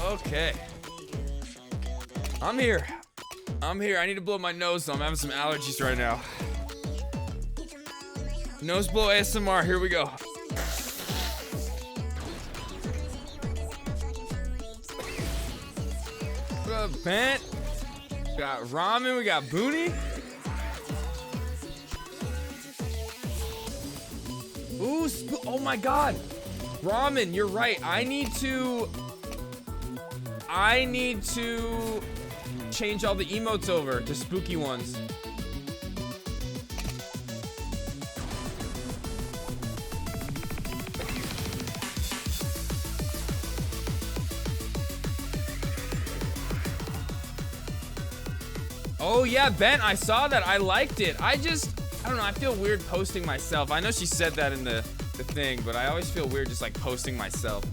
Okay. I'm here. I need to blow my nose, though. I'm having some allergies right now. Nose blow ASMR. Here we go. We got Bent. We got Ramen. We got Booney. Ooh, oh my god. Ramen, you're right. I need to change all the emotes over to spooky ones. Oh yeah, Ben, I saw that. I liked it. I don't know, I feel weird posting myself. I know she said that in the thing, but I always feel weird just like posting myself.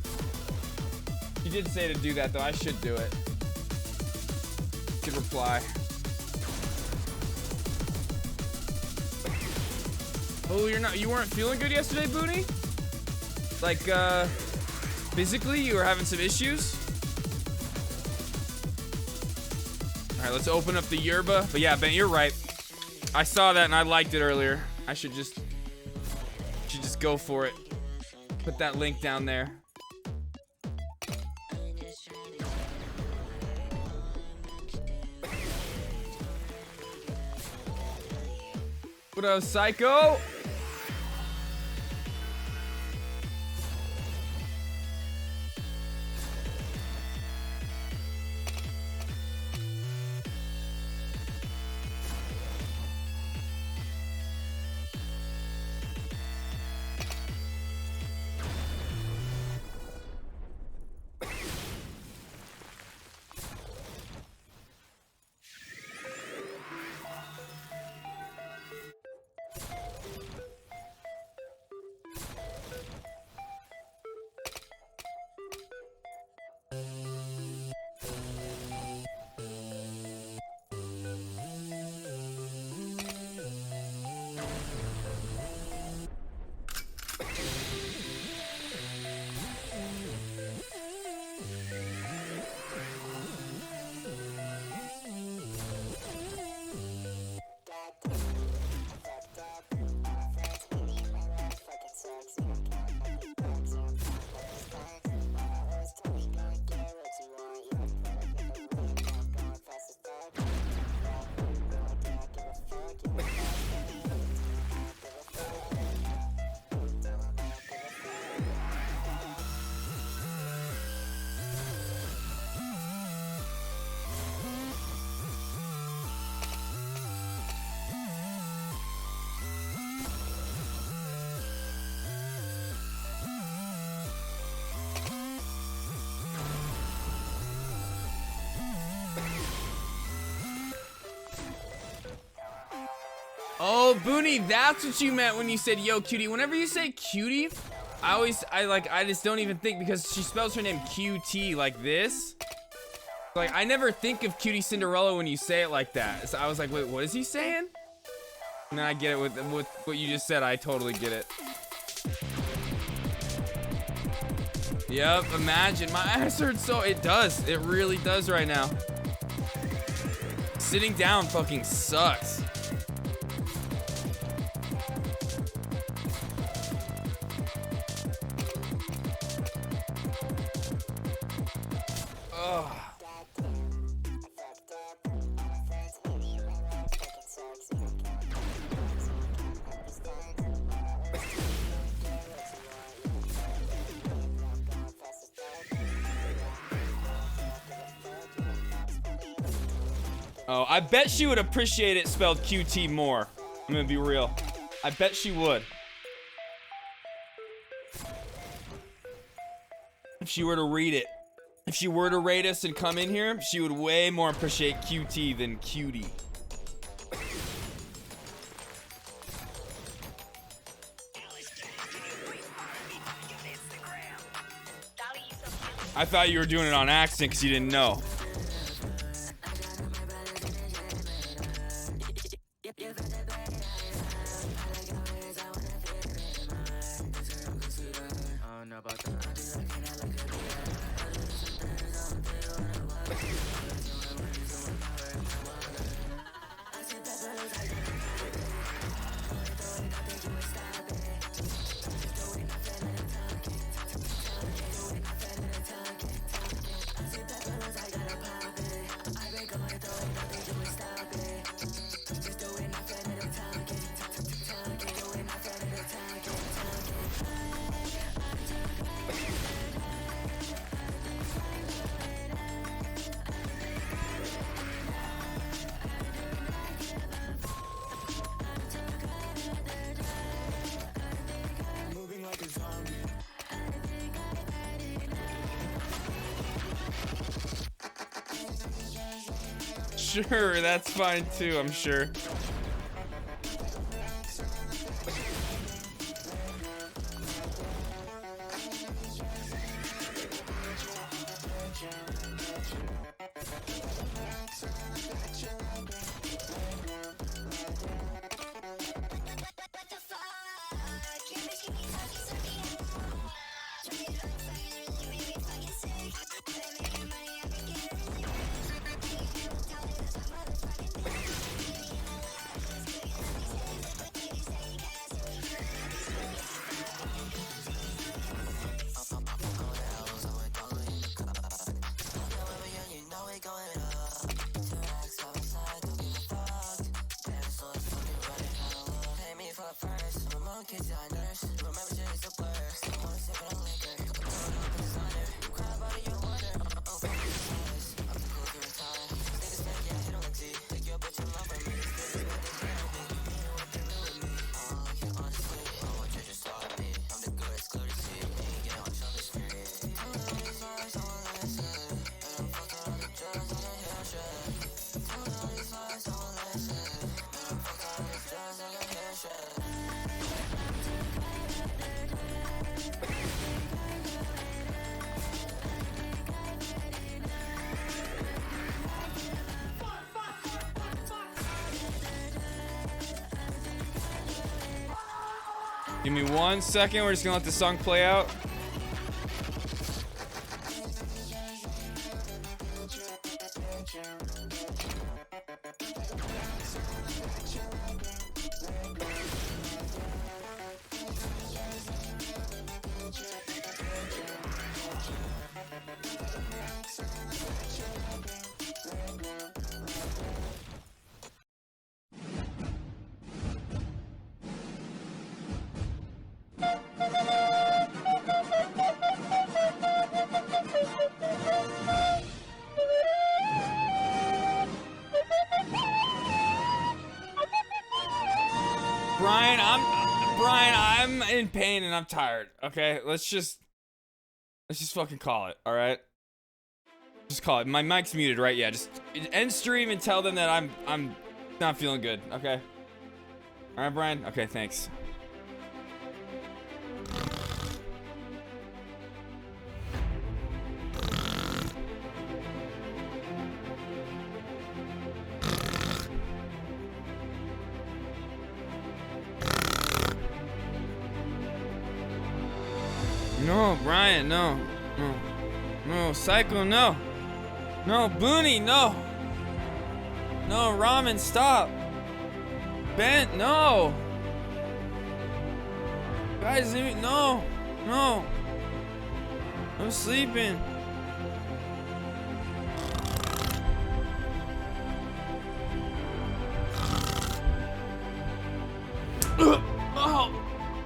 She did say to do that though. I should do it. Good reply. Oh, you weren't feeling good yesterday, Booney? Like, physically you were having some issues? Alright, let's open up the yerba. But yeah, Ben, you're right. I saw that and I liked it earlier. I should just go for it. Put that link down there. What up, Psycho? Oh, Booney, that's what you meant when you said, yo, cutie. Whenever you say cutie, I just don't even think, because she spells her name QT like this. Like, I never think of Cutie Cinderella when you say it like that. So I was like, wait, what is he saying? And then I get it with what you just said. I totally get it. Yep, imagine. My ass hurts so... It does. It really does right now. Sitting down fucking sucks. Ugh. Oh, I bet she would appreciate it spelled QT more. I'm gonna be real. I bet she would. If she were to read it. If she were to rate us and come in here, she would way more appreciate QT than cutie. I thought you were doing it on accident because you didn't know. Sure, that's fine too, I'm sure. Give me 1 second. We're just gonna let the song play out. Brian, I'm in pain and I'm tired. Okay, let's just fucking call it. All right, just call it. My mic's muted, right? Yeah, just end stream and tell them that I'm not feeling good. Okay. All right, Brian. Okay, thanks. No, Brian, no. No, Psycho, no. No, Booney, no. No, Ramen, stop. Bent, no. Guys, no. I'm sleeping. Oh,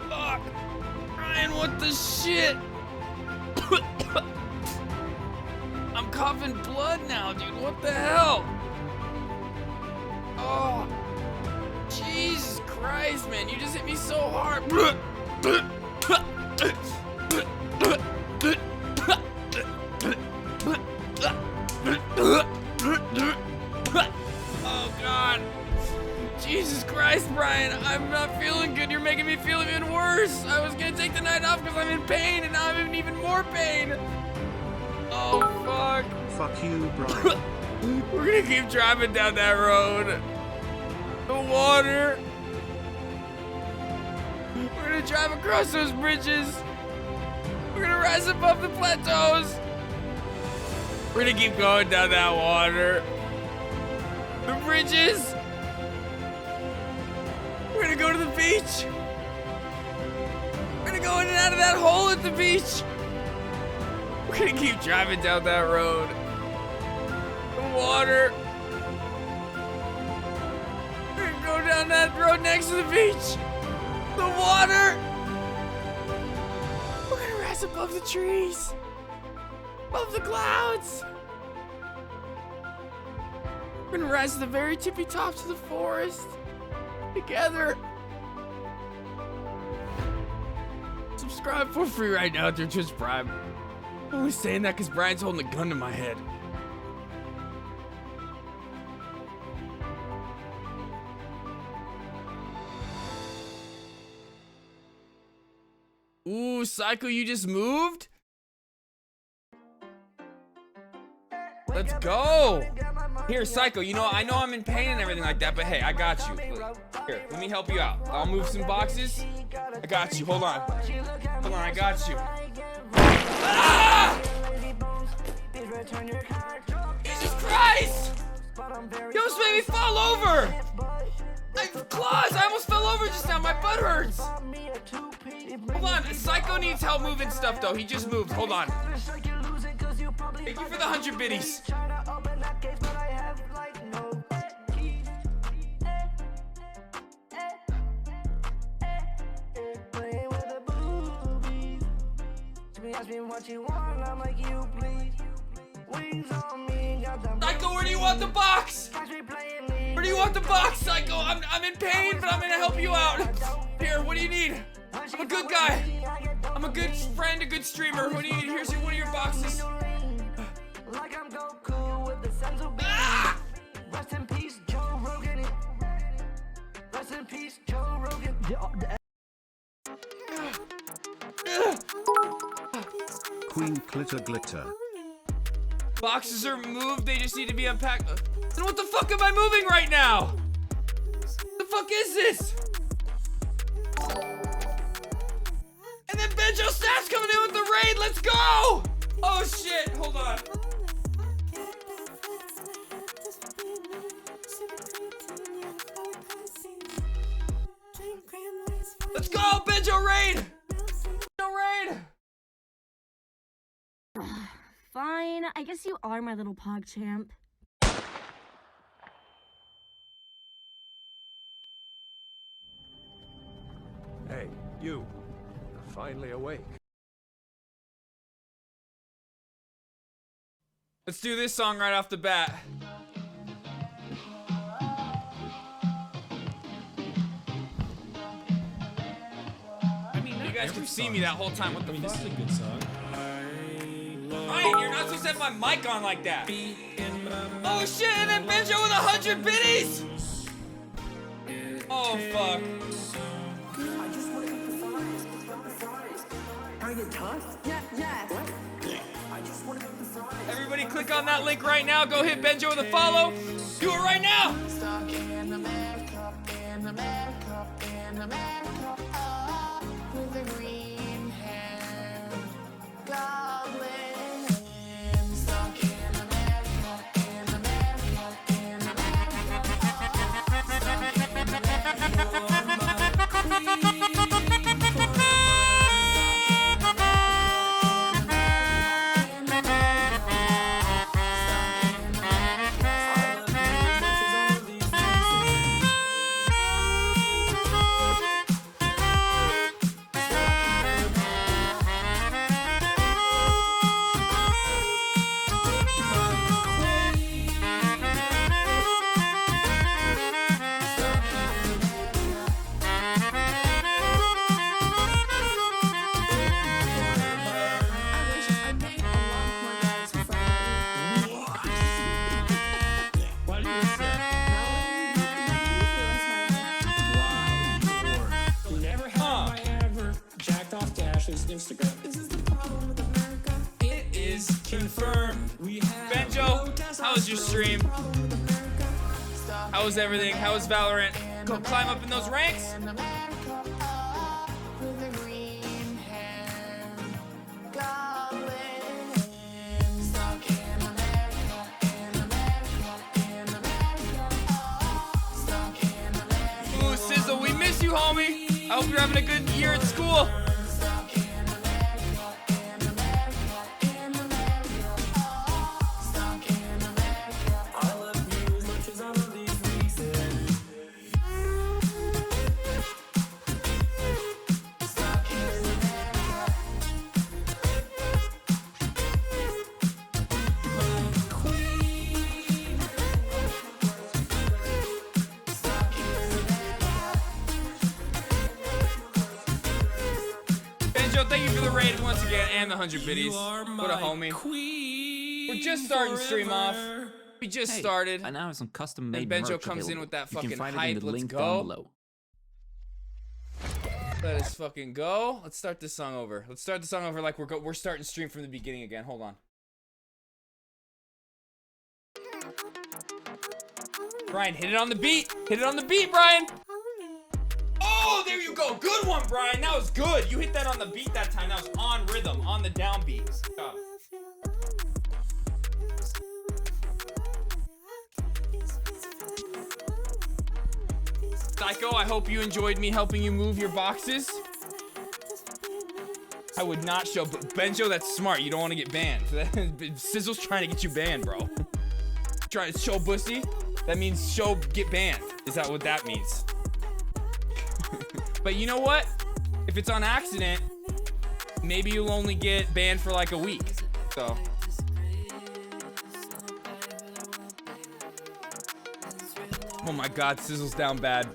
fuck. Ryan, what the shit? I'm coughing blood now, dude. What the hell? Oh, Jesus Christ, man. You just hit me so hard. Oh, God. Jesus Christ, Brian. I'm not feeling good. You're making me feel even worse. I was gonna take the night off because I'm in pain, and now I'm in even more pain. Oh, fuck. Fuck you, Brian. We're gonna keep driving down that road. The water. We're gonna drive across those bridges. We're gonna rise above the plateaus. We're gonna keep going down that water. The bridges. We're gonna go to the beach. We're gonna go in and out of that hole at the beach. We're gonna keep driving down that road. The water. We're gonna go down that road next to the beach. The water. We're gonna rise above the trees. Above the clouds. We're gonna rise to the very tippy tops of the forest. Together. Subscribe for free right now through Twitch Prime. I'm only saying that because Brian's holding a gun to my head. Ooh, Psycho, you just moved? Let's go. Here, Psycho, you know, I know I'm in pain and everything like that, but hey, I got you. Here, let me help you out. I'll move some boxes. I got you. Hold on. Hold on, I got you. Ah! Jesus Christ! You almost made me fall over! I have claws! I almost fell over just now. My butt hurts. Hold on. Psycho needs help moving stuff, though. He just moved. Hold on. Thank you for the 100 biddies. Psycho, where do you want the box? Where do you want the box, Psycho? I'm in pain, but I'm gonna help you out. Here, what do you need? I'm a good guy. I'm a good friend, a good streamer. What do you need? Here's one of your boxes. Ah! Rest in peace, Joe Rogan. Rest in peace, Joe Rogan. Queen Glitter Glitter. Boxes are moved, they just need to be unpacked. Then what the fuck am I moving right now? What the fuck is this? And then Benjo Stats coming in with the raid, let's go! Oh shit, hold on. Let's go, Benjo raid! Benjo raid! Fine, I guess you are my little pog champ. Hey, you. Finally awake. Let's do this song right off the bat. I mean, You guys could see me that whole time. What the fuck? This is a good song. Ryan, you're not supposed to have my mic on like that. Oh shit, and then Benjo with 100 biddies! Oh fuck. Everybody click on that link right now. Go hit Benjo with a follow. Do it right now! Stuck in America, in America, in America, with a green hair, goblin. Stuck in America, in America, in America, stuck in America. Instagram. This is the problem with America. It is confirmed. Benjo, how was your stream? How was everything? How was Valorant? Go climb up in those ranks? Ooh, Sizzle, we miss you, homie. I hope you're having a good year at school. Thank you for the raid once again and the 100 biddies. What a homie. We're just starting stream off. We just started. I now have some custom And made Benjo merch comes in available. with that You can fucking find it hype. in the Let's link go. down below. Let us fucking go. Let's start this song over. Let's start the song over like we're starting stream from the beginning again. Hold on. Brian, hit it on the beat. Hit it on the beat, Brian. Oh, there you go. Good one, Brian. That was good. You hit that on the beat that time. That was on rhythm, on the downbeat. Oh. Psycho, I hope you enjoyed me helping you move your boxes. I would not show, but Benjo, that's smart. You don't want to get banned. Sizzle's trying to get you banned, bro. Trying to show pussy? That means show get banned. Is that what that means? But you know what? If it's on accident, maybe you'll only get banned for like a week. So. Oh my god, Sizzle's down bad.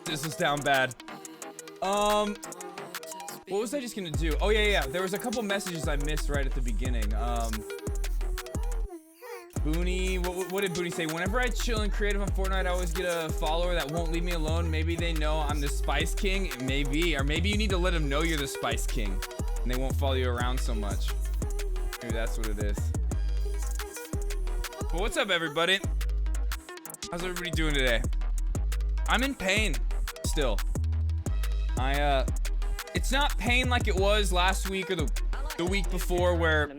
Sizzle's down bad. What was I just gonna do? Oh yeah. There was a couple messages I missed right at the beginning. Booney, what did Booney say? Whenever I chill and creative on Fortnite, I always get a follower that won't leave me alone. Maybe they know I'm the Spice King. Maybe. Or maybe you need to let them know you're the Spice King. And they won't follow you around so much. Maybe that's what it is. But what's up, everybody? How's everybody doing today? I'm in pain still. It's not pain like it was last week or the week before where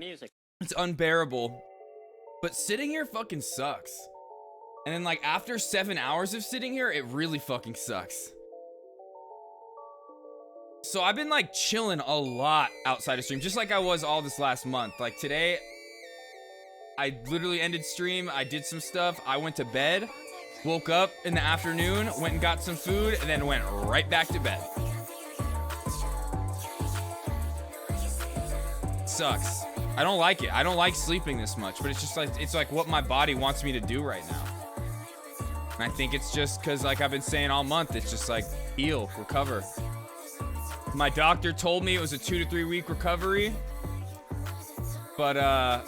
it's unbearable. But sitting here fucking sucks. And then like after 7 hours of sitting here, it really fucking sucks. So I've been like chilling a lot outside of stream, just like I was all this last month. Like today, I literally ended stream, I did some stuff, I went to bed, woke up in the afternoon, went and got some food, and then went right back to bed. Sucks. I don't like it. I don't like sleeping this much, but it's just like, it's like what my body wants me to do right now. And I think it's just because like I've been saying all month, it's just like heal, recover. My doctor told me it was a 2 to 3 week recovery, but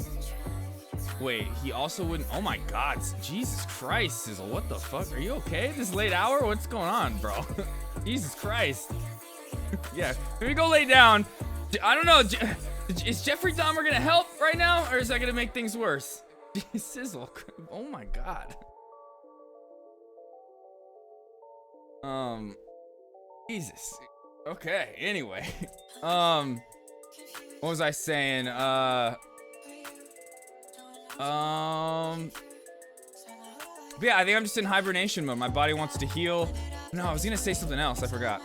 wait, he also wouldn't, oh my God, Jesus Christ, Sizzle, what the fuck? Are you okay? This late hour? What's going on, bro? Jesus Christ. Yeah, let me go lay down. I don't know. Is Jeffrey Dahmer gonna help right now, or is that gonna make things worse? Sizzle, oh my God. Jesus. Okay. Anyway, what was I saying? But yeah, I think I'm just in hibernation mode. My body wants to heal. No, I was gonna say something else. I forgot.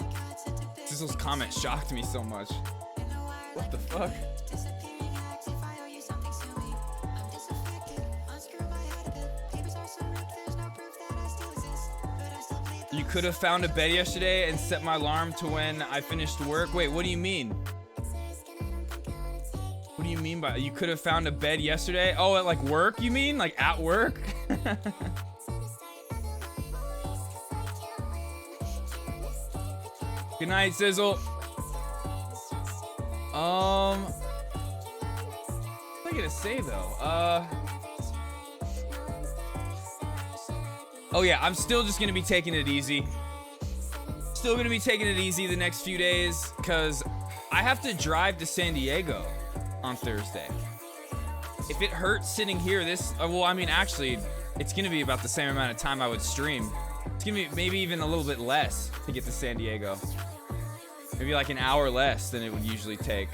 Sizzle's comment shocked me so much. What the fuck? You could have found a bed yesterday and set my alarm to when I finished work. Wait, what do you mean? What do you mean by you could have found a bed yesterday? Oh, at like work, you mean? Like at work? Good night, Sizzle. What am I gonna say though? Oh yeah, I'm still just gonna be taking it easy. Still gonna be taking it easy the next few days because I have to drive to San Diego on Thursday. If it hurts sitting here, well, I mean, actually, it's gonna be about the same amount of time I would stream. It's gonna be maybe even a little bit less to get to San Diego. Maybe like an hour less than it would usually take.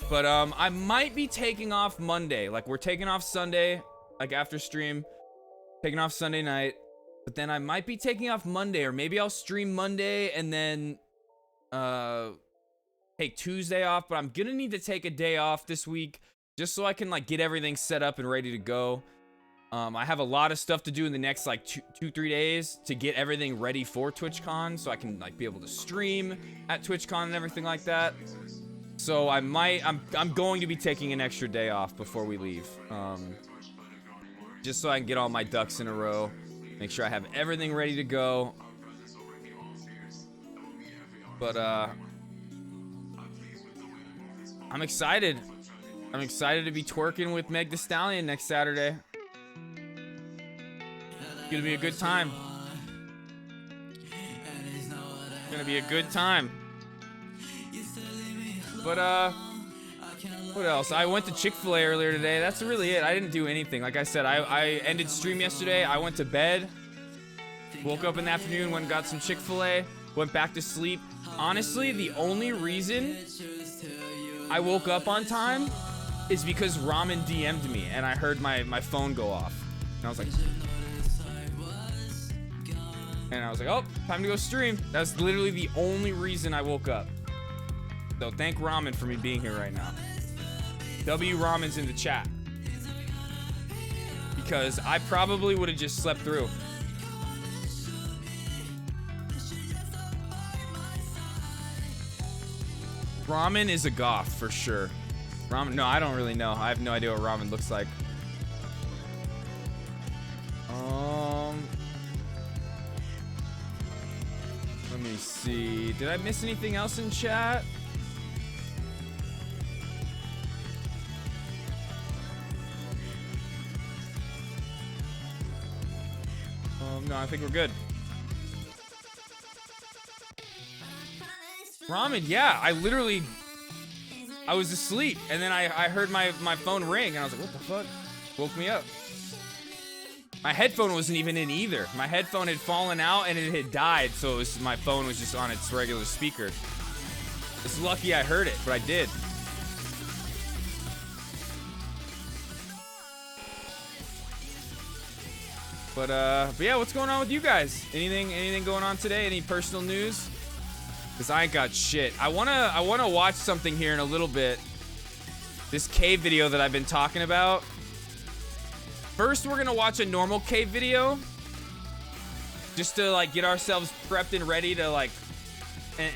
But I might be taking off Monday. Like we're taking off Sunday. Like after stream, taking off Sunday night, but then I might be taking off Monday, or maybe I'll stream Monday and then take Tuesday off, but I'm gonna need to take a day off this week just so I can like get everything set up and ready to go. I have a lot of stuff to do in the next like 2-3 days to get everything ready for TwitchCon so I can like be able to stream at TwitchCon and everything like that. So I'm going to be taking an extra day off before we leave. Just so I can get all my ducks in a row, make sure I have everything ready to go. But I'm excited. I'm excited to be twerking with Meg Thee Stallion next Saturday. It's gonna be a good time. Gonna be a good time. But what else? I went to Chick-fil-A earlier today. That's really it. I didn't do anything. Like I said, I ended stream yesterday. I went to bed. Woke up in the afternoon, went and got some Chick-fil-A. Went back to sleep. Honestly, the only reason I woke up on time is because Ramen DM'd me and I heard my phone go off. And I was like, oh, time to go stream. That's literally the only reason I woke up. So thank Ramen for me being here right now. W Ramen's in the chat. Because I probably would have just slept through. Ramen is a goth for sure. Ramen, no, I don't really know. I have no idea what ramen looks like. Let me see. Did I miss anything else in chat? No, I think we're good. Ramen, yeah, I was asleep, and then I heard my phone ring, and I was like, what the fuck? Woke me up. My headphone wasn't even in either. My headphone had fallen out, and it had died, so my phone was just on its regular speaker. It's lucky I heard it, but I did. But yeah, what's going on with you guys? Anything going on today? Any personal news? Cause I ain't got shit. I wanna watch something here in a little bit. This cave video that I've been talking about. First, we're gonna watch a normal cave video, just to like get ourselves prepped and ready to like,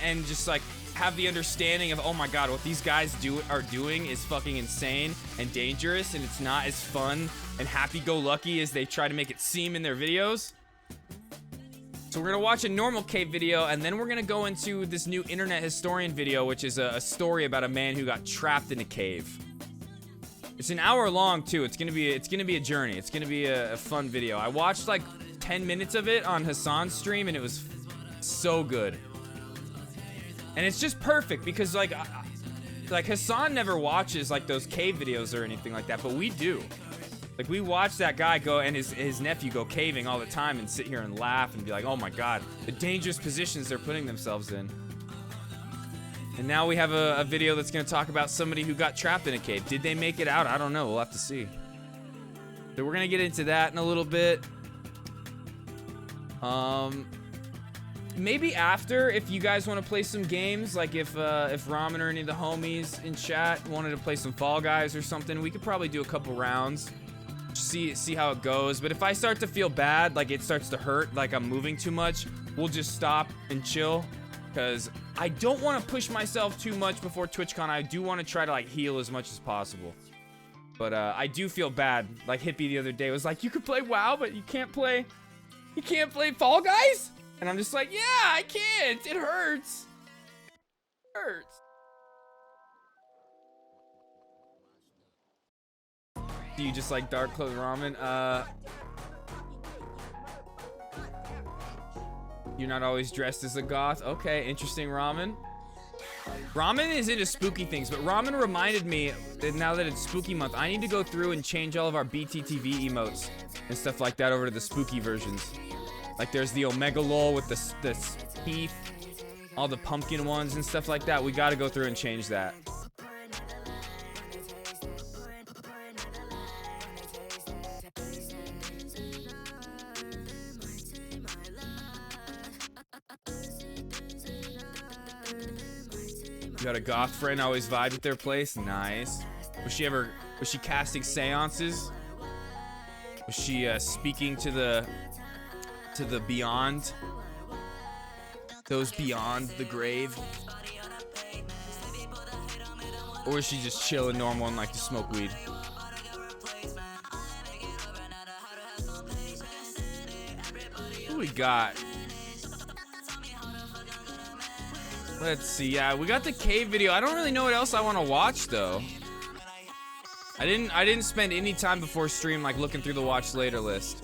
and just like have the understanding of, oh my god, what these guys are doing is fucking insane and dangerous, and it's not as fun and happy-go-lucky as they try to make it seem in their videos. So we're gonna watch a normal cave video, and then we're gonna go into this new internet historian video, which is a story about a man who got trapped in a cave. It's an hour long too. It's gonna be a journey. It's gonna be a fun video. I watched like 10 minutes of it on Hassan's stream, and it was so good. And it's just perfect because like Hassan never watches like those cave videos or anything like that, but we do. Like, we watch that guy go and his nephew go caving all the time and sit here and laugh and be like, oh my god, the dangerous positions they're putting themselves in. And now we have a video that's going to talk about somebody who got trapped in a cave. Did they make it out? I don't know. We'll have to see. So we're going to get into that in a little bit. Maybe after, if you guys want to play some games, like if Ramen or any of the homies in chat wanted to play some Fall Guys or something, we could probably do a couple rounds. See how it goes. But if I start to feel bad, like it starts to hurt, like I'm moving too much, we'll just stop and chill, because I don't want to push myself too much before TwitchCon. I do want to try to like heal as much as possible, but I do feel bad. Like Hippie the other day was like, you could play WoW, but you can't play Fall Guys, and I'm just like, yeah, I can't. It hurts. It hurts. Do you just like dark clothes ramen? You're not always dressed as a goth? Okay, interesting, Ramen. Ramen is into spooky things, but Ramen reminded me that now that it's spooky month, I need to go through and change all of our BTTV emotes and stuff like that over to the spooky versions. Like there's the Omega Lol with the teeth, all the pumpkin ones and stuff like that. We gotta go through and change that. You got a goth friend, always vibed at their place? Nice. Was she casting seances? Was she speaking to the beyond? Those beyond the grave? Or is she just chilling normal and like to smoke weed? Who we got? Let's see. Yeah, we got the cave video. I don't really know what else I want to watch though. I didn't spend any time before stream like looking through the watch later list.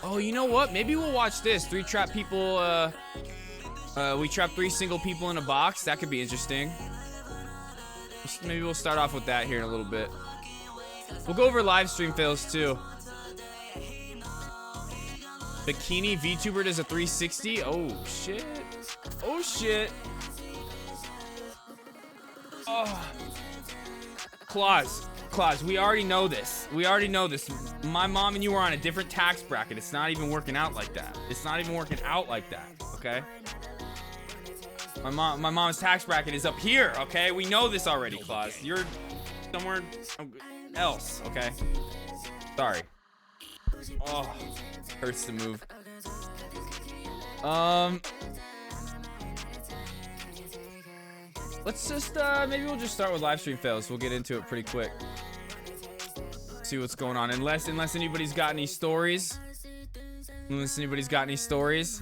Oh, you know what? Maybe we'll watch this. 3 Trap People We trap 3 single people in a box. That could be interesting. Maybe we'll start off with that here in a little bit. We'll go over live stream fails too. Bikini VTuber does a 360. Oh shit. Oh shit. Oh. Claus, we already know this. We already know this. My mom and you are on a different tax bracket. It's not even working out like that. It's not even working out like that. Okay. My mom's tax bracket is up here. Okay. We know this already, Claus. You're somewhere else. Okay. Sorry. Oh, hurts to move. Let's just maybe we'll just start with live stream fails. We'll get into it pretty quick. See what's going on. Unless anybody's got any stories. Unless anybody's got any stories.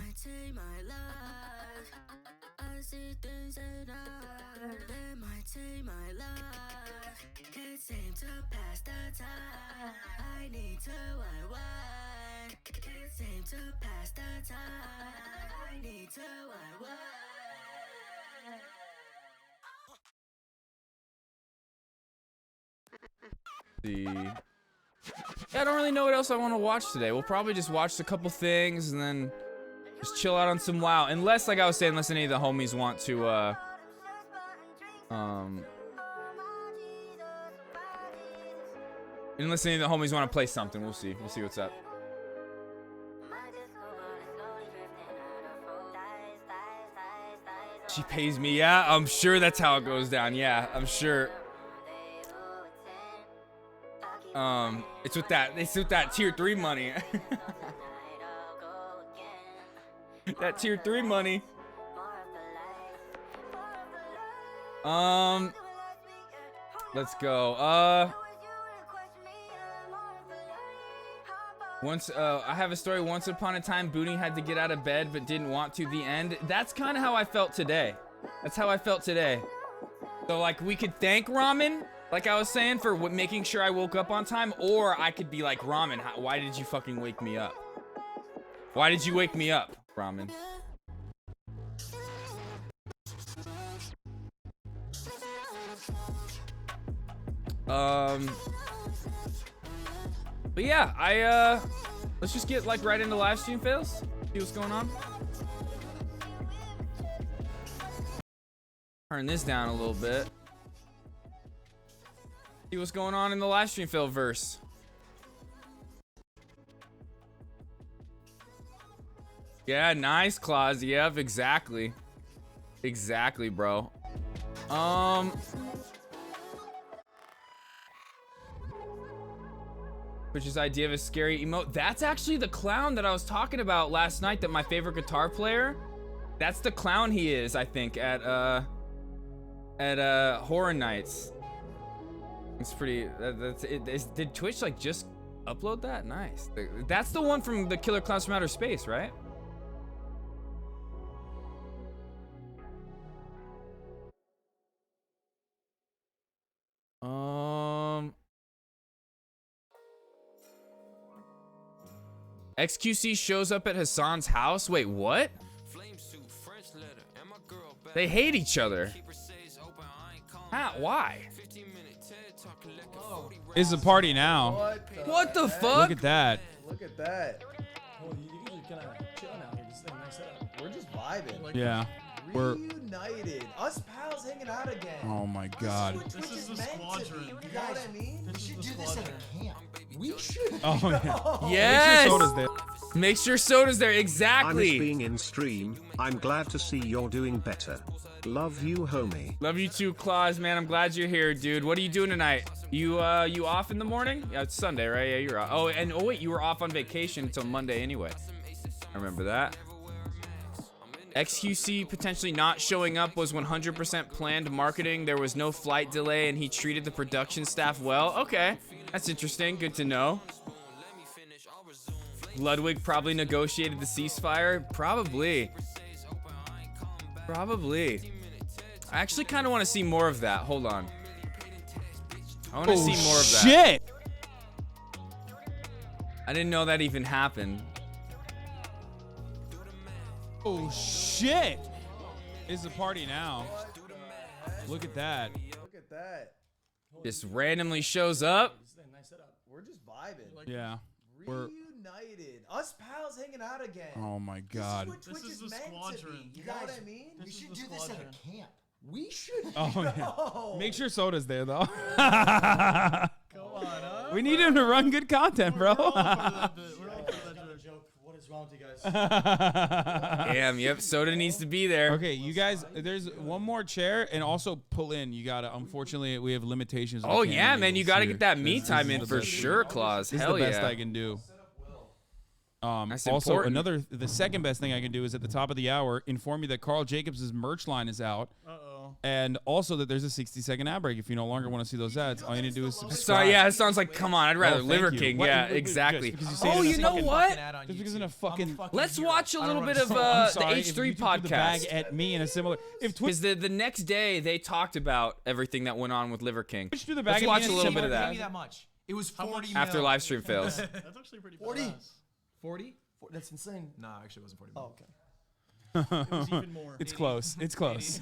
See. Yeah, I don't really know what else I want to watch today. We'll probably just watch a couple things and then just chill out on some WoW. Unless, like I was saying, unless any of the homies want to, unless any of the homies want to play something. We'll see. We'll see what's up. She pays me, yeah? I'm sure that's how it goes down. Yeah, I'm sure. It's with that tier 3 money. That tier 3 money. Let's go. I have a story. Once upon a time, Booney had to get out of bed but didn't want to. The end. That's kind of how I felt today. That's how I felt today. So, like, we could thank Ramen, like I was saying, for making sure I woke up on time, or I could be like, Ramen, why did you fucking wake me up? Why did you wake me up, Ramen? But yeah, let's just get like right into live stream fails. See what's going on. Turn this down a little bit. See what's going on in the live stream fail verse. Yeah, nice, Claus. Yep, exactly. Exactly, bro. Twitch's idea of a scary emote. That's actually the clown that I was talking about last night, that my favorite guitar player. That's the clown he is, I think, at Horror Nights. It's pretty, did Twitch like just upload that? Nice. That's the one from the Killer Clowns from Outer Space, right? XQC shows up at Hassan's house. Wait, what? They hate each other. How? Why? It's a party now. What the fuck? Look at that. Look at that. Oh, you guys are kind of chilling out here. This is a nice setup. We're just vibing. Like, Yeah. We're. reunited. Us pals hanging out again. Oh my God. This is the squadron. You know what I mean? We should do this at a camp. We should. Oh yeah. Yes. Soda's there. Make sure soda's there. I miss Exactly. being in stream. I'm glad to see you're doing better. Love you, homie. Love you too, Claus, man. I'm glad you're here, dude. What are you doing tonight? You off in the morning? Yeah, it's Sunday, right? Yeah, you're off. Oh wait, you were off on vacation until Monday anyway. I remember that. XQC potentially not showing up was 100% planned marketing. There was no flight delay and he treated the production staff well. Okay, that's interesting. Good to know. Ludwig probably negotiated the ceasefire. Probably. I actually kind of want to see more of that. Hold on. I want to see more of that. Shit. I didn't know that even happened. Oh shit. It's a party now. Look at that. Look at that. Just randomly shows up. This is a nice setup. We're just vibing. Yeah. We're. Reunited. Us pals hanging out again. Oh my God. This is what Twitch is meant to be. You know what I mean? We should do this at a camp. We should. Oh yeah. No. Make sure Soda's there though. Come on, huh? We need him to run good content, bro. Joke. What is wrong with you guys? Damn, yep, Soda needs to be there. Okay, you guys, there's one more chair, and also pull in. You gotta. Unfortunately, we have limitations. Oh on yeah, camera man, you angles gotta here. get that me This time is in the for best- sure, Claus. This is Hell the best yeah. I can do. That's Also, important. the second best thing I can do is at the top of the hour inform you that Carl Jacobs' merch line is out. And also that there's a 60-second ad break. If you no longer want to see those ads, all you need to do is subscribe. Sorry, yeah, it sounds like, come on, I'd rather Oh, thank Liver you. King. What- Yeah, wait, exactly. just because you say it Oh, in a you know fucking what? Just because in a fucking. Let's watch a little bit of I'm the sorry, if H3 you threw the bag podcast. at me in a similar. If Twitch Because the next day they talked about everything that went on with Liver King. threw the bag Let's at watch me a in little bit of similar- that Give me that much. It was 40 after mil. live stream fails. That's actually pretty 40. 40? That's insane. No, actually it wasn't 40 Oh, mil. okay. It was even more. It's close. It's close.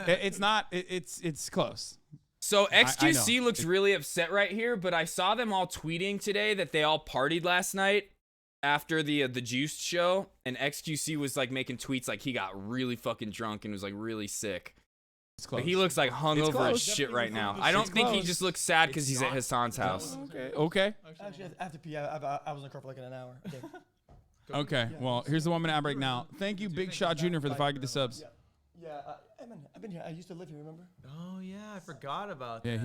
It's not. It's close. So I XQC know. looks really upset right here, but I saw them all tweeting today that they all partied last night after the Juiced show, and XQC was like making tweets like he got really fucking drunk and was like really sick. It's close. Like, he looks like hungover close. as shit right now. I don't think he close. just looks sad because he's at Hassan's house. Okay. Actually, I have to pee. I was in the car for like an hour. Okay. Okay. Well, here's the 1 minute ad break now. Thank you, Big Shot Jr. for the 5 the subs. Yeah, I've been here. I used to live here. Remember? Oh yeah, I forgot about Yeah, that.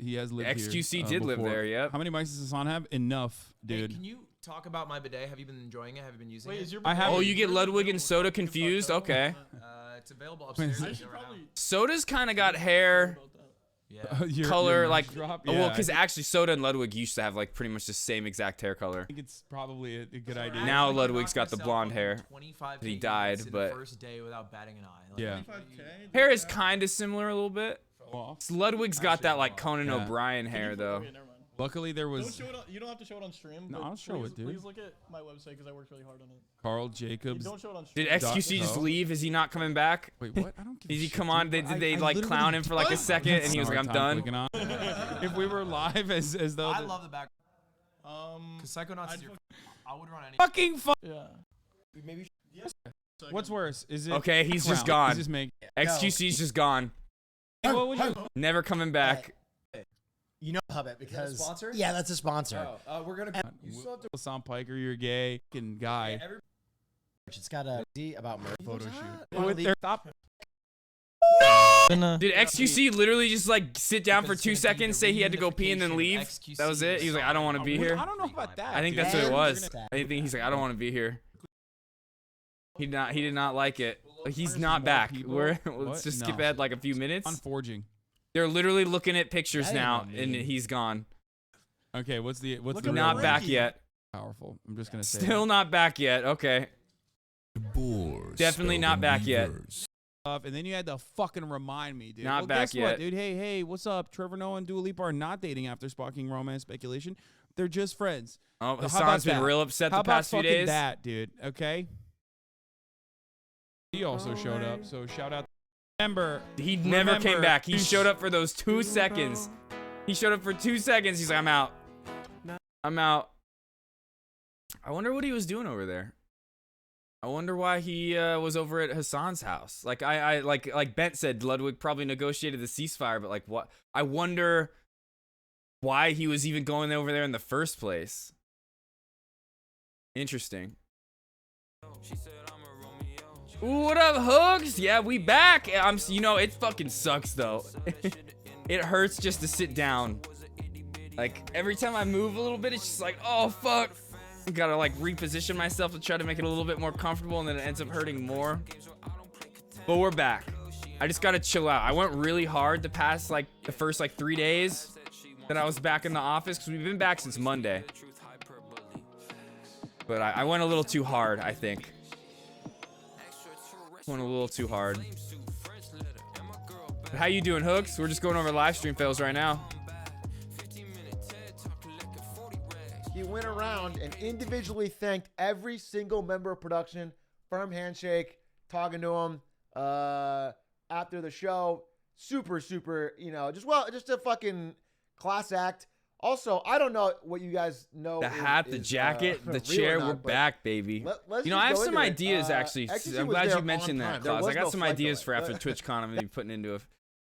he has lived here. XQC did live before. there, yep. How many mics does Hassan have? Enough, Hey, dude. can you talk about my bidet? Have you been enjoying it? Have you been using it? I have. Oh, you get Ludwig and Soda confused? Okay. It's available upstairs. Wait, if you're around. Soda's kind of got hair Yeah. Your color mic like drop? well, Yeah, because actually Soda and Ludwig used to have like pretty much the same exact hair color. I think it's probably a good idea. Now I Ludwig's got the knocked blonde myself hair. on 25 He kg died, in but- the first day without batting an eye. Like, Yeah. Hair is kind of similar a little bit. Well, Ludwig's got that like Conan Yeah. O'Brien hair though. luckily there Don't was show it on, you don't have to show it on stream. No, but I'll show please, it, dude. Please look at my website because I worked really hard on it. Carl You Jacobs. don't show it on stream. Did XQC just Co. leave? Is he not coming back? Wait, what? I don't give a Did he shit, come on? dude. Did they I like literally clown him for like a second and he was like, I'm done? Clicking on. If we were live as though I the- love the back. Because Psychonauts I'd is your. I would run any. fucking fun. Yeah. Maybe. What's worse? Is it Okay, he's just Crown? gone. Is this make XQC's just gone. what would you Never coming back. You know Hubbit because sponsor? Yeah, that's a sponsor. We're gonna. You still have to. Hassan Piker, you're gay fucking guy. It's got a D about Murph. Photo shoot. One of With the- their top Did XQC literally just like sit down for Because 2 it's gonna be seconds, the say he had to go pee and then reunification leave? of XQC That was it? He was like, I don't want to be here. I don't know about that. I think dude. that's what it And was. we're gonna- I think he's like, I don't want to be here. He did not like it. He's not back. people? Let's What? just No. skip ahead like a few minutes. On forging. They're literally looking at pictures That now, ain't and me. he's gone. Okay, what's the Look real at Not one? back Ricky. yet. Powerful. I'm just gonna say. Still not back yet. Okay. Definitely not back yet. Stuff, and then you had to fucking remind me, dude. Not well, back guess yet. what, dude? Hey, what's up? Trevor Noah and Dua Lipa are not dating after sparking romance speculation. They're just friends. Oh, How about Hassan's been that? real upset How the about past few fucking days. that, dude? Okay. He also showed up, so shout out. Remember, He never came Remember, back. He you showed up for those 2 seconds. He showed up for 2 seconds. He's like, I'm out. I'm out. I wonder what he was doing over there. I wonder why he was over at Hassan's house. Like like Bent said, Ludwig probably negotiated the ceasefire, but like what? I wonder why he was even going over there in the first place. Interesting. Ooh, what up, Hugs? Yeah, we back. You know, it fucking sucks though. It hurts just to sit down. Like every time I move a little bit, it's just like, oh fuck. Gotta like reposition myself to try to make it a little bit more comfortable, and then it ends up hurting more. But we're back. I just gotta chill out. I went really hard the past like the first like 3 days that I was back in the office, because we've been back since Monday. But I went a little too hard, I think. Went a little too hard. But how you doing, Hooks? We're just going over live stream fails right now. He went around and individually thanked every single member of production. Firm handshake, talking to him, after the show. Super, just a fucking class act. Also, I don't know what you guys know. The hat, the jacket, the chair, we're back, baby. Let's you know, I have just go some into it. ideas actually. XQC I'm was glad there you mentioned on that, time. There Klaus. was I got no some flight ideas delay. for after TwitchCon. I'm gonna be putting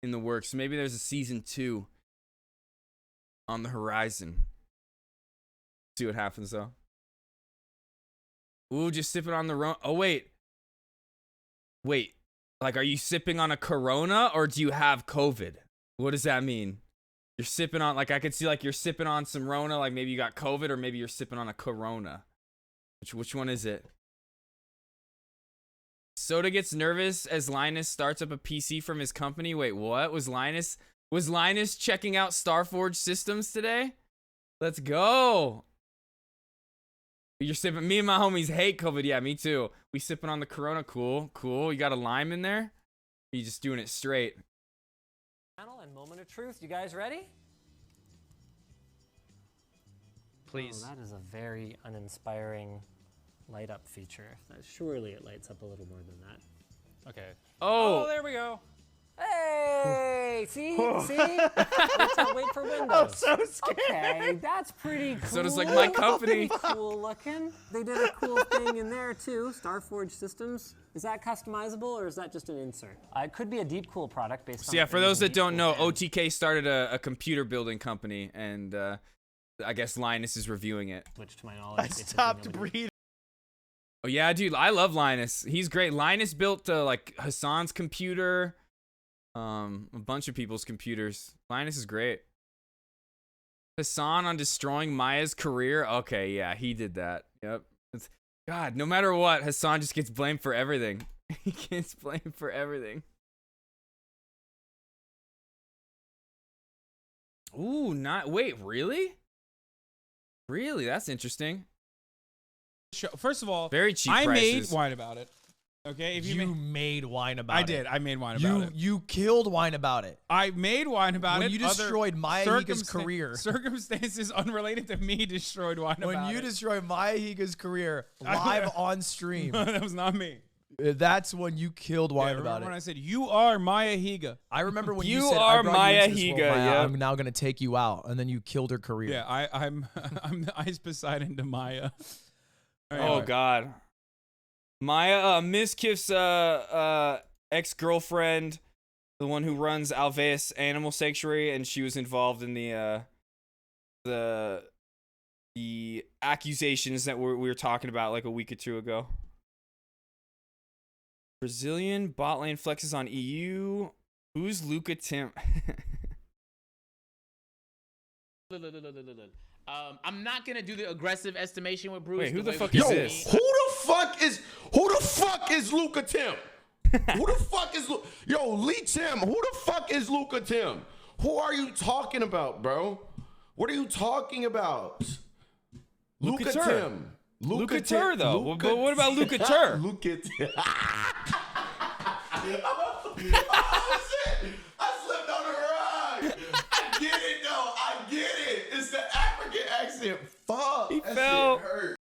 in the works. Maybe there's a season 2 on the horizon. See what happens though. Ooh, just sipping on the Rona. Oh wait. Like, are you sipping on a Corona or do you have COVID? What does that mean? You're sipping on, like, I could see like you're sipping on some Rona, like maybe you got COVID, or maybe you're sipping on a Corona. Which one is it? Soda gets nervous as Linus starts up a PC from his company. Wait, what? Was Linus checking out Starforge Systems today? Let's go. You're sipping. Me and my homies hate COVID. Yeah, me too. We sipping on the Corona. Cool. You got a lime in there? Or you just doing it straight? Channel and moment of truth. You guys ready? Please. Oh, that is a very uninspiring light up feature. Surely it lights up a little more than that. Okay. Oh, there we go. Hey, see? Wait for Windows. So scared. Okay, that's pretty cool. So does like my company. Pretty cool looking. They did a cool thing in there too. Starforge Systems. Is that customizable or is that just an insert? It could be a Deep Cool product based on. So yeah, for those that don't know, OTK started a computer building company, and I guess Linus is reviewing it. Which, to my knowledge, I stopped breathing. Oh yeah, dude, I love Linus. He's great. Linus built like Hassan's computer, a bunch of people's computers. Linus is great. Hassan on destroying Maya's career. Okay, yeah, he did that. Yep. God, no matter what, Hassan just gets blamed for everything. He gets blamed for everything. Ooh, wait, really? Really? That's interesting. First of all, very cheap I prices. made wine about it. Okay, if you made wine about it. I did. I made wine about it. You killed wine about it. I made wine about when it. You destroyed Maya Higa's career. Circumstances unrelated to me destroyed wine about it. When you destroyed Maya Higa's career live on stream. That was not me. That's when you killed wine about it. When I said, you are Maya Higa. I remember when you You said, are I brought you Maya into this world, Higa, Maya. yep. I'm now going to take you out. And then you killed her career. Yeah, I'm the Ice Poseidon to Maya. Oh God, Maya, Miss Kiff's ex-girlfriend, the one who runs Alveus Animal Sanctuary, and she was involved in the accusations that we were talking about like a week or two ago. Brazilian bot lane flexes on EU. Who's Luca Tim? I'm not gonna do the aggressive estimation with Bruce. Wait, who the fuck is this? Who the fuck is Luca Tim? Who the fuck is Lee Tim? Who the fuck is Luca Tim? Who are you talking about, bro? What are you talking about? Luca Tim. Luca Tur, though. But what about Luca Tur? Luca Tim. Oh shit! I slipped on the rug. I get it though. I get it. It's the African accent. Fuck. He that fell. shit hurt.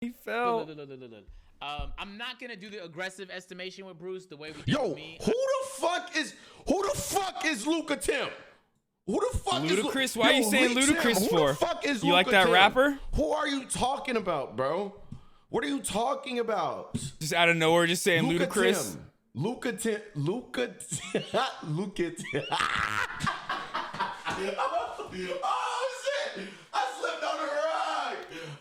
He fell. I'm not gonna do the aggressive estimation with Bruce the way we did Yo, with me. who the fuck is Luca Tim? Who the fuck Ludacris? is Why are you saying Lee Tim, Ludacris who for? the fuck is You like Luca that Tim? rapper? Who are you talking about, bro? What are you talking about? Just out of nowhere, just saying Luca Ludacris. Tim. Luca Tim. Luca Tim. Oh shit! I slipped on the rug.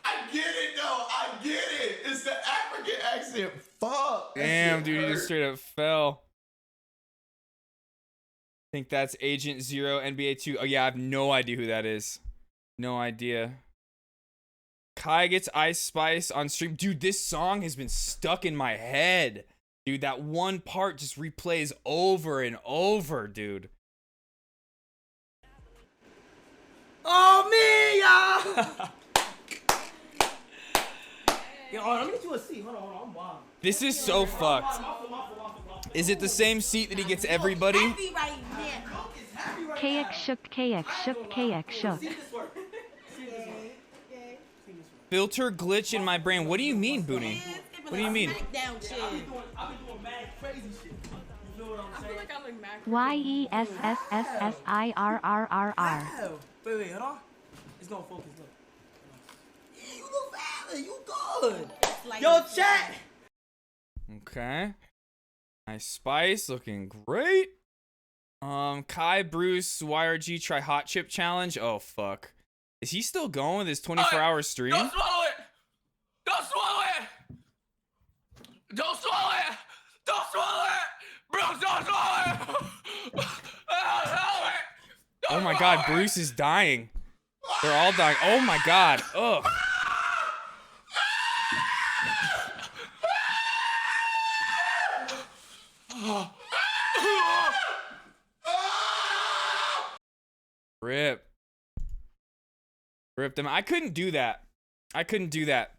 I get it though. I get it. It's the African accent. Fuck. That Damn, shit dude, you hurt. just straight up fell. I think that's Agent Zero NBA 2. Oh yeah, I have no idea who that is. No idea. Kai gets Ice Spice on stream. Dude, this song has been stuck in my head. Dude, that one part just replays over and over, dude. Oh, me, y'all! Yo, let me get you a seat. Hold on. I'm wild. This is so fucked. Is it the same seat that he gets everybody? KX shook, KX shook, KX shook. Filter glitch in my brain. What do you mean, Booney? What do you mean? Down shit. I've been doing mad crazy shit. You feel what I'm saying? I look mad. YESSSSIRRRR. Wow. Wait, hold on. It's gonna focus. Look. Yeah, you look valid. You good. Like Yo, chat. Okay. Nice Spice, looking great. Kai, Bruce, YRG try hot chip challenge. Oh fuck. Is he still going with his 24-hour stream? Don't swallow it! Don't swallow it! Don't swallow it! Don't swallow it! Bruce, don't swallow it! Don't swallow it! Oh my god, Bruce is dying. They're all dying. Oh my god. Ugh. Rip. Rip them. I couldn't do that. I couldn't do that.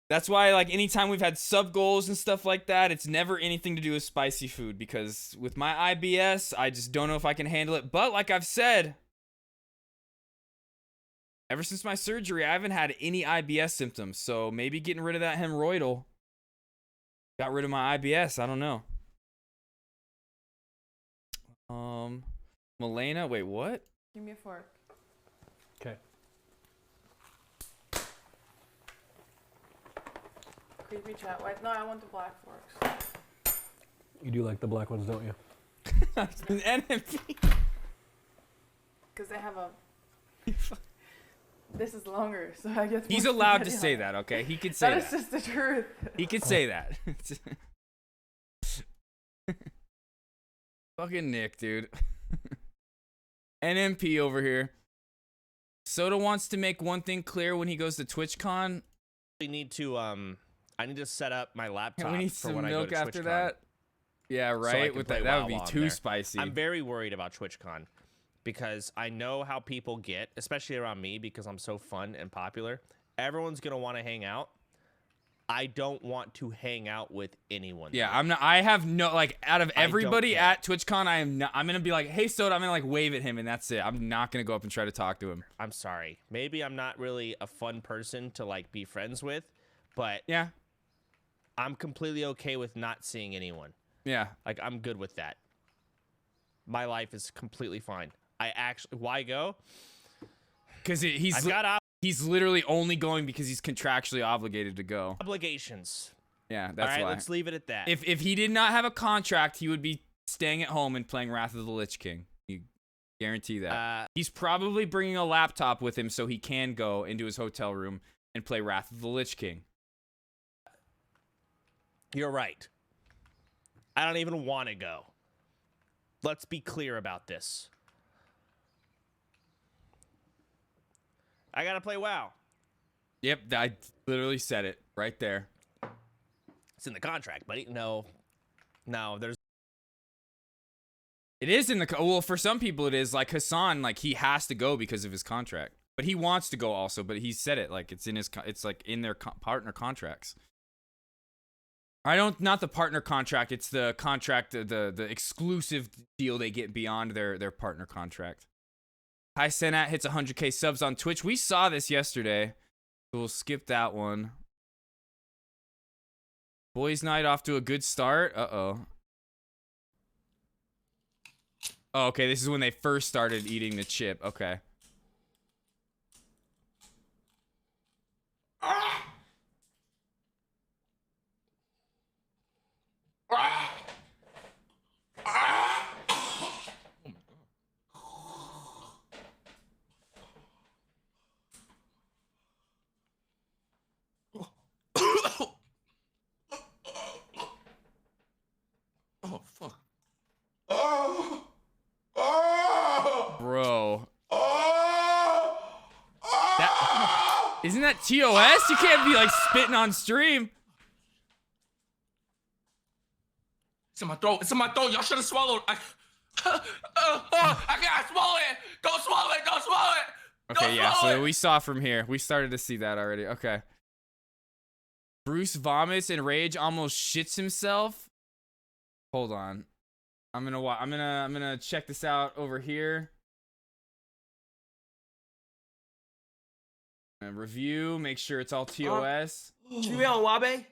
That's why, like, anytime we've had sub goals and stuff like that, it's never anything to do with spicy food, because with my IBS, I just don't know if I can handle it. But like I've said, ever since my surgery, I haven't had any IBS symptoms. So maybe getting rid of that hemorrhoidal got rid of my IBS. I don't know. Milena, wait, what? Give me a fork. Okay. Creepy chat. Wait, no, I want the black forks. You do like the black ones, don't you? An NMP. Because they have a. This is longer, so I guess. He's allowed to say that, okay? He could say that. That is just the truth. He could say that. Fucking Nick, dude. NMP over here. Soda wants to make one thing clear when he goes to TwitchCon. We need to I need to set up my laptop We need for some when milk I go to after TwitchCon. that. Yeah, So I right. can With play that would be WoW while I'm too there. spicy. I'm very worried about TwitchCon because I know how people get, especially around me because I'm so fun and popular. Everyone's gonna want to hang out. I don't want to hang out with anyone. Yeah, I'm not. I have no, like, out of I don't everybody care. at TwitchCon, I am not. I'm gonna be like, hey Soda, I'm gonna like wave at him, and that's it. I'm not gonna go up and try to talk to him. I'm sorry. Maybe I'm not really a fun person to like be friends with, but yeah, I'm completely okay with not seeing anyone. Yeah, like I'm good with that. My life is completely fine. I actually, why go? Because he's I've got he's literally only going because he's contractually obligated to go. obligations. Yeah, that's All right, why. let's leave it at that. If he did not have a contract, he would be staying at home and playing Wrath of the Lich King. You guarantee that. He's probably bringing a laptop with him so he can go into his hotel room and play Wrath of the Lich King. You're right. I don't even want to go. Let's be clear about this. I gotta play WoW. Yep, I literally said it right there. It's in the contract, buddy. No, there's. It is in the well, for some people it is. Like Hassan, like he has to go because of his contract, but he wants to go also. But he said it like it's in his. It's like in their partner contracts. Not the partner contract. It's the contract, the exclusive deal they get beyond their partner contract. Hi Senat hits 100k subs on Twitch. We saw this yesterday. So we'll skip that one. Boys Night off to a good start. Uh-oh. Oh, okay, this is when they first started eating the chip. Okay. Oh fuck. Bro. Isn't that TOS? You can't be like spitting on stream. It's in my throat. It's in my throat. Y'all should have swallowed. I can't swallow it. Don't swallow it. Don't swallow it. Okay, yeah, so we saw from here. We started to see that already. Okay. Bruce vomits and rage, almost shits himself. Hold on. I'm gonna check this out over here. And review, make sure it's all TOS. Chill, Wabe.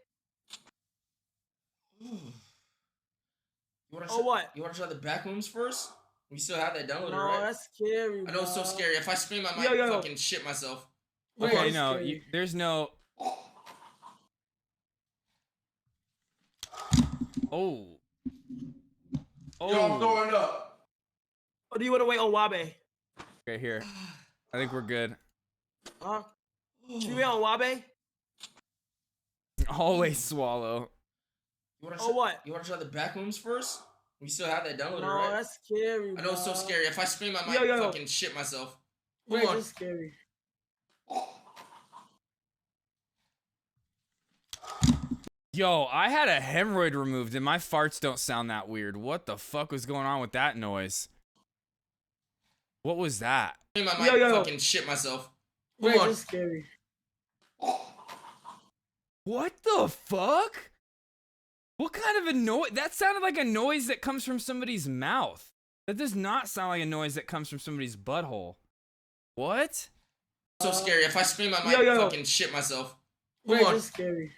What? You wanna try the back rooms first? We still have that downloaded, No, right? that's scary. I know it's so bro. scary. If I scream, I might Yo, yo. fucking shit myself. Okay, Wait, no, scary. there's no. Oh. Yo, I'm throwing up. Or do you want to wait on Wabe? Okay, here. I think we're good. Huh? Should we wait on Wabe? Always swallow. You wanna What? You wanna try the back rooms first? We still have that downloaded, No, right? that's scary. I know it's so bro. scary. If I scream, I might Yo, yo. fucking shit myself. Wait, Hold on. that's scary. Yo, I had a hemorrhoid removed and my farts don't sound that weird. What the fuck was going on with that noise? What was that? I might fucking shit myself. Wait, Hold on. that's scary. What the fuck? What kind of a noise? That sounded like a noise that comes from somebody's mouth. That does not sound like a noise that comes from somebody's butthole. What? So scary. If I scream, I might yo. fucking shit myself. Hold Wait, on. that's scary.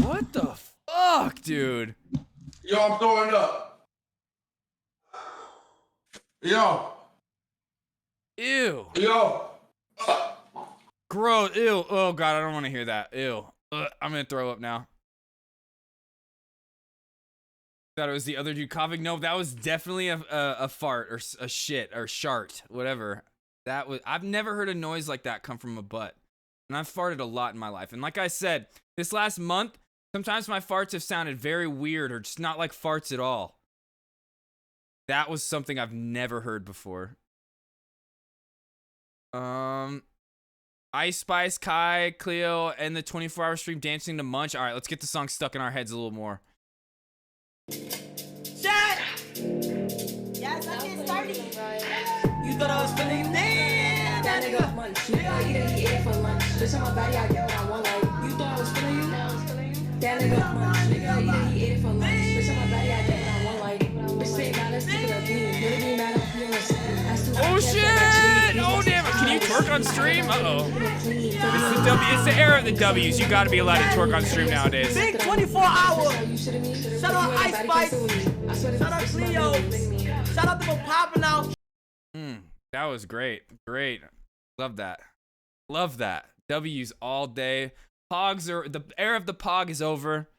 What the fuck, dude? Yo, I'm throwing up. Yo. Ew. Yo. Gross. Ew. Oh god, I don't want to hear that. Ew. I'm gonna throw up now. Thought it was the other dude coughing. No, that was definitely a fart or a shit or shart, whatever. That was. I've never heard a noise like that come from a butt, and I've farted a lot in my life. And like I said, this last month, sometimes my farts have sounded very weird or just not like farts at all. That was something I've never heard before. Ice Spice, Kai, Cleo, and the 24-hour stream dancing to Munch. All right, let's get the song stuck in our heads a little more. Shut! Yes, I can't start it. You thought I was feeling that nigga. Nigga, eat it, he ate it for lunch. Bitch, on my body, I get what I want. Like, you thought I was feeling you? That nigga, nigga, eat it, he ate it for lunch. Bitch, on my body, I get what I want. Like, bitch, say mad, let's keep it up. Really be mad, I'm feeling sick. Oh shit! Oh damn it! Can you twerk on stream? Uh-oh. It's the W. It's the era of the W's. You gotta be allowed to twerk on stream nowadays. Big 24-hour. Shout out Ice Spice. Shout out Cleo. Shout out to the popping out. That was great. Great. Love that. Love that. W's all day. Pogs are the era of the Pog is over.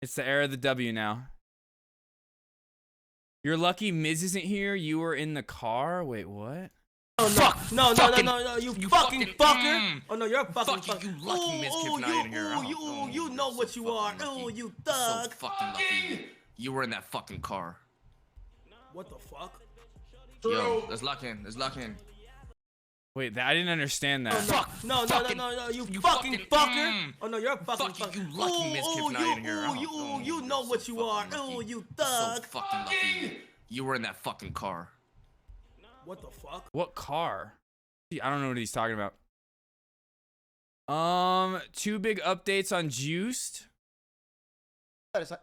It's the era of the W now. You're lucky Miz isn't here. You were in the car. Wait, what? Oh, no. No, you fucking fucker. Oh no, you're a fucking fucker. You lucky Miz Kid's not in here. You know what you are. Ooh, you thug. So fucking lucky. You were in that fucking car. What the fuck? Yo, let's lock in. Let's lock in. Wait, I didn't understand that. No, you fucking fucker. Oh no, you're a fucking fucker. You lucky Miz Kid's not in here. You know what you are. Ooh, you thug. So fucking lucky. You were in that fucking car. What the fuck? What car? See, I don't know what he's talking about. 2 big updates on Juiced.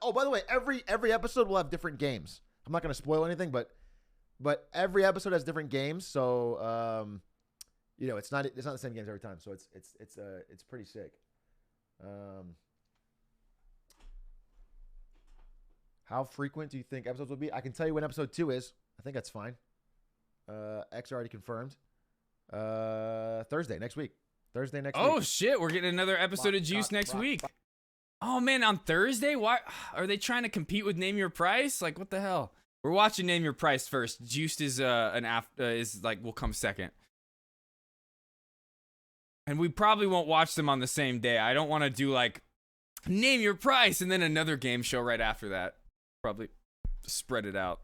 Oh, by the way, every episode will have different games. I'm not gonna spoil anything, but every episode has different games. So you know, it's not the same games every time. So it's pretty sick. How frequent do you think episodes will be? I can tell you when episode 2 is. I think that's fine. X already confirmed. Thursday next week. Oh shit, we're getting another episode of Juice next week. Oh man, on Thursday? Why are they trying to compete with Name Your Price? Like what the hell? We're watching Name Your Price first. Juiced is will come second. And we probably won't watch them on the same day. I don't want to do like Name Your Price and then another game show right after that. Probably spread it out.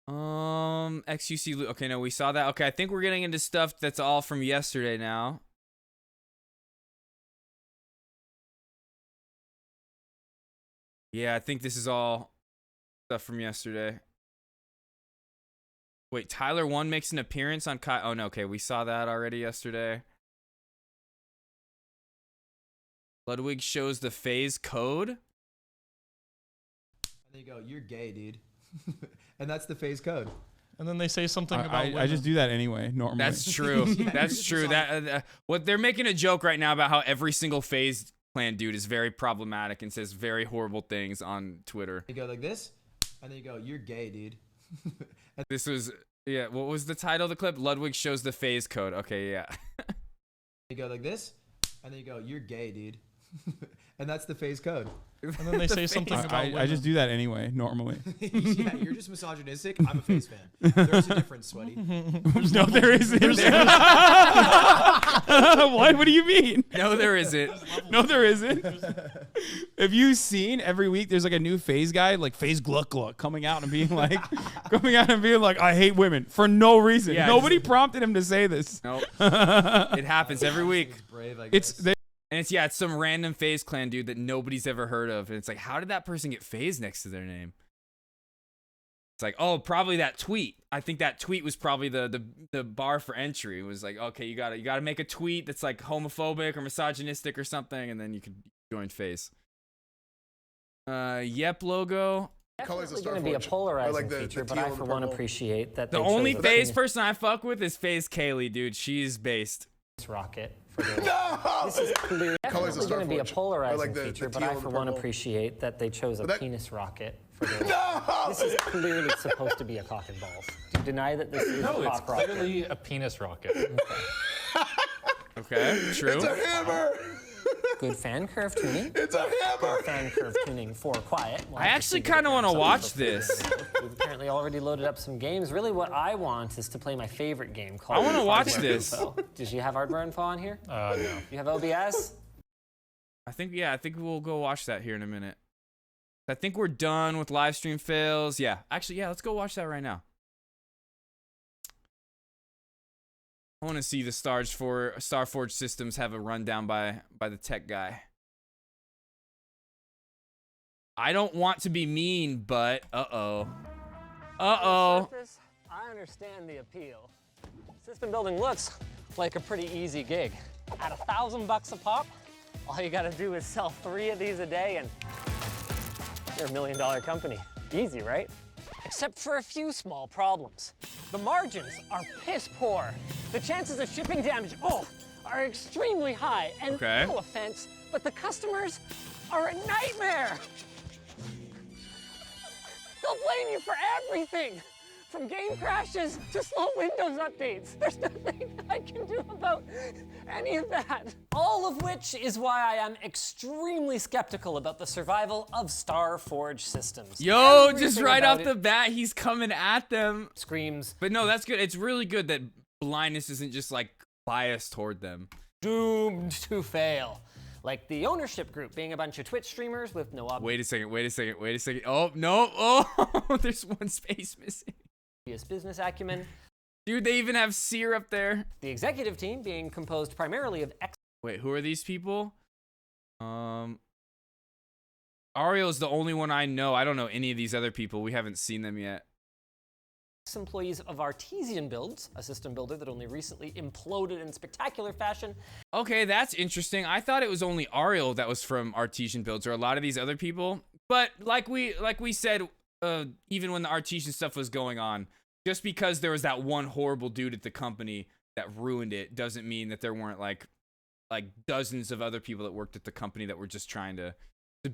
XUC. Okay, no, we saw that. Okay, I think we're getting into stuff that's all from yesterday now. Yeah, I think this is all stuff from yesterday. Wait, Tyler 1 makes an appearance on Kai. Oh, no, okay, we saw that already yesterday. Ludwig shows the phase code. There you go. You're gay, dude. And that's the phase code. And then they say something about I just do that anyway, normally. That's true. That's true. That what they're making a joke right now about how every single FaZe Clan dude is very problematic and says very horrible things on Twitter. You go like this, and then you go, "You're gay, dude." This was what was the title of the clip? Ludwig shows the FaZe code. Okay, yeah. You go like this, and then you go, "You're gay, dude," and that's the FaZe code. And then they say something about I just do that anyway, normally. Yeah, you're just misogynistic. I'm a FaZe fan. There's a difference, sweaty. No, there isn't. What do you mean? No, there isn't. No, there isn't. Have you seen every week there's like a new FaZe guy, like FaZe Gluck Gluck, coming out and being like, I hate women for no reason. Yeah, Nobody prompted him to say this. Nope. It happens every week. Brave, I It's guess. It's some random FaZe Clan dude that nobody's ever heard of, and it's like, how did that person get FaZe next to their name? It's like, oh, probably that tweet. I think that tweet was probably the bar for entry. It was like, okay, you gotta make a tweet that's like homophobic or misogynistic or something, and then you can join FaZe. Yep logo. Definitely going to be a polarizing feature, but I for one appreciate that The only FaZe person I fuck with is FaZe Kaylee, dude. She's based. Rocket. This is clearly definitely going to be a polarizing feature, but I for one appreciate that they chose a penis rocket for their. This is clearly supposed to be a cock and balls. Do you deny that this is a cock rocket? Clearly a penis rocket. Okay, true. It's a hammer. Good fan curve tuning. It's a hammer. Good fan curve tuning for quiet. I actually kind of want to watch this. We've apparently already loaded up some games. Really, what I want is to play my favorite game called. I want to watch Hardware this. Info. Did you have hardware info on here? No. You have OBS? I think we'll go watch that here in a minute. I think we're done with live stream fails. Yeah, actually, yeah, let's go watch that right now. I want to see the Starforge Systems have a rundown by the tech guy. I don't want to be mean, but uh-oh. Surface, I understand the appeal. System building looks like a pretty easy gig. At $1,000 a pop, all you gotta do is sell 3 of these a day and you're $1 million company. Easy, right? Except for a few small problems. The margins are piss poor. The chances of shipping damage, are extremely high. And no offense, but the customers are a nightmare. They'll blame you for everything, from game crashes to slow Windows updates. There's nothing I can do about any of that. All of which is why I am extremely skeptical about the survival of Starforge Systems. Yo, just right off the bat, he's coming at them. Screams. But no, that's good. It's really good that blindness isn't just like biased toward them. Doomed to fail. Like the ownership group being a bunch of Twitch streamers with no Wait a second. Oh, no. Oh, there's one space missing. Business acumen. Dude, they even have Seer up there. The executive team being composed primarily of Wait, who are these people? Ario's the only one I know. I don't know any of these other people. We haven't seen them yet. Employees of Artesian Builds, a system builder that only recently imploded in spectacular fashion. Okay, that's interesting. I thought it was only Ario that was from Artesian Builds, or a lot of these other people. But like we said, even when the Artesian stuff was going on, just because there was that one horrible dude at the company that ruined it doesn't mean that there weren't like dozens of other people that worked at the company that were just trying to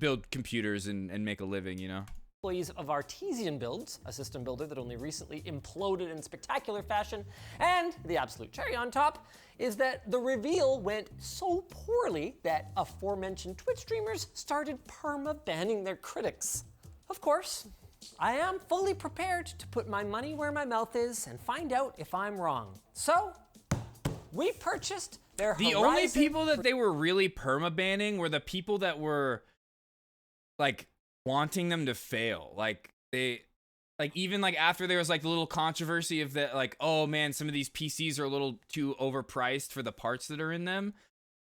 build computers and make a living, you know? Employees of Artesian Builds, a system builder that only recently imploded in spectacular fashion. And the absolute cherry on top is that the reveal went so poorly that aforementioned Twitch streamers started perma-banning their critics. Of course, I am fully prepared to put my money where my mouth is and find out if I'm wrong. So, we purchased their The only people that they were really perma-banning were the people that were, like, wanting them to fail. Like, even like after there was like the little controversy of that, like, oh man, some of these PCs are a little too overpriced for the parts that are in them.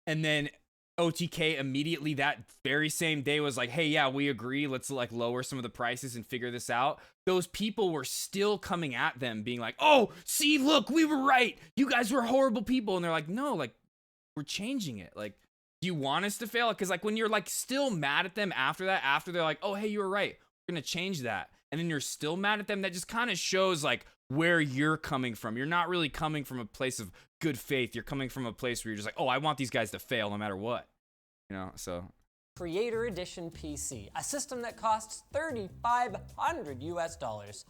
And then OTK immediately that very same day was like, hey, yeah, we agree. Let's like lower some of the prices and figure this out. Those people were still coming at them being like, oh, see, look, we were right. You guys were horrible people. And they're like, no, like, we're changing it. Like, do you want us to fail? Because like when you're like still mad at them after that, after they're like, oh, hey, you were right, we're gonna change that, and then you're still mad at them, that just kind of shows like, where you're coming from. You're not really coming from a place of good faith. You're coming from a place where you're just like, oh, I want these guys to fail no matter what. You know, so. Creator Edition PC, a system that costs $3,500 US.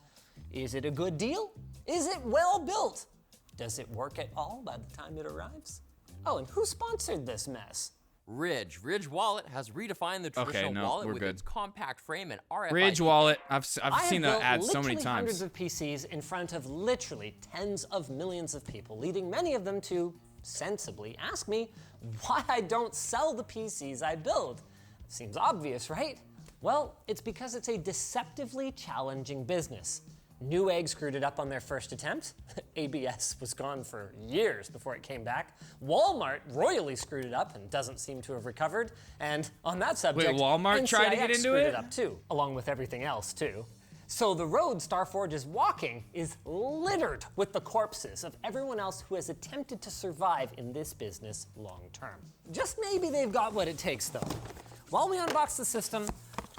Is it a good deal? Is it well built? Does it work at all by the time it arrives? Oh, and who sponsored this mess? Ridge. Ridge Wallet has redefined the traditional wallet with its compact frame and RFID. Ridge Wallet, I've seen the ads so many times. Hundreds of PCs in front of literally tens of millions of people, leading many of them to sensibly ask me why I don't sell the PCs I build. Seems obvious, right? Well, it's because it's a deceptively challenging business. Newegg screwed it up on their first attempt. ABS was gone for years before it came back. Walmart royally screwed it up and doesn't seem to have recovered. And on that subject, wait, Walmart tried to get into screwed it? it up too, along with everything else too. So the road Starforge is walking is littered with the corpses of everyone else who has attempted to survive in this business long term. Just maybe they've got what it takes though. While we unbox the system,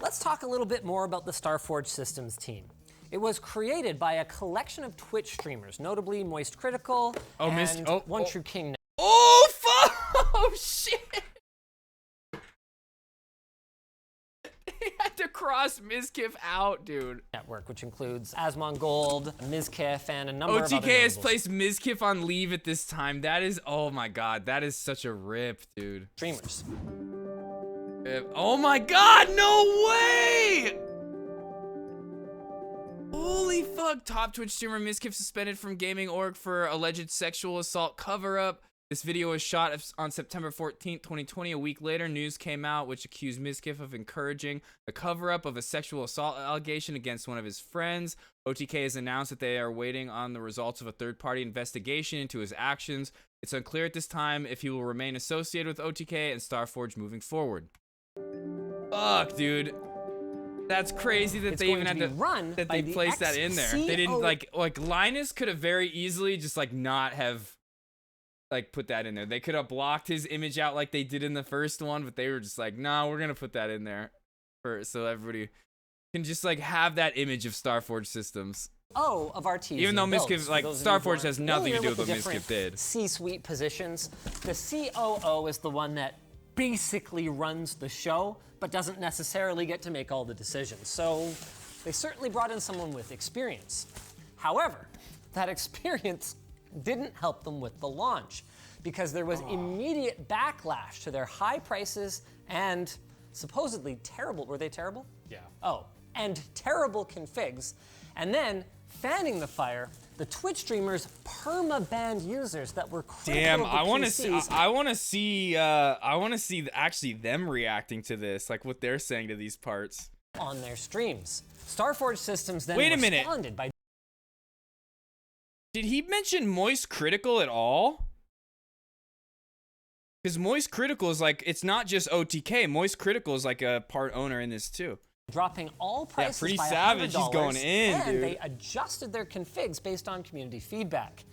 let's talk a little bit more about the Starforge Systems team. It was created by a collection of Twitch streamers, notably Moist Critical and One True King. Oh, fuck! Oh, shit! He had to cross Mizkif out, dude. Network, which includes Asmongold, Mizkif, and a number of other OTK has notables. placed Mizkif on leave at this time. That is, oh my god, that is such a rip, dude. Streamers. Oh my god, no way! Holy fuck, top Twitch streamer Mizkif suspended from Gaming Org for alleged sexual assault cover-up. This video was shot on September 14th, 2020. A week later, news came out which accused Mizkif of encouraging a cover-up of a sexual assault allegation against one of his friends. OTK has announced that they are waiting on the results of a third-party investigation into his actions. It's unclear at this time if he will remain associated with OTK and Starforge moving forward. Fuck, dude. That's crazy that they even had to run that they placed that in there. They didn't like Linus could have very easily just like not have like put that in there. They could have blocked his image out like they did in the first one, but they were just like, "Nah, we're going to put that in there for so everybody can just like have that image of Starforge Systems." Of our team. Even though Mizkif, like Starforge has nothing to do with what Mizkif Mizkif did. C-suite positions. The COO is the one that basically runs the show, but doesn't necessarily get to make all the decisions. So they certainly brought in someone with experience. However, that experience didn't help them with the launch because there was immediate backlash to their high prices and supposedly terrible, were they terrible? Yeah. Oh, and terrible configs. And then fanning the fire, the Twitch streamers perma-banned users that were critical Damn, of the I want to PCs. see. I want to see actually them reacting to this, like what they're saying to these parts on their streams. Starforge Systems then Wait a minute. responded by. Did he mention Moist Critical at all? Because Moist Critical is like, it's not just OTK. Moist Critical is like a part owner in this too. Dropping all prices pretty by savage. He's $100, going in, and dude. they adjusted their configs based on community feedback.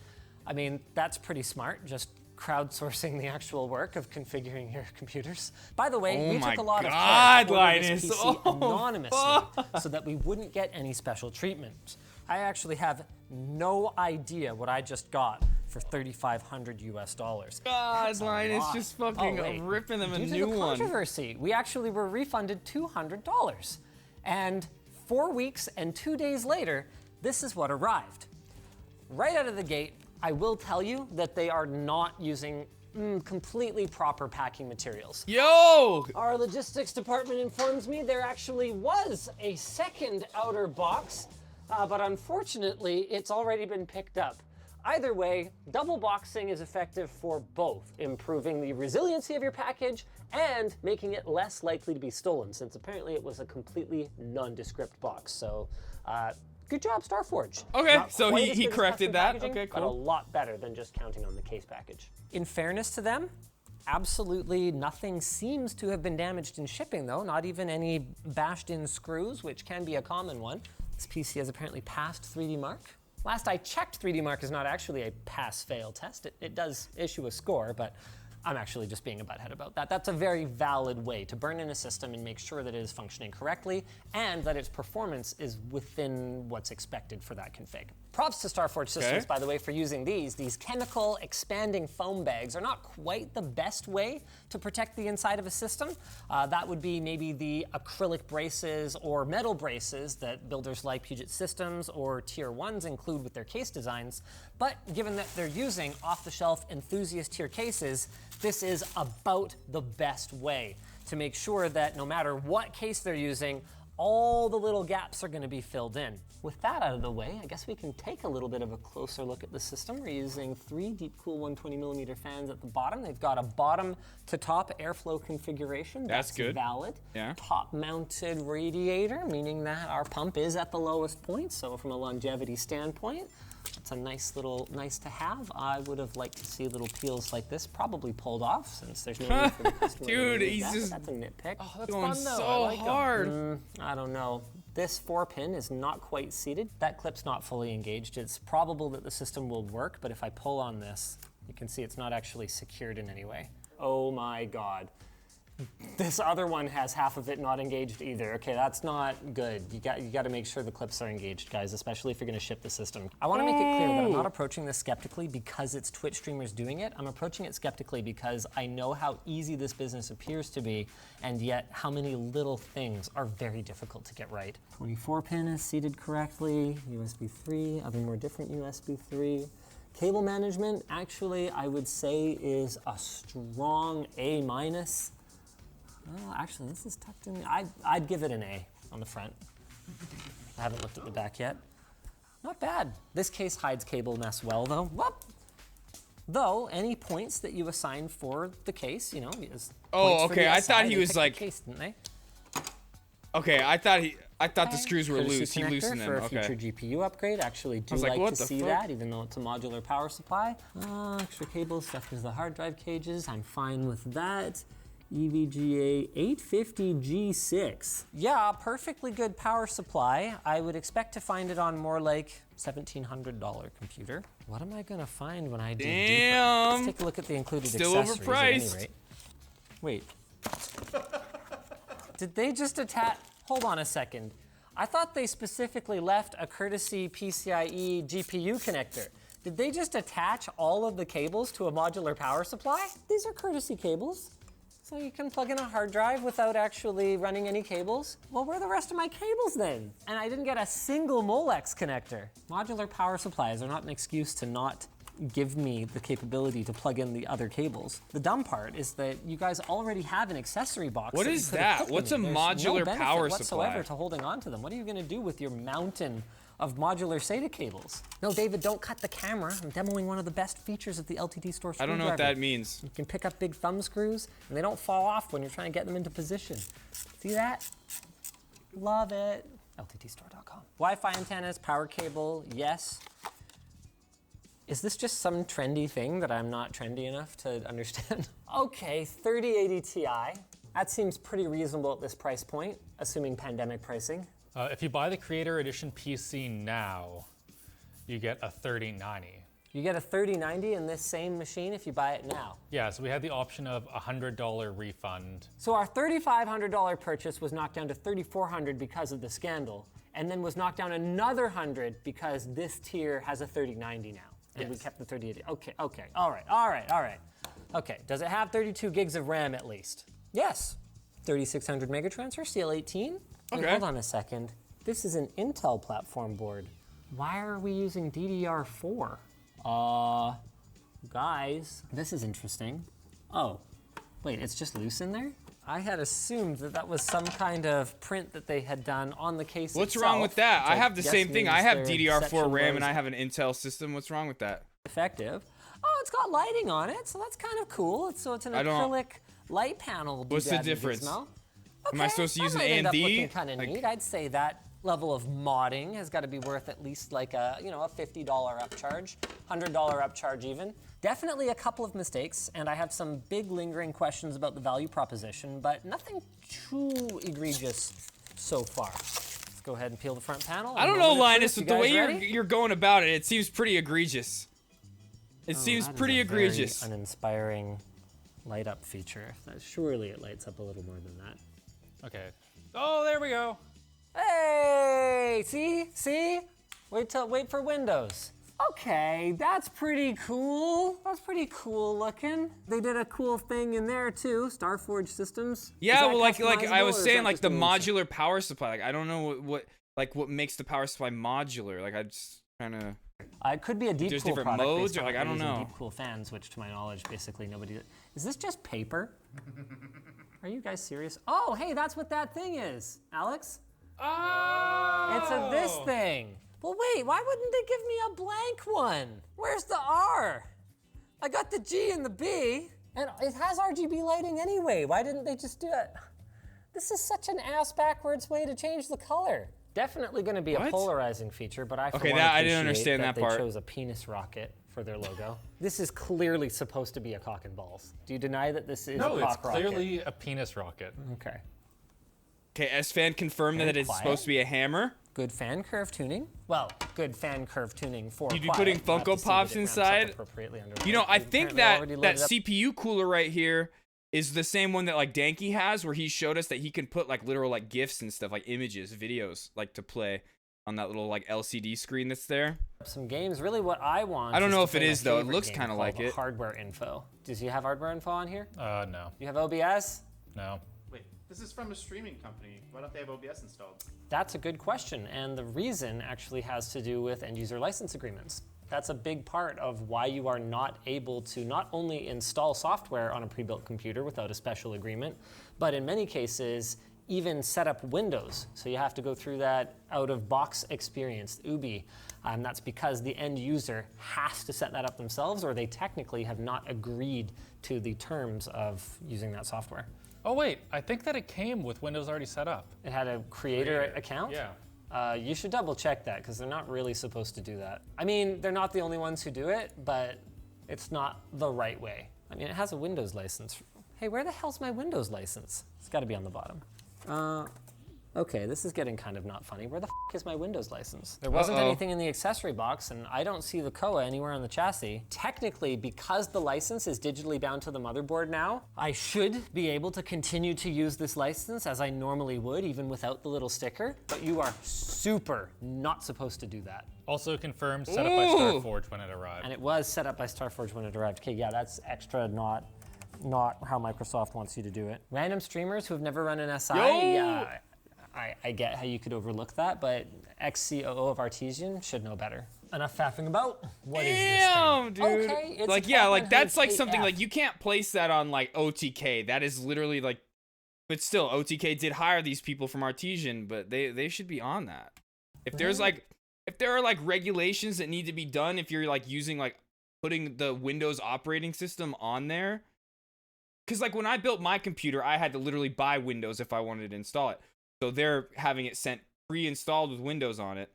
I mean, that's pretty smart, just crowdsourcing the actual work of configuring your computers. By the way, we took a lot of care to order this PC anonymously so that we wouldn't get any special treatment. I actually have no idea what I just got for $3,500 US. God, Linus just fucking ripping them a Due to new the one. controversy, we actually were refunded $200. And 4 weeks and 2 days later, this is what arrived. Right out of the gate, I will tell you that they are not using completely proper packing materials. Yo! Our logistics department informs me there actually was a second outer box, but unfortunately, it's already been picked up. Either way, double boxing is effective for both improving the resiliency of your package and making it less likely to be stolen, since apparently it was a completely nondescript box. So, good job, Starforge. Okay, Not so quite he as good as corrected custom that. packaging, Okay, but a cool. lot better than just counting on the case package. In fairness to them, absolutely nothing seems to have been damaged in shipping, though. Not even any bashed-in screws, which can be a common one. This PC has apparently passed 3D Mark. Last I checked, 3D Mark is not actually a pass-fail test. It does issue a score, but I'm actually just being a butthead about that. That's a very valid way to burn in a system and make sure that it is functioning correctly and that its performance is within what's expected for that config. Props to Starforge Systems, by the way, for using these. These chemical expanding foam bags are not quite the best way to protect the inside of a system. That would be maybe the acrylic braces or metal braces that builders like Puget Systems or Tier 1s include with their case designs. But given that they're using off-the-shelf enthusiast tier cases, this is about the best way to make sure that no matter what case they're using, all the little gaps are going to be filled in. With that out of the way, I guess we can take a little bit of a closer look at the system. We're using 3 Deepcool 120mm fans at the bottom. They've got a bottom to top airflow configuration. That's good. Valid. Yeah. Top mounted radiator, meaning that our pump is at the lowest point. So from a longevity standpoint, it's a nice to have. I would have liked to see little peels like this probably pulled off since there's no need for the customer Dude, to he's just that's a nitpick. Oh, that's going fun, though. So I like hard. I don't know. This 4-pin is not quite seated. That clip's not fully engaged. It's probable that the system will work, but if I pull on this, you can see it's not actually secured in any way. Oh my God. This other one has half of it not engaged either. Okay, that's not good. You got to make sure the clips are engaged, guys, especially if you're going to ship the system. I want to make it clear that I'm not approaching this skeptically because it's Twitch streamers doing it. I'm approaching it skeptically because I know how easy this business appears to be, and yet how many little things are very difficult to get right. 24-pin is seated correctly, USB 3, other more different USB 3. Cable management, actually, I would say is a strong A-. Oh, actually, this is tucked in. I'd give it an A on the front. I haven't looked at the back yet. Not bad. This case hides cable mess well, though. Whoop. Though, any points that you assign for the case, you know, is oh, okay. I thought he was like. Case, didn't they? Okay, I thought the screws were loose. He loosened them. For a future GPU upgrade, actually do like to see that, even though it's a modular power supply. Extra cables stuffed into the hard drive cages. I'm fine with that. EVGA 850G6. Yeah, perfectly good power supply. I would expect to find it on more like $1,700 computer. What am I gonna find when I do? Damn. Let's take a look at the included Still accessories. overpriced. At any rate. Wait. Did they just attach? Hold on a second. I thought they specifically left a courtesy PCIe GPU connector. Did they just attach all of the cables to a modular power supply? These are courtesy cables. So you can plug in a hard drive without actually running any cables? Well, where are the rest of my cables then? And I didn't get a single Molex connector. Modular power supplies are not an excuse to not give me the capability to plug in the other cables. The dumb part is that you guys already have an accessory box. What is that? What's a modular power supply? Whatsoever to holding on to them. What are you going to do with your mountain of modular SATA cables? No, David, don't cut the camera. I'm demoing one of the best features of the LTD Store screwdriver. I don't know what that means. You can pick up big thumb screws, and they don't fall off when you're trying to get them into position. See that? Love it. LTDstore.com. Wi-Fi antennas, power cable, yes. Is this just some trendy thing that I'm not trendy enough to understand? Okay, 3080 Ti. That seems pretty reasonable at this price point, assuming pandemic pricing. If you buy the Creator Edition PC now, you get a 3090. You get a 3090 in this same machine if you buy it now. Yeah, so we had the option of a $100 refund. So our $3,500 purchase was knocked down to $3,400 because of the scandal, and then was knocked down another $100 because this tier has a 3090 now, and we kept the 3080. Okay, all right. Okay, does it have 32 gigs of RAM at least? Yes. 3600 Megatransfer, CL18. Okay. Hold on a second. This is an Intel platform board. Why are we using DDR4? Guys, this is interesting. Oh, wait, it's just loose in there? I had assumed that that was some kind of print that they had done on the case What's itself, wrong with that? I have the guess same thing. I means have their DDR4 section RAM was and I have an Intel system. What's wrong with that? effective. Oh, it's got lighting on it, so that's kind of cool. So it's an acrylic light panel. What's the difference? Am I supposed to use an AMD? Kind of neat. I'd say that level of modding has got to be worth at least like a, you know, a $50 upcharge, $100 upcharge even. Definitely a couple of mistakes, and I have some big lingering questions about the value proposition, but nothing too egregious so far. Let's go ahead and peel the front panel. I don't know, Linus, but the way you're going about it, it seems pretty egregious. It seems pretty egregious. Very uninspiring light up feature. Surely it lights up a little more than that. Okay. Oh, there we go. Hey, see? Wait for Windows. Okay, that's pretty cool. That's pretty cool looking. They did a cool thing in there too, Starforge Systems. Yeah, well, like I was customizable, or saying, is like that the just a modular power supply. Like I don't know what makes the power supply modular. Like I'm just trying to. It could be a deep There's cool different product modes, based or on like I don't using know. Deep cool fans, which to my knowledge, basically nobody. Is this just paper? Are you guys serious? Oh, hey, that's what that thing is, Alex. Oh! It's this thing. Well, wait, why wouldn't they give me a blank one? Where's the R? I got the G and the B, and it has RGB lighting anyway. Why didn't they just do it? This is such an ass backwards way to change the color. Definitely going to be a polarizing feature, but I for one I didn't appreciate understand that part. They chose a penis rocket for their logo. This is clearly supposed to be a cock and balls. Do you deny that this is a cock rocket? No, it's clearly a penis rocket. Okay. Okay, S-Fan confirmed that it's supposed to be a hammer. Good fan curve tuning. Well, good fan curve tuning for You'd be quiet. putting We'll have to Funko see Pops that it ramps up inside. appropriately under You know, load. I We've think apparently already that loaded up. CPU cooler right here is the same one that like Danky has, where he showed us that he can put like literal like GIFs and stuff, like images, videos, like to play on that little like LCD screen that's there. Some games. Really, what I want. I don't is know to if it play my is, though. It favorite looks game kinda called like it. Hardware info. Does you have hardware info on here? No. You have OBS? No. Wait, this is from a streaming company. Why don't they have OBS installed? That's a good question, and the reason actually has to do with end-user license agreements. That's a big part of why you are not able to not only install software on a pre-built computer without a special agreement, but in many cases, even set up Windows. So you have to go through that out-of-box experience, UBI. That's because the end user has to set that up themselves, or they technically have not agreed to the terms of using that software. Oh wait, I think that it came with Windows already set up. It had a creator account? Yeah. You should double check that, because they're not really supposed to do that. I mean, they're not the only ones who do it, but it's not the right way. I mean, it has a Windows license. Hey, where the hell's my Windows license? It's got to be on the bottom. Okay, this is getting kind of not funny. Where the f is my Windows license? There wasn't anything in the accessory box, and I don't see the COA anywhere on the chassis. Technically, because the license is digitally bound to the motherboard now, I should be able to continue to use this license as I normally would, even without the little sticker, but you are super not supposed to do that. Also confirmed, set up by Starforge when it arrived. And it was set up by Starforge when it arrived. Okay, yeah, that's extra not how Microsoft wants you to do it. Random streamers who have never run an SI, yeah, I get how you could overlook that, but ex-COO of Artesian should know better. Enough faffing about. What is this thing? Dude. Okay, it's like a yeah, like 1200 that's like something AF. like you can't place that on like OTK. That is literally like, but still, OTK did hire these people from Artesian, but they should be on that. If there's like, if there are like regulations that need to be done, if you're like using like putting the Windows operating system on there, because like when I built my computer, I had to literally buy Windows if I wanted to install it. So they're having it sent pre-installed with Windows on it,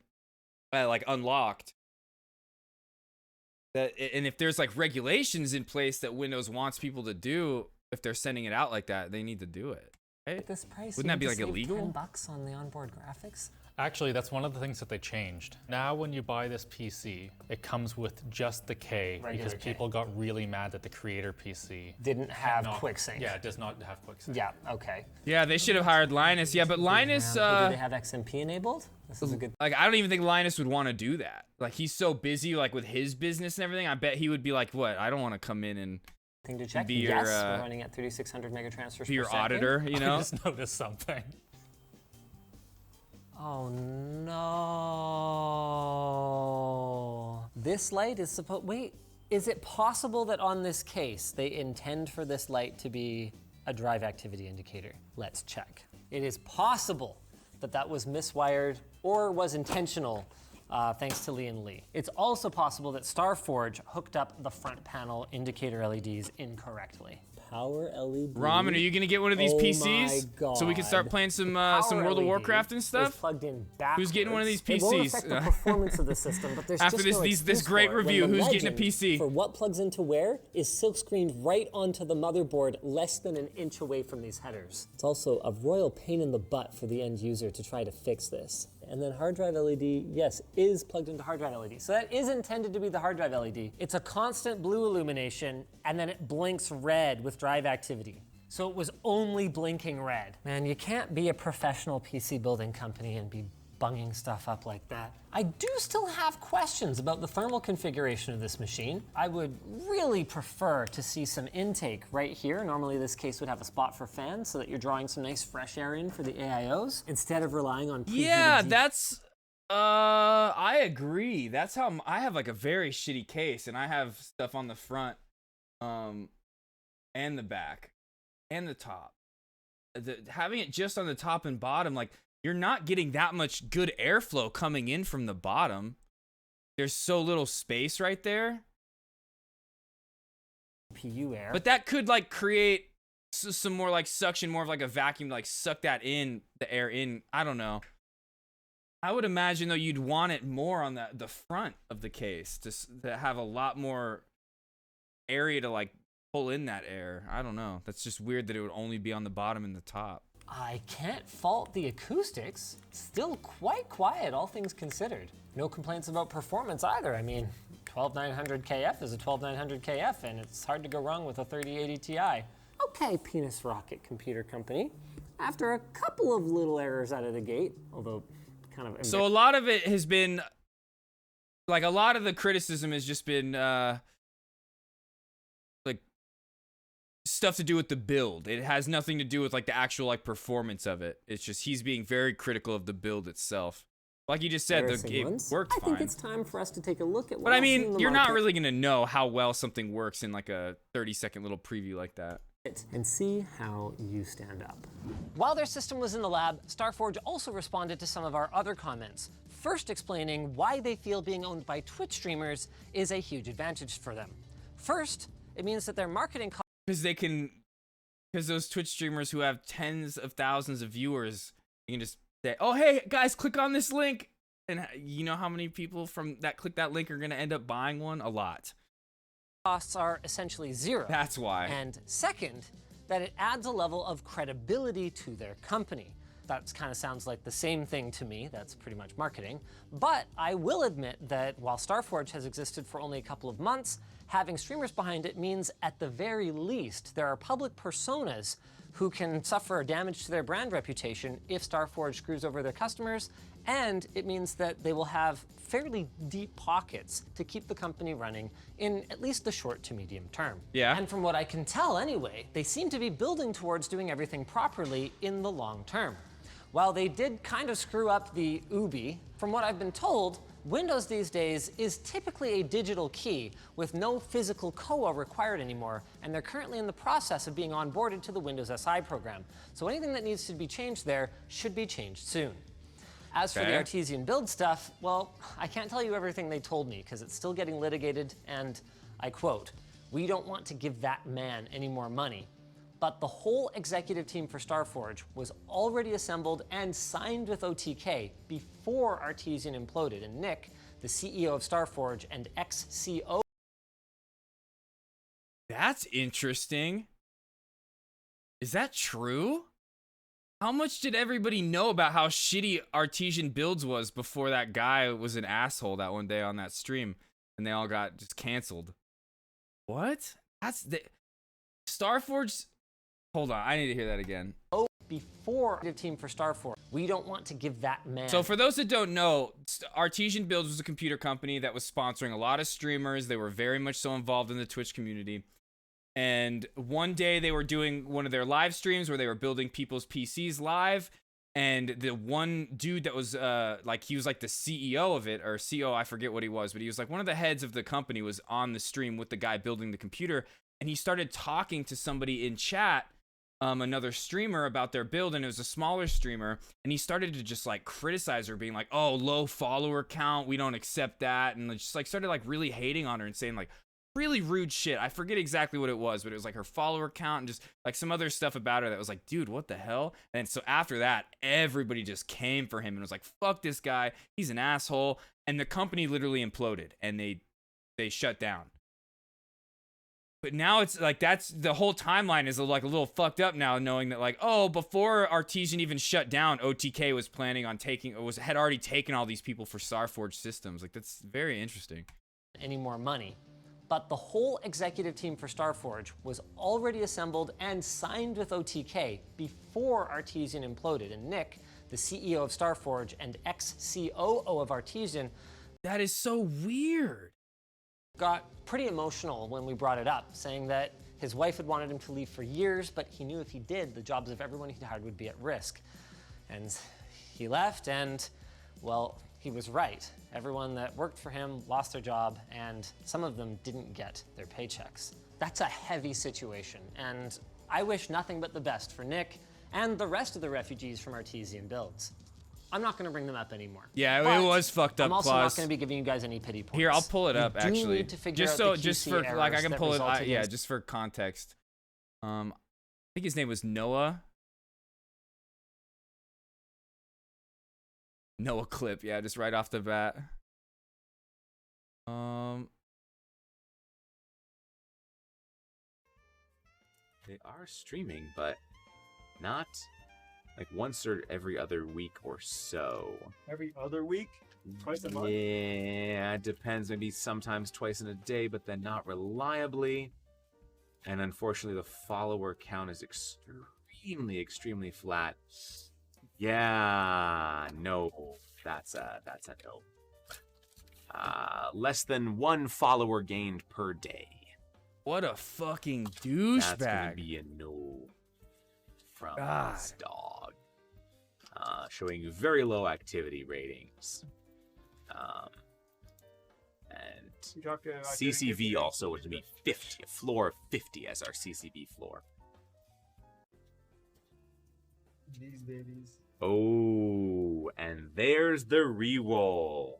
like unlocked. That, and if there's like regulations in place that Windows wants people to do, if they're sending it out like that, they need to do it. Right? At this price, Wouldn't you that be need like to save illegal? $10 on the onboard graphics. Actually, that's one of the things that they changed. Now when you buy this PC, it comes with just the K, because people got really mad that the creator PC didn't have QuickSync. Yeah, it does not have QuickSync. Yeah, okay. Yeah, they should have hired Linus. Yeah, but Linus, Do they have XMP enabled? This is a good. like I don't even think Linus would want to do that. Like he's so busy like with his business and everything. I bet he would be like, "What? I don't want to come in and thing to check. be Yes, your we're running at 3,600 megatransfers be your per second. auditor." You know. I just noticed something. Oh no. This light is supposed. Wait, is it possible that on this case they intend for this light to be a drive activity indicator? Let's check. It is possible that that was miswired or was intentional, thanks to Lian Li. It's also possible that Starforge hooked up the front panel indicator LEDs incorrectly. Power LED. Ramen, are you gonna get one of these PCs my so we can start God. playing some Power World of LED Warcraft and is stuff? plugged in Who's getting one of these backwards. It won't PCs? affect the performance of the system, but there's After just this no this excuse great for it when review, the who's getting a legend PC? For what plugs into where is silkscreened right onto the motherboard, less than an inch away from these headers. It's also a royal pain in the butt for the end user to try to fix this. And then hard drive LED, yes, is plugged into hard drive LED. So that is intended to be the hard drive LED. It's a constant blue illumination, and then it blinks red with drive activity. So it was only blinking red. Man, you can't be a professional PC building company and be bunging stuff up like that. I do still have questions about the thermal configuration of this machine. I would really prefer to see some intake right here. Normally this case would have a spot for fans so that you're drawing some nice fresh air in for the AIOs instead of relying on Yeah, that's I agree. That's how I have like a very shitty case, and I have stuff on the front and the back and the top. Having it just on the top and bottom, like, you're not getting that much good airflow coming in from the bottom. There's so little space right there. PU air. But that could like create some more like suction, more of like a vacuum, like suck that in, the air in. I don't know. I would imagine though you'd want it more on the front of the case to have a lot more area to like pull in that air. I don't know. That's just weird that it would only be on the bottom and the top. I can't fault the acoustics. Still quite quiet, all things considered. No complaints about performance either. I mean, 12900 KF is a 12900 KF, and it's hard to go wrong with a 3080 Ti. Okay, Penis Rocket Computer Company. After a couple of little errors out of the gate, although kind of... So a lot of it has been, like, a lot of the criticism has just been, like, stuff to do with the build. It has nothing to do with like the actual like performance of it. It's just he's being very critical of the build itself. Like you just said, it worked fine. I think it's time for us to take a look at what But I mean, you're not really gonna know how well something works in like a 30-second little preview like that. And see how you stand up. While their system was in the lab, StarForge also responded to some of our other comments, first explaining why they feel being owned by Twitch streamers is a huge advantage for them. First, it means that their marketing costs because those Twitch streamers who have tens of thousands of viewers, you can just say, oh, hey, guys, click on this link. And you know how many people from that click that link are going to end up buying one? A lot. Costs are essentially zero. That's why. And second, that it adds a level of credibility to their company. That kind of sounds like the same thing to me. That's pretty much marketing. But I will admit that while StarForge has existed for only a couple of months, having streamers behind it means at the very least there are public personas who can suffer damage to their brand reputation if StarForge screws over their customers, and it means that they will have fairly deep pockets to keep the company running in at least the short to medium term. Yeah. And from what I can tell anyway, they seem to be building towards doing everything properly in the long term. While they did kind of screw up the Ubi, from what I've been told, Windows these days is typically a digital key with no physical COA required anymore, and they're currently in the process of being onboarded to the Windows SI program. So anything that needs to be changed there should be changed soon. As for the Artesian build stuff, well, I can't tell you everything they told me because it's still getting litigated, and I quote, "We don't want to give that man any more money." But the whole executive team for StarForge was already assembled and signed with OTK before Artesian imploded. And Nick, the CEO of StarForge and ex-CO... That's interesting. Is that true? How much did everybody know about how shitty Artesian builds was before that guy was an asshole that one day on that stream and they all got just canceled? What? That's the... StarForge... Hold on, I need to hear that again. Oh, before the team for StarForge. We don't want to give that man... So for those that don't know, Artesian Builds was a computer company that was sponsoring a lot of streamers. They were very much so involved in the Twitch community. And one day they were doing one of their live streams where they were building people's PCs live. And the one dude that was like, he was like the CEO of it, or CO, I forget what he was, but he was like one of the heads of the company, was on the stream with the guy building the computer. And he started talking to somebody in chat, another streamer, about their build, and it was a smaller streamer, and he started to just like criticize her, being like, oh, low follower count, we don't accept that, and just like started like really hating on her and saying like really rude shit. I forget exactly what it was, but it was like her follower count and just like some other stuff about her that was like, dude, what the hell? And so after that, everybody just came for him and was like, fuck this guy, he's an asshole. And the company literally imploded and they shut down. But now it's like that's the whole timeline is like a little fucked up now, knowing that like, oh, before Artesian even shut down, OTK was planning on had already taken all these people for Starforge systems. Like that's very interesting. Any more money. But the whole executive team for Starforge was already assembled and signed with OTK before Artesian imploded. And Nick, the CEO of Starforge and ex-COO of Artesian, that is so weird, got pretty emotional when we brought it up, saying that his wife had wanted him to leave for years, but he knew if he did, the jobs of everyone he'd hired would be at risk. And he left, and, well, he was right. Everyone that worked for him lost their job, and some of them didn't get their paychecks. That's a heavy situation, and I wish nothing but the best for Nick and the rest of the refugees from Artesian builds. I'm not going to bring them up anymore. Yeah, but it was fucked up. I'm also Klaus. not going to be giving you guys any pity points. Here, I'll pull it up. You Actually, need to figure just out so, the just QC for like I errors can that pull it. resulted Yeah, in- just for context. I think his name was Noah. Noah Clip. Yeah, just right off the bat. They are streaming, but not like once or every other week or so. Every other week? Twice a month? Yeah, it depends. Maybe sometimes twice in a day, but then not reliably. And unfortunately, the follower count is extremely flat. Yeah, no, that's a no. Less than 1 follower gained per day. What a fucking That's douchebag. gonna be a no from this dog. Showing very low activity ratings. And You talk to, CCV also would be 50, a floor of 50 as our CCV floor. These babies. Oh, and there's the reroll.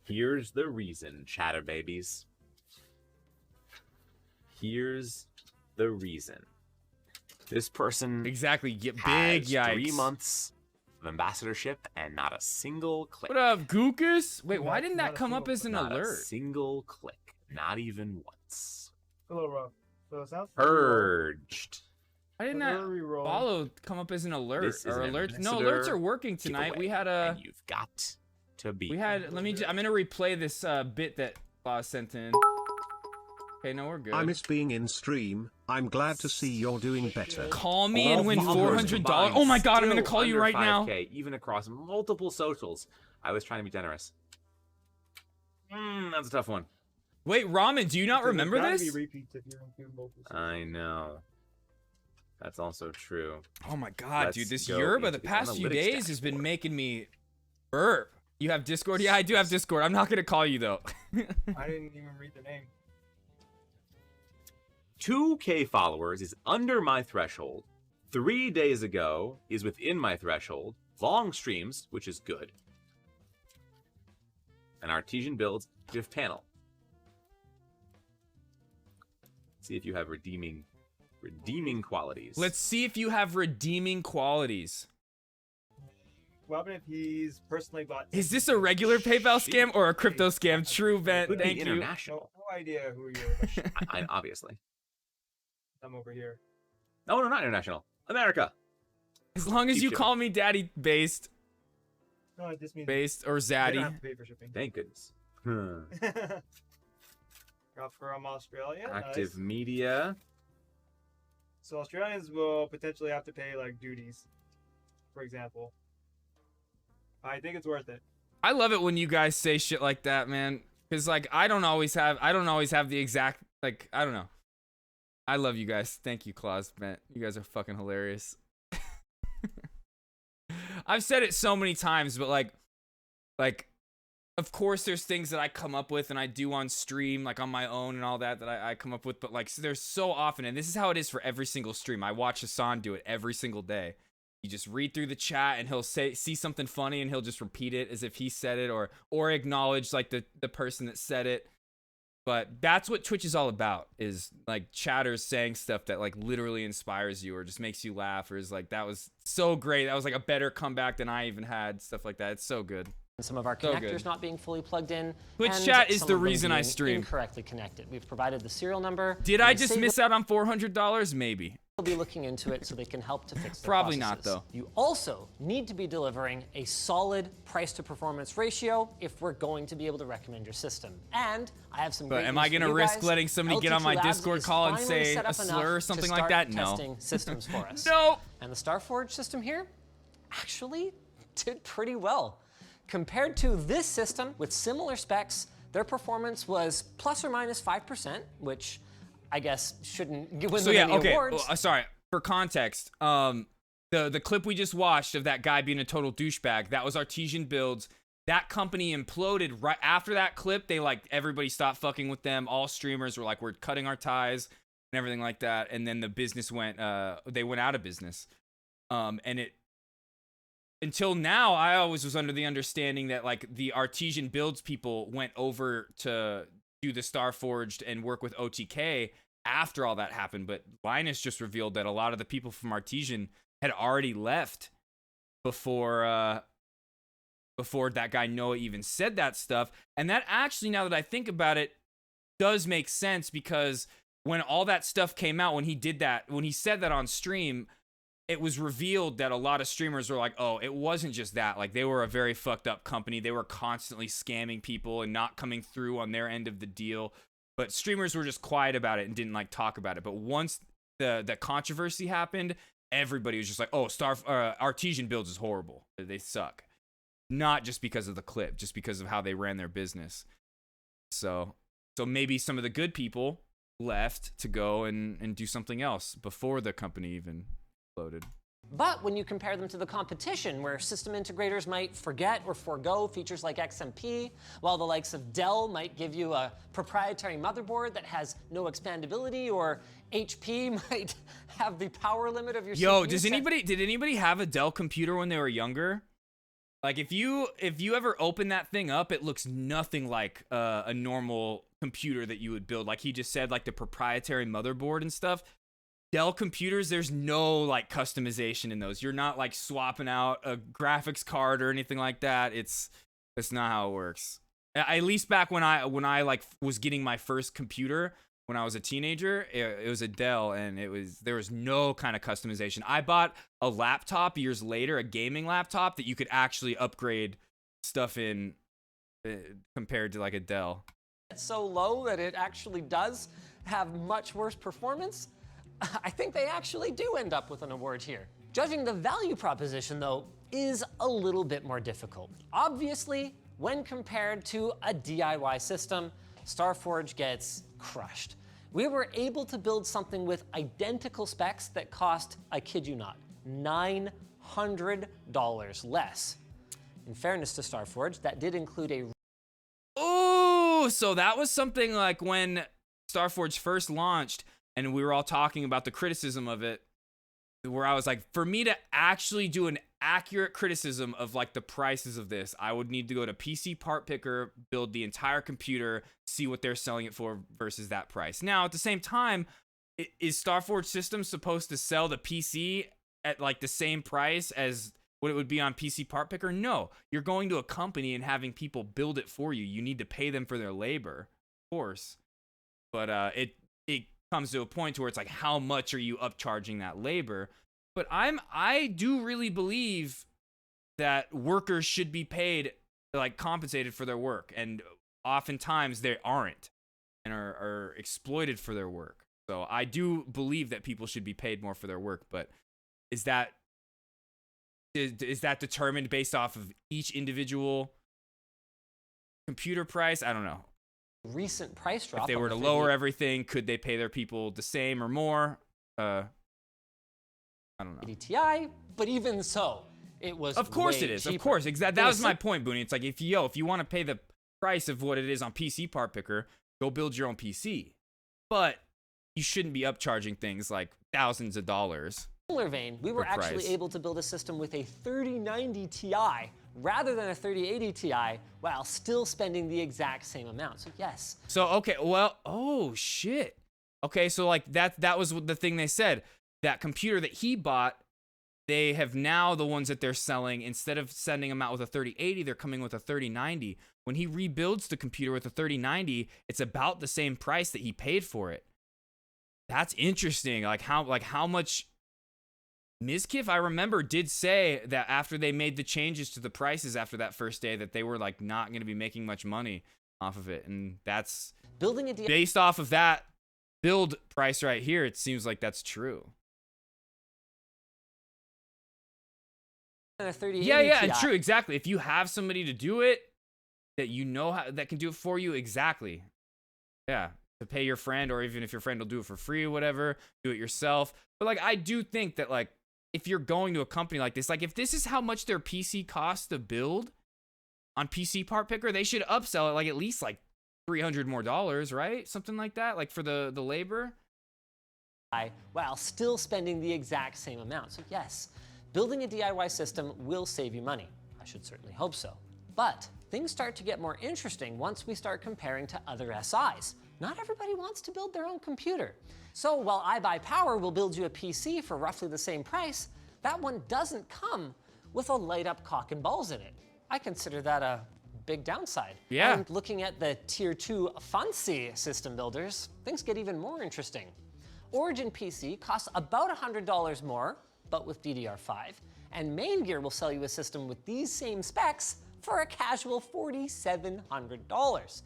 Here's the reason, chatter babies. Here's the reason. This person exactly get has big yikes. 3 months of ambassadorship and not a single click. What up, Gookus? Wait, why didn't that come up as an Not a alert? single click. Not even once. A little rough. So it sounds Purged. Why didn't that follow come up as an alert This is or an alert? No, ambassador alerts are working tonight. We giveaway, had a. and you've got to be. We had. I'm gonna replay this bit that Boss sent in. Okay, no, we're good. I miss being in stream. I'm glad to see you're doing better. Call me and All win followers $400. combined Oh my god, I'm gonna still call you under right now. 5K, even across multiple socials. I was trying to be generous. That's a tough one. Wait, Ramen, do you not remember this? I know. That's also true. Oh my god, Let's dude, this go Yerba into the past few analytics days dashboard. has been making me burp. You have Discord? Yeah, I do have Discord. I'm not gonna call you though. I didn't even read the name. 2K followers is under my threshold. 3 days ago is within my threshold. Long streams, which is good. An Artesian builds, GIF panel. See if you have redeeming qualities. Let's see if you have redeeming qualities. What happened if he's personally bought? Is this a regular PayPal scam or a crypto scam? True, Vent. Could be Thank you. international. No idea who you are. I obviously. I'm over here. No, not international. America. As long as Keep you shipping. call me Daddy Based. No, it just means Based or they don't Zaddy. have to pay for shipping. Thank goodness. Got from Australia. Active Nice. Media. So Australians will potentially have to pay like duties, for example. I think it's worth it. I love it when you guys say shit like that, man. Cause like I don't always have the exact like I don't know. I love you guys. Thank you, Claus, man. You guys are fucking hilarious. I've said it so many times, but like of course there's things that I come up with and I do on stream, like on my own and all that I come up with, but like there's so often, and this is how it is for every single stream. I watch Hassan do it every single day. You just read through the chat and he'll see something funny and he'll just repeat it as if he said it or acknowledge like the person that said it. But that's what Twitch is all about, is like chatters saying stuff that like literally inspires you or just makes you laugh or is like, that was so great. That was like a better comeback than I even had, stuff like that. It's so good. some of our So connectors good. not being fully plugged in. Twitch and chat is some the of them reason I being stream. Incorrectly connected. We've provided the serial number. Did and I they just say miss out on $400? Maybe. We'll be looking into it so they can help to fix their Probably not, processes. though. You also need to be delivering a solid price to performance ratio if we're going to be able to recommend your system. And I have some But great am news I for gonna you risk guys. letting somebody get on LTT my Labs Discord is call and finally say set a up slur or enough something to like start that? No. testing systems for us. No. And the StarForge system here actually did pretty well. Compared to this system with similar specs, their performance was plus or minus 5%, which I guess shouldn't win So them yeah, any okay. awards. Sorry. For context, the clip we just watched of that guy being a total douchebag, that was Artesian Builds. That company imploded right after that clip. They everybody stopped fucking with them. All streamers were like, we're cutting our ties and everything like that. And then the business went, they went out of business. And it, until now, I always was under the understanding that the Artesian Builds people went over to do the StarForged and work with OTK after all that happened. But Linus just revealed that a lot of the people from Artesian had already left before that guy Noah even said that stuff. And that actually, now that I think about it, does make sense, because when all that stuff came out, when he said that on stream, it was revealed that a lot of streamers were like, oh, it wasn't just that. They were a very fucked up company. They were constantly scamming people and not coming through on their end of the deal. But streamers were just quiet about it and didn't talk about it. But once the controversy happened, everybody was just like, oh, Artesian Builds is horrible. They suck. Not just because of the clip, just because of how they ran their business. So maybe some of the good people left to go and do something else before the company even exploded. But when you compare them to the competition, where system integrators might forget or forego features like XMP, while the likes of Dell might give you a proprietary motherboard that has no expandability, or HP might have the power limit of your Yo, CPU did anybody have a Dell computer when they were younger? If you ever open that thing up, it looks nothing like a normal computer that you would build. Like he just said, the proprietary motherboard and stuff. Dell computers, there's no customization in those. You're not swapping out a graphics card or anything like that. That's not how it works. At least back when I was getting my first computer when I was a teenager, it was a Dell, and there was no kind of customization. I bought a laptop years later, a gaming laptop that you could actually upgrade stuff in compared to a Dell. It's so low that it actually does have much worse performance. I think they actually do end up with an award here. Judging the value proposition, though, is a little bit more difficult. Obviously, when compared to a DIY system, StarForge gets crushed. We were able to build something with identical specs that cost, I kid you not, $900 less. In fairness to StarForge, that did include a... Oh, so that was something when StarForge first launched, and we were all talking about the criticism of it, where I was for me to actually do an accurate criticism of the prices of this, I would need to go to PC Part Picker, build the entire computer, see what they're selling it for versus that price. Now, at the same time, is StarForge Systems supposed to sell the PC at the same price as what it would be on PC Part Picker? No. You're going to a company and having people build it for you. You need to pay them for their labor, of course. But it comes to a point to where it's how much are you upcharging that labor? But I do really believe that workers should be paid, compensated for their work, and oftentimes they aren't and are exploited for their work. So I do believe that people should be paid more for their work, but is that determined based off of each individual computer price? I don't know. Recent price drop. If they were to lower everything, could they pay their people the same or more? I don't know. Ti, but even so, it was Of course way it is. cheaper. Of course. Exactly. That was my point, Booney. It's if you want to pay the price of what it is on PC Part Picker, go build your own PC. But you shouldn't be upcharging things thousands of dollars. Similar vein, we were actually able to build a system with a 3090 Ti rather than a 3080 Ti while still spending the exact same amount. So yes. So okay, well, oh shit. Okay, so that was the thing they said. That computer that he bought, they have now, the ones that they're selling, instead of sending them out with a 3080, they're coming with a 3090. When he rebuilds the computer with a 3090, it's about the same price that he paid for it. That's interesting. Like how much Mizkif, I remember, did say that after they made the changes to the prices after that first day, that they were like not going to be making much money off of it. And that's building based off of that build price right here. It seems like that's true. A 3080 Yeah, Ti. true, exactly. If you have somebody to do it that you know how, that can do it for you, exactly. Yeah, to pay your friend, or even if your friend will do it for free or whatever, do it yourself. But like, I do think that like, if you're going to a company like this, like if this is how much their PC costs to build on PC Part Picker, they should upsell it like at least like $300 more, right? Something like that, like for the labor. While still spending the exact same amount. So yes, building a DIY system will save you money. I should certainly hope so. But things start to get more interesting once we start comparing to other SIs. Not everybody wants to build their own computer. So while iBuyPower will build you a PC for roughly the same price, that one doesn't come with a light-up cock and balls in it. I consider that a big downside. Yeah. And looking at the Tier 2 fancy system builders, things get even more interesting. Origin PC costs about $100 more, but with DDR5, and Main Gear will sell you a system with these same specs for a casual $4,700.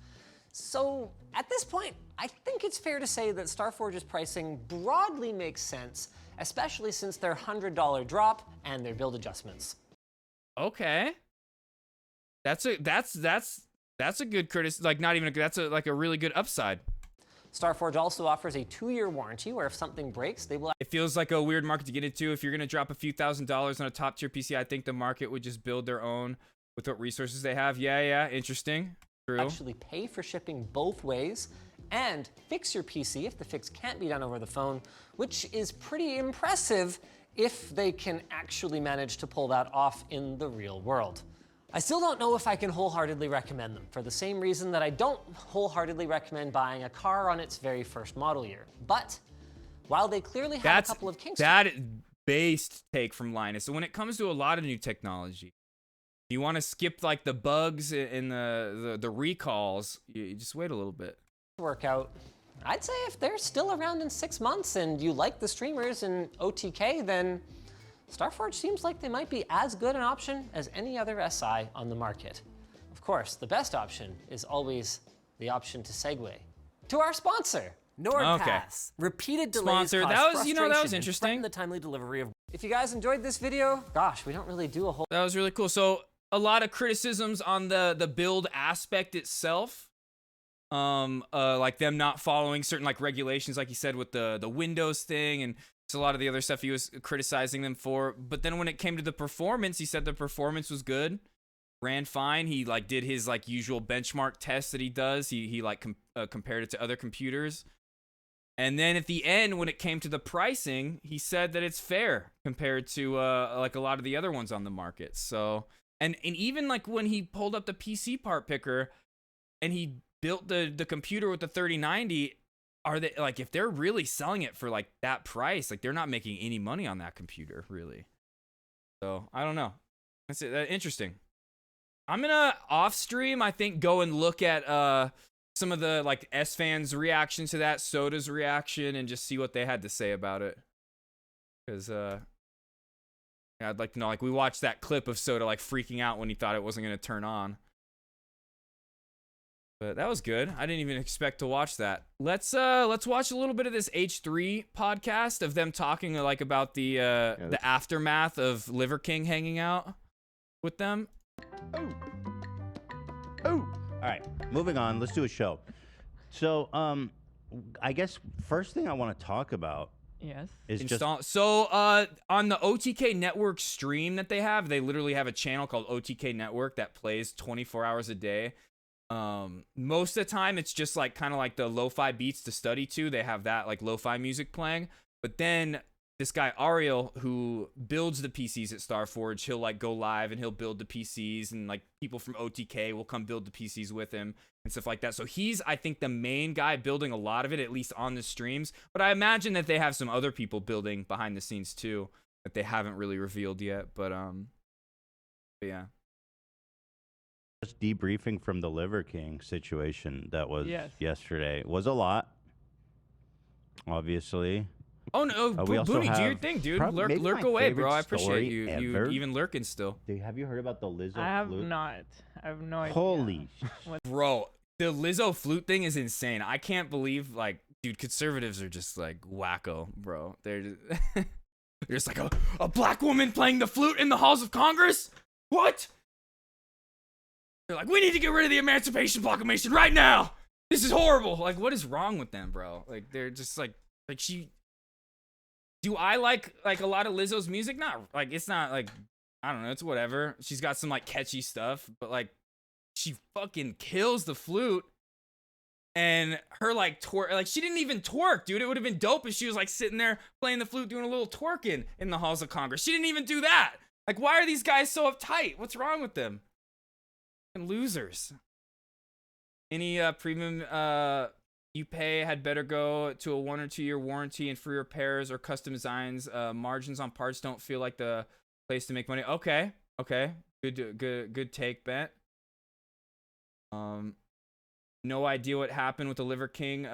So at this point, I think it's fair to say that StarForge's pricing broadly makes sense, especially since their $100 drop and their build adjustments. Okay. That's a good criticism. Like not even that's a really good upside. StarForge also offers a 2-year warranty where if something breaks, they will. It feels like a weird market to get into. If you're going to drop a few $1,000s on a top tier PC, I think the market would just build their own with what resources they have. Yeah, interesting. True. Actually pay for shipping both ways and fix your PC if the fix can't be done over the phone, which is pretty impressive if they can actually manage to pull that off in the real world. I still don't know if I can wholeheartedly recommend them, for the same reason that I don't wholeheartedly recommend buying a car on its very first model year. But while they clearly have a couple of kinks, that based take from Linus. So when it comes to a lot of new technology, you want to skip like the bugs and the recalls, you just wait a little bit. Work out. I'd say if they're still around in 6 months and you like the streamers and OTK, then StarForge seems like they might be as good an option as any other SI on the market. Of course, the best option is always the option to segue to our sponsor, NordPass. Okay. Repeated delays Sponsor. cause That was frustration interesting. and the timely delivery of. If you guys enjoyed this video, gosh, we don't really do a whole. That was really cool. So a lot of criticisms on the build aspect itself. Like them not following certain like regulations, like he said with the Windows thing, and it's a lot of the other stuff he was criticizing them for. But then when it came to the performance, he said the performance was good, ran fine. He like did his like usual benchmark tests that he does. He like compared it to other computers. And then at the end, when it came to the pricing, he said that it's fair compared to like a lot of the other ones on the market. So, and even like when he pulled up the PC Part Picker and he built the computer with the 3090, are they like, if they're really selling it for like that price, like they're not making any money on that computer really. So I don't know. That's interesting. I'm gonna off stream, I think, go and look at some of the like S-Fans reaction to that, Soda's reaction, and just see what they had to say about it. Because yeah, I'd like to know, like we watched that clip of Soda like freaking out when he thought it wasn't gonna turn on. But that was good. I didn't even expect to watch that. Let's watch a little bit of this H3 podcast of them talking like about the aftermath of Liver King hanging out with them. All right, moving on. Let's do a show. So, I guess first thing I want to talk about is So on the OTK Network stream that they have, they literally have a channel called OTK Network that plays 24 hours a day. Most of the time it's just like kind of like the lo-fi beats to study to. They have that like lo-fi music playing, but then this guy Ariel, who builds the PCs at StarForge, he'll like go live and he'll build the PCs, and like people from OTK will come build the PCs with him and stuff like that. So he's, I think, the main guy building a lot of it, at least on the streams. But I imagine that they have some other people building behind the scenes too. that they haven't really revealed yet. But yeah. Just debriefing from the Liver King situation that was Yes. yesterday. It was a lot, obviously. Oh no, We also Booney, do your have thing, dude. probably maybe Lurk my away, favorite bro. I appreciate story you. ever. You even lurking still. Dude, have you heard about the Lizzo I have flute? not. I have no idea. Holy Bro, the Lizzo flute thing is insane. I can't believe, like, dude, conservatives are just like wacko, bro. They're just, they're just like a black woman playing the flute in the halls of Congress? What? They're like, we need to get rid of the Emancipation Proclamation right now. This is horrible. Like, what is wrong with them, bro? Like, they're just like she. Do I like a lot of Lizzo's music? Not like, it's not like, I don't know, it's whatever. She's got some like catchy stuff, but like she fucking kills the flute. And her like twerk, like she didn't even twerk, dude. It would have been dope if she was like sitting there playing the flute, doing a little twerking in the halls of Congress. She didn't even do that. Like, why are these guys so uptight? What's wrong with them? And losers. Any premium you pay had better go to a 1 or 2 year warranty and free repairs or custom designs. Margins on parts don't feel like the place to make money. Okay, good take, Bent. No idea what happened with the Liver King.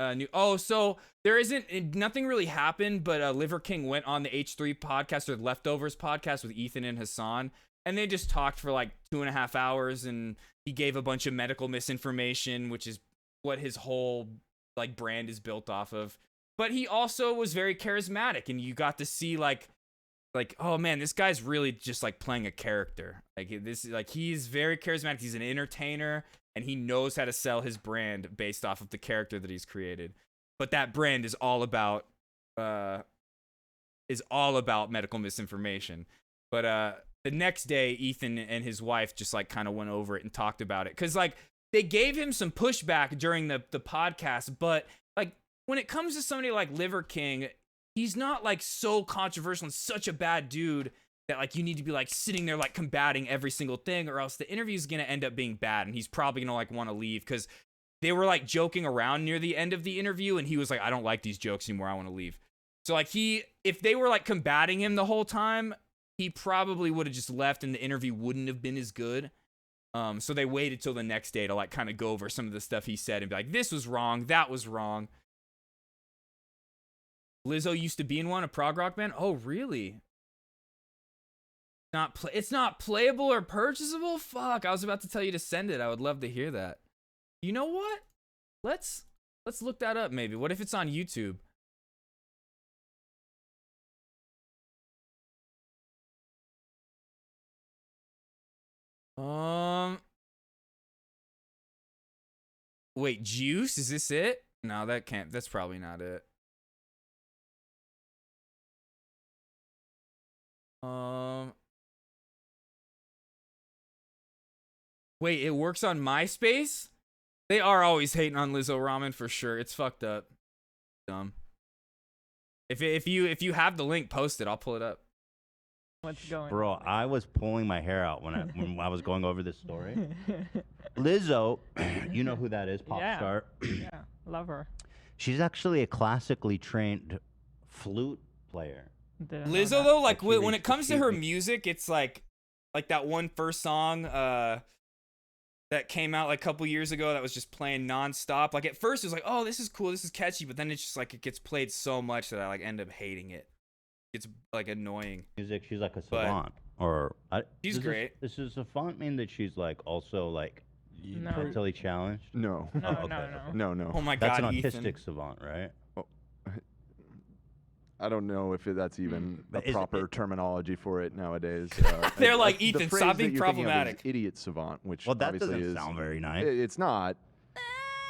So there isn't nothing really happened, but Liver King went on the H3 podcast or Leftovers podcast with Ethan and Hassan, and they just talked for like 2.5 hours, and he gave a bunch of medical misinformation, which is what his whole like brand is built off of. But he also was very charismatic, and you got to see like, oh man, this guy's really just like playing a character. Like this, like he's very charismatic. He's an entertainer, and he knows how to sell his brand based off of the character that he's created. But that brand is all about medical misinformation. But the next day, Ethan and his wife just like kind of went over it and talked about it, because like they gave him some pushback during the podcast, but like when it comes to somebody like Liver King, he's not like so controversial and such a bad dude that like you need to be like sitting there like combating every single thing, or else the interview is gonna end up being bad, and he's probably gonna like want to leave, because they were like joking around near the end of the interview, and he was like, I don't like these jokes anymore, I want to leave. So like if they were like combating him the whole time, he probably would have just left, and the interview wouldn't have been as good. So they waited till the next day to like kind of go over some of the stuff he said and be like, this was wrong, that was wrong. Lizzo used to be in one, a prog rock band. Oh, really? It's not playable or purchasable? Fuck, I was about to tell you to send it. I would love to hear that. You know what? Let's look that up maybe. What if it's on YouTube? Wait, Juice? Is this it? No, that's probably not it. Wait, it works on MySpace? They are always hating on Lizzo Ramen for sure. It's fucked up. Dumb. If you have the link, post it. I'll pull it up. What's going Bro, I was pulling my hair out when I was going over this story. Lizzo, you know who that is, pop star. Yeah, love her. She's actually a classically trained flute player. Lizzo though, like when it comes to her music, it's like that one first song that came out like a couple years ago that was just playing nonstop. Like at first it was like, oh, this is cool, this is catchy, but then it's just like it gets played so much that I like end up hating it. It's like annoying. Music, she's like a savant, she's great. Does a savant mean that she's like also like mentally challenged? No. No. Oh my That's God, an autistic Ethan. savant, right? I don't know if that's even a proper terminology for it nowadays. They're like, the Ethan, phrase stop that being you're thinking of is problematic. idiot savant, which Well, that obviously doesn't is, sound very nice. It's not.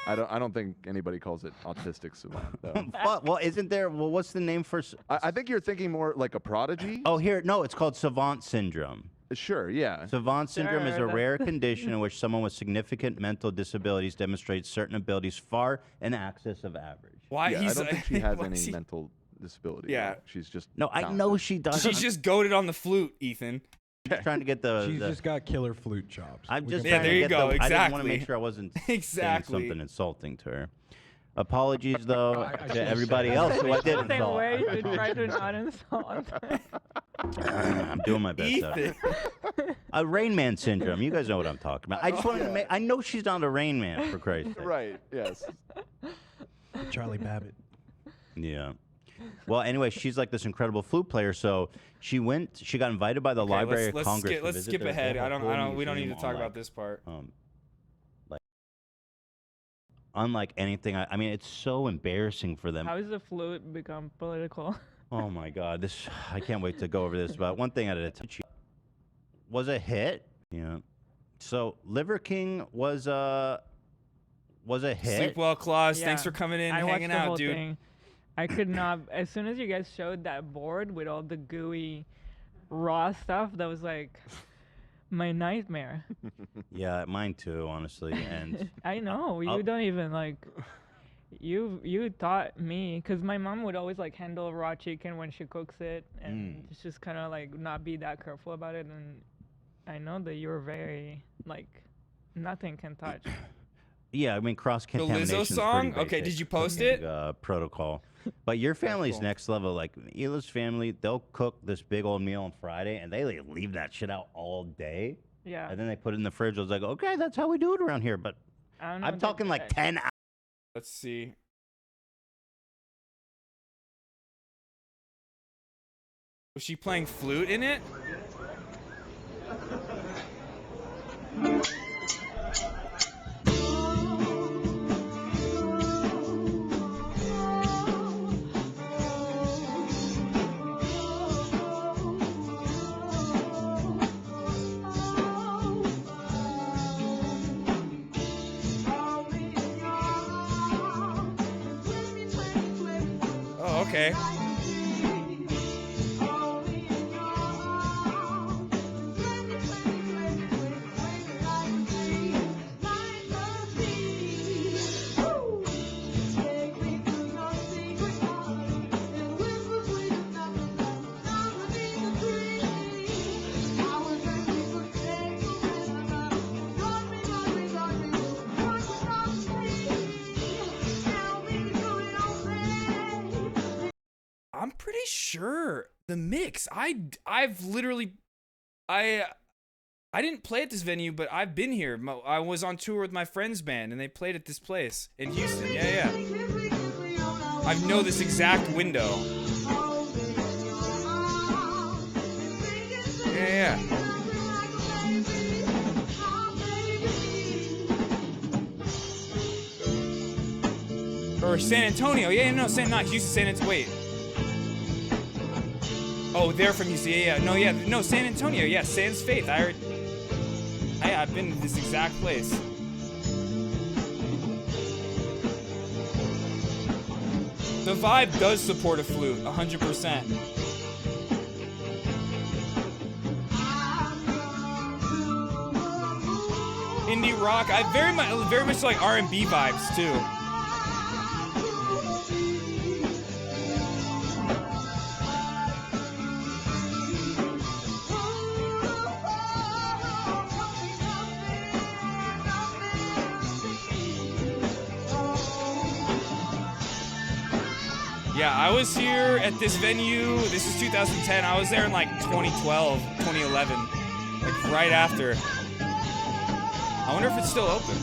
I don't think anybody calls it autistic savant though. Well, isn't there? Well, what's the name for? I think you're thinking more like a prodigy. Oh, no, it's called savant syndrome. Sure, yeah. Savant syndrome is a rare condition in which someone with significant mental disabilities demonstrates certain abilities far in excess of average. Why? Yeah, I don't think she has why any is he- mental disability. Yeah. She's just No, I talented. know she does. She's just goated on the flute, Ethan. Just trying to get the. She's just got killer flute chops. I'm just Yeah, trying there to you get go, the, I didn't want to exactly. make sure I wasn't Exactly. saying something insulting to her. Apologies though I to should've everybody said else that. who I did Same insult. way to try to not insult. I'm doing my best. Rain Man syndrome. You guys know what I'm talking about. I just wanted to make. I know she's not a Rain Man, for Christ's sake. Right. Yes. Charlie Babbitt. Yeah. Well, anyway, she's like this incredible flute player. So she got invited by the Library of Congress. Let's skip ahead. We don't need to talk about this part. Unlike anything, I mean, it's so embarrassing for them. How has the flute become political? Oh my God, I can't wait to go over this. But one thing at a time. Was a hit. Yeah. So Liver King was a hit. Sleep well, Claus. Thanks for coming in and hanging out, dude. Thing. I could not. As soon as you guys showed that board with all the gooey, raw stuff, that was like my nightmare. Yeah, mine too, honestly. And I know you don't even like. You taught me, because my mom would always like handle raw chicken when she cooks it, and just kind of like not be that careful about it. And I know that you're very like nothing can touch. Yeah, I mean cross contamination. The Lizzo song. Okay, did you post it? Protocol. But your family's next level. Like Hila's family, they'll cook this big old meal on Friday, and they like, leave that shit out all day. Yeah. And then they put it in the fridge. I was like, okay, that's how we do it around here. But I'm talking like 10 hours. Let's see. Was she playing flute in it? Oh, okay. I'm pretty sure the mix. I've literally I didn't play at this venue, but I've been here. I was on tour with my friend's band, and they played at this place in Houston. Yeah. I know this exact window. Yeah. Or San Antonio. Yeah, no, not Houston, San Antonio. Wait. Oh, they're from Houston. No, San Antonio. Yeah, Sans Faith. I've been to this exact place. The vibe does support a flute, 100%. Indie rock. I very much like R&B vibes too. Yeah, I was here at this venue. This is 2010. I was there in like 2012, 2011, like right after. I wonder if it's still open.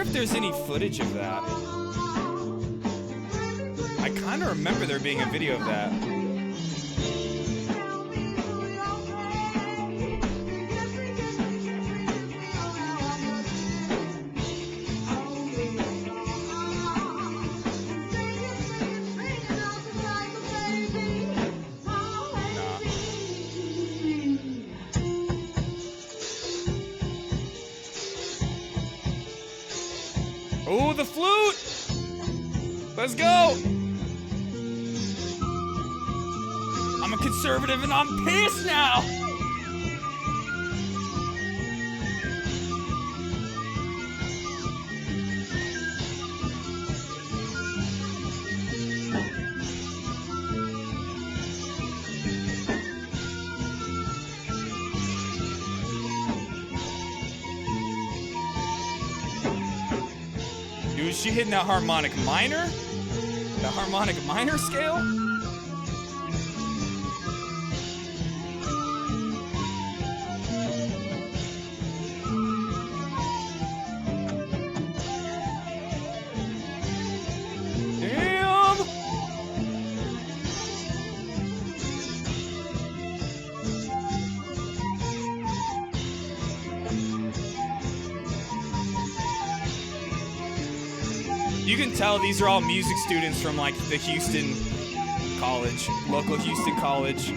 If there's any footage of that. I kind of remember there being a video of that. Oh, the flute! Let's go! I'm a conservative and I'm pissed now! dude. She hitting that harmonic minor? The harmonic minor scale? Damn! You can tell these are all music students from like the Houston college, local Houston college.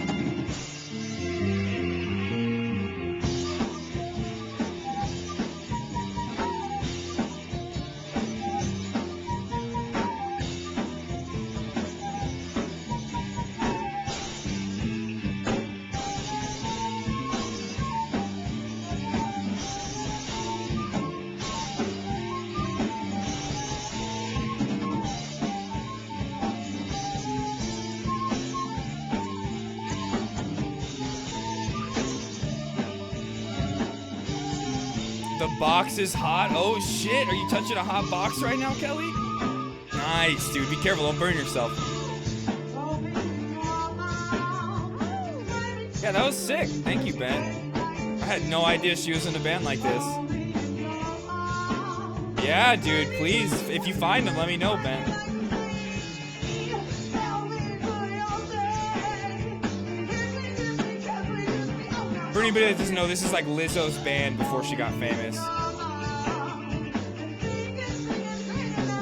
The box is hot. Oh shit, are you touching a hot box right now, Kelly? Nice, dude. Be careful, don't burn yourself. Yeah, that was sick. Thank you, Ben. I had no idea she was in a band like this. Yeah, dude, please. If you find them, let me know, Ben. For anybody that doesn't know, this is like Lizzo's band before she got famous.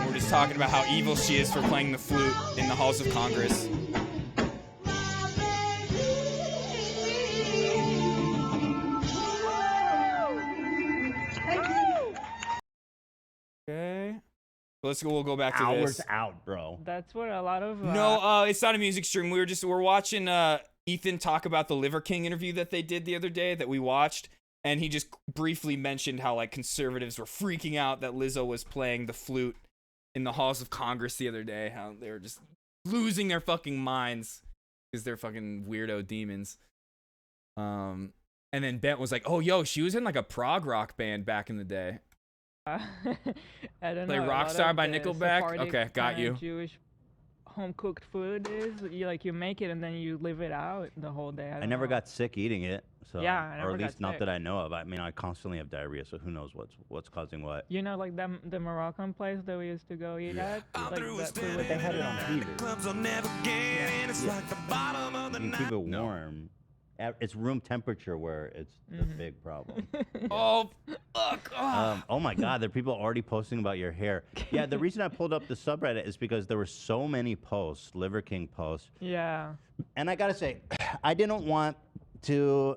We're just talking about how evil she is for playing the flute in the halls of Congress. Okay. We'll go back to Hours this. out, bro. That's what a lot of. No, it's not a music stream. We're watching Ethan talk about the Liver King interview that they did the other day that we watched, and he just briefly mentioned how like conservatives were freaking out that Lizzo was playing the flute in the halls of Congress the other day. How they were just losing their fucking minds because they're fucking weirdo demons. And then Bent was like, "Oh, yo, she was in like a prog rock band back in the day." I don't Play know. Rockstar by Nickelback? Okay, got you. Jewish home cooked food is you make it and then you live it out the whole day. I never got sick eating it, so Yeah, I never or at got least not sick. that I know of. I mean, I constantly have diarrhea, so who knows what's causing what. You know, like the Moroccan place that we used to go eat at. Like that food But they had it on TV. Yeah. You keep it warm. It's room temperature where it's the big problem. Oh, fuck. Oh my God, there are people already posting about your hair. Yeah, the reason I pulled up the subreddit is because there were so many posts, Liver King posts. Yeah. And I gotta say, I didn't want to,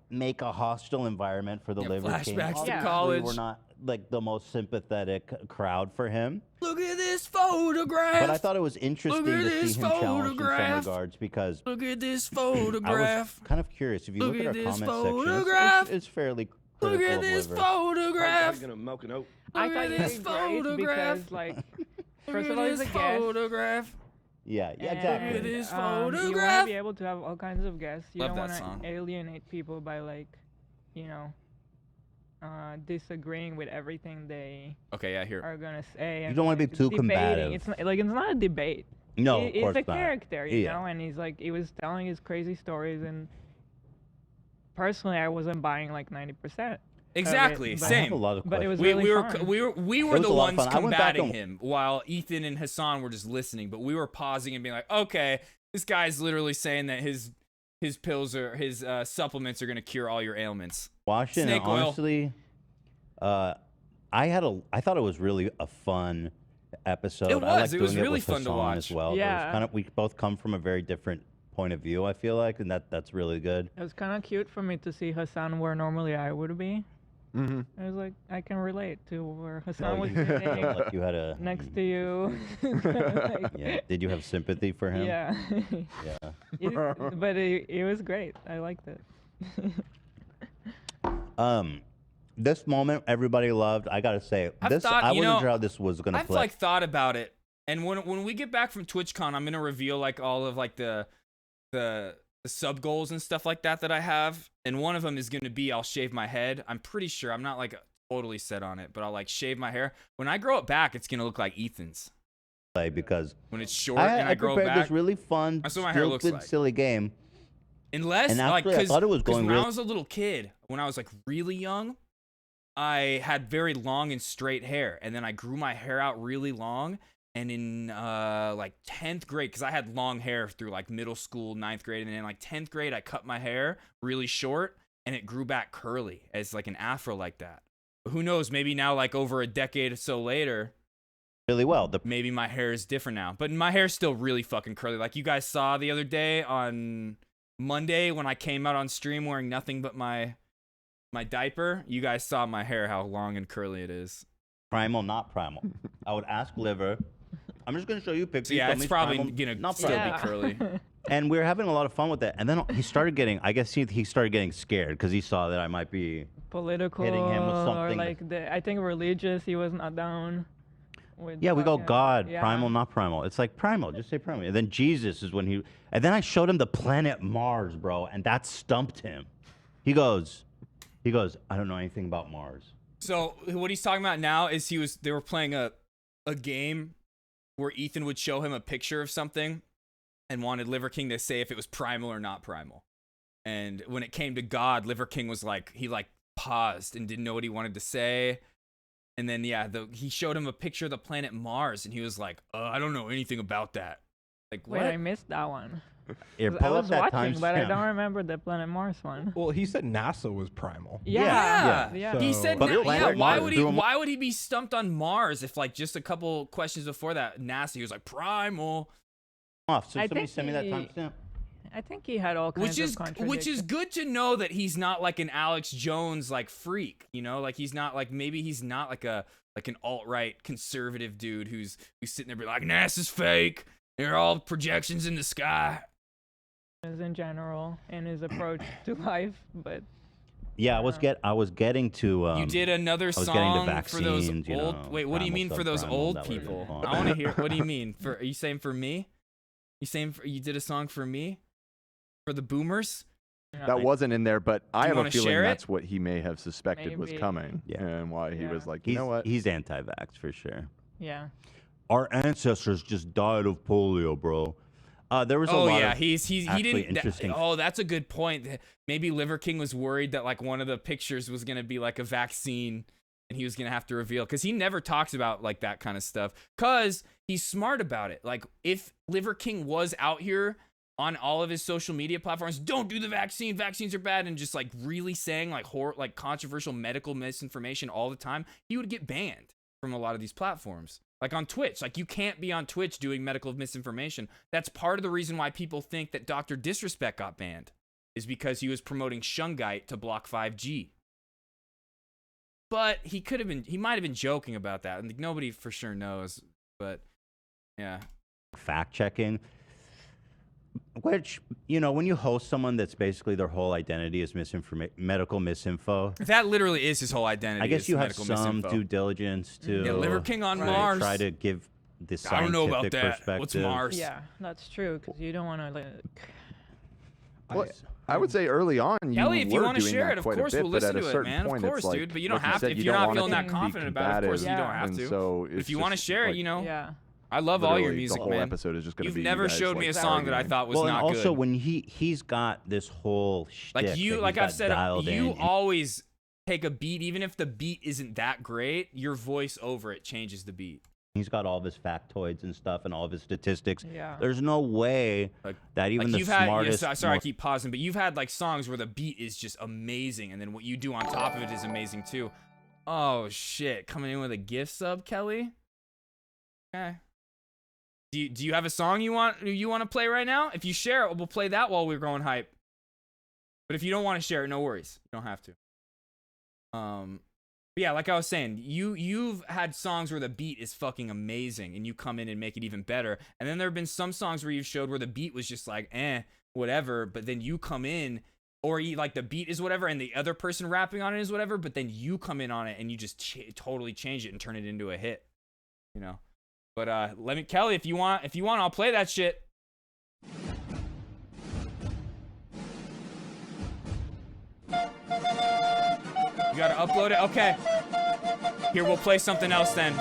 make a hostile environment for the Liver King. flashbacks to Obviously, college. We're not like the most sympathetic crowd for him. Look at this photograph. But I thought it was interesting Look at to this see him challenged in some photograph. regards because Look at this I photograph. was kind of curious. If you Look look, at at our this comment section, photograph. it's fairly Look critical at of this Liver. photograph. Gonna milk it out. I Look thought at you this did great photograph. because, like, Look first at of all, he's a this guest. photograph. Yeah, And, exactly. Look at this You want photograph. to be able to have all kinds of guests. You Love don't that want song. to alienate people by disagreeing with everything they Okay, yeah, here. are gonna say. You and, don't wanna be like, too debating. combative. It's not a debate. No, of He's course a not. character, you Yeah. know, and he was telling his crazy stories, and personally, I wasn't buying like 90%. Exactly, but, same. I have a lot of But it was we really were fun. we It were was the a lot of ones fun. I went back combating and- him while Ethan and Hassan were just listening, but we were pausing and being like, okay, this guy's literally saying that his pills or his supplements are gonna cure all your ailments. Washington, Snake oil. honestly, I thought it was really a fun episode. It I was. liked It was doing really with fun to Hassan watch. as well. It was Yeah. we both come from a very different point of view. I feel like, and that's really good. It was kind of cute for me to see Hassan where normally I would be. Mm-hmm. I was like, I can relate to where Hassan Oh, was you sitting felt like you had a next to you. Like, yeah. Did you have sympathy for him? Yeah. Yeah. But it was great. I liked it. This moment everybody loved. I gotta say, I wasn't sure how this was gonna I've play. like thought about it, and when we get back from TwitchCon, I'm gonna reveal like all of like the sub goals and stuff like that I have, and one of them is gonna be I'll shave my head. I'm pretty sure. I'm not like totally set on it, but I'll like shave my hair. When I grow it back, it's gonna look like Ethan's. Because when it's short and I grow it prepared back, this really fun, that's what my hair looks stupid, like. silly game. Unless, And like, actually, I thought it was going when real- I was a little kid, when I was like really young, I had very long and straight hair, and then I grew my hair out really long. And in like 10th grade, because I had long hair through like middle school, 9th grade, and then in like 10th grade, I cut my hair really short, and it grew back curly as like an afro like that. But who knows? Maybe now, like over a decade or so later, really well. Maybe my hair is different now, but my hair's still really fucking curly. Like you guys saw the other day on Monday when I came out on stream wearing nothing but my diaper. You guys saw my hair, how long and curly it is. Primal, not primal. I would ask Liver. I'm just gonna show you pictures. So yeah, Tell it's me probably primal, gonna not still primal. be curly. And we were having a lot of fun with it. And then he started getting, I guess he started getting scared because he saw that I might be Political hitting him with or something. like I think religious. He was not down. With Yeah, we go fucking- God, yeah. primal, not primal. It's like primal, just say primal. And then Jesus is when and then I showed him the planet Mars, bro, and that stumped him. He goes, I don't know anything about Mars. So what he's talking about now is they were playing a game where Ethan would show him a picture of something and wanted Liver King to say if it was primal or not primal. And when it came to God, Liver King was like, he like paused and didn't know what he wanted to say. And then he showed him a picture of the planet Mars, and he was like, I don't know anything about that. Like, what? Wait, I missed that one. Here, 'Cause pull I up was that watching, but I timestamp. don't remember the Planet Mars one. Well, he said NASA was primal. Yeah. He said, But yeah, Planet why Mars, would do a- why would he be stumped on Mars if like just a couple questions before that, NASA, he was like, primal. Off. So I somebody think send me that he- timestamp. I think he had all kinds Which of is contradictions. good to know that he's not like an Alex Jones like freak, you know, like he's not like, maybe he's not like an alt-right conservative dude who's sitting there be like, NASA's fake, they're all projections in the sky. in general and his approach to life, but Yeah, I was getting to. You did another I was getting to song for those vaccines, you old. know, Wait, what do you primal, mean for those subprimal, old that would've been people? fun. I want to hear. What do you mean? Are you saying for me? You did a song for me? For the boomers? That wasn't in there, but I you have a wanna feeling share it? that's what he may have suspected was Maybe. coming, and why he was like, you He's, know what? He's anti-vax for sure. yeah. Our ancestors just died of polio, bro. There was a Oh lot yeah, of he actually didn't. interesting. That's a good point. Maybe Liver King was worried that like one of the pictures was gonna be like a vaccine, and he was gonna have to reveal because he never talks about like that kind of stuff because he's smart about it. Like if Liver King was out here on all of his social media platforms, don't do the vaccine, vaccines are bad, and just like really saying like like controversial medical misinformation all the time, he would get banned from a lot of these platforms. Like on Twitch, like you can't be on Twitch doing medical misinformation. That's part of the reason why people think that Dr. Disrespect got banned, is because he was promoting Shungite to block 5G. But he might have been joking about that, and nobody for sure knows. But yeah, Fact checking, which when you host someone that's basically their whole identity is medical misinfo. that literally is his whole identity. I guess is you have medical some misinfo. due diligence to Yeah, Liver King on to Mars. Try to give the I scientific don't know about that. perspective. What's Mars? Yeah, that's true because you don't want to like. Well, I would say early on, Kelly, you if you were want to doing share that it, of quite a course bit, we'll but listen at a to it, certain man. Of point, it's course, like, dude. But you don't like you have said, to. If you you're don't not want it feeling to that be confident about it, of course you don't combative, have and to. so But if it's you want to just, share like, it, Yeah. I love all your literally, music, the whole man. episode is just gonna You've be you never guys, showed me like, a song that I arguing. thought was well, and not also good. when he's got this whole shtick Like that you, he's like I've got said, dialed you in. always take a beat, even if the beat isn't that great. Your voice over it changes the beat. He's got all of his factoids and stuff and all of his statistics. Yeah. There's no way that even Like the you've had, smartest. sorry, I keep pausing, but you've had like songs where the beat is just amazing, and then what you do on top of it is amazing too. Oh shit! Coming in with a gift sub, Kelly. Okay. Do you have a song you want to play right now? If you share it, we'll play that while we're going hype. But if you don't want to share it, no worries. You don't have to. But yeah, like I was saying, you've had songs where the beat is fucking amazing, and you come in and make it even better. And then there have been some songs where you've showed where the beat was just like, whatever. But then you come in, or like the beat is whatever, and the other person rapping on it is whatever. But then you come in on it and you just totally change it and turn it into a hit. You know. But Kelly, if you want, I'll play that shit. You gotta upload it? Okay. Here, we'll play something else then.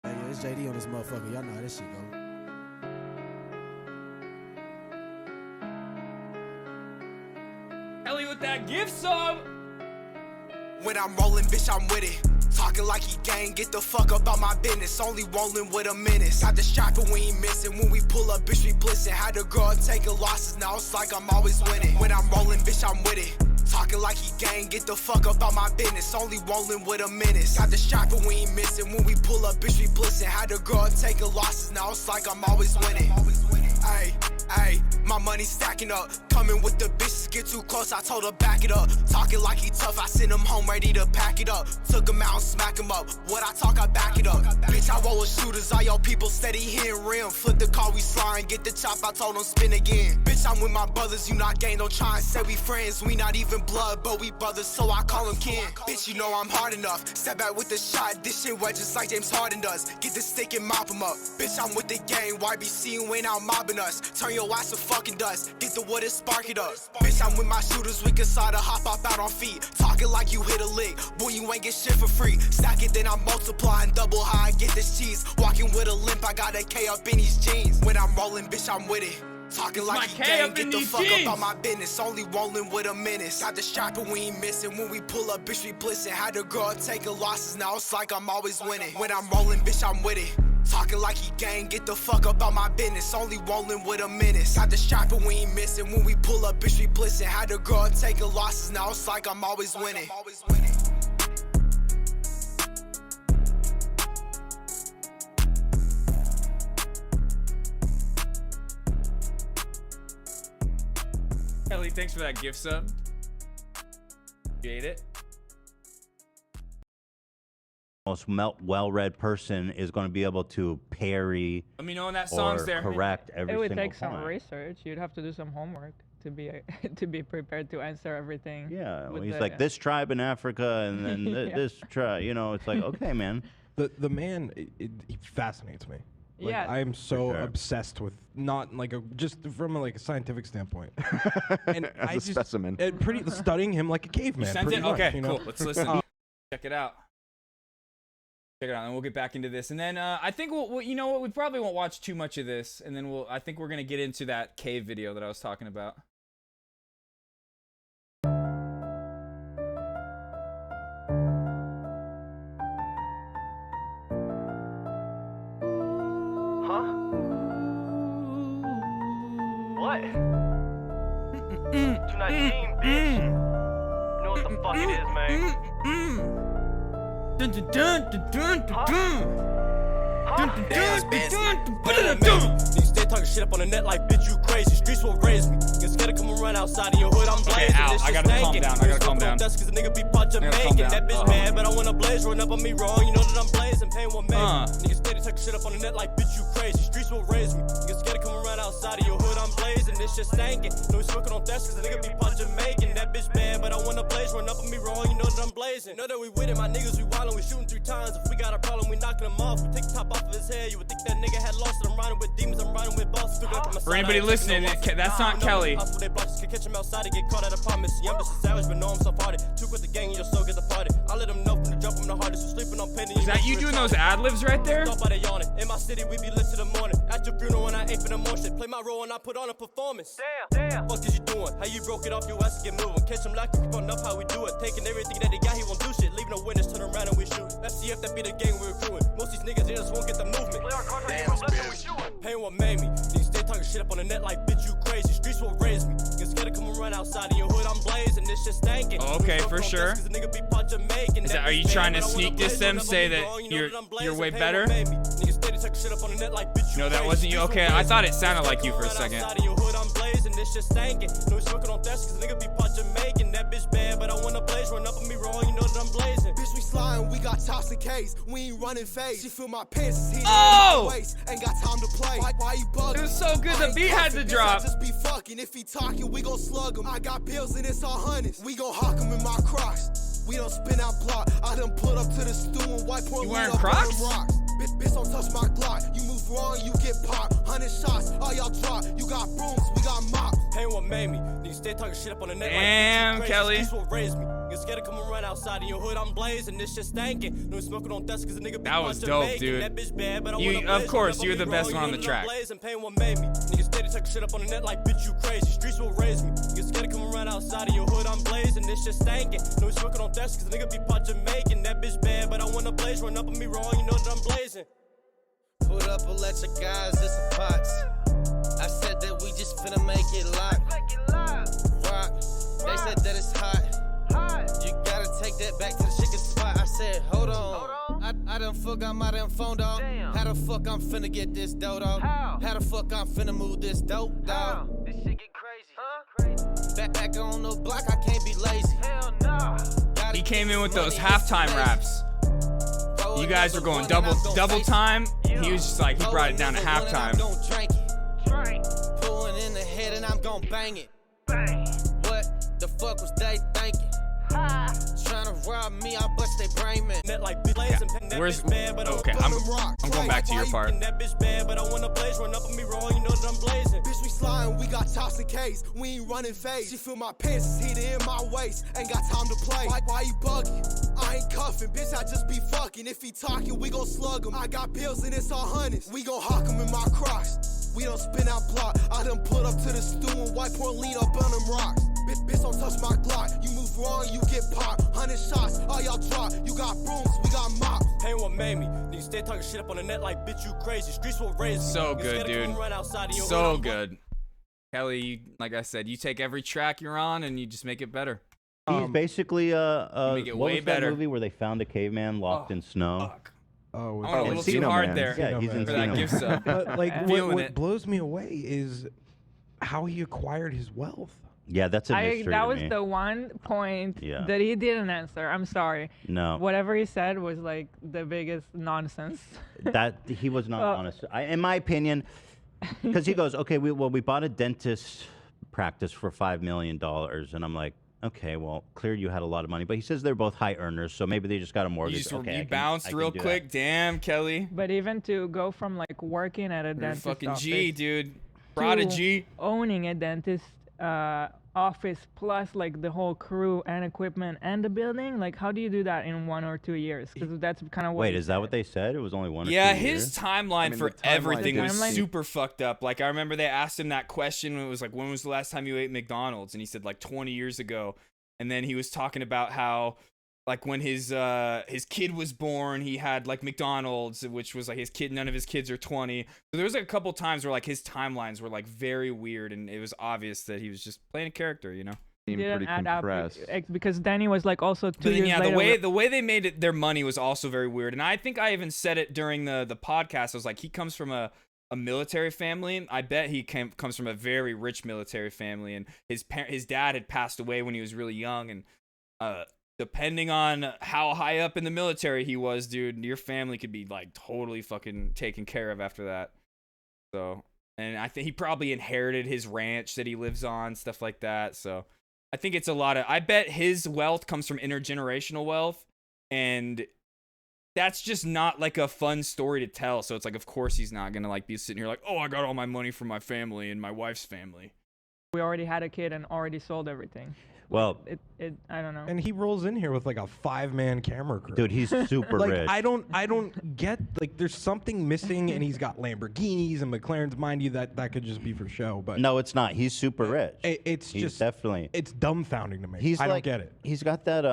Hey, yo, it's JD on this motherfucker. Y'all know how this shit go. Kelly with that gift sub. When I'm rolling, bitch, I'm with it. Talking like he gang, get the fuck up out my business. Only rolling with a menace. Got the strap and we ain't missing. When we pull up, bitch, we blissing. Had the girl taking losses, now it's like I'm always winning. When I'm rolling, bitch, I'm with it. Talking like he gang, get the fuck up out my business. Only rolling with a menace. Got the strap and we ain't missing. When we pull up, bitch, we blissing. Had the girl taking losses, now it's like I'm always winning. Ayy, ayy, my money stacking up. Coming with the bitches, get too close, I told her back it up. Talking like he tough, I sent him home ready to pack it up. Took him out and smack him up. What I talk, I back it up. Bitch, I roll with shooters, all y'all people steady hitting rim. Flip the car, we sliding, get the chop, I told him spin again. Bitch, I'm with my brothers, you not gang, don't try and say we friends. We not even blood, but we brothers, so I call him kin. Bitch, you know I'm hard enough. Step back with the shot, this shit wet just like James Harden does. Get the stick and mop him up. Bitch, I'm with the gang, YBC, you ain't out mobbing us. Turn your ass to fucking dust. Get the wood and spark it up. Bitch, I'm with my shooters, we can start to hop up out on feet. Talking like you hit a lick, boy, you ain't get shit for free. Stack it, then I multiply and double high, get this cheese. Walking with a limp, I got a K up in these jeans. When I'm rolling, bitch, I'm with it. Talking like he gang, get the fuck up out my business. Only rolling with a menace. Got the strap and we ain't missing. When we pull up, bitch, we blissing. Had the girl taking losses, now it's like I'm always winning. When I'm rolling, bitch, I'm with it. Talking like he gang, get the fuck up out my business. Only rolling with a menace. Got the strap and we ain't missing. When we pull up, bitch, we blissing. Had the girl taking losses, now it's like I'm always winning. Kelly, thanks for that gift sub. You ate it? Most well-read person is going to be able to parry. Let me know when that song's or there. Correct every It would single take some point. research. You'd have to do some homework to be to be prepared to answer everything. Yeah, with he's the- like this tribe in Africa, and then Yeah. this tribe. You know, it's like okay, man. The man, he fascinates me. Like, Yeah. I am so sure. obsessed with not like just from a scientific standpoint. And As I a just specimen. studying him like a caveman. You sent pretty it? much, Okay, you know? cool. Let's listen. Check it out. Check it out, and we'll get back into this. And then I think we'll, you know what, we probably won't watch too much of this. And then I think we're gonna get into that cave video that I was talking about. Huh? What? 219, bitch. You know what the fuck it is, man. Dun, dun, dun, dun, dun, dun, dun. Niggas stay talking shit up on the net like bitch you crazy. Streets will raise me. Niggas scared to come around outside of your hood. I'm blazing. Okay, This I shit gotta calm stankin'. down. I gotta calm down. That's cause the nigga be punching I gotta calm making. down. That bitch mad, but I wanna blaze. Run up on me wrong. You know that I'm blazing. Pain will make me. Niggas stay talking shit up on the net like bitch you crazy. Streets will raise me. Niggas scared to come around outside of your hood. I'm blazing. This shit stankin'. No, we smoking on desk cause the nigga be punching making. That bitch bad, but I wanna blaze. Run up on me wrong. You know that I'm blazing. Know that we with it. My niggas, we wildin'. We shooting 3 times. If we got a problem, we knocking them off. We take the top off of his head. You would think that nigga had lost it. I'm riding with demons. I'm riding with bosses. For anybody listening, that's not Kelly. They blocks can catch him outside and get caught at apartments. See, I'm just a savage, but no, I'm so party. Took with the gang and your soul get the party. I let them know from the jump, I'm the hardest. So sleeping on pain. Is that you doing those ad-libs right there? In my city, we be lit to the morning. At your funeral, when I ain't for the motion. Play my role and I put on a performance. Damn. What is you doing? How you broke it off your ass and get moving? Catch him like you keep on up how we do it. Taking everything that he got, he won't do shit. Leaving no witness, turn around and we shoot. FCF, that be the gang we're recruiting. Most these niggas, they just won't get the movement. Pain what made me. Niggas stay talking shit up on the net like bitch you crazy. Streets will raise me. Niggas scared to come around outside of your hood. I'm blazing. This shit stankin'. Okay, for sure. Is that, are you trying to sneak diss them? Say that you're way better? No, that wasn't you. Okay, I thought it sounded like you for a second. This shit stankin'. No, we smoking on desk cause the nigga be punching making. That bitch bad, but I wanna blaze. Run up on me wrong, you know that I'm blazing. Bitch, we sliding, we got tops and K's. We ain't running phase. She feel my pants is hitting Oh! waist. Ain't got time to play. Why you bugging? It was so good, the beat had to drop. Just be fucking. If he talking, we gon' slug him. I got pills and it's all hundreds. We gon' hawk him in my Crocs. We don't spin out block. I done put up to the stew and wipe You wearing Crocs? Bitch, don't touch my Glock. You move wrong, you get popped. 100 shots, all y'all drop. You got brooms, we got mops. Pain what made me. Niggas stay talking shit up on the net. Damn, like Kelly. This will raise me. Niggas scared to come around outside in your hood. I'm blazing. This shit stankin'. No smoking on dust cause a nigga be That was dope, dude. That bitch bad, but I You, wanna of blaze. course, Never you're the be best wrong, one on you the know track. I'm blazing. Pain what made me. Niggas steady talking shit up on the net like bitch you crazy. Streets will raise me. Niggas scared to come around outside in your hood. I'm blazing. This shit stankin'. No smoking on dust cause a nigga be pot Jamaican. That bitch bad, but I wanna blaze. Run up on me wrong, you know that I'm blazing. Put up a let your guys, this a pots. I said that we just finna make it lock. Rock, they said that it's hot. You gotta take that back to the chicken spot. I said, hold on. I done forgot my damn phone, dog. How the fuck I'm finna get this dough, dog? How the fuck I'm finna move this dope, dog? This shit get crazy. Back on the block, I can't be lazy. Hell no. He came in with those halftime raps. You guys were going double time. He was just like, he brought it down to halftime. Pulling in the head and I'm gon' bang it. What the fuck was they thinking? Trying to rob me, I bust they brain man. Where's okay? I'm going back to your part. That bitch bad, but I wanna blaze. Run up on me wrong, you know that I'm blazing. Bitch, we sliding, we got tops and K's. We ain't running phase. She feel my pants is heated in my waist. Ain't got time to play. Why you bugging? I ain't cuffing, bitch, I just be fucking. If he talking, we gon' slug him. I got bills and it's all hundreds. We gon' hawk him in my cross. We don't spin out block. I done pulled up to the stew and white porn lean up on them rocks. Bitch, don't touch my Glock. You move wrong, you get popped. 100 shots, all y'all drop. You got brooms, we got mops. Pain what made me. Niggas stay talking shit up on the net like bitch you crazy. Streets will raise me. So Niggas good, scared to dude. come around outside in your So hood. good. Kelly, you, like I said, you take every track you're on and you just make it better. He's basically make it what way was better. that movie where they found a caveman locked in snow? Oh, I went a little too hard there. Yeah, he's in for that Encino gift Man. sub. But like, Feeling what it. blows me away is how he acquired his wealth. Yeah, that's a mystery That to was me. the one point Yeah. that he didn't answer. I'm sorry. No. Whatever he said was like the biggest nonsense. That he was not Well- honest. In my opinion, because he goes, okay, we bought a dentist practice for $5 million, and I'm like, okay, well, clearly you had a lot of money, but he says they're both high earners, so maybe they just got a mortgage. You, just, okay, you I can- bounced I can real do quick. Damn, Kelly. But even to go from like working at a You're a dentist fucking office G, dude. to Prodigy. owning a dentist office plus like the whole crew and equipment and the building, like how do you do that in 1 or 2 years? Because that's kind of what. Wait, he is that what they said? It was only 1 or 2 Yeah, years? his timeline for everything was super fucked up. Like, I remember they asked him that question when it was like, when was the last time you ate McDonald's? And he said like 20 years ago. And then he was talking about how like when his kid was born, he had like McDonald's, which was like his kid, none of his kids are 20. So there was like a couple times where like his timelines were like very weird, and it was obvious that he was just playing a character, you know? didn't add up because Danny was like also 2 But then, years yeah, later. the way they made it, their money was also very weird. And I think I even said it during the podcast. I was like, he comes from a military family. I bet he comes from a very rich military family, and his dad had passed away when he was really young. And depending on how high up in the military he was, dude, your family could be like totally fucking taken care of after that. So, and I think he probably inherited his ranch that he lives on, stuff like that. So I think it's a lot of, I bet his wealth comes from intergenerational wealth, and that's just not like a fun story to tell. So it's like, of course he's not gonna like be sitting here like, oh, I got all my money from my family and my wife's family. We already had a kid and already sold everything. Well, I don't know. And he rolls in here with like a 5-man camera crew. Dude, he's super like, rich. I don't get, like, there's something missing, and he's got Lamborghinis and McLarens. Mind you, that could just be for show, but No, it's not. He's super rich. It's He's just definitely. it's dumbfounding to me. He's I like, don't get it. He's got that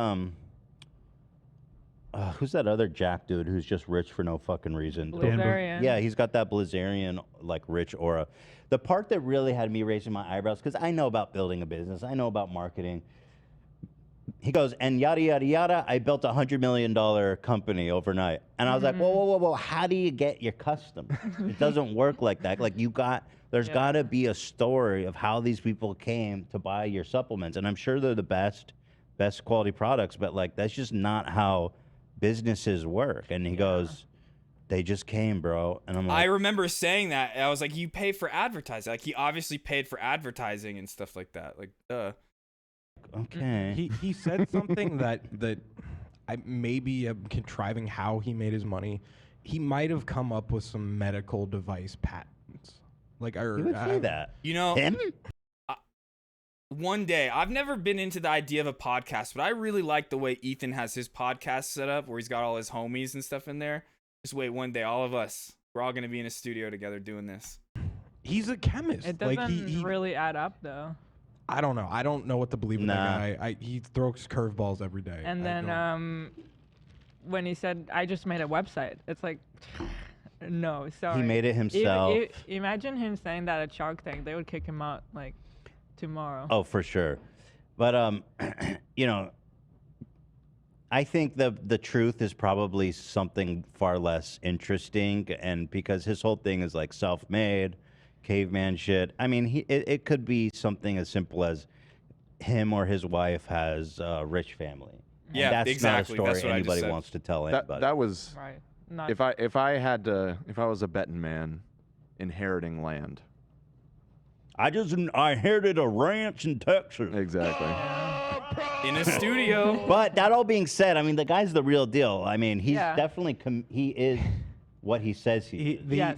who's that other Jack dude who's just rich for no fucking reason? Blazarian. Yeah, he's got that Blazarian like rich aura. The part that really had me raising my eyebrows, because I know about building a business, I know about marketing. He goes, and yada yada yada. I built $100 million company overnight, and I was like, whoa! How do you get your customers? It doesn't work like that. Like there's got to be a story of how these people came to buy your supplements, and I'm sure they're the best quality products, but like that's just not how businesses work. And he goes, they just came, bro. And I'm like, I remember saying that. I was like, you pay for advertising. Like, he obviously paid for advertising and stuff like that. Like, okay. He said something that I maybe am contriving how he made his money. he might have come up with some medical device patents. Like, He would say that. You know, Him? One day, I've never been into the idea of a podcast, but I really like the way Ethan has his podcast set up, where he's got all his homies and stuff in there. Just wait, one day, all of us, we're all gonna be in a studio together doing this. He's a chemist. It Like, doesn't he really add up though. I don't know. I don't know what to believe in Nah. that guy. He throws curveballs every day. And I then don't- when he said, "I just made a website," it's like, no, sorry. made it himself. Imagine him saying that at Shark Tank. They would kick him out like tomorrow. Oh, for sure. But you know, I think the truth is probably something far less interesting, and because his whole thing is like self-made, caveman shit. I mean, it could be something as simple as him or his wife has a rich family. And Yeah, that's exactly. not a That's story what I just anybody said. wants to tell That, anybody. that was Right. Not if I was a betting man inheriting land. I inherited a ranch in Texas. Exactly. In a studio. But that all being said, I mean, the guy's the real deal. I mean, he's Yeah. definitely he is what he says he is. Yes.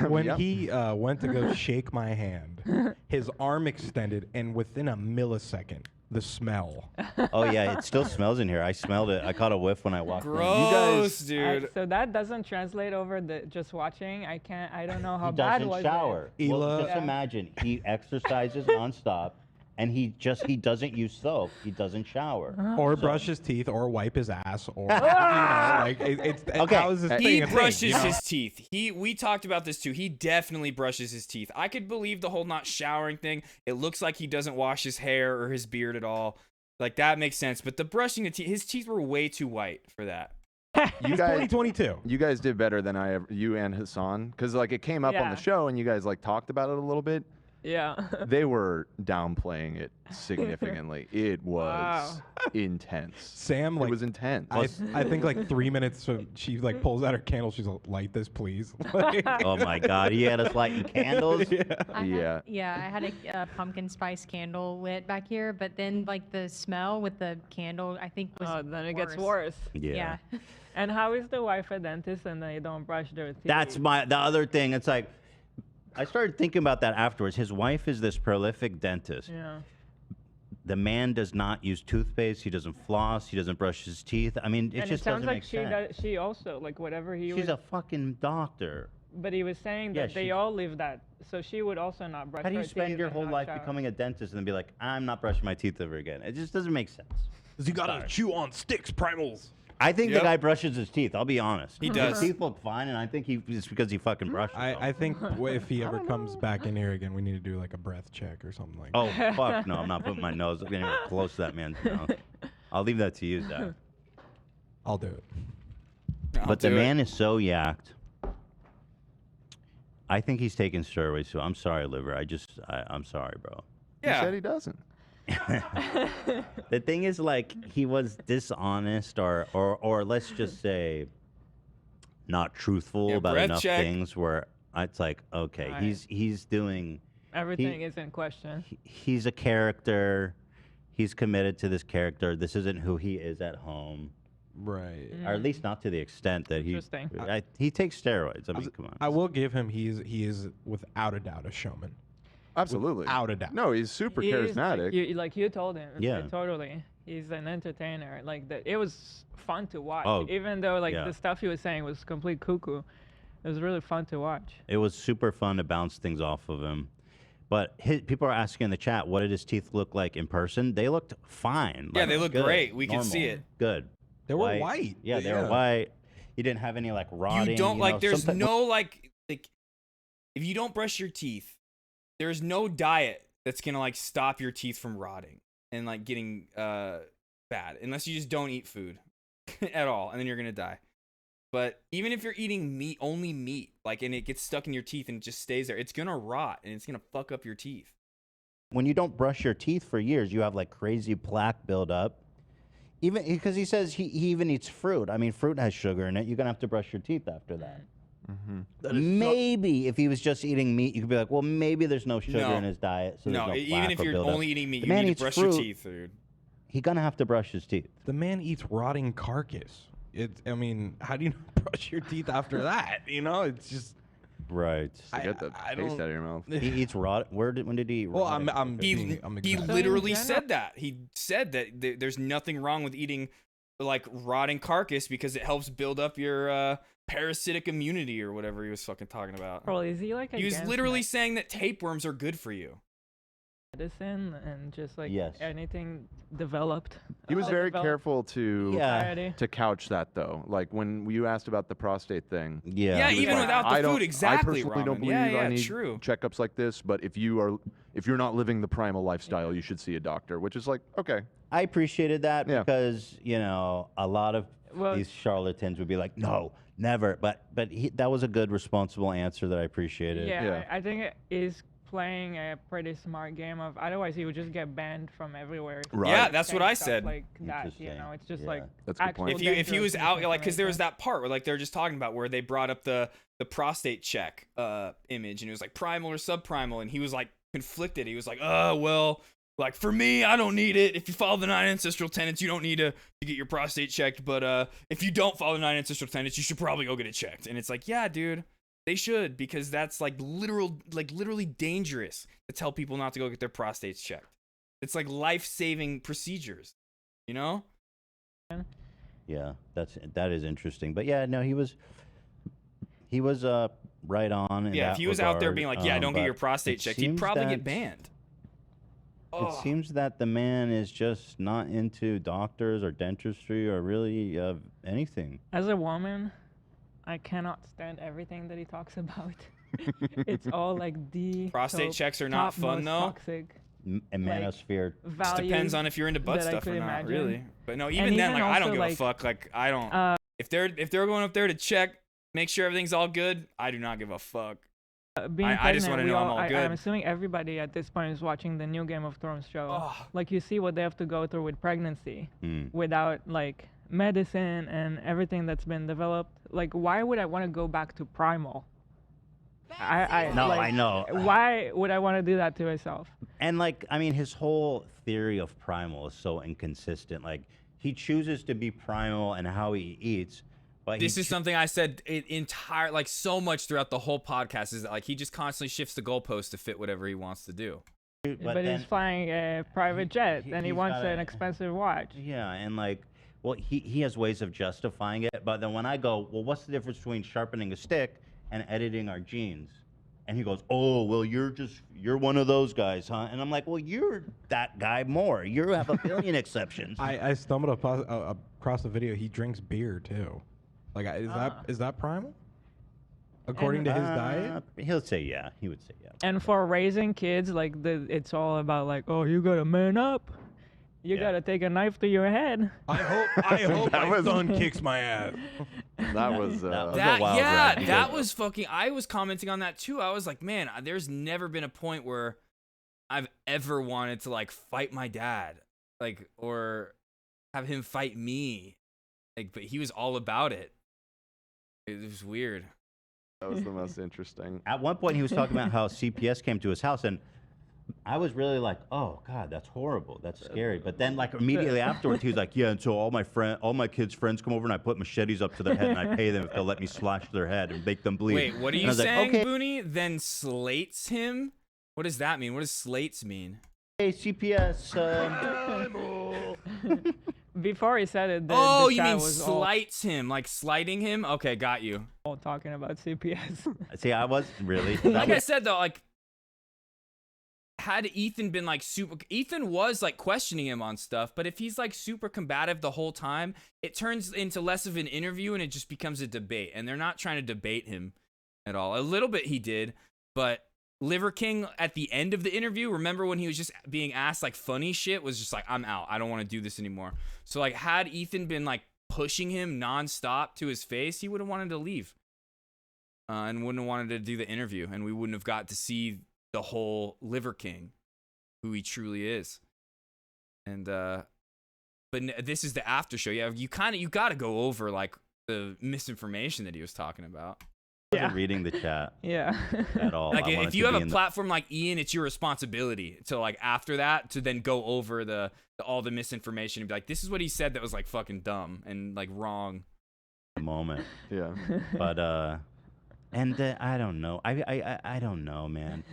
when Yep. he went to go shake my hand, his arm extended, and within a millisecond, the smell. Oh yeah, it still smells in here. I smelled it. I caught a whiff when I walked in. You Gross, guys, dude. So that doesn't translate over the just watching. I don't know how he bad doesn't was shower. it. Well, just Yeah. imagine he exercises nonstop, and he doesn't use soap. He doesn't shower. Or brush his teeth, or wipe his ass, or like it's Okay. How is this He thing a thing, brushes you know? his teeth. We talked about this too. He definitely brushes his teeth. I could believe the whole not showering thing. It looks like he doesn't wash his hair or his beard at all. Like that makes sense. But the brushing the teeth, his teeth were way too white for that. You guys, 2022. You guys did better than you and Hassan, because like it came up on Yeah. the show and you guys like talked about it a little bit. Yeah. They were downplaying it significantly. It was intense. Sam, like, it was intense. I think like 3 minutes, she like pulls out her candle. She's like, "Light this, please." Like- Oh my God, he had us lighting candles. Yeah. I had a pumpkin spice candle lit back here, but then like the smell with the candle, I think was then it gets worse. Yeah. And how is the wife a dentist and they don't brush their teeth? That's the other thing. It's like I started thinking about that afterwards. His wife is this prolific dentist. Yeah. The man does not use toothpaste. He doesn't floss. He doesn't brush his teeth. I mean, it and just it sounds doesn't like make she sense. she also like whatever he She's was. a fucking doctor. But he was saying Yeah, that they she- all live that, so she would also not brush How do her you spend teeth your and whole not life shower. becoming a dentist and then be like, I'm not brushing my teeth ever again? It just doesn't make sense. Does he gotta chew on sticks, primals? I think Yep. the guy brushes his teeth. I'll be honest. He His does. teeth look fine, and I think it's because he fucking brushed. I think if he ever comes back in here again, we need to do like a breath check or something like Oh that. fuck no! I'm not putting my nose anywhere close to that man's mouth. I'll leave that to you, Zach. I'll do it. But the man is so yacked. I think he's taking steroids too. I'm sorry, liver. I'm sorry, bro. He said he doesn't. The thing is, like, he was dishonest, or let's just say, not truthful Yeah, about breath enough check. things. Where it's like, okay, Right. he's doing. Everything is in question. He's a character. He's committed to this character. This isn't who he is at home. Right. Or at least not to the extent that he. He takes steroids. I mean, come on. I will give him he is without a doubt a showman. Absolutely. Without a doubt. No, he's super He is, charismatic. like you told him. Yeah. Totally. He's an entertainer. Like it was fun to watch. Oh, Even though like yeah. the stuff he was saying was complete cuckoo, it was really fun to watch. It was super fun to bounce things off of him. But people are asking in the chat, what did his teeth look like in person? They looked fine. Yeah, like, they look good, great. We can see normal, it. Good. They were white. Yeah, they were white. He didn't have any like rotting. You don't like. know, There's sometimes- no like. If you don't brush your teeth, there's no diet that's gonna like stop your teeth from rotting and like getting bad, unless you just don't eat food at all, and then you're gonna die. But even if you're eating meat, only meat, like, and it gets stuck in your teeth and it just stays there, it's gonna rot and it's gonna fuck up your teeth. When you don't brush your teeth for years, you have like crazy plaque buildup. Even because he says he even eats fruit. I mean, fruit has sugar in it. You're gonna have to brush your teeth after that. Maybe if he was just eating meat, you could be like, well, maybe there's no sugar No. in his diet. So No, there's no even plaque if or you're buildup. only eating meat, The you man need to eats brush your fruit. teeth, dude. He's gonna have to brush his teeth. The man eats rotting carcass. I mean, how do you not brush your teeth after that? You know, it's just. Right. To get the I taste don't- out of your mouth. He eats raw. When did he eat? Well, raw? He literally said that. He said that there's nothing wrong with eating like rotting carcass because it helps build up your parasitic immunity or whatever he was fucking talking about. Bro, is he like He was against literally saying that tapeworms are good for you. medicine and just like Yes. anything developed? He was very careful to society? to couch that though. Like when you asked about the prostate thing. Yeah, he was even like, without the I don't- food, exactly, I personally don't Ramen. believe Yeah, yeah, I need true. checkups like this, but if you're not living the primal lifestyle, you should see a doctor. Which is like, okay. I appreciated that because a lot of these charlatans would be like, no, never. But that was a good, responsible answer that I appreciated. Yeah, I think it is playing a pretty smart game of. Otherwise, he would just get banned from everywhere. if he Right. Yeah, was that's saying what I stuff said. Like that, you know, it's just like That's a good actual point. If he was dangerous out, like, because there was misinformation. that part where like they're just talking about where they brought up the prostate check image, and it was like primal or subprimal, and he was like conflicted. He was like, well, like for me, I don't need it. If you follow the 9 ancestral tenets, you don't need to get your prostate checked. But if you don't follow the 9 ancestral tenets, you should probably go get it checked. And it's like, yeah, dude, they should, because that's like literally dangerous to tell people not to go get their prostates checked. It's like life-saving procedures, you know? Yeah, that is interesting. But yeah, no, he was right on. Yeah, if he was out there being like, yeah, don't get your prostate checked, he'd probably get banned. It seems that the man is just not into doctors or dentistry or really anything. As a woman, I cannot stand everything that he talks about. It's all like the Prostate checks are not fun, though. Toxic. A manosphere. Just depends on if you're into butt that I stuff or could not, imagine. really. But no, And even then, like, I don't also, give like, a fuck. Like, I don't. If they're going up there to check, make sure everything's all good, I do not give a fuck. Being I just pregnant, want to we know I'm all- all good. I'm assuming everybody at this point is watching the new Game of Thrones show. Like, you see what they have to go through with pregnancy without like medicine and everything that's been developed. Like, why would I want to go back to primal? No, I know. Why would I want to do that to myself? And like, I mean, his whole theory of primal is so inconsistent. Like, he chooses to be primal and how he eats, but This is something I said like so much throughout the whole podcast, is that like he just constantly shifts the goalpost to fit whatever he wants to do. But he's flying a private jet and he he's wants got an expensive watch. Yeah, and like, well, he has ways of justifying it. But then when I go, well, what's the difference between sharpening a stick and editing our genes? And he goes, oh, well, you're one of those guys, huh? And I'm like, well, you're that guy more. You have a billion exceptions. I stumbled across the video. He drinks beer too. Like, is that primal? According to his diet? He'll say yeah. He would say yeah. And for raising kids, like it's all about like, oh, you gotta man up. You gotta take a knife to your head. I hope my son kicks my ass. That was that was fucking. I was commenting on that too. I was like, man, there's never been a point where I've ever wanted to like fight my dad, like, or have him fight me, like, but he was all about it. It was weird. That was the most interesting. At one point, he was talking about how CPS came to his house, and I was really like, oh God, that's horrible. That's scary. But then like immediately afterwards, he was like, yeah, and so all my kids' friends come over and I put machetes up to their head and I pay them if they'll let me slash their head and make them bleed. Wait, what are And you I was like, saying, okay. Booney? Then slates him? What does that mean? What does slates mean? Hey, CPS. Before he said it, the You chat mean was all slights him, like slighting him? Okay, got you. talking about CPS. See, I was really. Like I said though, like, had Ethan been like Ethan was like questioning him on stuff, but if he's like super combative the whole time, it turns into less of an interview and it just becomes a debate. And they're not trying to debate him at all. A little bit he did, but Liver King at the end of the interview, remember when he was just being asked like funny shit, was just like, I'm out. I don't want to do this anymore. So like, had Ethan been like pushing him nonstop to his face, he would have wanted to leave and wouldn't have wanted to do the interview, and we wouldn't have got to see the whole Liver King, who he truly is. And but this is the after show. Yeah, you got to go over like the misinformation that he was talking about. I wasn't reading the chat. Yeah. At all. Like, I wanted if you to have be a in the- platform like Ian, it's your responsibility to like after that to then go over all the misinformation and be like, this is what he said that was like fucking dumb and like wrong. the moment. Yeah. But I don't know. I don't know, man.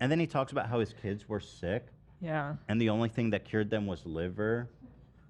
And then he talks about how his kids were sick. Yeah. And the only thing that cured them was liver.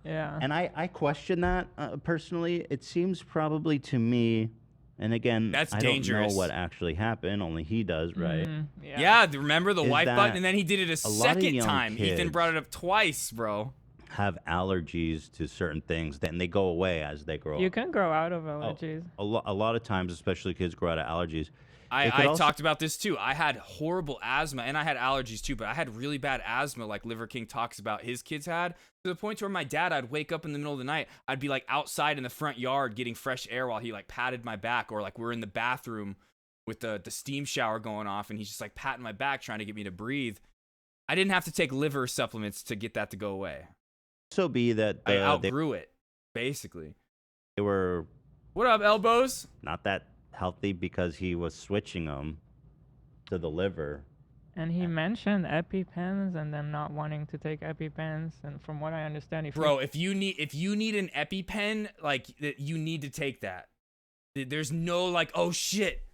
Yeah. And I question that personally. It seems probably to me, and again, That's I dangerous. don't know what actually happened. Only he does, right? Yeah, remember the Is wipe that button? And then he did it a lot of second young time. Ethan kids brought it up twice, bro. have allergies to certain things, then they go away as they grow You up. can grow out of allergies. A lot of times, especially kids grow out of allergies. It I could also- talked about this too. I had horrible asthma and I had allergies too, but I had really bad asthma like Liver King talks about his kids had, to the point where my dad, I'd wake up in the middle of the night, I'd be like outside in the front yard getting fresh air while he like patted my back, or like we're in the bathroom with the steam shower going off and he's just like patting my back trying to get me to breathe. I didn't have to take liver supplements to get that to go away. So be that I outgrew it, basically. They were What up, elbows? not that healthy because he was switching them to the liver. And he mentioned EpiPens and them not wanting to take EpiPens. And from what I understand, Bro, if you need an EpiPen, like you need to take that. There's no like, oh shit,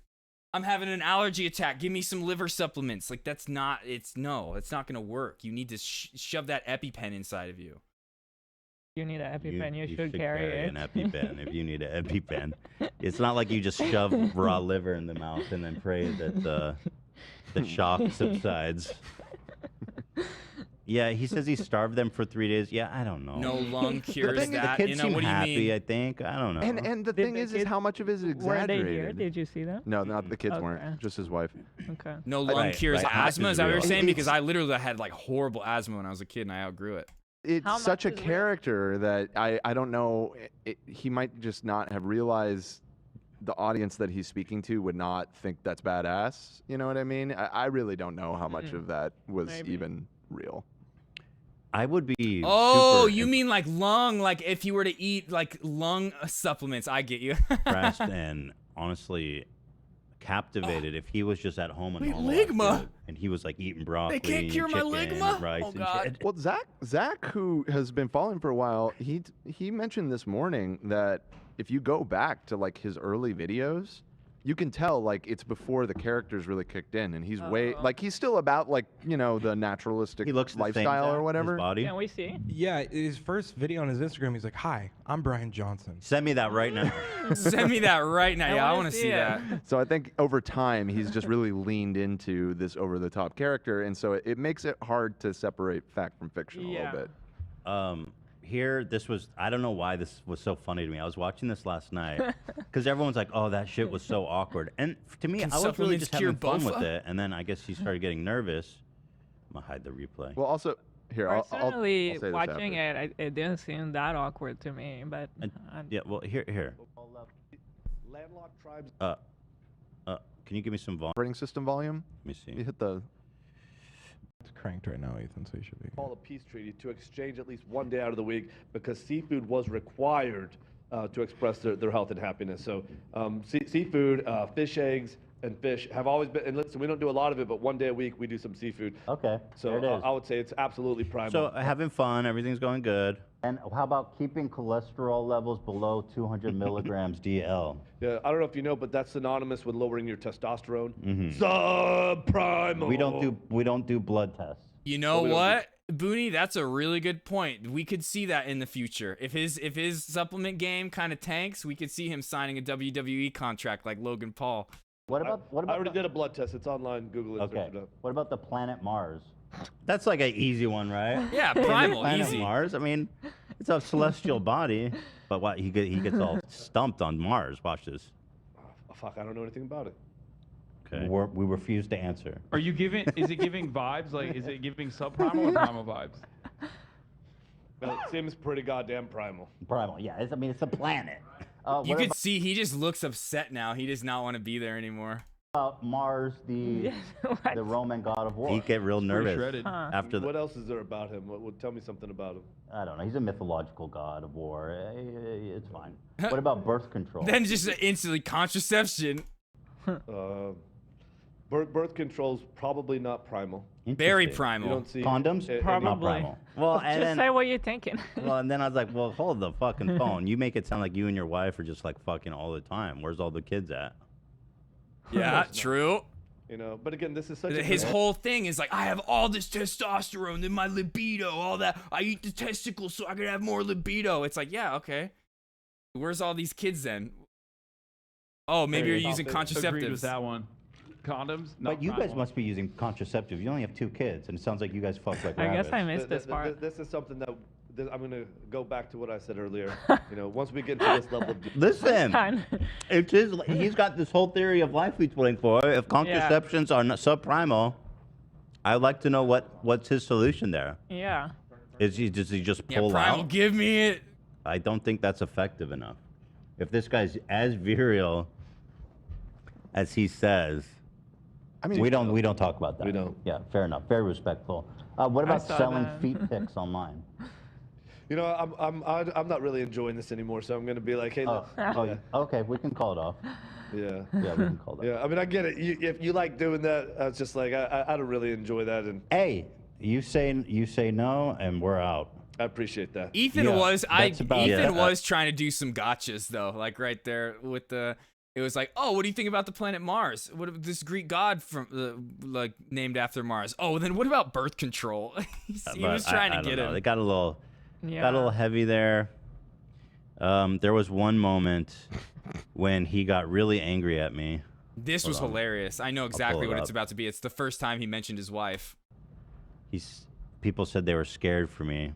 I'm having an allergy attack. Give me some liver supplements. Like it's not gonna work. You need to shove that EpiPen inside of you. you need an EpiPen, you should carry carry it. an EpiPen if you need an EpiPen. It's not like you just shove raw liver in the mouth and then pray that the shock subsides. Yeah, he says he starved them for 3 days. Yeah, I don't know. No lung cures that. The kids You know, seem what do you happy, mean? I think. I don't know. And the thing is how much of it is Were exaggerated. they here? Did you see them? No, not the kids Okay. weren't. Just his wife. Okay. No lung cures Right. asthma. Is that what you're It's- saying? Because I literally had like horrible asthma when I was a kid and I outgrew it. It's such a character that I don't know. He might just not have realized the audience that he's speaking to would not think that's badass. You know what I mean? I really don't know how much of that was even real. I would be. Oh, super you mean like lung? Like if you were to eat like lung supplements? I get you. impressed and honestly captivated if he was just at home and Wait, normal ligma? kid, and he was like eating broccoli can't cure and my chicken ligma? and rice Oh, and God. shit. Well, Zach, who has been following for a while, he mentioned this morning that if you go back to like his early videos, you can tell like it's before the characters really kicked in, and he's he's still about like the naturalistic lifestyle or whatever. Can we see? Yeah, his first video on his Instagram, he's like, "Hi, I'm Brian Johnson." Send me that right now. Send me that right now. Yeah, I want to see that. So I think over time he's just really leaned into this over-the-top character, and so it makes it hard to separate fact from fiction a little bit. Here, I don't know why this was so funny to me. I was watching this last night because everyone's like, oh, that shit was so awkward. And to me, Can I was really supplements just cure having fun with bofa? it. And then I guess he started getting nervous. I'm going to hide the replay. Well, also, here, I'll Personally, say this watching after. it didn't seem that awkward to me. But Yeah, well, here. Landlocked tribes. Can you give me some volume? Operating system volume? Let me see. You hit the... It's cranked right now, Ethan, so you should be. Call a peace treaty to exchange at least one day out of the week because seafood was required to express their health and happiness. So seafood, fish eggs, and fish have always been, and listen, we don't do a lot of it, but one day a week we do some seafood. Okay, So there it is. I would say it's absolutely primal. So having fun, everything's going good. And how about keeping cholesterol levels below 200 milligrams DL? Yeah, I don't know if you know, but that's synonymous with lowering your testosterone. Mhm. Subprimal. We don't do blood tests. You know we don't what, Booney? That's a really good point. We could see that in the future. If his supplement game kind of tanks, we could see him signing a WWE contract like Logan Paul. What about I already did a blood test. It's online. Google it. Okay. Search it up. What about the planet Mars? That's like an easy one, right? Yeah, primal, planet easy. Mars. I mean, it's a celestial body, but what he gets all stumped on Mars. Watch this. Oh, fuck, I don't know anything about it. Okay. We refuse to answer. Are you giving? Is it giving vibes? Like, is it giving subprimal or primal vibes? Well, it seems pretty goddamn primal. Primal, yeah. It's a planet. You what could see he just looks upset now. He does not want to be there anymore. about Mars, the Roman god of war? He'd get real nervous after the. What else is there about him? Tell me something about him. I don't know. He's a mythological god of war. It's fine. What about birth control? Then just instantly contraception. Birth control's probably not primal. Very Interesting. primal. You don't see Condoms? it- Not Probably. primal. Well, and Just then, say what you're thinking. well, and then I was like, well, hold the fucking phone. You make it sound like you and your wife are just like fucking all the time. Where's all the kids at? Yeah, true. You know, but again, this is such His whole thing is like, I have all this testosterone, then my libido, all that. I eat the testicles so I can have more libido. It's like, yeah, okay. Where's all these kids then? Oh, maybe you're using Agreed contraceptives. with that one. Condoms? But you guys must be using contraceptives. You only have 2 kids, and it sounds like you guys fuck like I rabbits. guess I missed this part. This is something that I'm going to go back to what I said earlier. You know, once we get to this level of... Listen, it's his, he's got this whole theory of life he's putting for. If contraceptions are not subprimal, I'd like to know what's his solution there. Yeah. Does he just pull primal, out? give me it. I don't think that's effective enough. If this guy's as virile as he says, I mean, we don't talk about that. We don't. Yeah, fair enough. Very respectful. What about saw selling that. feet pics online? You know, I'm not really enjoying this anymore, so I'm going to be like, hey, look. Okay, we can call it off. Yeah. Yeah, we can call that. Yeah, I mean, I get it. If you like doing that, it's just like, I don't really enjoy that. And Hey, you say no, and we're out. I appreciate that. Ethan Yeah, was that's about it. was trying to do some gotchas though, like right there with the. It was like, oh, what do you think about the planet Mars? What this Greek god from like named after Mars? Oh, then what about birth control? he was trying to get him. They got a little heavy there. There was one moment when he got really angry at me. This was hilarious. I know exactly it what it's up. about to be. It's the first time he mentioned his wife. People said they were scared for me.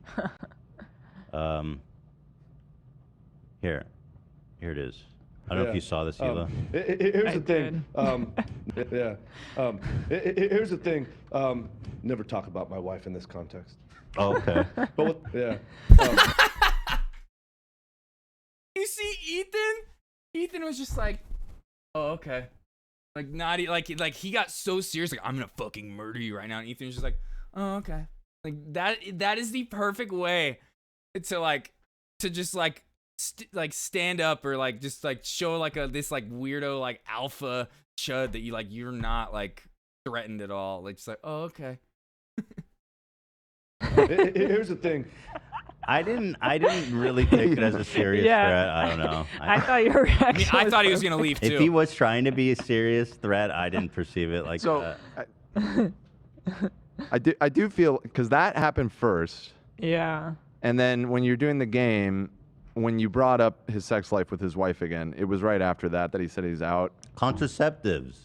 Here it is. I don't know if you saw this, Hila. Here's the thing. Here's the thing. Never talk about my wife in this context. Oh, okay. You see, Ethan was just like, oh, okay. Like not like he got so serious, like I'm gonna fucking murder you right now. And Ethan was just like, oh, okay. Like that is the perfect way to just stand up or like just like show like this like weirdo like alpha chud that you're not like threatened at all. Like just like, oh, okay. Here's the thing. I didn't really take it as a serious threat. I don't know. I thought your reaction. I thought he was gonna leave too. If he was trying to be a serious threat, I didn't perceive it like So, that. I do feel because that happened first, Yeah. and then when you're doing the game, when you brought up his sex life with his wife again, it was right after that he said he's out. Contraceptives.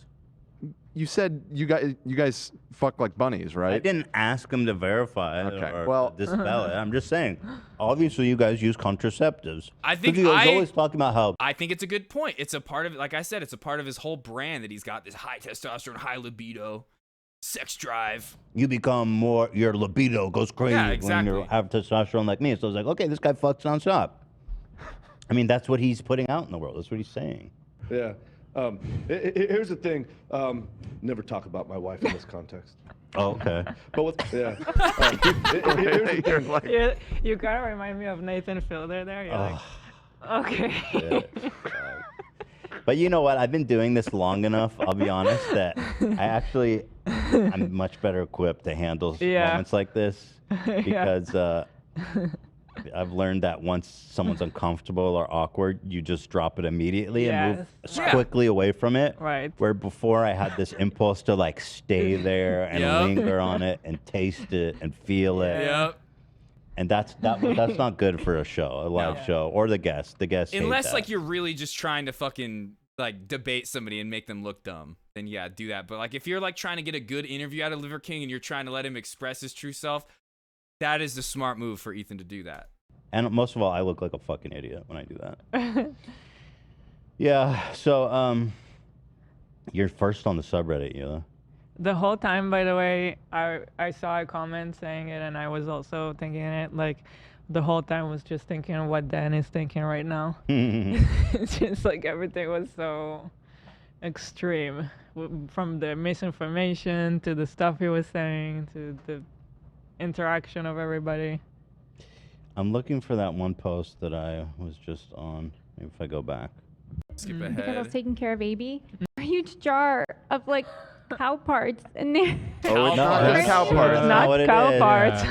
You said you guys fuck like bunnies, right? I didn't ask him to verify it Okay, or well- dispel it. I'm just saying, obviously you guys use contraceptives. I think 'Cause he was always talking about how I think it's a good point. It's a part of it. Like I said, it's a part of his whole brand that he's got this high testosterone, high libido, sex drive. you become more, your libido goes crazy Yeah, when exactly. you have testosterone like me. So I was like, okay, this guy fucks nonstop. I mean, that's what he's putting out in the world. That's what he's saying. Yeah. Here's the thing. Never talk about my wife in this context. Oh, okay. But here's the thing. You kind of remind me of Nathan Fielder there. You're like, okay. Yeah. But you know what? I've been doing this long enough, I'll be honest, that I'm much better equipped to handle moments like this because I've learned that once someone's uncomfortable or awkward, you just drop it immediately and move quickly away from it. Right. Where before I had this impulse to like stay there and linger on it and taste it and feel it. Yep. And that's not good for a show, a live show, or the guest. The guest. Unless like you're really just trying to fucking like debate somebody and make them look dumb, then yeah, do that. But like if you're like trying to get a good interview out of Liver King and you're trying to let him express his true self, that is the smart move for Ethan to do that. And most of all, I look like a fucking idiot when I do that. Yeah. So you're first on the subreddit, Hila. The whole time, by the way, I saw a comment saying it, and I was also thinking it. Like, the whole time was just thinking what Dan is thinking right now. It's just like everything was so extreme, from the misinformation to the stuff he was saying to the interaction of everybody. I'm looking for that one post that I was just on. Maybe if I go back. Skip Because I was ahead. taking care of baby. A huge jar of like cow parts in there. Oh, it's not that's cow parts. that's Not what it cow is. parts.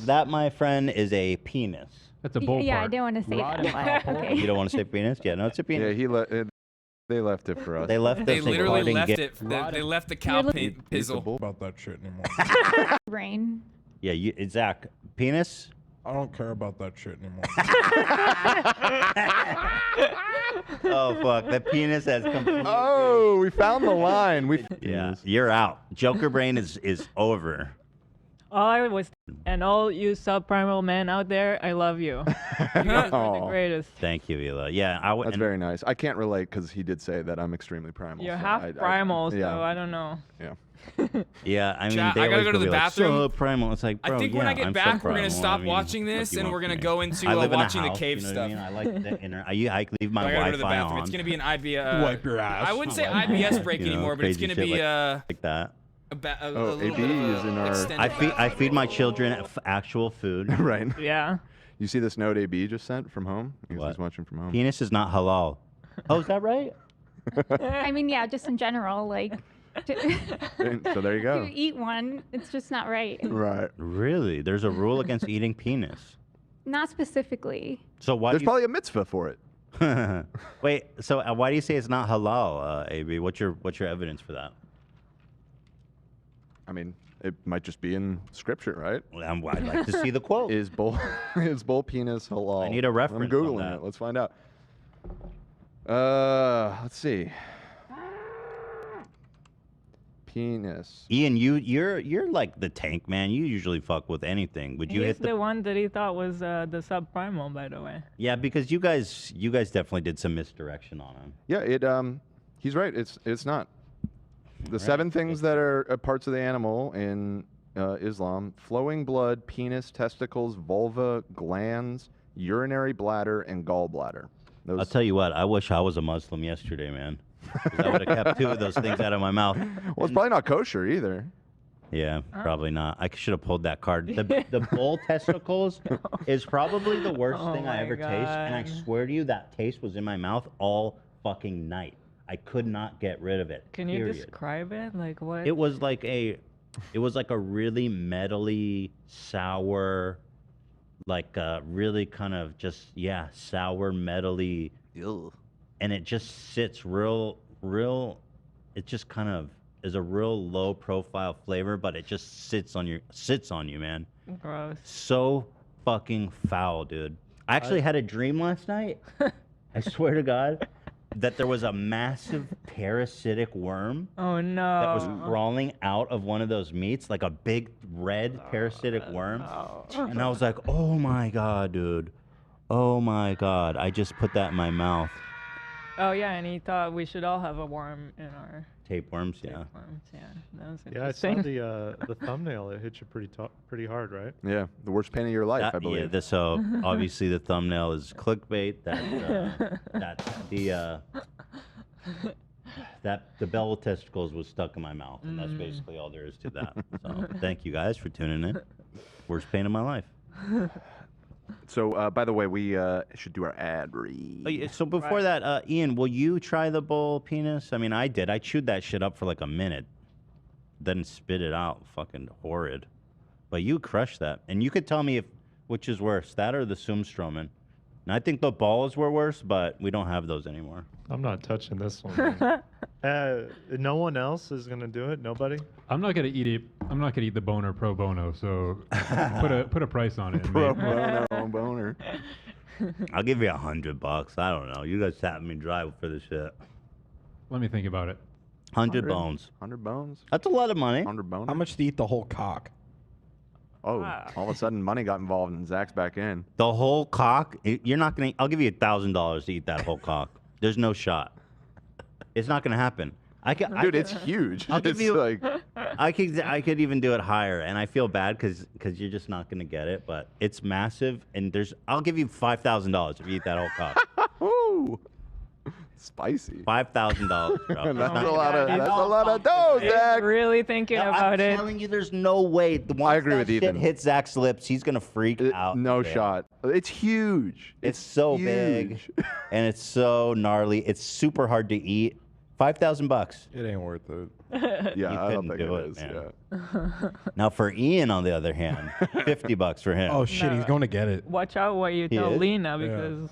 That my friend is a penis. That's a bull Yeah, I didn't wanna say that, but okay. You don't want to say penis? Yeah, no, it's a penis. Yeah, they left it for us. They left They us a literally parting left gift. it. They left the cow pizzle. About that shit anymore. Brain. Yeah, Zach, penis? I don't care about that shit anymore. Oh fuck, the penis has completely. Oh, we found the line. Yeah, you're out. Joker brain is over. All I was, and all you subprimal men out there, I love you. You guys are the Aw. greatest. Thank you, Ela. Yeah, That's very nice. I can't relate because he did say that I'm extremely primal. You're so half primal, yeah. so I don't know. Yeah. Yeah, I mean, Chat, they I gotta always go to the be like, bathroom. So primal. It's like, bro, I think when yeah, I get I'm back, so we're gonna primal. stop I mean, watching what this, do you and want we're gonna from me? go into I live in a watching the house, cave you know stuff. What I mean? I like the inner. I leave my I gotta go to the Wi-Fi bathroom. on. It's gonna be an Wipe your ass. I wouldn't say Wipe IBS your break ass. You know, anymore, but it's crazy gonna shit be like that. a Oh, little AB bit of is in a our. extended I feed my children actual food. Right. Yeah. You see this note AB just sent from home? He's just watching from home. Penis is not halal. Oh, is that right? I mean, yeah, just in general, like. So there you go. To eat one, it's just not right. Right. Really? There's a rule against eating penis. Not specifically. So why? There's probably a mitzvah for it. Wait. So why do you say it's not halal, AB? What's your evidence for that? I mean, it might just be in scripture, right? I'd like to see the quote. Is bull penis halal? I need a reference I'm on googling that. it. Let's find out. Let's see. Penis. Ian, you're like the tank man. You usually fuck with anything. Would you He's hit the one that he thought was the subprimal, by the way. Yeah, because you guys definitely did some misdirection on him. Yeah, he's right. It's not. The Right. 7 things that are parts of the animal in Islam: flowing blood, penis, testicles, vulva, glands, urinary bladder, and gallbladder. I'll tell you what. I wish I was a Muslim yesterday, man. 'Cause I would have kept 2 of those things out of my mouth. Well, it's probably not kosher either. Yeah, probably not. I should have pulled that card. The bull testicles is probably the worst Oh thing I my ever taste, and I God. swear to you, that taste was in my mouth all fucking night. I could not get rid of it. Can you period. describe it? Like what? It was like a really metally, sour, like really kind of just sour, metally, and it just sits real. It just kind of is a real low profile flavor, but it just sits on you, man. Gross. So fucking foul, dude. I actually had a dream last night. I swear to God. That there was a massive parasitic worm Oh no. that was crawling out of one of those meats, like a big red parasitic worm. And I was like, oh my God, dude. Oh my God. I just put that in my mouth. Oh yeah, and he thought we should all have a worm in our Tapeworms, yeah. tapeworms. Yeah, that was Yeah, I saw interesting. the thumbnail. It hit you pretty hard, right? Yeah, the worst pain of your life, I believe. Yeah, so obviously the thumbnail is clickbait. That the bell testicles was stuck in my mouth, and that's basically all there is to that. So thank you guys for tuning in. Worst pain of my life. So, by the way, we should do our ad read. Oh, yeah, so before that, Ian, will you try the bull penis? I mean, I did. I chewed that shit up for like a minute, then spit it out. Fucking horrid. But you crushed that, and you could tell me which is worse, that or the Sumstromen. And I think the balls were worse, but we don't have those anymore. I'm not touching this one. No one else is gonna do it. Nobody. I'm not gonna eat it. I'm not gonna eat the boner pro bono. So put a price on it. and Pro maybe- bono boner. I'll give you $100. I don't know. You guys tapped me dry for this shit. Let me think about it. 100 bones. 100 bones. That's a lot of money. 100 bones. How much to eat the whole cock? Oh, all of a sudden money got involved and Zach's back in. The whole cock? You're not gonna. I'll give you $1,000 to eat that whole cock. There's no shot. It's not gonna happen. Dude, it's huge. I'll give It's you. like- I could even do it higher, and I feel bad because you're just not gonna get it. But it's massive, and I'll give you $5,000 if you eat that whole cock. Ooh, spicy. $5,000, bro. That's a lot of. That's a lot of dough, He's Zach. really thinking about it. I'm telling you, there's no way. I agree with shit Ethan. hits Zach's lips, he's gonna freak out. No Yeah. shot. It's huge. It's so huge. big, and it's so gnarly. It's super hard to eat. $5,000. It ain't worth it. Yeah, You I don't couldn't think do it it, is. man. Yeah. Now for Ian, on the other hand, $50 for him. Oh shit, he's going to get it. Watch out what you He tell is? Lena Yeah. because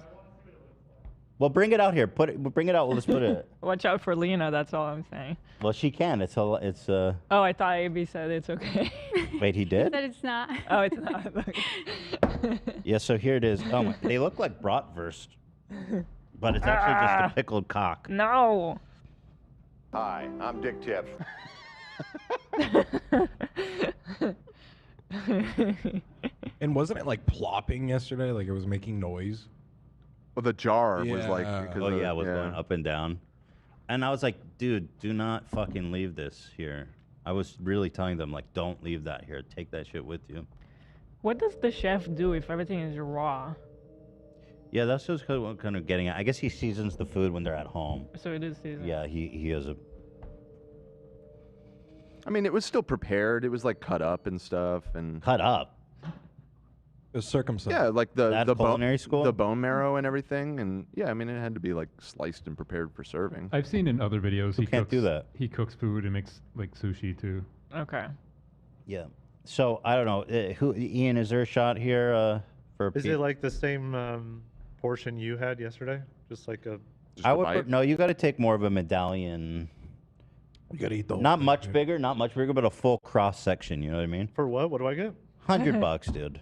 Well, bring it out here. Bring it out. We'll just put it. watch out for Lena. That's all I'm saying. Well, she can. It's Oh, I thought AB said it's okay. Wait, he did? That it's not. Oh, it's not. Yeah. So here it is. Oh my, they look like bratwurst, but it's actually just a pickled cock. No. Hi, I'm Dick Tips. And wasn't it like plopping yesterday? Like it was making noise. Well, the jar was like. Yeah. Because Oh of, yeah, it was going up and down, and I was like, dude, do not fucking leave this here. I was really telling them like, don't leave that here. Take that shit with you. What does the chef do if everything is raw? Yeah, that's just kind of getting at. I guess he seasons the food when they're at home. So it is seasoned. Yeah, he has a. I mean, it was still prepared. It was like cut up and stuff, and cut up. It was circumcised. Yeah, like the culinary school, the bone marrow and everything, and yeah, I mean, it had to be like sliced and prepared for serving. I've seen in other videos he can't cooks, do that? He cooks food and makes like sushi too. Okay. Yeah. So I don't know. Who Ian? Is there a shot here for? Is it like the same portion you had yesterday? Just like a. I would no. You got to take more of a medallion. You got to eat the whole Not thing, much dude. bigger, not much bigger, but a full cross section. You know what I mean? For what? What do I get? $100, dude.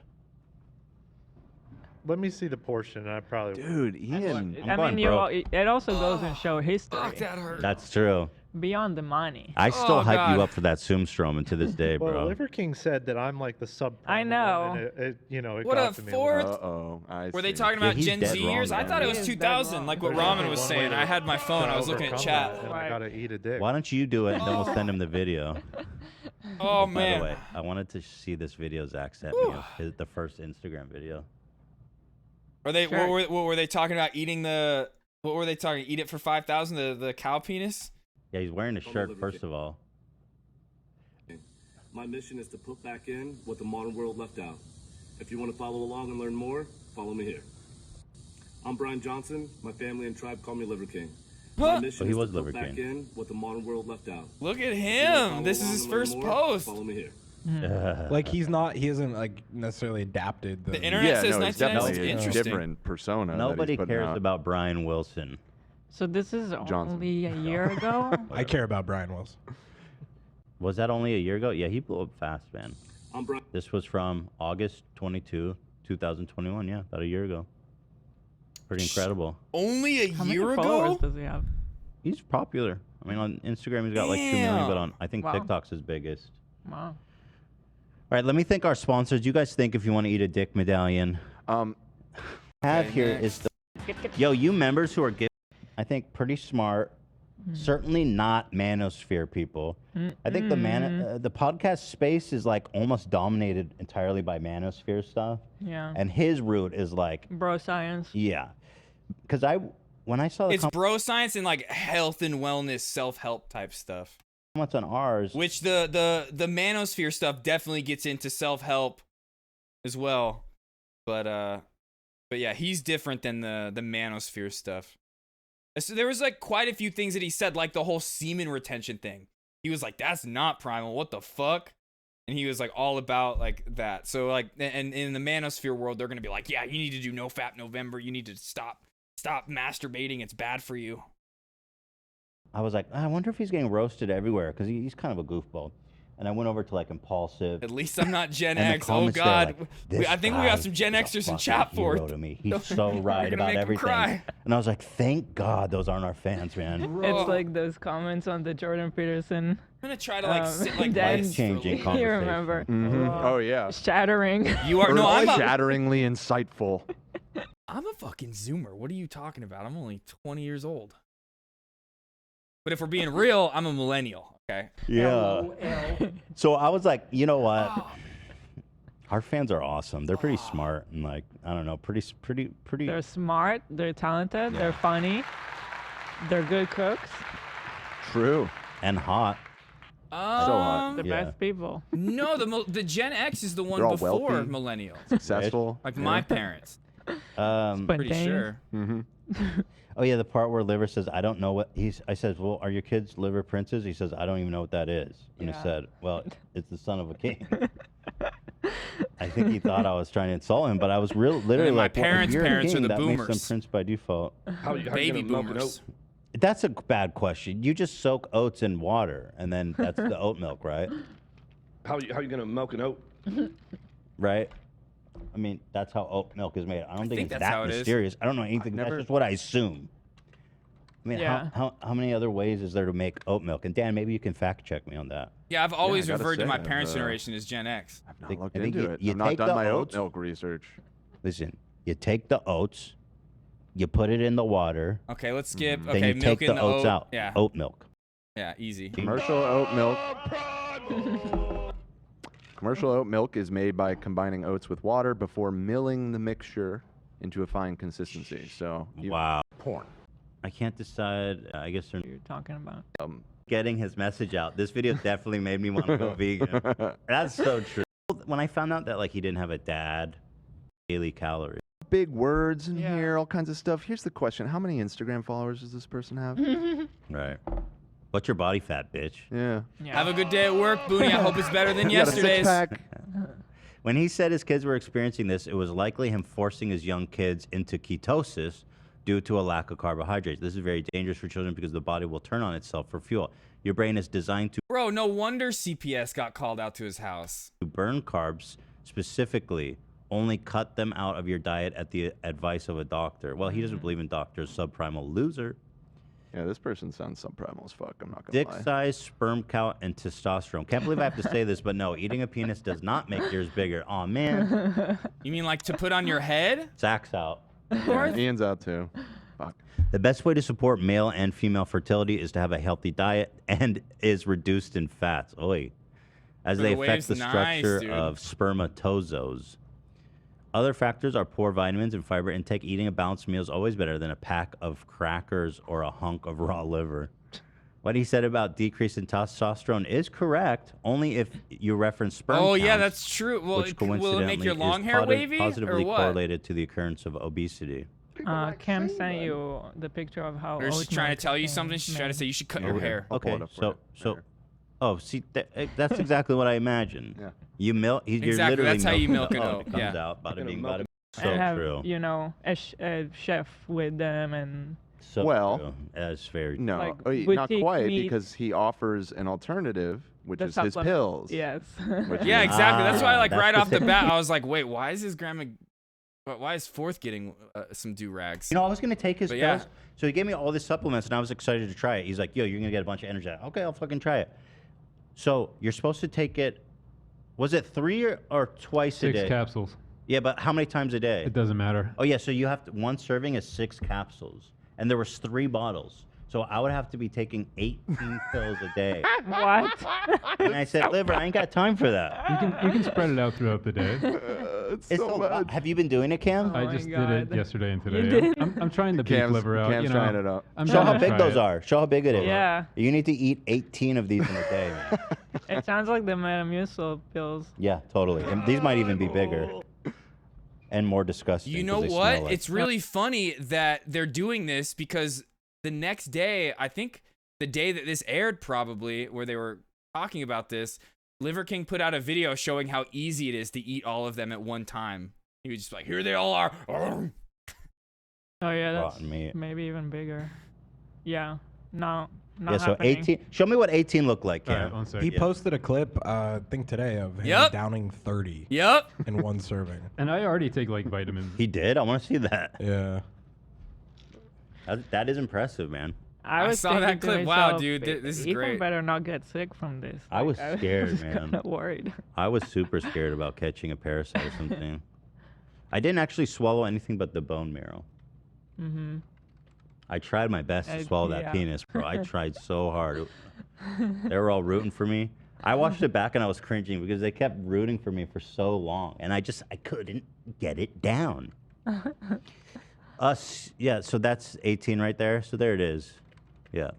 Let me see the portion. I probably. Dude, Ian. I'm I going mean, you broke. all, it also goes and show history. that hurt. That's true. Beyond the money. I still Oh, hype God. you up for that Zoomstrom, and to this day, Well, bro. Liver King said that I'm like the sub. I know. And it you know, it What got a to me. fourth. Uh-oh. Were they talking about he's Gen dead Z wrong, years? I man. thought it He was is dead 2000, wrong. like what There's Ramen only was one saying. way I had my phone. I was looking at overcome chat. that, and I Right. gotta eat a dick. Why don't you do it, and then we'll send him the video. Oh By man. the way, I wanted to see this video Zach sent me of the first Instagram video. Are they? Sure. What were they talking about? Eating the? What were they talking? Eat it for 5,000. The cow penis. Yeah, he's wearing a shirt first of all. My mission is to put back in what the modern world left out. If you want to follow along and learn more, follow me here. I'm Brian Johnson. My family and tribe call me Liver King. My Huh? mission he is was to Liver put back King. in what the modern world left out. Look at If you wanna him. follow This is along his and learn first more, post. Follow me here. Like he hasn't like necessarily adapted The internet Yeah, says no, it's 1990s. definitely a Interesting. different persona. that he's Nobody putting cares out. about Brian Wilson. So this is Johnson. only a year ago. I care about Brian Wilson. Was that only a year ago? Yeah, he blew up fast, man. I'm Brian. This was from August 22, 2021. Yeah, about a year ago. Pretty incredible. Only a How many year followers ago. does he have? He's popular. I mean, on Instagram, he's got like 2 million, but on I think Wow. TikTok's his biggest. Wow. All right, let me thank our sponsors. You guys think if you want to eat a dick medallion, have Okay, here next. is the yo, you members who are giving, I think pretty smart. Certainly not manosphere people. I think the podcast space is like almost dominated entirely by manosphere stuff. Yeah. And his route is like, Bro science. yeah, because when I saw the It's bro science and like health and wellness, self-help type stuff. comments on ours, Which the manosphere stuff definitely gets into self-help as well. But yeah, he's different than the manosphere stuff. So there was like quite a few things that he said, like the whole semen retention thing. He was like, that's not primal. What the fuck? And he was like all about like that. So like, and in the manosphere world, they're going to be like, yeah, you need to do no fap November. You need to stop masturbating. It's bad for you. I was like, I wonder if he's getting roasted everywhere because he's kind of a goofball. And I went over to like Impulsive. At least I'm not Gen And the X. Oh comments there, God, like, I think we "This got some guy Gen is a Xers in fucking chat for hero it. to me. He's so right gonna about make him everything. cry. And I was like, thank God those aren't our fans, man. It's like those comments on the Jordan Peterson. I'm gonna try to like sit like then- this for a Life-changing little bit. You remember? Oh yeah. Shattering. You are no, I'm a, shatteringly insightful. I'm a fucking Zoomer. What are you talking about? I'm only 20 years old. But if we're being real, I'm a millennial. Okay. Yeah. So I was like, you know what? Our fans are awesome. They're pretty smart and like, I don't know, pretty. They're smart. They're talented. They're funny. They're good cooks. True. And hot. The Yeah. best people. No, the Gen X is the one They're all before wealthy, millennial. Successful. Like Yeah. my parents. Um, Pretty sure. Mm-hmm. Oh yeah, the part where Liver says, "I don't know what he's." I says, "Well, are your kids liver princes?" He says, "I don't even know what that is." And Yeah. he said, "Well, it's the son of a king." I think he thought I was trying to insult him, but I was literally my like, well, if parents' you're a parents are king, the that makes boomers. them prince by default. How you Baby gonna milk an boomers. oat? That's a bad question. You just soak oats in water, and then that's the oat milk, right? How you gonna milk an oat? Right? I mean, that's how oat milk is made. I don't think think it's that's how that it is. mysterious. I don't know anything. That's just what I assume. I mean, Yeah. how many other ways is there to make oat milk? And Dan, maybe you can fact check me on that. Yeah, I've always gotta referred to say, my I've, parents' generation as Gen X. I've not looked I think into you- it. you I've not take done the my oat oats- milk research. Listen, you take the oats, you put it in the water. Okay, let's skip. Then Okay, you take milking the oats oat. out. Yeah. Oat milk. Yeah, easy. Commercial oat milk. Commercial oat milk is made by combining oats with water before milling the mixture into a fine consistency. So Wow. porn. I can't decide. I guess they're You're talking about. getting his message out. This video definitely made me want to go vegan. That's so true. When I found out that like he didn't have a dad, daily calories. Big words in here, all kinds of stuff. Here's the question: how many Instagram followers does this person have? Right. What's your body fat, bitch? Yeah. Have a good day at work, Booney. I hope it's better than You got a yesterday's. six-pack? When he said his kids were experiencing this, it was likely him forcing his young kids into ketosis due to a lack of carbohydrates. This is very dangerous for children because the body will turn on itself for fuel. Your brain is designed to Bro, no wonder CPS got called out to his house. burn carbs specifically. Only cut them out of your diet at the advice of a doctor. Well, he doesn't believe in doctors. Subprimal loser. Yeah, this person sounds subprimal as fuck. I'm not gonna Dick lie. size, sperm count, and testosterone. Can't believe I have to say this, but no, eating a penis does not make yours bigger. Aw, man. You mean like to put on your head? Zach's out. Yeah, Ian's out too. Fuck. The best way to support male and female fertility is to have a healthy diet and is reduced in fats. Oy. As But they the affect wave's the nice, structure dude. of spermatozoas. Other factors are poor vitamins and fiber intake. Eating a balanced meal is always better than a pack of crackers or a hunk of raw liver. What he said about decrease in testosterone is correct, only if you reference sperm Oh, yeah, counts, that's true. Well, which will it make coincidentally your is long hair wavy, or positively what? correlated to the occurrence of obesity. Cam sent you the picture of how. Or she's oat trying milk to tell you is something. She's trying to made. say you should cut your hair. Okay, oh, see, that's exactly what I imagine. Yeah. You milk. You're Exactly, literally that's how you milking milk the an oat. oat, It comes yeah. out, bada Gonna bing, milk bada it. So and have, true. you know, a chef with them and. So Well, true. That's very No, Like not boutique quite, meat. because he offers an alternative, which The is his supplement. pills. Yes. which Yeah, is- exactly. That's why, like, that's right the off the thing. bat, I was like, wait, why is his grandma? Why is Fourth getting some do rags? You know, I was gonna take his But pills. yeah. So he gave me all these supplements, and I was excited to try it. He's like, "Yo, you're gonna get a bunch of energy." Okay, I'll fucking try it. So you're supposed to take it. Was it 3 or twice a 6 day? capsules. Yeah, but how many times a day? It doesn't matter. Oh yeah, so you have to, one serving is 6 capsules, and there was 3 bottles. So I would have to be taking 18 pills a day. What? And I said, "Liver, I ain't got time for that." You can spread it out throughout the day. It's It's so so much. Have you been doing it, Cam? I my just did God. it yesterday and You today. did? I'm trying the beef Cam's- liver out. Cam's you know, trying it out. I'm Show trying how to big try those it. are. Show how big it is. Yeah. You need to eat 18 of these in a day, man. It sounds like the Metamucil pills. Yeah, totally. And these might even be bigger and more disgusting. You 'cause know they smell what? like- It's really funny that they're doing this because the next day, I think the day that this aired, probably where they were talking about this, Liver King put out a video showing how easy it is to eat all of them at one time. He was just like, "Here they all are." Oh yeah, that's Rotten meat. maybe even bigger. Yeah. No. Not Yeah, so happening. 18. Show me what 18 looked like, All Cam. right, one second. He posted a clip, I think today, of him Yep. downing 30 Yep. in one serving. And I already take like vitamins. He did? I want to see that. Yeah. That is impressive, man. I was saw thinking that to clip. Wow, myself, dude, this is Ethan great. better not get sick from this. I was scared, was man. kinda worried. I was super scared about catching a parasite or something. I didn't actually swallow anything but the bone marrow. Mm-hmm. I tried my best to swallow that yeah. penis, bro. I tried so hard. They were all rooting for me. I watched it back and I was cringing because they kept rooting for me for so long, and I couldn't get it down. Yeah, so that's 18 right there. So there it is. Yeah.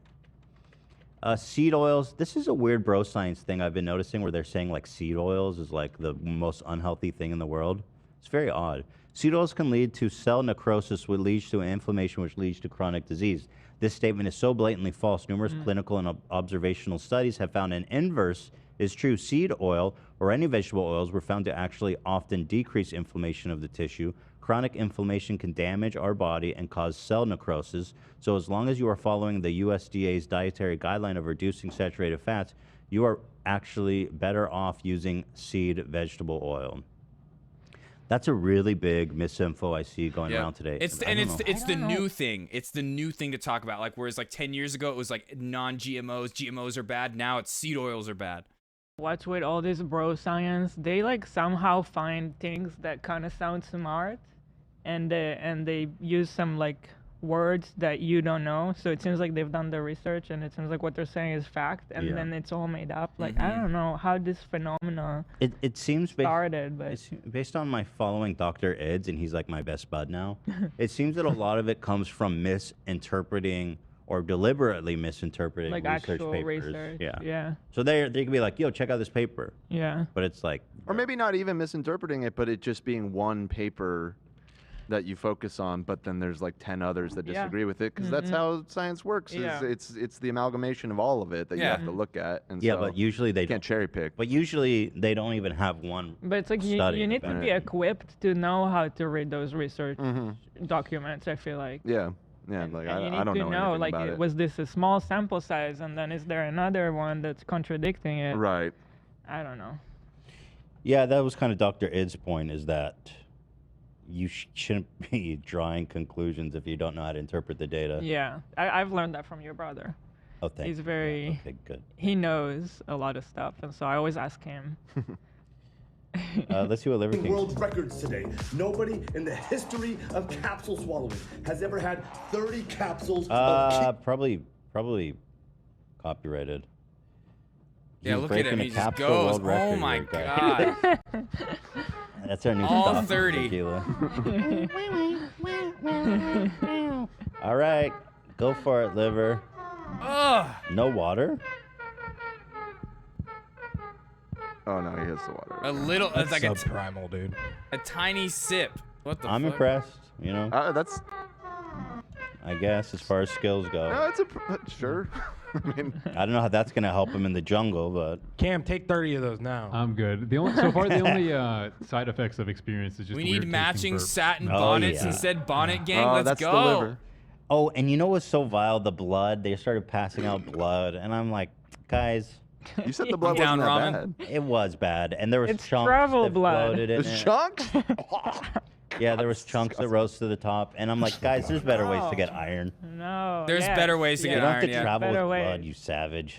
Seed oils. This is a weird bro science thing I've been noticing where they're saying like seed oils is like the most unhealthy thing in the world. It's very odd. Seed oils can lead to cell necrosis, which leads to inflammation, which leads to chronic disease. This statement is so blatantly false. Numerous clinical and observational studies have found an inverse is true. Seed oil or any vegetable oils were found to actually often decrease inflammation of the tissue. Chronic inflammation can damage our body and cause cell necrosis. So as long as you are following the USDA's dietary guideline of reducing saturated fats, you are actually better off using seed vegetable oil. That's a really big misinfo I see going around today. It's the new thing. It's the new thing to talk about. Like whereas like 10 years ago it was like non-GMOs, GMOs are bad. Now it's seed oils are bad. What's with all this bro science? They like somehow find things that kind of sound smart, and they use some like words that you don't know. So it seems like they've done the research, and it seems like what they're saying is fact, and then it's all made up. Like I don't know how this phenomena It seems started, but it's based on my following Dr. Eds, and he's like my best bud now. It seems that a lot of it comes from misinterpreting or deliberately misinterpreting like research actual papers. research. Yeah. Yeah. So they can be like, yo, check out this paper. Yeah. But it's like, Or maybe not even misinterpreting it, but it just being one paper that you focus on, but then there's like 10 others that Yeah. disagree with it, because that's how science works. is Yeah. It's the amalgamation of all of it that you have to look at. And yeah, so but usually they can't cherry pick. But usually they don't even have one. But it's like study you need to about be it. equipped to know how to read those research documents, I feel like. Yeah. Yeah, like And you need I don't to know know, anything like, about it. was this a small sample size, and then is there another one that's contradicting it? Right. I don't know. Yeah, that was kind of Dr. Ed's point, is that you shouldn't be drawing conclusions if you don't know how to interpret the data. Yeah, I've learned that from your brother. Oh, thank He's you. very. Okay, good. He knows a lot of stuff, and so I always ask him. Let's see what Liver King. World records today. Nobody in the history of capsule swallowing has ever had 30 capsules of Probably copyrighted. Yeah, He's look at him. breaking a He just capsule goes. world record Oh my here, guys. god. That's our new All stop 30. tequila. All right, go for it, Liver. Ugh. No water? Oh no, he hits the water. A little. It's like subprimal, dude. a tiny sip. What the I'm fuck? impressed, you know? That's. I guess as far as skills go. No, it's sure. I mean, I don't know how that's gonna help him in the jungle, but Cam, take 30 of those now. I'm good. The only side effects I've experienced is just We a need weird matching tasting burp. satin bonnets instead. Bonnet gang. Let's go. Oh, and you know what's so vile? The blood. They started passing out blood, and I'm like, guys. You said the blood wasn't that bad. It was bad, and there was It's chunks travel that blood. floated in There's it. chunks? Yeah, there was chunks that rose to the top, and I'm like, guys, there's better ways to get iron. No. There's yes, better ways to You get don't iron. have to Yeah. travel with Better blood, ways. you savage.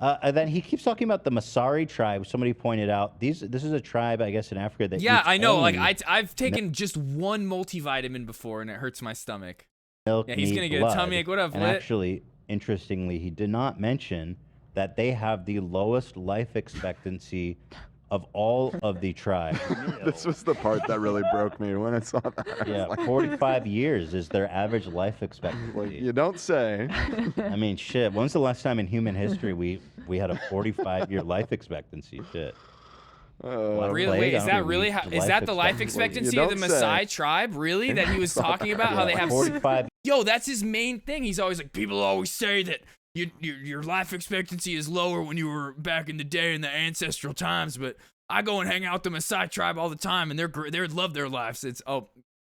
And then he keeps talking about the Masai tribe. Somebody pointed out this is a tribe, I guess, in Africa that Yeah, eats I know. Like only I've taken just one multivitamin before, and it hurts my stomach. milk, Yeah, he's meat, gonna get blood. a tummy ache. What up, And Lit? actually, interestingly, he did not mention that they have the lowest life expectancy of all of the tribes. This was the part that really broke me when I saw that. I was Yeah, like, 45 years is their average life expectancy. you don't say. I mean, shit. When's the last time in human history we had a 45-year life expectancy? Shit. Really? Wait, is that really how? Is that the life expectancy of the Maasai tribe? Really? That he was talking about how they have 45. Yo, that's his main thing. He's always like, people always say that your life expectancy is lower when you were back in the day in the ancestral times, but I go and hang out with the Maasai tribe all the time, and they love their lives. It's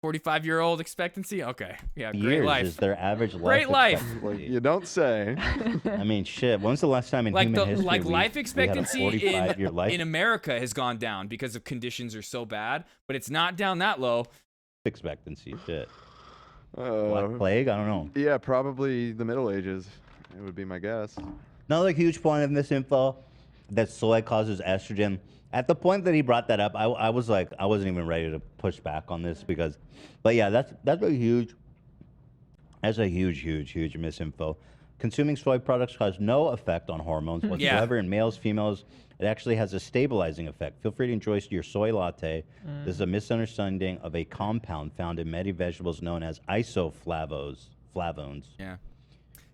45-year-old expectancy. Okay, yeah, great Years life. is their average life. Great life. expectancy. You don't say. I mean, shit. When's the last time in Like human history life we expectancy had a 45-year life in America has gone down because of conditions are so bad, but it's not down that low. expectancy? Shit. Black plague? I don't know. Yeah, probably the Middle Ages. It would be my guess. Another huge point of misinfo that soy causes estrogen. At the point that he brought that up, I was like, I wasn't even ready to push back on this because, but yeah, that's a huge misinfo. Consuming soy products cause no effect on hormones whatsoever in males, females. It actually has a stabilizing effect. Feel free to enjoy your soy latte. This is a misunderstanding of a compound found in many vegetables known as isoflavones. Yeah.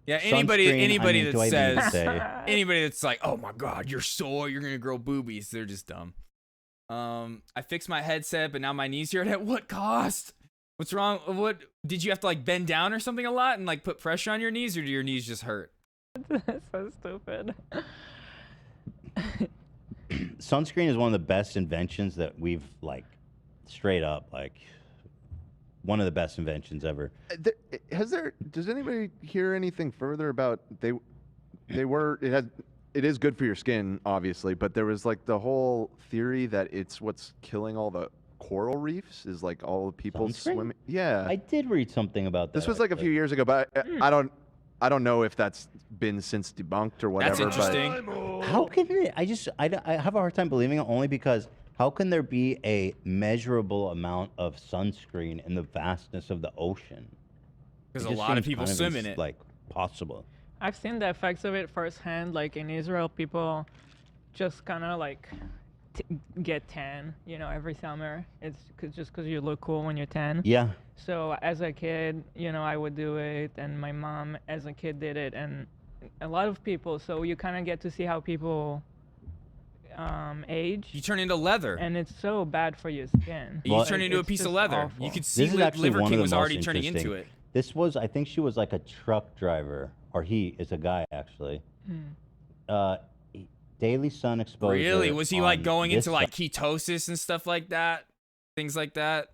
Yeah, anybody Sunscreen, that says say. anybody that's like, oh my god, you're soy, you're gonna grow boobies, they're just dumb. I fixed my headset, but now my knees hurt. At what cost? What's wrong? What did you have to like bend down or something a lot and like put pressure on your knees, or do your knees just hurt? That's so stupid. Sunscreen is one of the best inventions that we've like straight up like one of the best inventions ever. Does anybody hear anything further about it is good for your skin, obviously, but there was like the whole theory that it's what's killing all the coral reefs is like all the people Sunscreen? swimming. Yeah. I did read something about that. This was like a few years ago, but I don't know if that's been since debunked or whatever. That's interesting. But how can it? I have a hard time believing it only because how can there be a measurable amount of sunscreen in the vastness of the ocean? Because It a just lot of seems people kind swim in it. Like possible. I've seen the effects of it firsthand. Like in Israel, people just kind of like get tan, you know, every summer. It's just because you look cool when you're tan. Yeah. So as a kid, you know, I would do it, and my mom as a kid did it, and a lot of people. So you kind of get to see how people age. You turn into leather. And it's so bad for your skin. You turn into a It's piece of just leather. awful. You could see This is actually Liver one King of the was most already turning interesting. into it. This was, I think she was like a truck driver, or he is a guy actually. Daily sun exposure. Really? Was he like on going this into like ketosis and stuff like that? Things like that?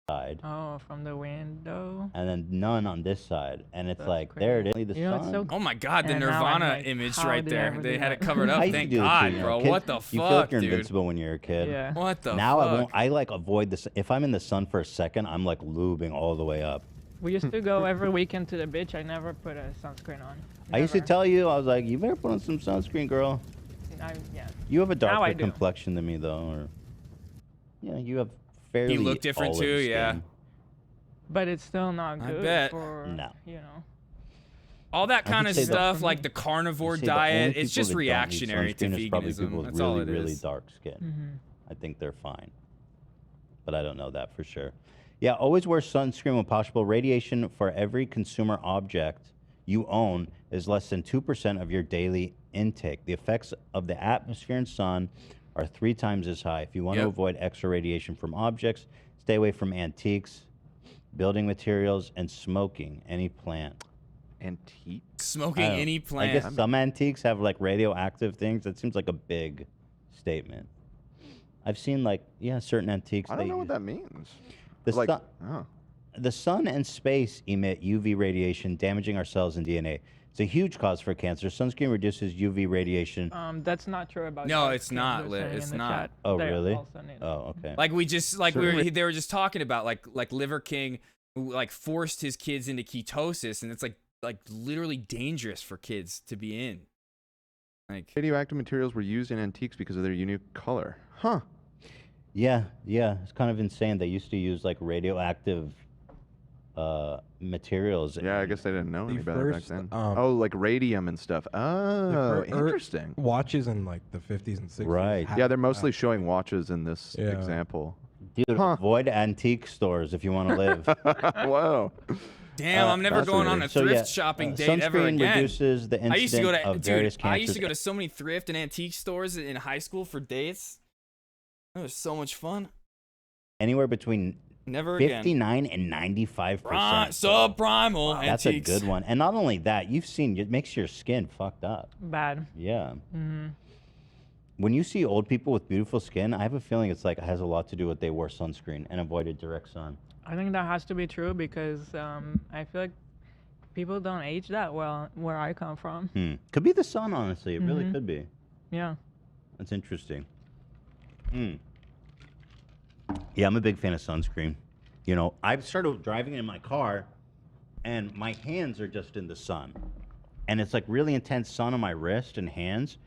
side, Oh, from the window. and then none on this side, and it's That's like crazy. there it is. The You know, it's sun. so Oh my God, the And now I'm Nirvana like, image how right did I there. ever They do had that? it covered up. I used to Thank do it too, God, you know. bro. Kid- What the You feel like fuck, you're dude? invincible when you're a kid. Yeah. What the Now fuck? I won't. I like avoid this. If I'm in the sun for a second, I'm like lubing all the way up. We used to go every weekend to the beach. I never put a sunscreen on. I used to Never. tell you, I was like, you better put on some sunscreen, girl. Yeah. You have a Now I darker do. complexion than me, though. Or yeah, you have fairly. You look different olive too, yeah. skin. But it's still not I good bet. for, No. you know. All that I would kind of say the- stuff, like the carnivore I'd say the only diet, it's people just that don't need reactionary to sunscreen is probably people veganism. with That's all really, it really is. dark skin. Mhm. I think they're fine, but I don't know that for sure. Yeah, always wear sunscreen when possible. Radiation for every consumer object you own is less than 2% of your daily intake. The effects of the atmosphere and sun are 3 times as high. If you want to Yep. avoid extra radiation from objects, stay away from antiques, building materials, and smoking any plant. Antique? Smoking I don't- any I plant. guess some antiques have like radioactive things. That seems like a big statement. I've seen like certain antiques. I don't they know what use- that means. The Like, sun, oh. the sun and space emit UV radiation, damaging our cells and DNA. It's a huge cause for cancer. Sunscreen reduces UV radiation. That's not true about. No, dark it's skin, not, they're Lit, saying in it's the not. chat. Oh, They really? also need- Oh, okay. Like we just like Certainly. they were just talking about like Liver King who like forced his kids into ketosis, and it's like literally dangerous for kids to be in. Like Radioactive materials were used in antiques because of their unique color. Huh. Yeah, it's kind of insane. They used to use like radioactive materials. Yeah, I guess they didn't know The any better back first, then. um, Oh, like radium and stuff. Oh, interesting. Watches in like the 50s and 60s. Right. Yeah, they're mostly showing watches in this Yeah. example. Dude, avoid antique stores if you want to live. Whoa. damn, I'm never going on a So, thrift yeah, shopping date ever sunscreen again. reduces the I used to go incidence to of various dude. I used to cancers. go to so many thrift and antique stores in high school for dates. It was so much fun. Anywhere between Never again. 59 and 95%. Subprimal That's antiques. a good one. And not only that, you've seen it makes your skin fucked up. Bad. Yeah. Mhm. When you see old people with beautiful skin, I have a feeling it's like it has a lot to do with they wore sunscreen and avoided direct sun. I think that has to be true because I feel like people don't age that well where I come from. Could be the sun, honestly. It really Mhm. could be. Yeah. That's interesting. Yeah, I'm a big fan of sunscreen. You know, I've started driving in my car, and my hands are just in the sun. And it's like really intense sun on my wrist and hands.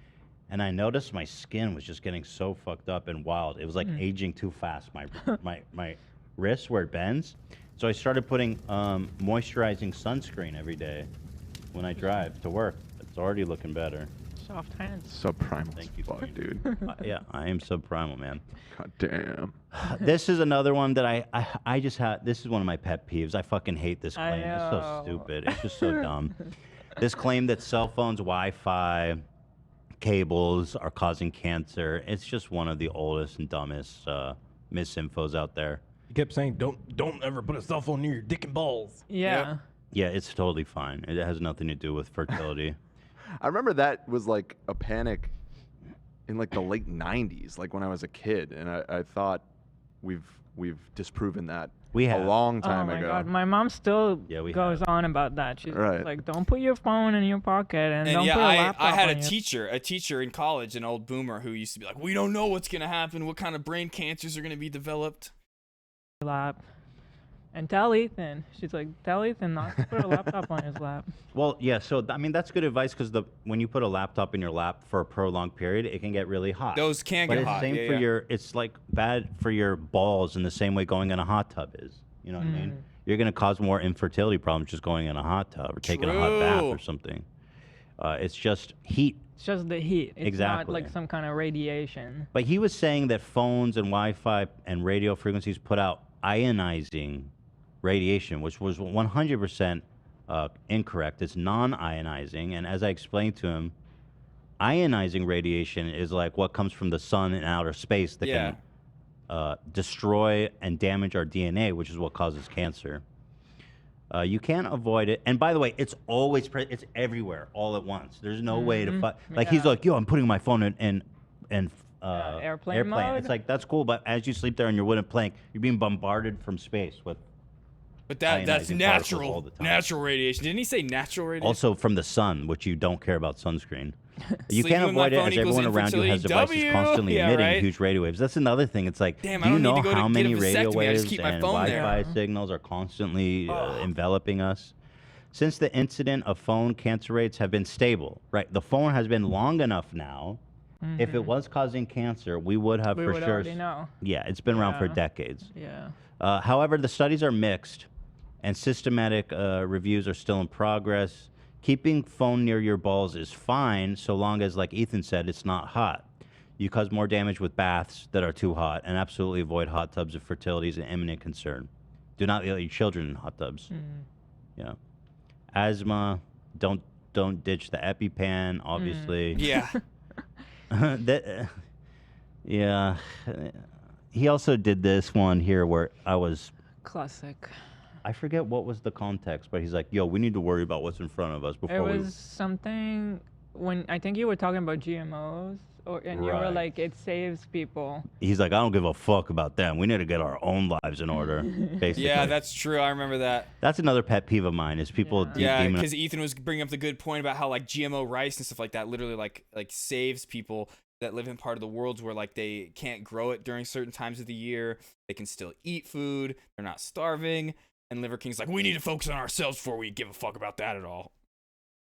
And I noticed my skin was just getting so fucked up and wild. It was like aging too fast, my wrist where it bends. So I started putting moisturizing sunscreen every day when I drive to work. It's already looking better. Soft hands. Subprimal. Thank you, fuck, dude. Yeah, I am subprimal, man. God damn. This is another one that I just had. This is one of my pet peeves. I fucking hate this I claim. It's so know. stupid. It's just so dumb. This claim that cell phones, Wi-Fi, cables are causing cancer. It's just one of the oldest and dumbest misinfos out there. He kept saying, "Don't ever put a cell phone near your dick and balls." Yeah. Yeah, it's totally fine. It has nothing to do with fertility. I remember that was like a panic in like the late 90s, like when I was a kid, and I thought we've disproven that a long time oh my ago. God. My mom still goes on about that. She's like, don't put your phone in your pocket and don't yeah, put a laptop I had on a teacher in college, an old boomer who used to be like, we don't know what's going to happen, what kind of brain cancers are going to be developed. lap. And tell Ethan. She's like, tell Ethan not to put a laptop on his lap. Well, yeah, so I mean that's good advice because when you put a laptop in your lap for a prolonged period, it can get really hot. Those can but get it's hot. Same yeah, for yeah. it's like bad for your balls in the same way going in a hot tub is. You know what I mean? You're gonna cause more infertility problems just going in a hot tub or taking a hot bath or something. It's just heat. It's just the heat. It's Exactly. not like some kind of radiation. But he was saying that phones and Wi-Fi and radio frequencies put out ionizing radiation, which was 100% incorrect. It's non-ionizing, and as I explained to him, ionizing radiation is like what comes from the sun in outer space that can destroy and damage our DNA, which is what causes cancer. You can't avoid it. And by the way, it's always it's everywhere all at once. There's no way to like he's like, yo, I'm putting my phone in airplane mode? It's like that's cool, but as you sleep there on your wooden plank, you're being bombarded from space with. But that's ionizing particles all the time. natural radiation. Didn't he say natural radiation? Also from the sun, which you don't care about sunscreen. You Sleeping can't with my avoid it phone as equals everyone around you has devices infertility. constantly Yeah, emitting right? huge radio waves. That's another thing. It's like, Damn, I do you don't need know to go to how get a many radio vasectomy. I just waves keep my and phone there. Wi-Fi signals are constantly enveloping us? Since the incident of phone cancer rates have been stable, right? The phone has been long enough now. If it was causing cancer, we would have We for would sure. already know. Yeah, it's been around for Yeah. decades. Yeah. However, the studies are mixed, and systematic reviews are still in progress. Keeping phone near your balls is fine, so long as, like Ethan said, it's not hot. You cause more damage with baths that are too hot, and absolutely avoid hot tubs if fertility is an imminent concern. Do not let your children in hot tubs. Yeah. Asthma, don't ditch the EpiPen, obviously. Yeah. Yeah. He also did this one here where I was. Classic. I forget what was the context, but he's like, "Yo, we need to worry about what's in front of us It before we." was something when I think you were talking about GMOs, and you were Right. like, it saves people. He's like, "I don't give a fuck about them. We need to get our own lives in order." Basically. Yeah, that's true. I remember that. That's another pet peeve of mine is people. Yeah, demonize- because Ethan was bringing up the good point about how like GMO rice and stuff like that literally like saves people that live in part of the world where like they can't grow it during certain times of the year. They can still eat food. They're not starving. And Liver King's like, we need to focus on ourselves before we give a fuck about that at all.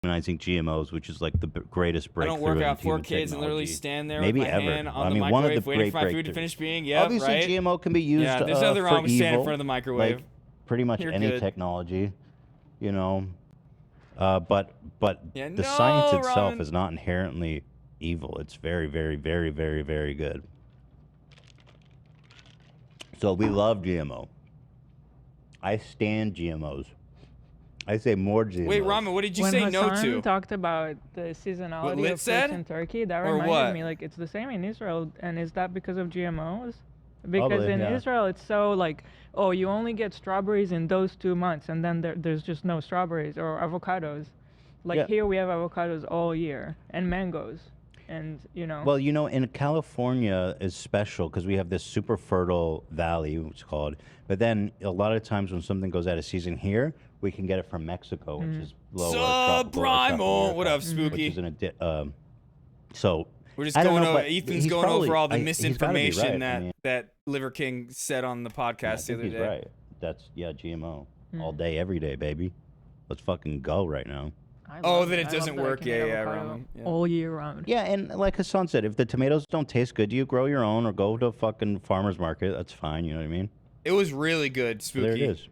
demonizing GMOs, which is like the greatest I breakthrough. don't work in out 4 human kids and literally technology. stand there Maybe with my ever. hand on I the mean, one of microwave the waiting for my great food to breakthroughs. finish being. Yeah, Obviously, right? GMO can be used. Yeah, there's nothing wrong for with standing in evil, front of the microwave. Like pretty much You're any good. technology, you know. But Yeah, the no, science itself Robin. is not inherently evil. It's very, very, very, very, very good. So we love GMO. I stand GMOs. I say more GMOs. Wait, Ramen, what did you when say Hassan no to? talked about the seasonality Lit of said? fruits in Turkey, that Or reminded what? me, like, it's the same in Israel. And is that because of GMOs? Because Probably, in yeah. Israel, it's so like, oh, you only get strawberries in those 2 months, and then there's just no strawberries or avocados. Like Yeah. here, we have avocados all year and mangoes, and you know. Well, you know, in California is special because we have this super fertile valley, it's called. But then a lot of times when something goes out of season here, we can get it from Mexico, which is lower. tropical or Subprimal. tropical What up, which Spooky? is so We're just I don't going know, over. but Ethan's he's going probably- over all the he's gotta be misinformation right. I mean, that Liver King said on the I podcast the think other he's day. right. That's GMO all Mm. day, every day, baby. Let's fucking go right now. Oh, that it doesn't work. Yeah, yeah, avocado Ramen. Yeah. all year round. Yeah, and like Hassan said, if the tomatoes don't taste good, you grow your own or go to a fucking farmer's market. That's fine. You know what I mean? It was really good, Spooky. There it is.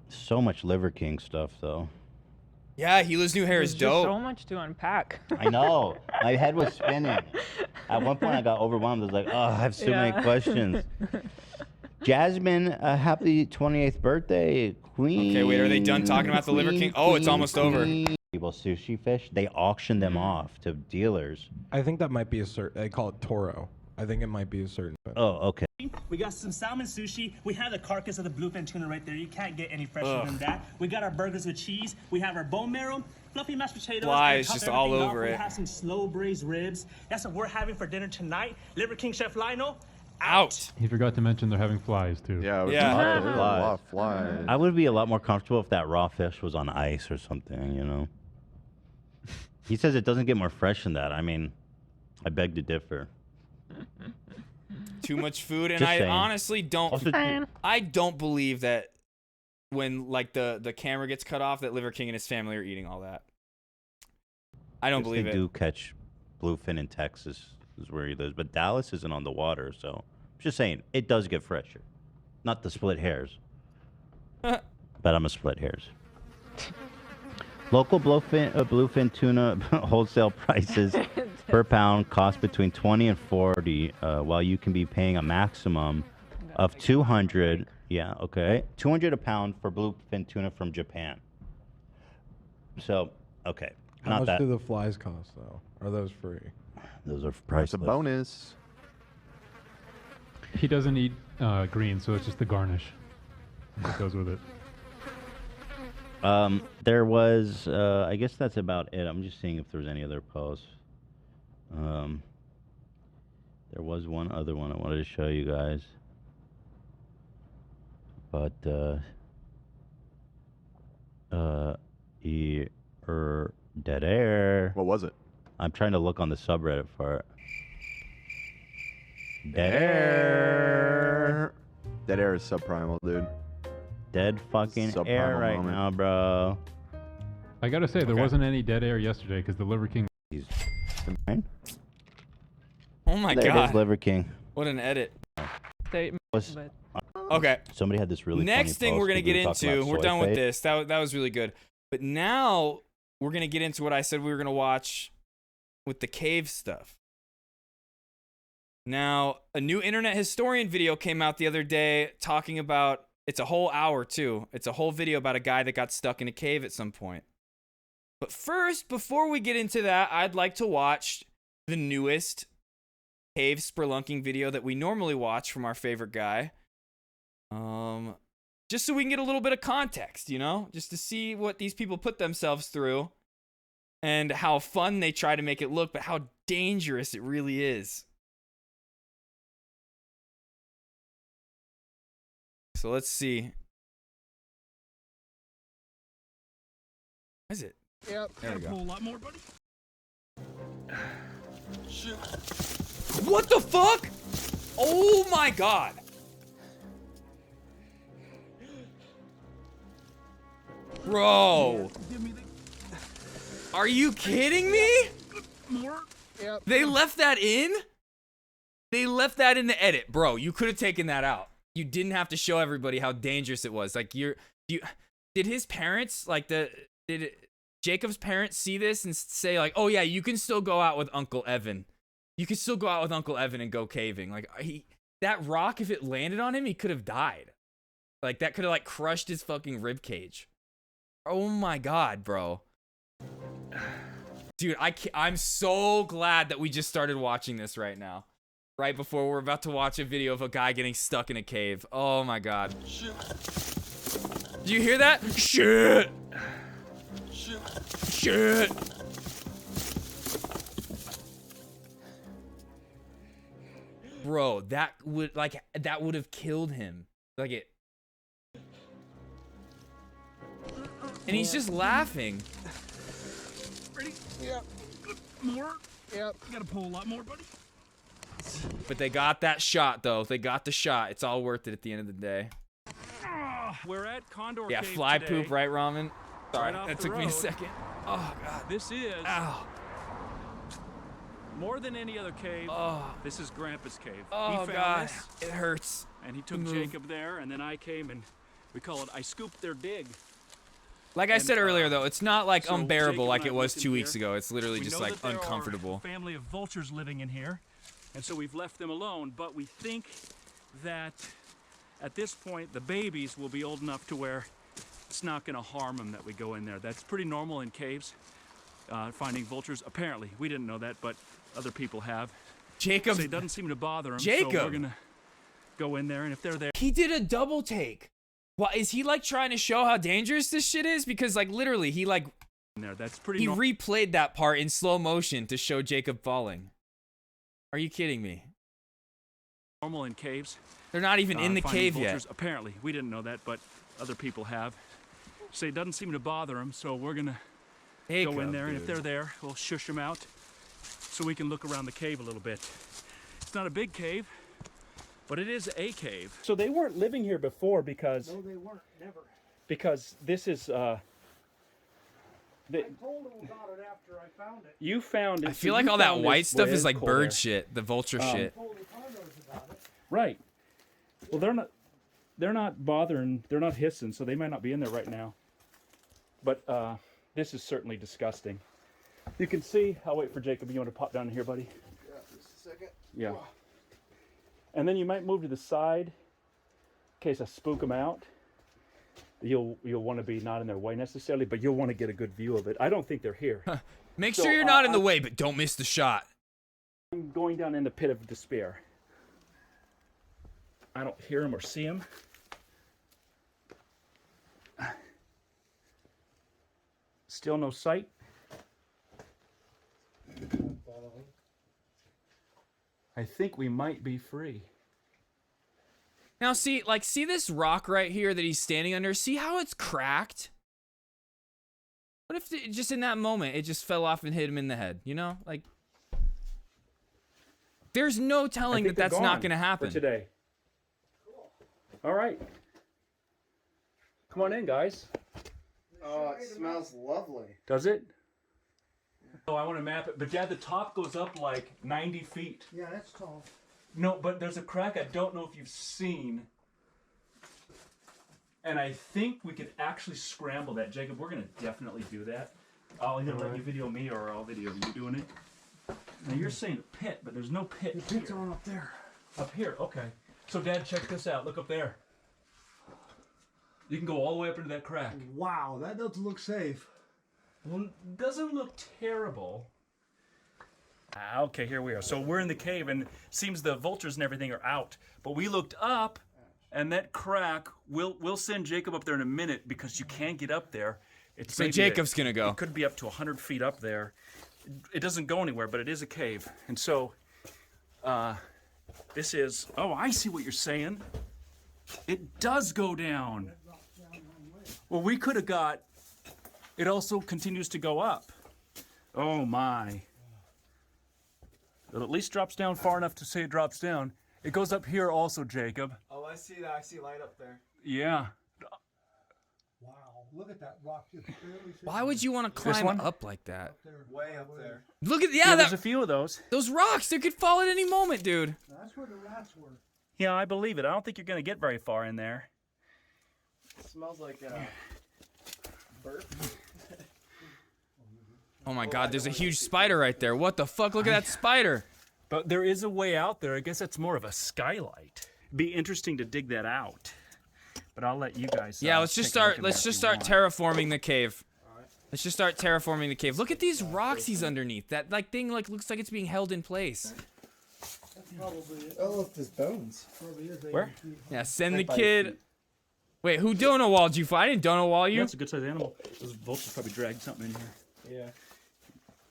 So much Liver King stuff, though. Yeah, Gila's new hair There's is just dope. so much to unpack. I know. My head was spinning. At one point, I got overwhelmed. I was like, oh, I have so many Yeah. questions. Jasmine, happy 28th birthday, Queen. Okay, wait, are they done talking about the Liver King? Oh, it's almost over. Queen. valuable sushi fish. They auction them off to dealers. I think that might be a certain. They call it Toro. I think it might be a certain. Oh, okay. We got some salmon sushi. We have the carcass of the bluefin tuna right there. You can't get any fresher Ugh. than that. We got our burgers with cheese. We have our bone marrow, fluffy mashed potatoes. Flies and to top just all everything over off, it. We have some slow braised ribs. That's what we're having for dinner tonight. Liver King Chef Lionel. Out. He forgot to mention they're having flies too. Yeah. Lots of flies. I would be a lot more comfortable if that raw fish was on ice or something, you know. He says it doesn't get more fresh than that. I mean, I beg to differ. Too much food, and Just I saying. honestly don't. Also- I don't believe that when like the camera gets cut off, that Liver King and his family are eating all that. I don't Guess believe they it. do catch bluefin in Texas, is where he lives, but Dallas isn't on the water, so I'm just saying it does get fresher. Not to split hairs, but I'm gonna split hairs. Local bluefin tuna wholesale prices per pound cost between 20 and 40, while you can be paying a maximum of 200. Yeah, okay, 200 a pound for bluefin tuna from Japan. So, okay, How not much that. do the flies cost though? Are those free? Those are priceless. It's a bonus. He doesn't eat green, so it's just the garnish that goes with it. There was, I guess that's about it. I'm just seeing if there's any other posts. There was one other one I wanted to show you guys. But, dead air. What was it? I'm trying to look on the subreddit for it. Dead air. Dead air is subprimal, dude. Dead fucking Subprimal air right moment. now, bro. I gotta say, there Okay. wasn't any dead air yesterday because the Liver King. Oh my There it god. is, Liver King. What an edit. Statement, Was- but Okay. Somebody had this really Next funny thing post we're gonna 'cause we get were talking into, about we're soy done with fate. this. That was really good. But now we're gonna get into what I said we were gonna watch with the cave stuff. Now, a new internet historian video came out the other day talking about, it's a whole hour too. It's a whole video about a guy that got stuck in a cave at some point. But first, before we get into that, I'd like to watch the newest cave spelunking video that we normally watch from our favorite guy. Just so we can get a little bit of context, you know? Just to see what these people put themselves through and how fun they try to make it look, but how dangerous it really is. So let's see. Is it? Yep. There we go. Pull a lot more, buddy. Shoot. What the fuck? Oh my god. Bro. Are you kidding me? More. Yep. They left that in? They left that in the edit, bro. You could have taken that out. You didn't have to show everybody how dangerous it was. Like did his parents, like did Jacob's parents see this and say like, "Oh yeah, you can still go out with Uncle Evan. You can still go out with Uncle Evan and go caving." Like that rock, if it landed on him, he could have died. Like that could have like crushed his fucking rib cage. Oh my god, bro. Dude, I'm so glad that we just started watching this right now. Right before we're about to watch a video of a guy getting stuck in a cave. Oh my god. Did you hear that? Shit. Shit. Bro, that would have killed him. Like it. And he's just laughing. Ready? Yep. More. Yep. You gotta pull a lot more, buddy. But they got that shot though. They got the shot. It's all worth it at the end of the day. We're at Condor Yeah, Cave fly today. poop, right, Ramen? Sorry, Right off that the took me a road. second. Oh god. This is more than any other cave. This is Grandpa's cave. Oh, he found God. this, It hurts. and he took Move. Jacob there, and then I came and we call it I scooped their dig. Like I And, said earlier though, it's not like so unbearable Jacob like and I it was looked in 2 weeks here. ago. It's literally We just know like that there uncomfortable. Are a family of vultures living in here, and so we've left them alone. But we think that at this point the babies will be old enough to where it's not going to harm them that we go in there. That's pretty normal in caves, finding vultures. Apparently, we didn't know that, but other people have. Jacob. So it doesn't seem to bother them. Jacob. So we're going to go in there, and if they're there. He did a double take. What is he like trying to show how dangerous this shit is? Because like literally he like in there. That's pretty. He replayed that part in slow motion to show Jacob falling. Are you kidding me? Normal in caves. They're not even in the finding cave vultures. yet. Apparently, we didn't know that, but other people have. So it doesn't seem to bother them. So we're gonna go in there, and if they're there, we'll shush them out, so we can look around the cave a little bit. It's not a big cave, but it is a cave. So they weren't living here before because. No, they weren't. Never. Because this is. I told them about it after I found it. You found it. I feel like you all that found white this stuff way is like cool bird there. shit, the vulture shit. Right. Well, they're not bothering. They're not hissing, so they might not be in there right now. But this is certainly disgusting. You can see. I'll wait for Jacob. You want to pop down here, buddy? Yeah, just a second. Yeah. And then you might move to the side in case I spook them out. You'll want to be not in their way necessarily, but you'll want to get a good view of it. I don't think they're here. Make So, sure you're not in the way, but don't miss the shot. I'm going down in the pit of despair. I don't hear them or see them. Still no sight. I think we might be free. Now see this rock right here that he's standing under? See how it's cracked? What if just in that moment it just fell off and hit him in the head, you know? Like there's no telling that that's not going to happen. For today. All right. Come on in, guys. Oh, it smells lovely. Does it? Oh, I want to map it. But Dad, the top goes up like 90 feet. Yeah, that's tall. No, but there's a crack I don't know if you've seen. And I think we could actually scramble that. Jacob, we're going to definitely do that. I'll either let you video me or I'll video you doing it. Now you're saying a pit, but there's no pit The pit's on up there. Up here, okay. So Dad, check this out. Look up there. You can go all the way up into that crack. Wow, that doesn't look safe. Well, it doesn't look terrible. Okay, here we are. So we're in the cave, and it seems the vultures and everything are out. But we looked up, and that crack, we'll send Jacob up there in a minute because you can't get up there. It's So maybe Jacob's gonna go. It could be up to 100 feet up there. It doesn't go anywhere, but it is a cave. And so, this is, oh, I see what you're saying. It does go down. Well, we could have got, it also continues to go up. Oh my. It at least drops down far enough to say it drops down. It goes up here also, Jacob. Oh, I see that. I see light up there. Yeah. Wow, look at that rock. Just barely Why would you want to This climb one? up like that? way up there. Look at There's a few of those. those rocks, they could fall at any moment, dude. That's where the rats were. Yeah, I believe it. I don't think you're going to get very far in there. It smells like burp. Oh my god, there's a huge spider right there. What the fuck? Look at that spider. But there is a way out there. I guess that's more of a skylight. Be interesting to dig that out. But I'll let you guys. Yeah, let's just take a look start at let's that just if you start want. terraforming the cave. Let's just start terraforming the cave. Look at these rocks he's underneath. That like thing like looks like it's being held in place. Probably. Oh, look, there's bones. Probably is Where? Yeah, send the Like by kid. feet. Wait, who dono walled you? I didn't dono wall you. That's a good sized animal. Those vultures probably dragged something in here. Yeah.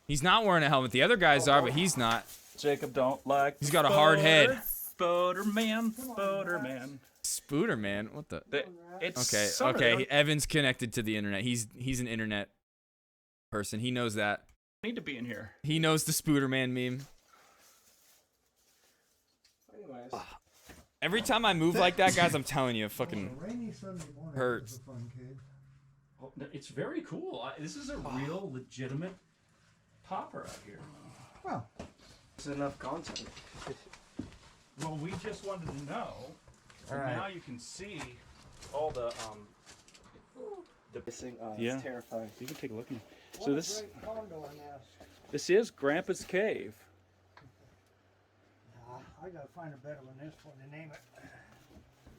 He's not wearing a helmet. The other guys are, but he's not. Jacob don't like. He's got a hard head. Spoderman, Spoderman. Spooderman? What the? It's Okay, summer. okay. Evan's connected to the internet. He's an internet person. He knows that. Need to be in here. He knows the Spooderman meme. Anyways. Every time I move like that, guys, I'm telling you, it fucking Rainy Sunday morning hurts. was a fun cave. Oh, it's very cool. This is a real legitimate popper out here. Well, it's enough content. Well, we just wanted to know. So All right. now you can see all the Missing, yeah. It's terrifying. You can take a look. What So a this great condor nest. this is Grandpa's cave. I gotta find a better one than this one to name it.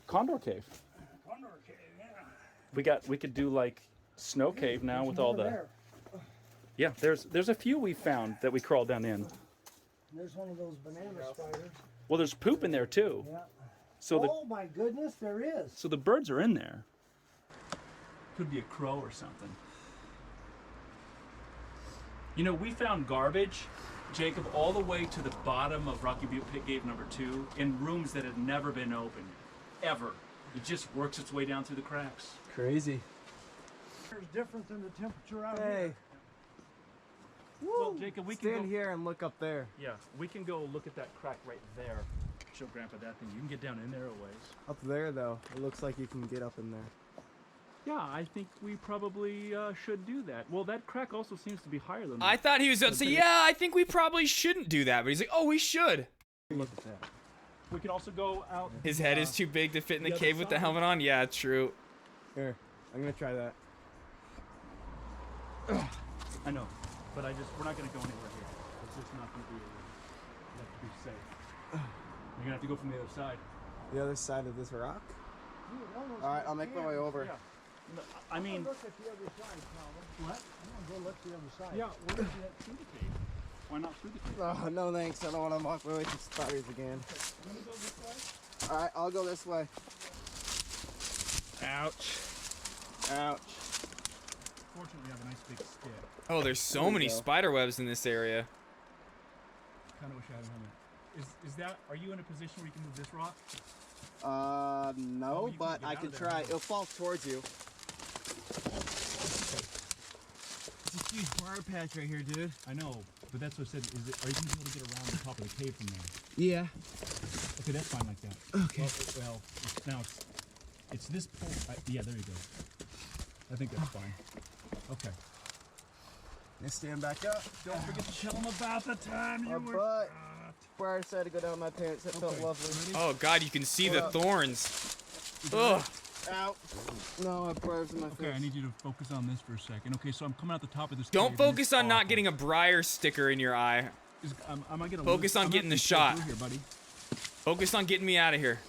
Condor cave. Condor cave, yeah. We could do like snow cave now with all the. Yeah, there's a few we found that we crawled down in. There's one of those banana spiders. Well, there's poop in there too. Yeah. So Oh my goodness, there is. So the birds are in there. Could be a crow or something. You know, we found garbage, Jacob, all the way to the bottom of Rocky Butte Pit Cave number 2 in rooms that had never been opened, ever. It just works its way down through the cracks. Crazy. It's different than the temperature out here. Well, Jacob, we can Stand go here and look up there. Yeah, we can go look at that crack right there. Show Grandpa that thing. You can get down in there a ways. Up there, though, it looks like you can get up in there. Yeah, I think we probably should do that. Well, that crack also seems to be higher than I thought he was going to say, yeah, I think we probably shouldn't do that. But he's like, oh, we should. Look at that. We can also go out. His head is too big to fit in the cave with the helmet on? Yeah, true. Here, I'm going to try that. I know, but we're not going to go anywhere here. It's just not going to be, you have to be safe. You're going to have to go from the other side. The other side of this rock? Alright, I'll make my way over. Yeah. No, I mean, look at the other side, Colin. What? I'm going to go look the other side. Yeah, we're going to get through the cave. Why not through the cave? Oh, no thanks. I don't want to walk my way through spiders again. You want to go this way? Alright, I'll go this way. Ouch. Ouch. Fortunately, we have a nice big stick. Oh, there's so many spider webs in this area. Kind of wish I had a helmet. Is that, are you in a position where you can move this rock? No, but I can try. It'll fall towards you. It's a huge briar patch right here, dude. I know, but that's what I said. Are you going to be able to get around the top of the cave from there? Yeah. Okay, that's fine like that. Okay. Well, now it's this pole. Yeah, there you go. I think that's fine. Okay. Now stand back up. Don't forget to tell them about the time you were. But Briar decided to go down my pants. That felt lovely. Oh, God, you can see the thorns. Ugh. Ow. No, Briar's in my face. Okay, I need you to focus on this for a second. Okay, so I'm coming out the top of this Don't cave, focus on not getting a Briar sticker in your eye. Am I gonna Focus on getting the shot. Here, buddy. Focus on getting me out of here.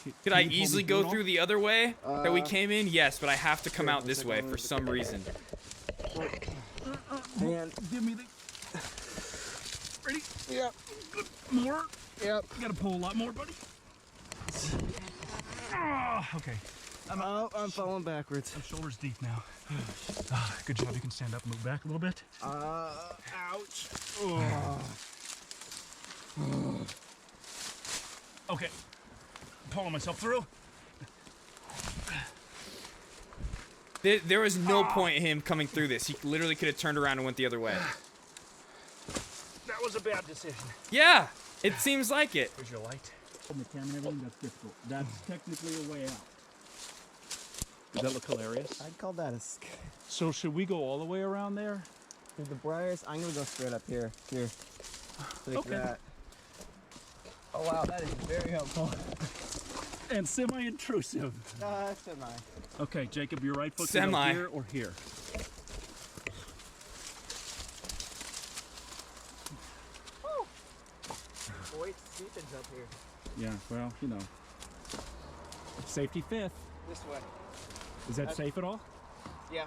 Could Can I you pull me easily through go it all? through the other way that we came in? Yes, but I have to come out this way for some reason. Man, give me the. Ready? Yep. More? Yep. You gotta pull a lot more, buddy. Okay. I'm falling backwards. I'm shoulders deep now. Good job. You can stand up and move back a little bit. Ouch. Okay. Pulling myself through. There was no point in him coming through this. He literally could have turned around and went the other way. That was a bad decision. Yeah, it seems like it. Here's your light. From the camera and everything, that's difficult. That's technically a way out. Does that look hilarious? I'd call that a sk. So should we go all the way around there? Through the briars, I'm gonna go straight up here. Here. Take Okay. that. Oh wow, that is very helpful. And semi-intrusive. Semi. Okay, Jacob, your right foot Semi. can go here or here. Wait, Ethan's up here. Yeah, well, you know. Safety fifth. This way. Is that safe at all? Yeah.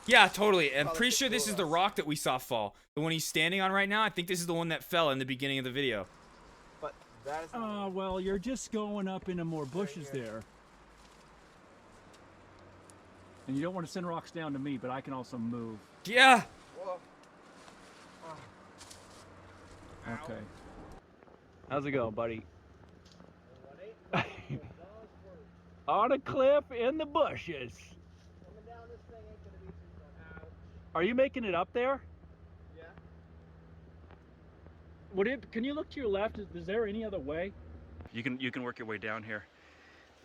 Yeah, totally. I'm Probably pretty sure could this pull is the us. rock that we saw fall. The one he's standing on right now. I think this is the one that fell in the beginning of the video. But that is. Well, you're just going up into more bushes there. And you don't want to send rocks down to me, but I can also move. Yeah. Whoa. Okay. How's it going, buddy? On a cliff in the bushes. Are you making it up there? Yeah. Can you look to your left? Is there any other way? You can work your way down here.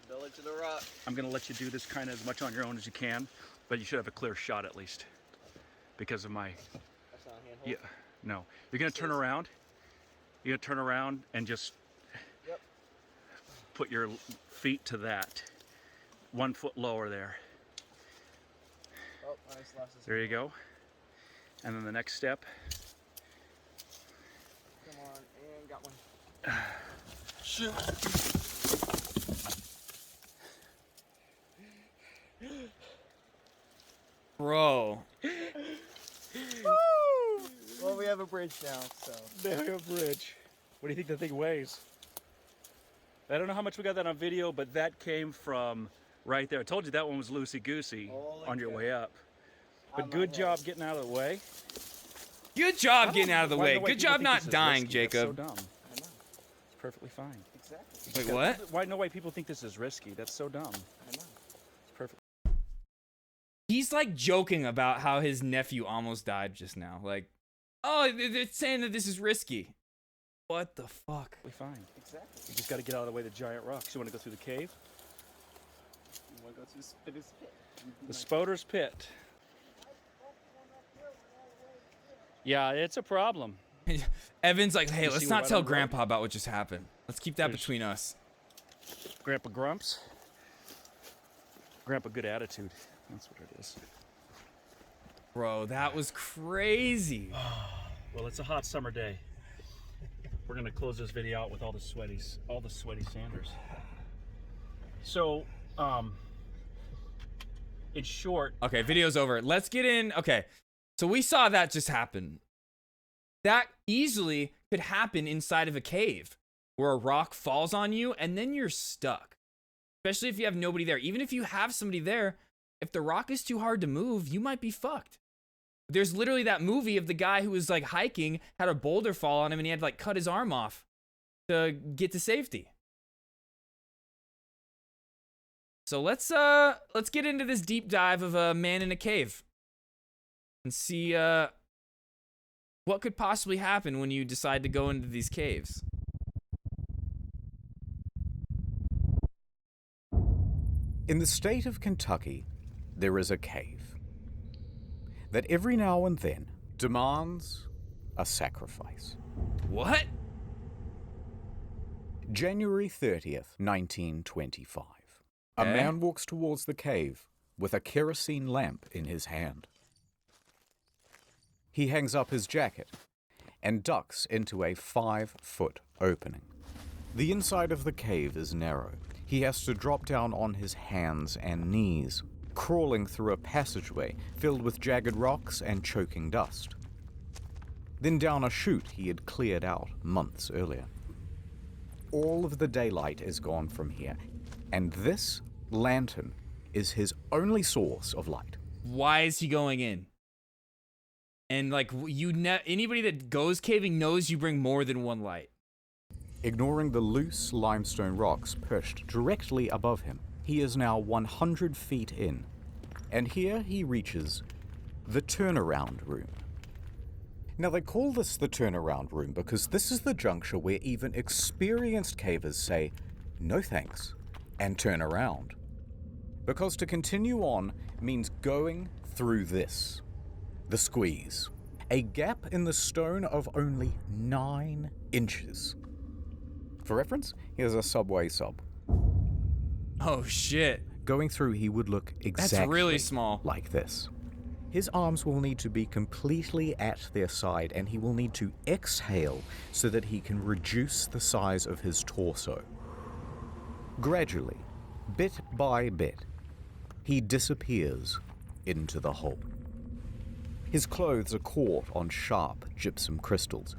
Village of the Rock. I'm gonna let you do this kind of as much on your own as you can, but you should have a clear shot at least, because of my. That's not a handhold. Yeah. No. You're gonna turn around. You're gonna turn around and just. Yep. Put your feet to that. 1 foot lower there. Oh, nice. Lost his There you go. And then the next step. Come on, and got one. Shoot. bridge now, so. Barrier Bridge. What do you think that thing weighs? I don't know how much we got that on video, but that came from right there. I told you that one was loosey-goosey on your way up. But good job getting out of the way. Good job getting out of the way. Good job not dying, That's Jacob. so dumb. I know. It's perfectly fine. Exactly. Wait, what? Why no way people think this is risky? That's so dumb. I know. It's perfect. He's like joking about how his nephew almost died just now. Like, oh, they're saying that this is risky. What the fuck? We're fine. Exactly. You just got to get out of the way of the giant rocks. You want to go through the cave? You want to go through Spitter's Pit? The Spoder's Pit. Yeah, it's a problem. Evan's like, hey, You let's see not right tell on the road? Grandpa about what just happened. Let's keep that between us. Grandpa Grumps. Grandpa Good Attitude. That's what it is. Bro, that was crazy. Well, it's a hot summer day. We're gonna close this video out with all the sweaty Sanders. So, in short. Okay, video's over. Let's get in. Okay, so we saw that just happen. That easily could happen inside of a cave where a rock falls on you and then you're stuck. Especially if you have nobody there. Even if you have somebody there, if the rock is too hard to move, you might be fucked. There's literally that movie of the guy who was like hiking, had a boulder fall on him, and he had to like cut his arm off to get to safety. So let's get into this deep dive of a man in a cave and see what could possibly happen when you decide to go into these caves. In the state of Kentucky, there is a cave that every now and then demands a sacrifice. What? January 30th, 1925. Okay. A man walks towards the cave with a kerosene lamp in his hand. He hangs up his jacket and ducks into a 5-foot opening. The inside of the cave is narrow. He has to drop down on his hands and knees, crawling through a passageway filled with jagged rocks and choking dust. Then down a chute he had cleared out months earlier. All of the daylight is gone from here, and this lantern is his only source of light. Why is he going in? And like anybody that goes caving knows you bring more than one light. Ignoring the loose limestone rocks perched directly above him, he is now 100 feet in, and here he reaches the turnaround room. Now they call this the turnaround room because this is the juncture where even experienced cavers say, no thanks, and turn around. Because to continue on means going through this, the squeeze, a gap in the stone of only 9 inches. For reference, here's a Subway sub. Oh shit. Going through, he would look exactly That's really small. like this. His arms will need to be completely at their side, and he will need to exhale so that he can reduce the size of his torso. Gradually, bit by bit, he disappears into the hole. His clothes are caught on sharp gypsum crystals,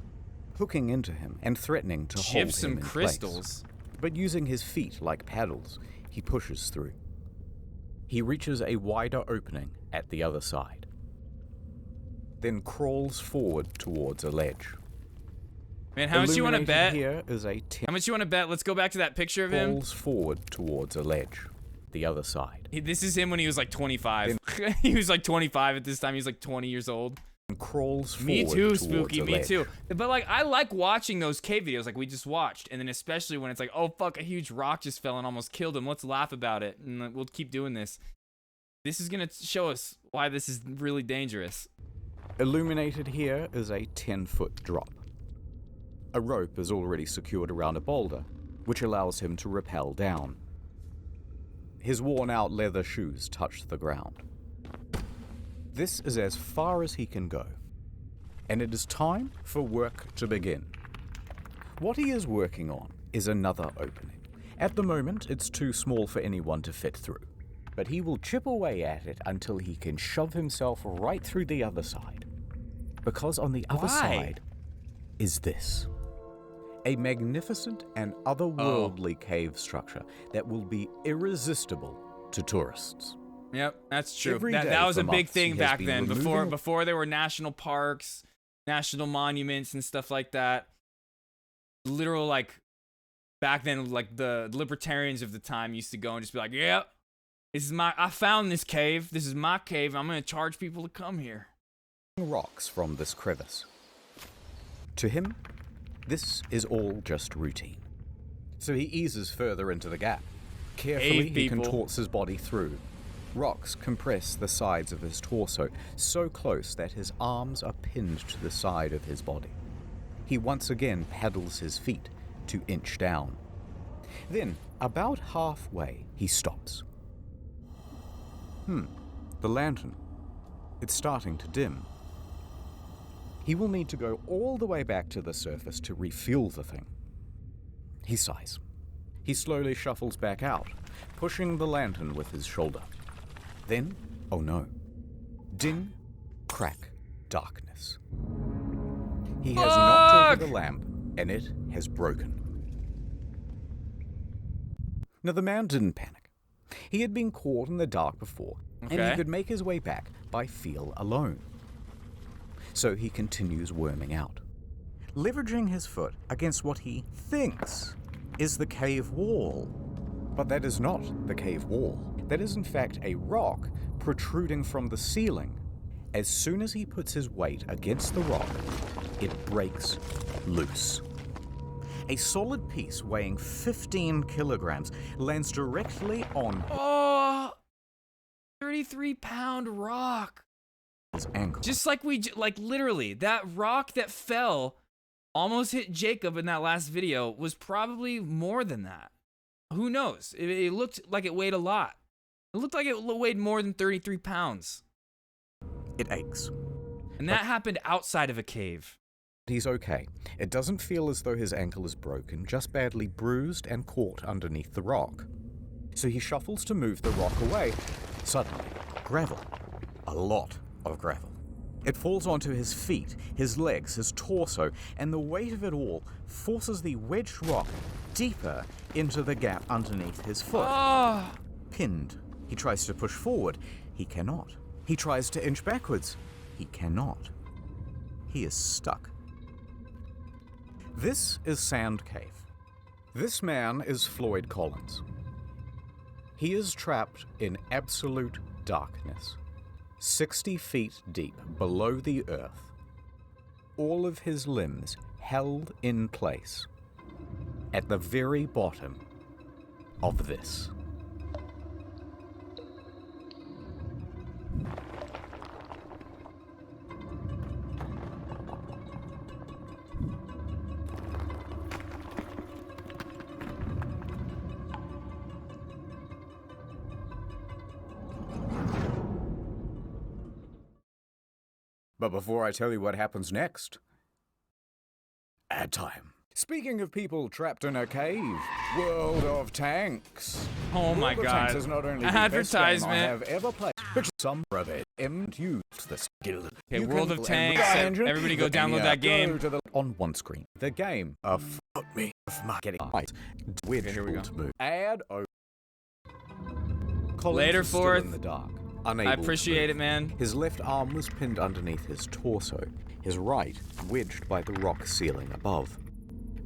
hooking into him and threatening to hold him Gypsum in crystals? place. But using his feet like paddles, he pushes through. He reaches a wider opening at the other side, then crawls forward towards a ledge. Man, how much you want to bet? Here is a How much you want to bet? Let's go back to that picture of him. Crawls forward towards a ledge, the other side. This is him when he was like 25. He was like 25 at this time. He was like 20 years old. And crawls forward Me too, towards Spooky. a Me ledge. too. But like, I like watching those cave videos like we just watched, and then especially when it's like, oh fuck, a huge rock just fell and almost killed him. Let's laugh about it, and we'll keep doing this. This is gonna show us why this is really dangerous. Illuminated here is a 10-foot drop. A rope is already secured around a boulder, which allows him to rappel down. His worn-out leather shoes touch the ground. This is as far as he can go, and it is time for work to begin. What he is working on is another opening. At the moment, it's too small for anyone to fit through, but he will chip away at it until he can shove himself right through the other side. Because on the other Why? side is this. A magnificent and otherworldly cave structure that will be irresistible to tourists. Yep, that's true. Every That day was a for big months, thing he has back been then. removing- Before there were national parks, national monuments, and stuff like that. Literal, like, back then, like, the libertarians of the time used to go and just be like, "Yep, I found this cave. This is my cave. I'm gonna charge people to come here." Rocks from this crevice. To him, this is all just routine. So he eases further into the gap. Carefully, he contorts his body through. Rocks compress the sides of his torso so close that his arms are pinned to the side of his body. He once again paddles his feet to inch down. Then, about halfway, he stops. The lantern. It's starting to dim. He will need to go all the way back to the surface to refuel the thing. He sighs. He slowly shuffles back out, pushing the lantern with his shoulder. Then, oh no. Dim, crack, darkness. He has knocked over the lamp, and it has broken. Now, the man didn't panic. He had been caught in the dark before, and he could make his way back by feel alone. So he continues worming out, leveraging his foot against what he thinks is the cave wall. But that is not the cave wall. That is in fact a rock protruding from the ceiling. As soon as he puts his weight against the rock, it breaks loose. A solid piece weighing 15 kilograms lands directly on 33-pound rock. his ankle. Just like literally, that rock that fell almost hit Jacob in that last video was probably more than that. Who knows? It looked like it weighed a lot. It looked like it weighed more than 33 pounds. It aches. And that happened outside of a cave. He's okay. It doesn't feel as though his ankle is broken, just badly bruised and caught underneath the rock. So he shuffles to move the rock away. Suddenly, gravel. A lot of gravel. It falls onto his feet, his legs, his torso, and the weight of it all forces the wedged rock deeper into the gap underneath his foot. Pinned. He tries to push forward. He cannot. He tries to inch backwards. He cannot. He is stuck. This is Sand Cave. This man is Floyd Collins. He is trapped in absolute darkness, 60 feet deep below the earth, all of his limbs held in place at the very bottom of this. But before I tell you what happens next, ad time. Speaking of people trapped in a cave, World of Tanks. Oh my World of God. Tanks is not only the best game I Advertisement. have ever played, but some of it used the skill. Okay, You World can of play Tanks. Unreal Engine, Everybody go the download Enya, that game. go to the- on one screen. The game of fuck me of marketing. Which here we go. move. Add over. Collins Later, is still Forth. in the dark. I Unable to appreciate move. it, man. His left arm was pinned underneath his torso, his right wedged by the rock ceiling above.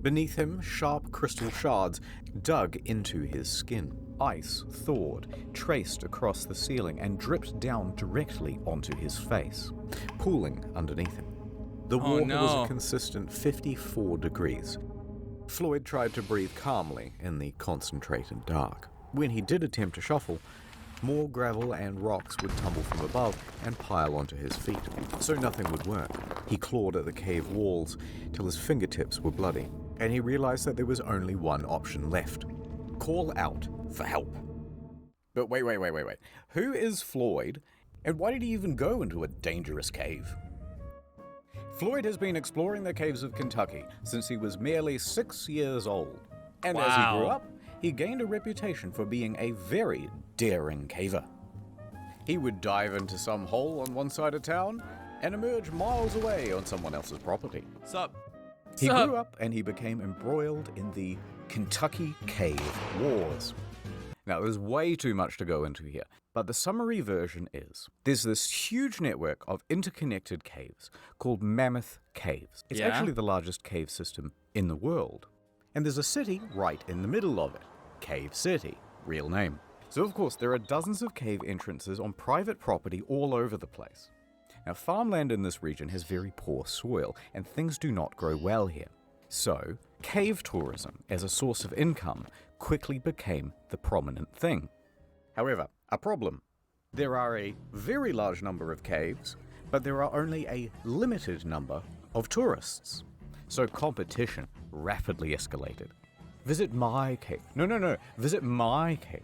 Beneath him, sharp crystal shards dug into his skin. Ice thawed, traced across the ceiling, and dripped down directly onto his face, pooling underneath him. The Oh, water was no. a consistent 54 degrees. Floyd tried to breathe calmly in the concentrated dark. When he did attempt to shuffle, more gravel and rocks would tumble from above and pile onto his feet, so nothing would work. He clawed at the cave walls till his fingertips were bloody, and he realized that there was only one option left: call out for help. But wait. Who is Floyd, and why did he even go into a dangerous cave? Floyd has been exploring the caves of Kentucky since he was merely 6 years old, and as he grew Wow. up, he gained a reputation for being a very daring caver. He would dive into some hole on one side of town and emerge miles away on someone else's property. Sup? He grew up and he became embroiled in the Kentucky Cave Wars. Now, there's way too much to go into here, but the summary version is there's this huge network of interconnected caves called Mammoth Caves. It's actually the largest cave system in the world. And there's a city right in the middle of it, Cave City, real name. So, of course, there are dozens of cave entrances on private property all over the place. Now, farmland in this region has very poor soil, and things do not grow well here. So, cave tourism as a source of income quickly became the prominent thing. However, a problem. There are a very large number of caves, but there are only a limited number of tourists. So competition rapidly escalated. Visit my cave. No, visit my cave.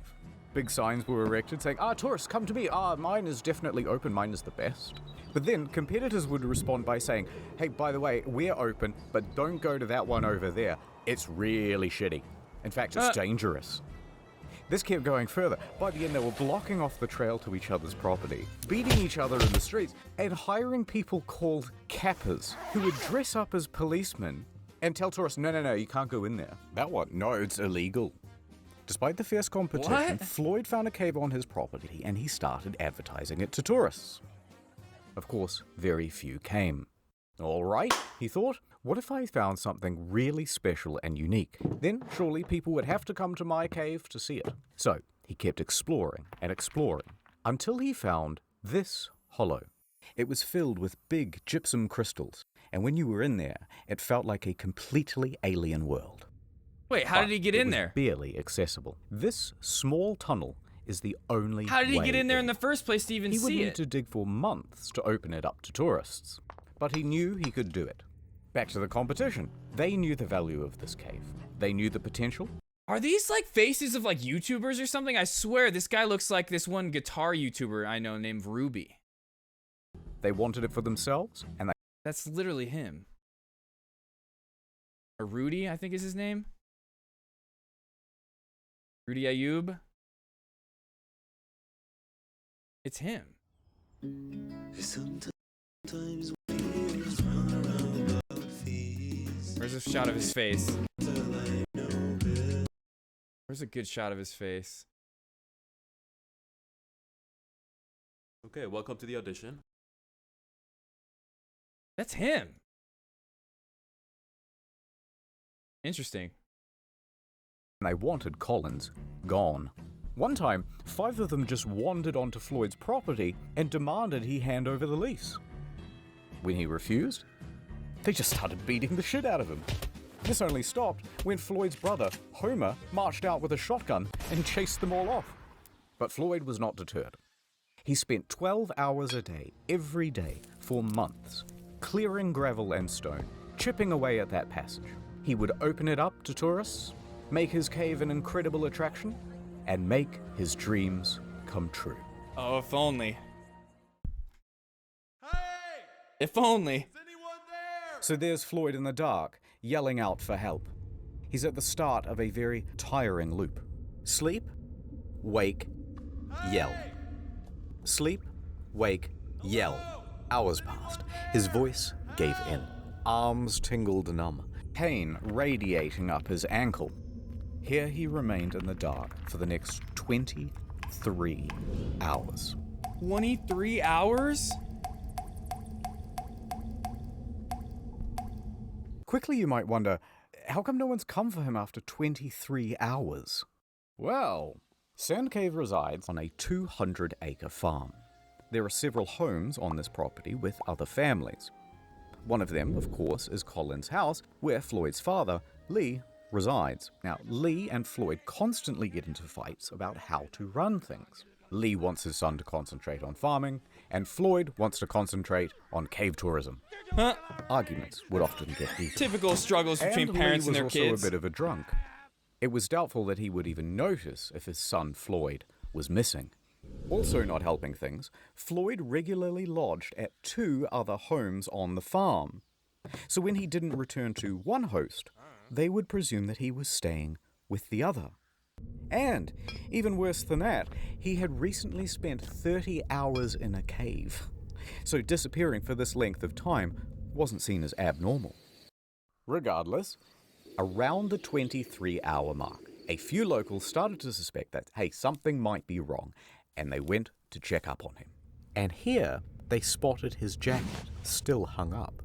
Big signs were erected saying, tourists, come to me. Mine is definitely open. Mine is the best. But then competitors would respond by saying, hey, by the way, we're open, but don't go to that one over there. It's really shitty. In fact, it's dangerous. This kept going further. By the end, they were blocking off the trail to each other's property, beating each other in the streets, and hiring people called cappers who would dress up as policemen and tell tourists, no, you can't go in there. That one? No, it's illegal. Despite the fierce competition, Floyd found a cave on his property and he started advertising it to tourists. Of course, very few came. All right, he thought, what if I found something really special and unique? Then surely people would have to come to my cave to see it. So he kept exploring and exploring until he found this hollow. It was filled with big gypsum crystals, and when you were in there, it felt like a completely alien world. Wait, how did he get in there? Barely accessible. This small tunnel is the only How did he way get in there in the first place to even He would see need it? to dig for months to open it up to tourists. But he knew he could do it. Back to the competition. They knew the value of this cave. They knew the potential. Are these like faces of like YouTubers or something? I swear this guy looks like this one guitar YouTuber I know named Ruby. They wanted it for themselves, and That's literally him. Or Rudy, I think is his name. Rudy Ayub. It's him. Where's a shot of his face? Where's a good shot of his face? Okay, welcome to the audition. That's him. Interesting. they wanted Collins gone. One time, 5 of them just wandered onto Floyd's property and demanded he hand over the lease. When he refused, they just started beating the shit out of him. This only stopped when Floyd's brother, Homer, marched out with a shotgun and chased them all off. But Floyd was not deterred. He spent 12 hours a day, every day, for months, clearing gravel and stone, chipping away at that passage. He would open it up to tourists, make his cave an incredible attraction, and make his dreams come true. Oh, if only. Hey! If only. So there's Floyd in the dark, yelling out for help. He's at the start of a very tiring loop. Sleep, wake, yell. Sleep, wake, yell. Hours passed. His voice gave in. Arms tingled numb. Pain radiating up his ankle. Here he remained in the dark for the next 23 hours. 23 hours? Quickly you might wonder, how come no one's come for him after 23 hours? Well, Sand Cave resides on a 200-acre farm. There are several homes on this property with other families. One of them, of course, is Collins' house, where Floyd's father, Lee, resides. Now, Lee and Floyd constantly get into fights about how to run things. Lee wants his son to concentrate on farming, and Floyd wants to concentrate on cave tourism. Arguments would often get heated. Typical struggles between parents and their kids. Lee was also a bit of a drunk. It was doubtful that he would even notice if his son Floyd was missing. Also not helping things, Floyd regularly lodged at 2 other homes on the farm. So when he didn't return to one host, they would presume that he was staying with the other. And, even worse than that, he had recently spent 30 hours in a cave. So disappearing for this length of time wasn't seen as abnormal. Regardless, around the 23-hour mark, a few locals started to suspect that, hey, something might be wrong, and they went to check up on him. And here, they spotted his jacket, still hung up.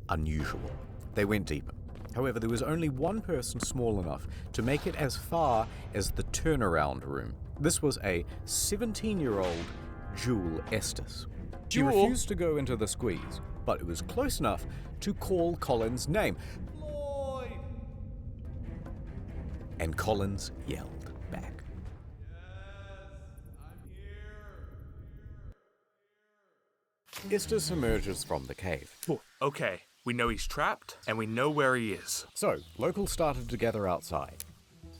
Unusual. They went deeper. However, there was only one person small enough to make it as far as the turnaround room. This was a 17-year-old Jewel Estes. She refused to go into the squeeze, but it was close enough to call Collins' name. Floyd! And Collins yelled back. Estes emerges from the cave. Okay, we know he's trapped, and we know where he is. So, locals started to gather outside.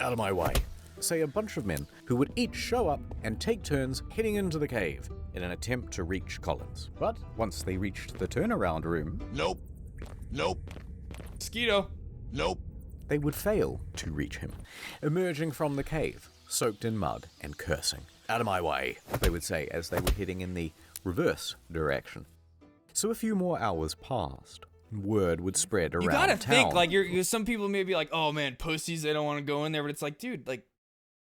Out of my way, say a bunch of men who would each show up and take turns heading into the cave in an attempt to reach Collins. But once they reached the turnaround room... Nope. Mosquito. Nope. They would fail to reach him, emerging from the cave, soaked in mud and cursing. Out of my way, they would say as they were heading in the reverse direction. So a few more hours passed. Word would spread around You gotta town. think, like, you're some people may be like, oh man, pussies, they don't want to go in there, but it's like, dude, like,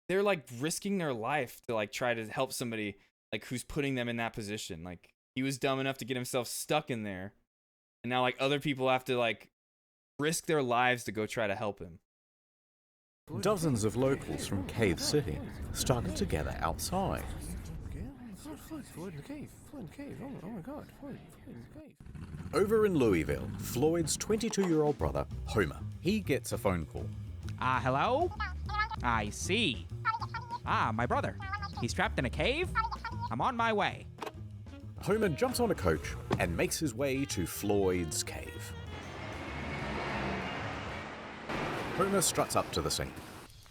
they're like risking their life to like try to help somebody like who's putting them in that position. Like, he was dumb enough to get himself stuck in there, and now like other people have to like risk their lives to go try to help him. Dozens of locals from Cave City started to gather outside. Floyd in the cave. Floyd in the cave. Oh my God. Floyd in the cave. Over in Louisville, Floyd's 22-year-old brother, Homer, he gets a phone call. Hello? I see. My brother. He's trapped in a cave? I'm on my way. Homer jumps on a coach and makes his way to Floyd's cave. Homer struts up to the scene.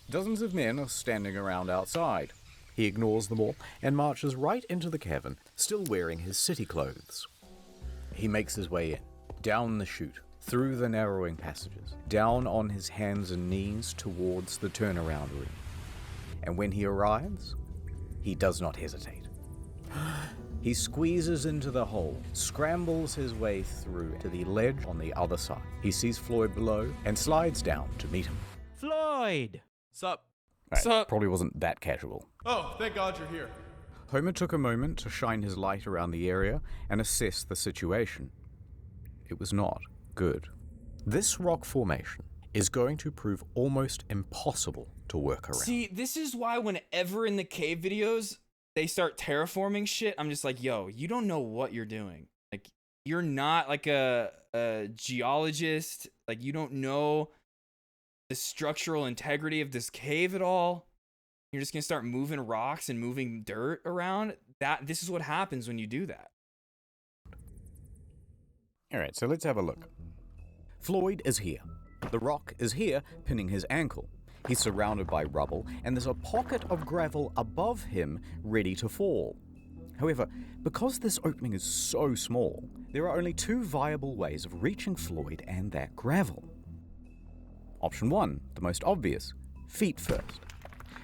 Dozens of men are standing around outside. He ignores them all and marches right into the cavern, still wearing his city clothes. He makes his way in, down the chute, through the narrowing passages, down on his hands and knees towards the turnaround room. And when he arrives, he does not hesitate. He squeezes into the hole, scrambles his way through to the ledge on the other side. He sees Floyd below and slides down to meet him. Floyd! Sup? Right, probably wasn't that casual. Oh, thank God you're here. Homer took a moment to shine his light around the area and assess the situation. It was not good. This rock formation is going to prove almost impossible to work around. See, this is why whenever in the cave videos they start terraforming shit, I'm just like, yo, you don't know what you're doing. Like, you're not like a geologist. Like, you don't know the structural integrity of this cave at all. You're just gonna start moving rocks and moving dirt around. This is what happens when you do that. Alright, so let's have a look. Floyd is here. The rock is here, pinning his ankle. He's surrounded by rubble, and there's a pocket of gravel above him, ready to fall. However, because this opening is so small, there are only two viable ways of reaching Floyd and that gravel. Option 1, the most obvious, feet first.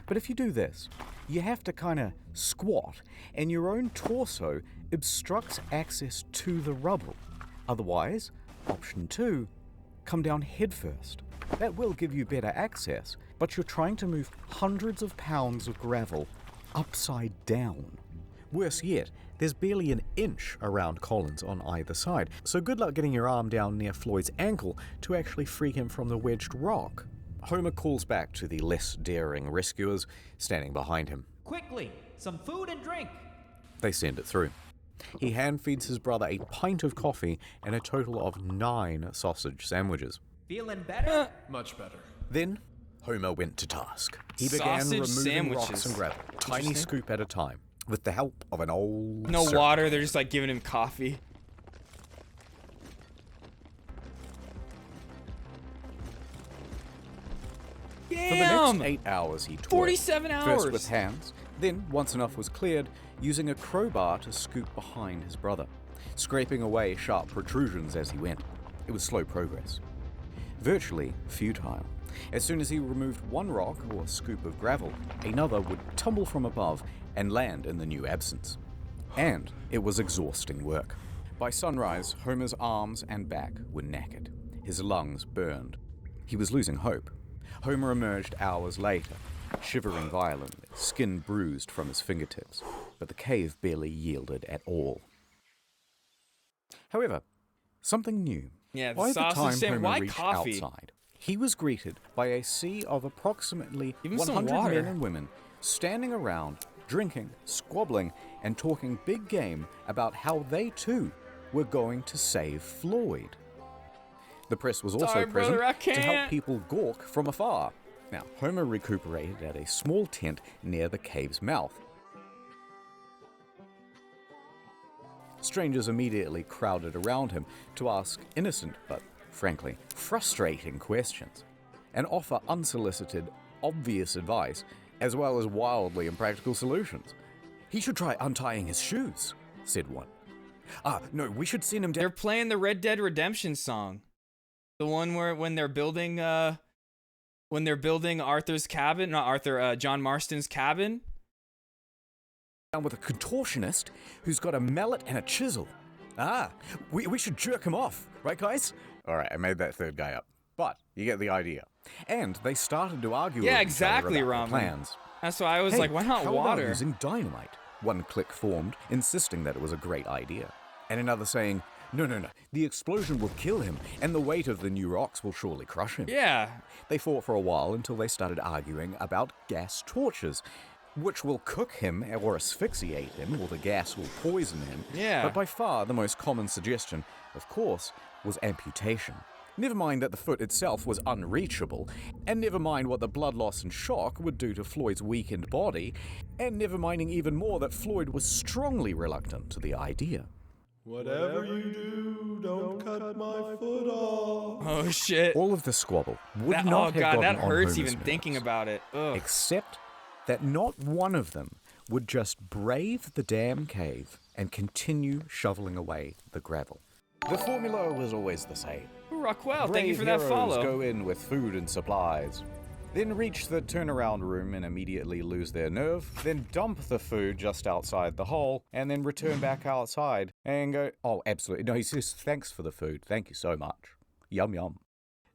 But if you do this, you have to kind of squat, and your own torso obstructs access to the rubble. Otherwise, option 2, come down head first. That will give you better access, but you're trying to move hundreds of pounds of gravel upside down. Worse yet, there's barely an inch around Collins on either side, so good luck getting your arm down near Floyd's ankle to actually free him from the wedged rock. Homer calls back to the less daring rescuers standing behind him. Quickly, some food and drink. They send it through. He hand feeds his brother a pint of coffee and a total of 9 sausage sandwiches. Feeling better? Much better. Then, Homer went to task. He began Sausage removing sandwiches. rocks and gravel, tiny Interesting. scoop at a time, with the help of an old No serpent. water, they're just like giving him coffee. For the Damn! next 8 hours, he toiled. 47 First hours. with hands, then, once enough was cleared, using a crowbar to scoop behind his brother, scraping away sharp protrusions as he went. It was slow progress. Virtually futile. As soon as he removed one rock or scoop of gravel, another would tumble from above and land in the new absence. And it was exhausting work. By sunrise, Homer's arms and back were knackered. his lungs burned. He was losing hope. Homer emerged hours later, shivering violently, skin bruised from his fingertips, but the cave barely yielded at all. However, something new. Yeah, the By the sausage time stand. Homer Why reached coffee? outside, he was greeted by a sea of approximately Give me some 100 water. men and women standing around, drinking, squabbling, and talking big game about how they too were going to save Floyd. The press was also Sorry, present brother, I to help can't. people gawk from afar. Now, Homer recuperated at a small tent near the cave's mouth. Strangers immediately crowded around him to ask innocent but, frankly, frustrating questions, and offer unsolicited, obvious advice, as well as wildly impractical solutions. He should try untying his shoes, said one. No, we should send him down. They're playing the Red Dead Redemption song. The one where when they're building Arthur's cabin, not Arthur, John Marston's cabin. Down with a contortionist who's got a mallet and a chisel. We should jerk him off, right guys? Alright, I made that third guy up. But you get the idea. And they started to argue Yeah, with exactly, each other about Ramen. the plans. That's why I was Hey, like, why not how about water? using dynamite? One clique formed, insisting that it was a great idea. And another saying, no, the explosion will kill him, and the weight of the new rocks will surely crush him. Yeah. They fought for a while until they started arguing about gas torches, which will cook him or asphyxiate him, or the gas will poison him. Yeah. But by far the most common suggestion, of course, was amputation. Never mind that the foot itself was unreachable, and never mind what the blood loss and shock would do to Floyd's weakened body, and never minding even more that Floyd was strongly reluctant to the idea. Whatever you do, don't cut my foot off. Oh shit. All of the squabble would That, not oh have god, gotten that on hurts Homer's even nerves, thinking about it. Ugh. except that not one of them would just brave the damn cave and continue shoveling away the gravel. The formula was always the same. Rockwell, thank you Brave for that heroes follow. go in with food and supplies, then reach the turnaround room and immediately lose their nerve, then dump the food just outside the hole, and then return back outside and go, oh, absolutely. No, he says, thanks for the food. Thank you so much. Yum, yum.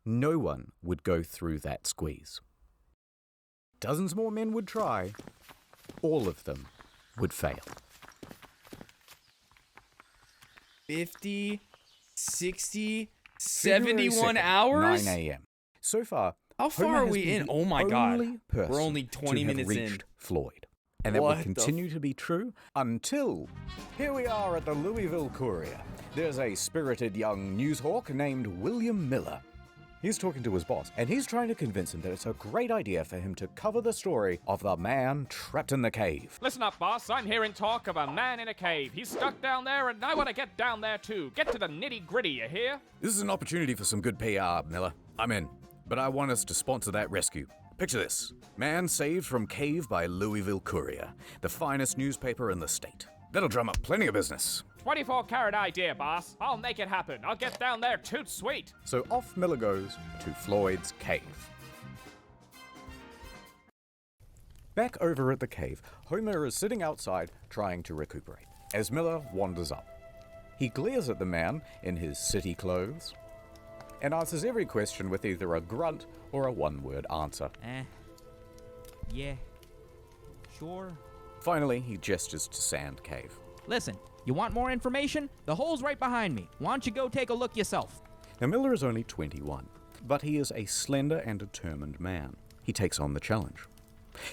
No one would go through that squeeze. Dozens more men would try. All of them would fail. 50, 60, February 71 2nd, hours? 9 a.m. So far, How far Homer are has we been in? the Oh my god. only person We're only to 20 have minutes in. reached Floyd. And that will What the continue to be true until here we are at the Louisville Courier. There's a spirited young newshawk named William Miller. He's talking to his boss, and he's trying to convince him that it's a great idea for him to cover the story of the man trapped in the cave. Listen up, boss. I'm hearing talk of a man in a cave. He's stuck down there, and I want to get down there too. Get to the nitty-gritty, you hear? This is an opportunity for some good PR, Miller. I'm in. But I want us to sponsor that rescue. Picture this. Man saved from cave by Louisville Courier, the finest newspaper in the state. That'll drum up plenty of business. 24-carat idea, boss. I'll make it happen. I'll get down there toot sweet. So off Miller goes to Floyd's cave. Back over at the cave, Homer is sitting outside trying to recuperate, as Miller wanders up. He glares at the man in his city clothes and answers every question with either a grunt or a one-word answer. Yeah. Sure. Finally, he gestures to Sand Cave. Listen, you want more information? The hole's right behind me. Why don't you go take a look yourself? Now, Miller is only 21, but he is a slender and determined man. He takes on the challenge.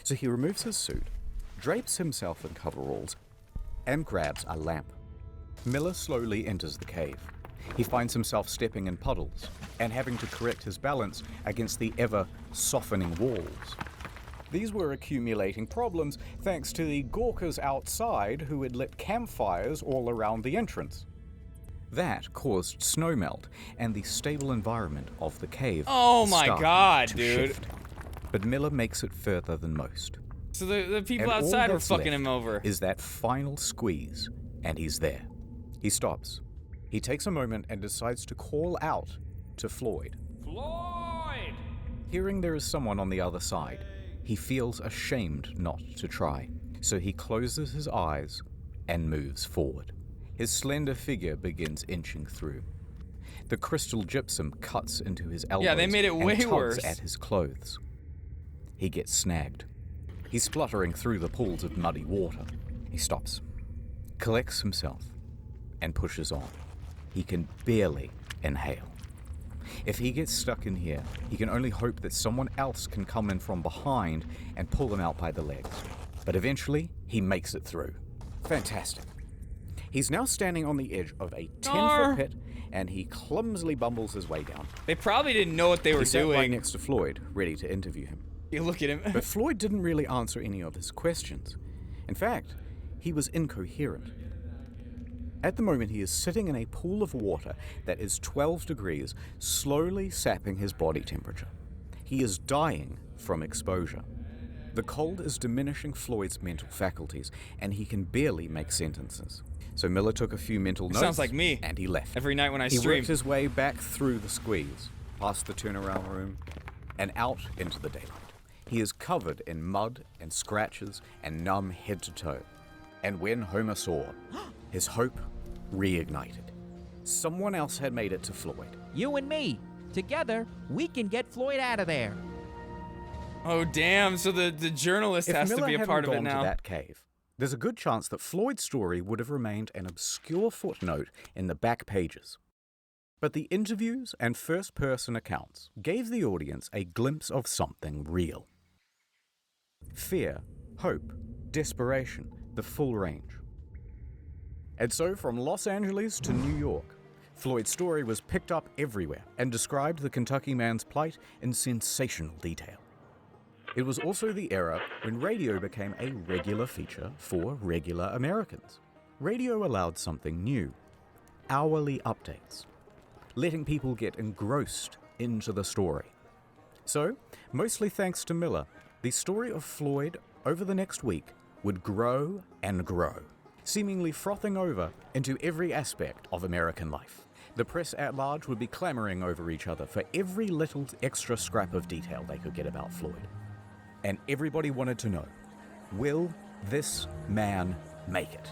So he removes his suit, drapes himself in coveralls, and grabs a lamp. Miller slowly enters the cave. He finds himself stepping in puddles and having to correct his balance against the ever-softening walls. These were accumulating problems thanks to the gawkers outside who had lit campfires all around the entrance. That caused snowmelt, and the stable environment of the cave Oh my started god, to dude. shift. But Miller makes it further than most. So the people And all outside were that's fucking left him over. Is that final squeeze, and he's there. He stops. He takes a moment and decides to call out to Floyd. Floyd! Hearing there is someone on the other side, he feels ashamed not to try. So he closes his eyes and moves forward. His slender figure begins inching through. The crystal gypsum cuts into his elbows Yeah, they made it and way tugs worse. at his clothes. He gets snagged. He's spluttering through the pools of muddy water. He stops, collects himself, and pushes on. He can barely inhale. If he gets stuck in here, he can only hope that someone else can come in from behind and pull him out by the legs. But eventually, he makes it through. Fantastic. He's now standing on the edge of a 10-foot pit, and he clumsily bumbles his way down. They probably didn't know what they were He sat doing. right next to Floyd, ready to interview him. You look at him. But Floyd didn't really answer any of his questions. In fact, he was incoherent. At the moment, he is sitting in a pool of water that is 12 degrees, slowly sapping his body temperature. He is dying from exposure. The cold is diminishing Floyd's mental faculties, and he can barely make sentences. So Miller took a few mental notes. Sounds like me. And he left. Every night when I He stream. worked his way back through the squeeze, past the turnaround room, and out into the daylight. He is covered in mud and scratches and numb head to toe. And when Homer saw, his hope reignited. Someone else had made it to Floyd. You and me. Together, we can get Floyd out of there. Oh, damn. So the journalist If has Miller to be a hadn't part of it gone now. to that cave, there's a good chance that Floyd's story would have remained an obscure footnote in the back pages. But the interviews and first-person accounts gave the audience a glimpse of something real. Fear, hope, desperation, the full range. And so from Los Angeles to New York, Floyd's story was picked up everywhere and described the Kentucky man's plight in sensational detail. It was also the era when radio became a regular feature for regular Americans. Radio allowed something new, hourly updates, letting people get engrossed into the story. So, mostly thanks to Miller, the story of Floyd over the next week would grow and grow, seemingly frothing over into every aspect of American life. The press at large would be clamoring over each other for every little extra scrap of detail they could get about Floyd. And everybody wanted to know, will this man make it?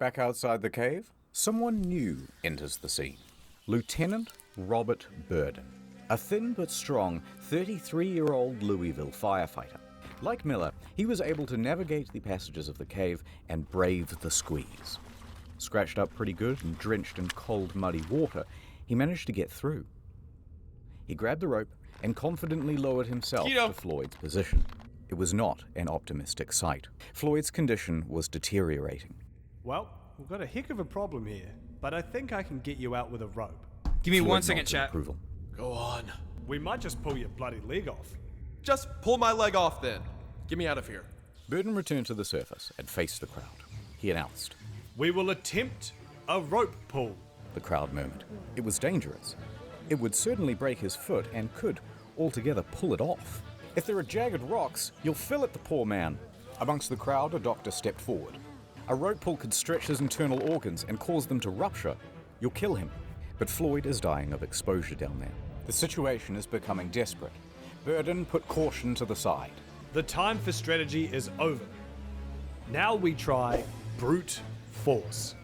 Back outside the cave, someone new enters the scene. Lieutenant Robert Burden, a thin but strong 33-year-old Louisville firefighter. Like Miller, he was able to navigate the passages of the cave and brave the squeeze. Scratched up pretty good and drenched in cold, muddy water, he managed to get through. He grabbed the rope and confidently lowered himself to Floyd's position. It was not an optimistic sight. Floyd's condition was deteriorating. Well, we've got a heck of a problem here, but I think I can get you out with a rope. Give me Floyd 1 second, nodded chat. approval. Go on. We might just pull your bloody leg off. Just pull my leg off then. Get me out of here. Burden returned to the surface and faced the crowd. He announced, We will attempt a rope pull. The crowd murmured. It was dangerous. It would certainly break his foot and could altogether pull it off. If there are jagged rocks, you'll fillet the poor man. Amongst the crowd, a doctor stepped forward. A rope pull could stretch his internal organs and cause them to rupture. You'll kill him. But Floyd is dying of exposure down there. The situation is becoming desperate. Burden put caution to the side. The time for strategy is over. Now we try brute force.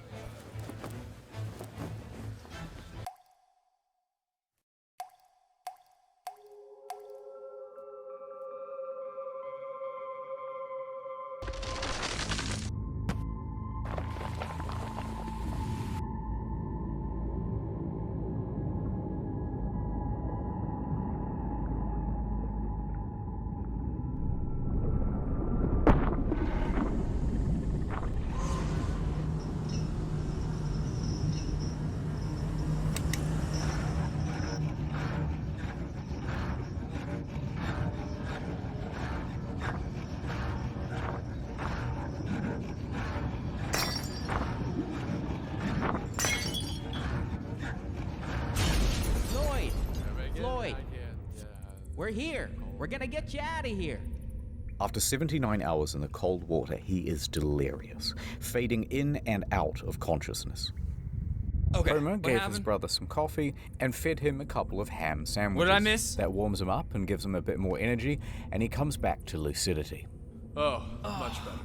We're here. We're gonna get you out of here. After 79 hours in the cold water, he is delirious, fading in and out of consciousness. Okay, Homer what gave his happened? brother some coffee and fed him a couple of ham sandwiches. What did I miss? That warms him up and gives him a bit more energy, and he comes back to lucidity. Oh, much better.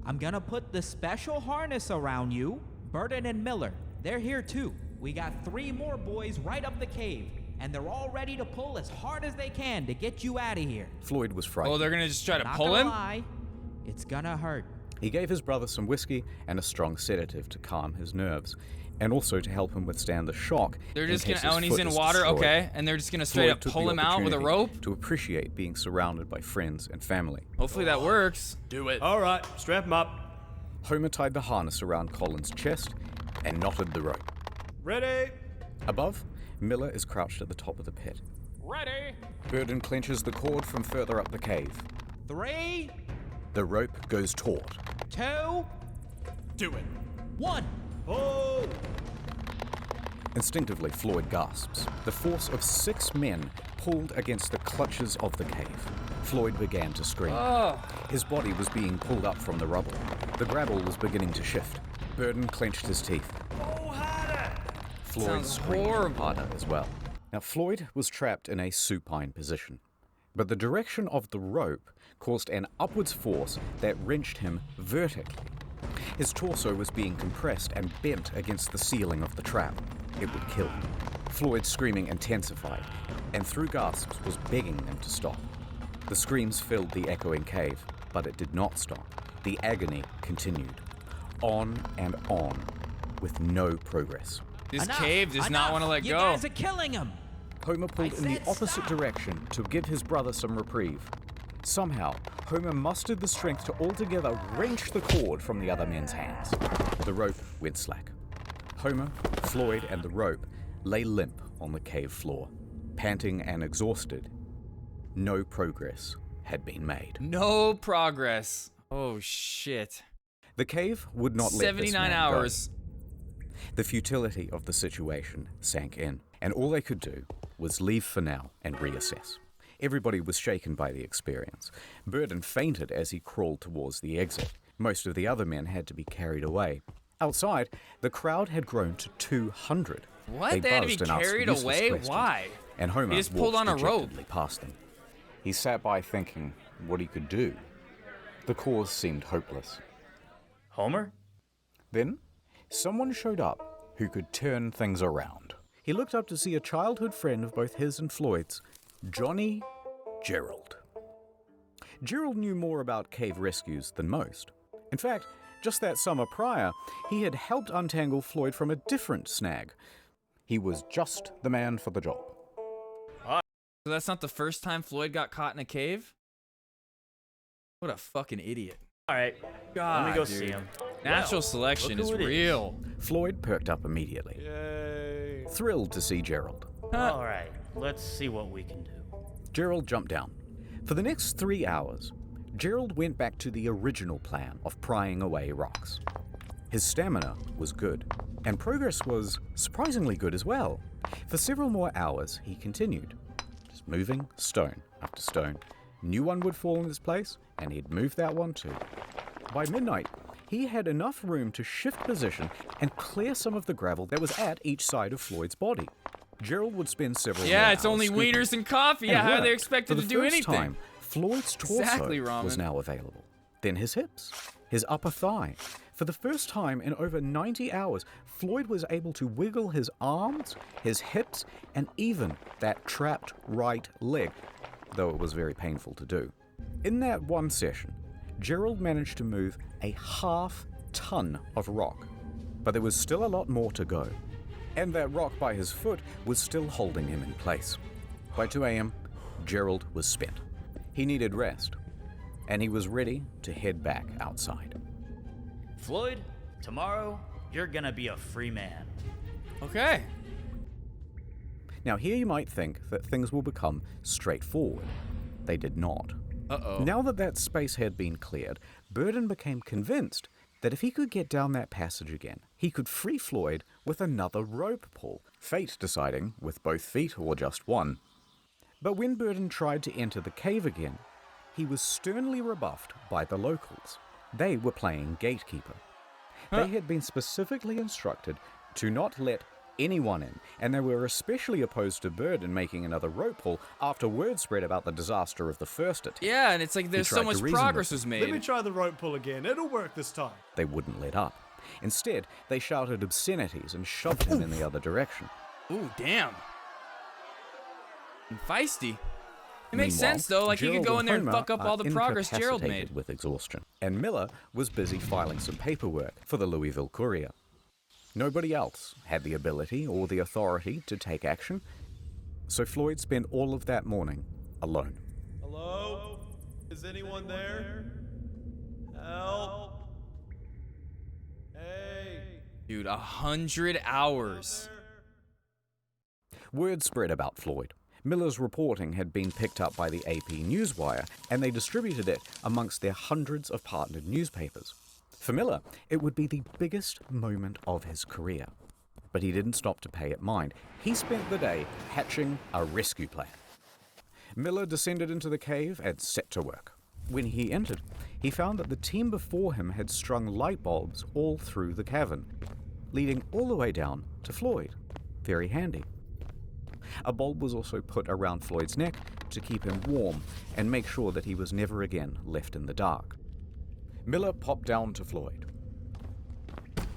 I'm gonna put the special harness around you, Burden and Miller. They're here too. We got 3 more boys right up the cave, and they're all ready to pull as hard as they can to get you out of here. Floyd was frightened. Oh, they're gonna just try to Not pull gonna him? lie, it's gonna hurt. He gave his brother some whiskey and a strong sedative to calm his nerves, and also to help him withstand the shock. They're just in gonna, case his oh, and he's foot in is water, destroyed. okay, and they're just gonna straight Floyd up took pull the him out with a rope? opportunity to appreciate being surrounded by friends and family. Hopefully that works. Do it. All right, strap him up. Homer tied the harness around Colin's chest and knotted the rope. Ready? Above, Miller is crouched at the top of the pit. Ready? Burden clenches the cord from further up the cave. 3, The rope goes taut. 2, Do it. 1. Oh! Instinctively, Floyd gasps. The force of 6 men pulled against the clutches of the cave. Floyd began to scream. His body was being pulled up from the rubble. The grapple was beginning to shift. Burden clenched his teeth. Floyd Sounds screamed horrible. harder as well. Now, Floyd was trapped in a supine position, but the direction of the rope caused an upwards force that wrenched him vertically. His torso was being compressed and bent against the ceiling of the trap. It would kill him. Floyd's screaming intensified, and through gasps was begging them to stop. The screams filled the echoing cave, but it did not stop. The agony continued, on and on, with no progress. This cave does not want to let You go. guys are killing him. Homer pulled in the opposite direction to give his brother some reprieve. Somehow, Homer mustered the strength to altogether wrench the cord from the other men's hands. The rope went slack. Homer, Floyd, and the rope lay limp on the cave floor, panting and exhausted. No progress had been made. No progress. Oh, shit. The cave would not let this 79 man hours. go. The futility of the situation sank in, and all they could do was leave for now and reassess. Everybody was shaken by the experience. Burden fainted as he crawled towards the exit. Most of the other men had to be carried away. Outside, the crowd had grown to 200. What? They had to be buzzed and asked carried useless away? questions, Why? And Homer He just pulled walked on a rope. dejectedly past them. He sat by thinking what he could do. The cause seemed hopeless. Homer? Then, someone showed up who could turn things around. He looked up to see a childhood friend of both his and Floyd's, Johnny Gerald. Gerald knew more about cave rescues than most. In fact, just that summer prior, he had helped untangle Floyd from a different snag. He was just the man for the job. So that's not the first time Floyd got caught in a cave? What a fucking idiot. All right, God, let me go dude. see him. Natural Well, selection look is who it real. Floyd perked up immediately, Yay. thrilled to see Gerald. All right, let's see what we can do. Gerald jumped down. For the next 3 hours, Gerald went back to the original plan of prying away rocks. His stamina was good, and progress was surprisingly good as well. For several more hours, he continued, just moving stone after stone. New one would fall in its place, and he'd move that one too. By midnight, he had enough room to shift position and clear some of the gravel that was at each side of Floyd's body. Gerald would spend several more Yeah, it's hours only scooping. wieners and coffee. And Yeah, it how are they worked. expected For to the do first anything? time, Floyd's torso Exactly, was Ramen. now available. Then his hips, his upper thigh. For the first time in over 90 hours, Floyd was able to wiggle his arms, his hips, and even that trapped right leg, though it was very painful to do. In that one session, Gerald managed to move a half-ton of rock, but there was still a lot more to go. And that rock by his foot was still holding him in place. By 2 a.m., Gerald was spent. He needed rest, and he was ready to head back outside. Floyd, tomorrow you're gonna be a free man. Okay. Now here you might think that things will become straightforward. They did not. Uh-oh. Now that space had been cleared, Burden became convinced that if he could get down that passage again, he could free Floyd with another rope pull, fate deciding with both feet or just one. But when Burden tried to enter the cave again, he was sternly rebuffed by the locals. They were playing gatekeeper. They had been specifically instructed to not let anyone in, and they were especially opposed to Burden making another rope pull after word spread about the disaster of the first attempt. Yeah, and it's like He there's tried so to much reason progress with was them. made. Let me try the rope pull again. It'll work this time. They wouldn't let up. Instead, they shouted obscenities and shoved him in the other direction. Ooh, damn. And feisty. It makes Meanwhile, sense though, like he could Gerald go in there and Homer fuck up are all the progress Gerald incapacitated made. with exhaustion, and Miller was busy filing some paperwork for the Louisville Courier. Nobody else had the ability or the authority to take action, so Floyd spent all of that morning alone. Hello? Is anyone there? Help! Hey! Dude, 100 hours. Word spread about Floyd. Miller's reporting had been picked up by the AP Newswire, and they distributed it amongst their hundreds of partnered newspapers. For Miller, it would be the biggest moment of his career. But he didn't stop to pay it mind. He spent the day hatching a rescue plan. Miller descended into the cave and set to work. When he entered, he found that the team before him had strung light bulbs all through the cavern, leading all the way down to Floyd. Very handy. A bulb was also put around Floyd's neck to keep him warm and make sure that he was never again left in the dark. Miller popped down to Floyd.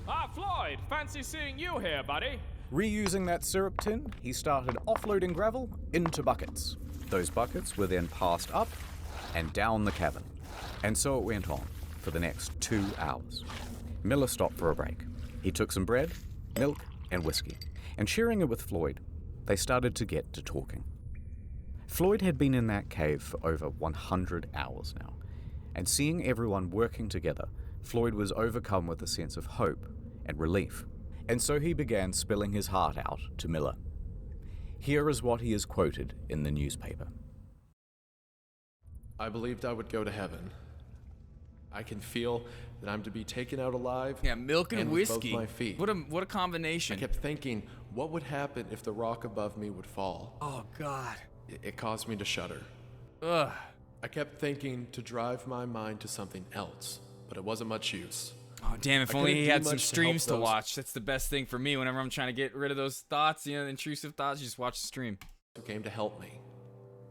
Ah, Floyd, fancy seeing you here, buddy. Reusing that syrup tin, he started offloading gravel into buckets. Those buckets were then passed up and down the cavern. And so it went on for the next 2 hours. Miller stopped for a break. He took some bread, milk, and whiskey, and sharing it with Floyd, they started to get to talking. Floyd had been in that cave for over 100 hours now, and seeing everyone working together, Floyd was overcome with a sense of hope and relief, and so he began spilling his heart out to Miller. Here is what he is quoted in the newspaper. I believed I would go to heaven. I can feel that I'm to be taken out alive. Yeah, milk and with whiskey. both my feet. What a combination. I kept thinking, what would happen if the rock above me would fall? Oh God. It caused me to shudder. Ugh. I kept thinking to drive my mind to something else, but it wasn't much use. Oh damn, if I only couldn't he do had some much to streams to help those- watch. That's the best thing for me whenever I'm trying to get rid of those thoughts, the intrusive thoughts, you just watch the stream. Who came to help me.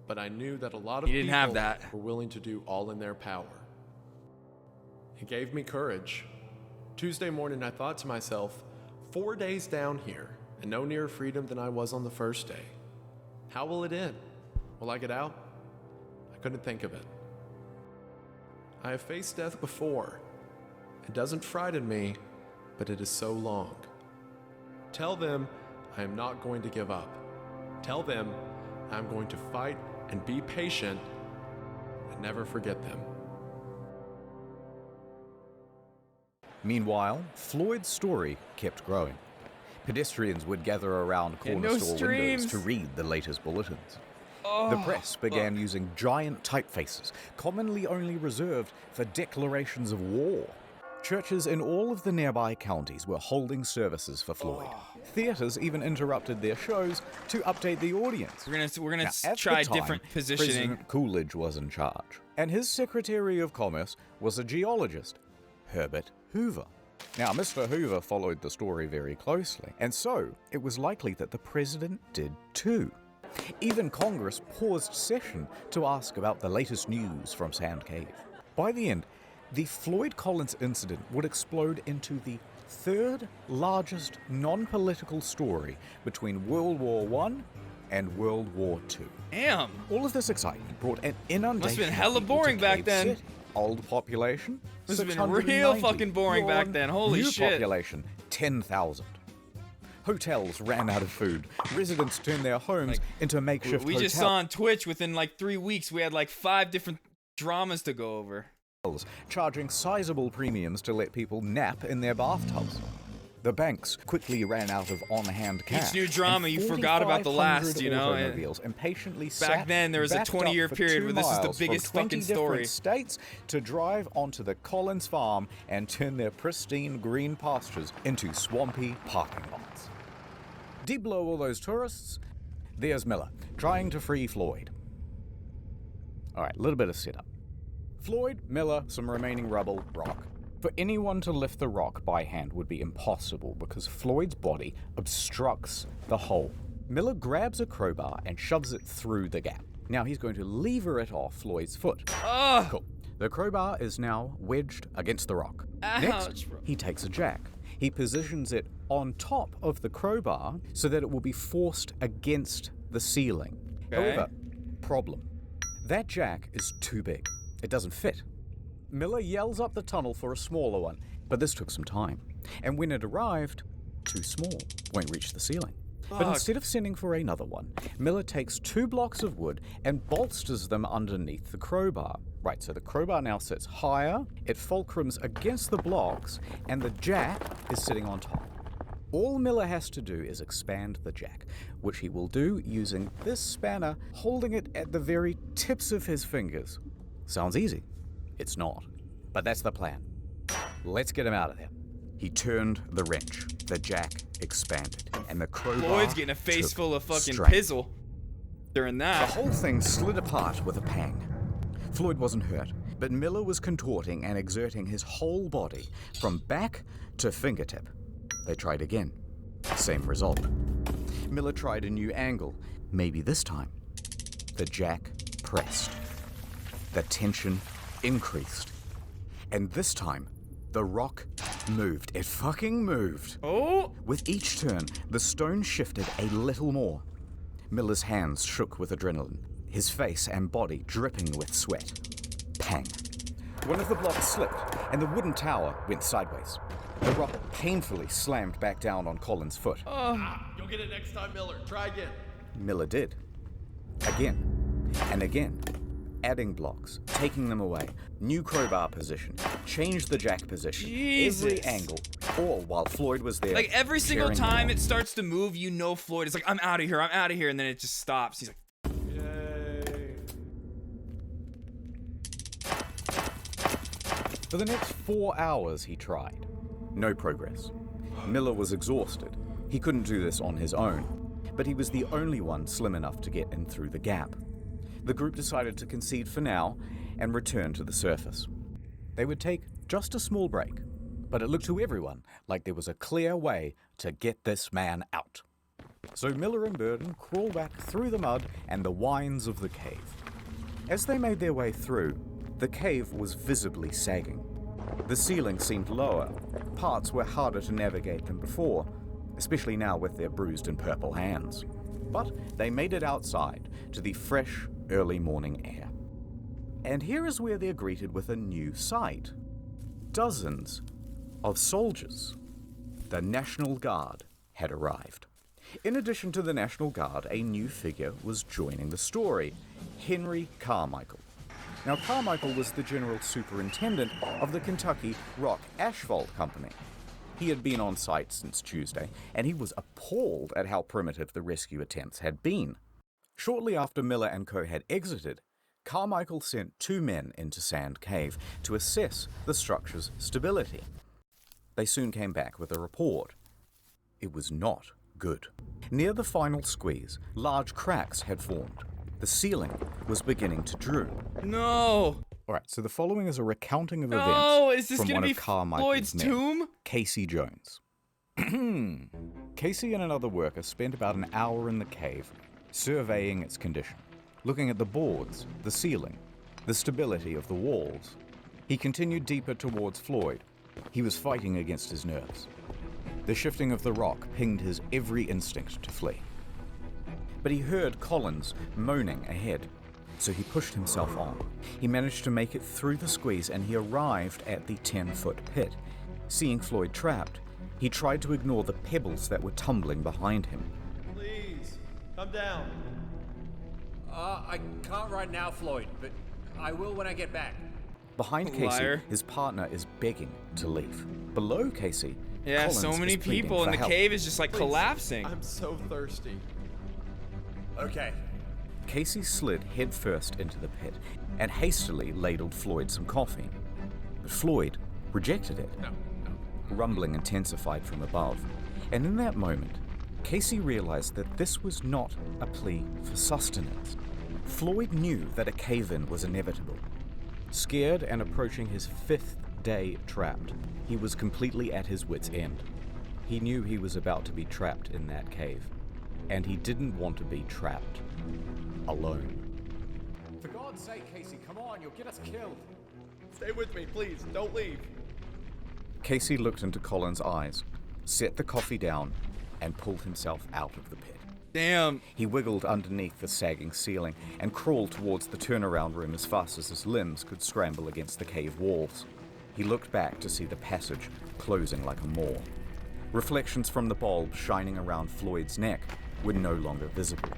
But I knew that a lot of You didn't people have that. were willing to do all in their power. It gave me courage. Tuesday morning, I thought to myself, 4 days down here, and no nearer freedom than I was on the first day. How will it end? Will I get out? I couldn't think of it. I have faced death before. It doesn't frighten me, but it is so long. Tell them I am not going to give up. Tell them I'm going to fight and be patient and never forget them. Meanwhile, Floyd's story kept growing. Pedestrians would gather around Yeah, corner no store streams. windows to read the latest bulletins. The Oh, press began using giant typefaces, commonly only reserved for declarations of war. Churches in all of the nearby counties were holding services for Floyd. Theaters even interrupted their shows to update the audience. We're gonna Now, at try the time, different positioning. President Coolidge was in charge, and his Secretary of Commerce was a geologist, Herbert Hoover. Now, Mr. Hoover followed the story very closely, and so it was likely that the president did too. Even Congress paused session to ask about the latest news from Sand Cave. By the end, the Floyd Collins incident would explode into the third largest non-political story between World War I and World War II. Damn. All of this excitement brought an inundation. Must've been of hella people boring to back Cave then. City. Old population, Must've been 690. real fucking boring back Yawn. then. Holy New shit. population, 10,000. Hotels ran out of food. Residents turned their homes into makeshift We hotels. just saw on Twitch within like 3 weeks, we had like 5 different dramas to go over. Charging sizable premiums to let people nap in their bathtubs. The banks quickly ran out of on-hand cash. Each new drama, and you forgot about the last, 4,500 you know, and automobiles impatiently back sat then, there was a backed 20-year up for period 2 where this is the miles from biggest 20 fucking different story. states to drive onto the Collins farm and turn their pristine green pastures into swampy parking lots. Deep below all those tourists, there's Miller, trying to free Floyd. All right, a little bit of setup. Floyd, Miller, some remaining rubble, rock. For anyone to lift the rock by hand would be impossible because Floyd's body obstructs the hole. Miller grabs a crowbar and shoves it through the gap. Now he's going to lever it off Floyd's foot. Cool. The crowbar is now wedged against the rock. Ouch, Next, bro. he takes a jack. He positions it on top of the crowbar so that it will be forced against the ceiling. Okay. However, problem. That jack is too big. It doesn't fit. Miller yells up the tunnel for a smaller one, but this took some time. And when it arrived, too small, won't reach the ceiling. But Fuck. instead of sending for another one, Miller takes 2 blocks of wood and bolsters them underneath the crowbar. Right, so the crowbar now sits higher, it fulcrums against the blocks, and the jack is sitting on top. All Miller has to do is expand the jack, which he will do using this spanner, holding it at the very tips of his fingers. Sounds easy. It's not. But that's the plan. Let's get him out of there. He turned the wrench. The jack expanded, and the crowbar Floyd's getting a face took full of fucking strain. pizzle during that. The whole thing slid apart with a pang. Floyd wasn't hurt, but Miller was contorting and exerting his whole body from back to fingertip. They tried again. Same result. Miller tried a new angle. Maybe this time. The jack pressed. The tension increased. And this time, the rock moved. It fucking moved. Oh! With each turn, the stone shifted a little more. Miller's hands shook with adrenaline, his face and body dripping with sweat. Pang. One of the blocks slipped, and the wooden tower went sideways. The rock painfully slammed back down on Colin's foot. You'll get it next time, Miller. Try again. Miller did. Again. And again. Adding blocks, taking them away, new crowbar position, changed the jack position, Jesus. every angle, all while Floyd was there. Like every single cheering him time on. it starts to move, you know Floyd is like, I'm out of here, and then it just stops. He's like, For the next 4 hours he tried. No progress. Miller was exhausted. He couldn't do this on his own, but he was the only one slim enough to get in through the gap. The group decided to concede for now and return to the surface. They would take just a small break, but it looked to everyone like there was a clear way to get this man out. So Miller and Burden crawled back through the mud and the wines of the cave. As they made their way through, the cave was visibly sagging. The ceiling seemed lower. Parts were harder to navigate than before, especially now with their bruised and purple hands. But they made it outside to the fresh, early morning air. And here is where they're greeted with a new sight. Dozens of soldiers. The National Guard had arrived. In addition to the National Guard, a new figure was joining the story, Henry Carmichael. Now, Carmichael was the general superintendent of the Kentucky Rock Asphalt Company. He had been on site since Tuesday, and he was appalled at how primitive the rescue attempts had been. Shortly after Miller and co. had exited, Carmichael sent 2 men into Sand Cave to assess the structure's stability. They soon came back with a report. It was not good. Near the final squeeze, large cracks had formed. The ceiling was beginning to droop. no. All right, so the following is a recounting of No, events is this from gonna one be of Carmichael's Floyd's men, tomb? Casey Jones. Casey and another worker spent about an hour in the cave, surveying its condition, looking at the boards, the ceiling, the stability of the walls. He continued deeper towards Floyd. He was fighting against his nerves. The shifting of the rock pinged his every instinct to flee. But he heard Collins moaning ahead, so he pushed himself on. He managed to make it through the squeeze and he arrived at the 10-foot pit. Seeing Floyd trapped, he tried to ignore the pebbles that were tumbling behind him. Please, come down. I can't right now, Floyd, but I will when I get back. Behind Casey, Liar. his partner is begging to leave. Below Casey, Yeah, Collins so many is pleading people, for and the help. cave is just like Please. collapsing. I'm so thirsty. Okay. Casey slid headfirst into the pit and hastily ladled Floyd some coffee. But Floyd rejected it. Rumbling intensified from above. And in that moment, Casey realized that this was not a plea for sustenance. Floyd knew that a cave-in was inevitable. Scared and approaching his 5th day trapped, he was completely at his wit's end. He knew he was about to be trapped in that cave, and he didn't want to be trapped alone. For God's sake, Casey, come on, you'll get us killed. Stay with me, please. Don't leave. Casey looked into Colin's eyes, set the coffee down, and pulled himself out of the pit. Damn. He wiggled underneath the sagging ceiling and crawled towards the turnaround room as fast as his limbs could scramble against the cave walls. He looked back to see the passage closing like a maw. Reflections from the bulb shining around Floyd's neck were no longer visible.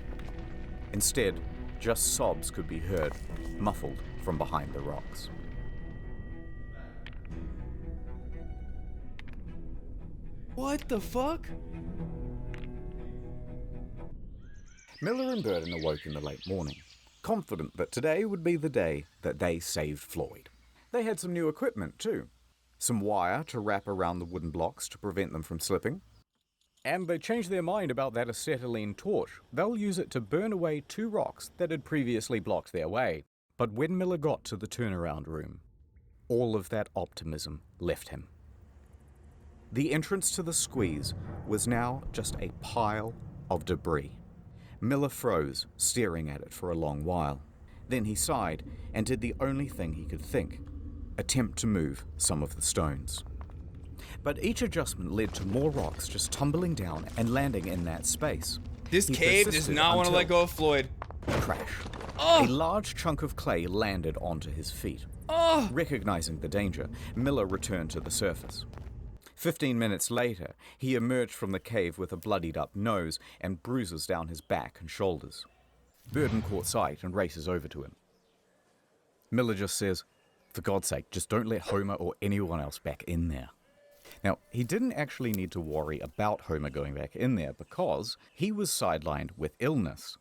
Instead, just sobs could be heard, muffled from behind the rocks. What the fuck? Miller and Burden awoke in the late morning, confident that today would be the day that they saved Floyd. They had some new equipment too. Some wire to wrap around the wooden blocks to prevent them from slipping. And they changed their mind about that acetylene torch. They'll use it to burn away 2 rocks that had previously blocked their way. But when Miller got to the turnaround room, all of that optimism left him. The entrance to the squeeze was now just a pile of debris. Miller froze, staring at it for a long while. Then he sighed and did the only thing he could think: attempt to move some of the stones. But each adjustment led to more rocks just tumbling down and landing in that space. This cave does not want to let go of Floyd. Crash. Oh! A large chunk of clay landed onto his feet. Oh! Recognizing the danger, Miller returned to the surface. 15 minutes later, he emerged from the cave with a bloodied-up nose and bruises down his back and shoulders. Burden caught sight and races over to him. Miller just says, "For God's sake, just don't let Homer or anyone else back in there." Now, he didn't actually need to worry about Homer going back in there because he was sidelined with illness.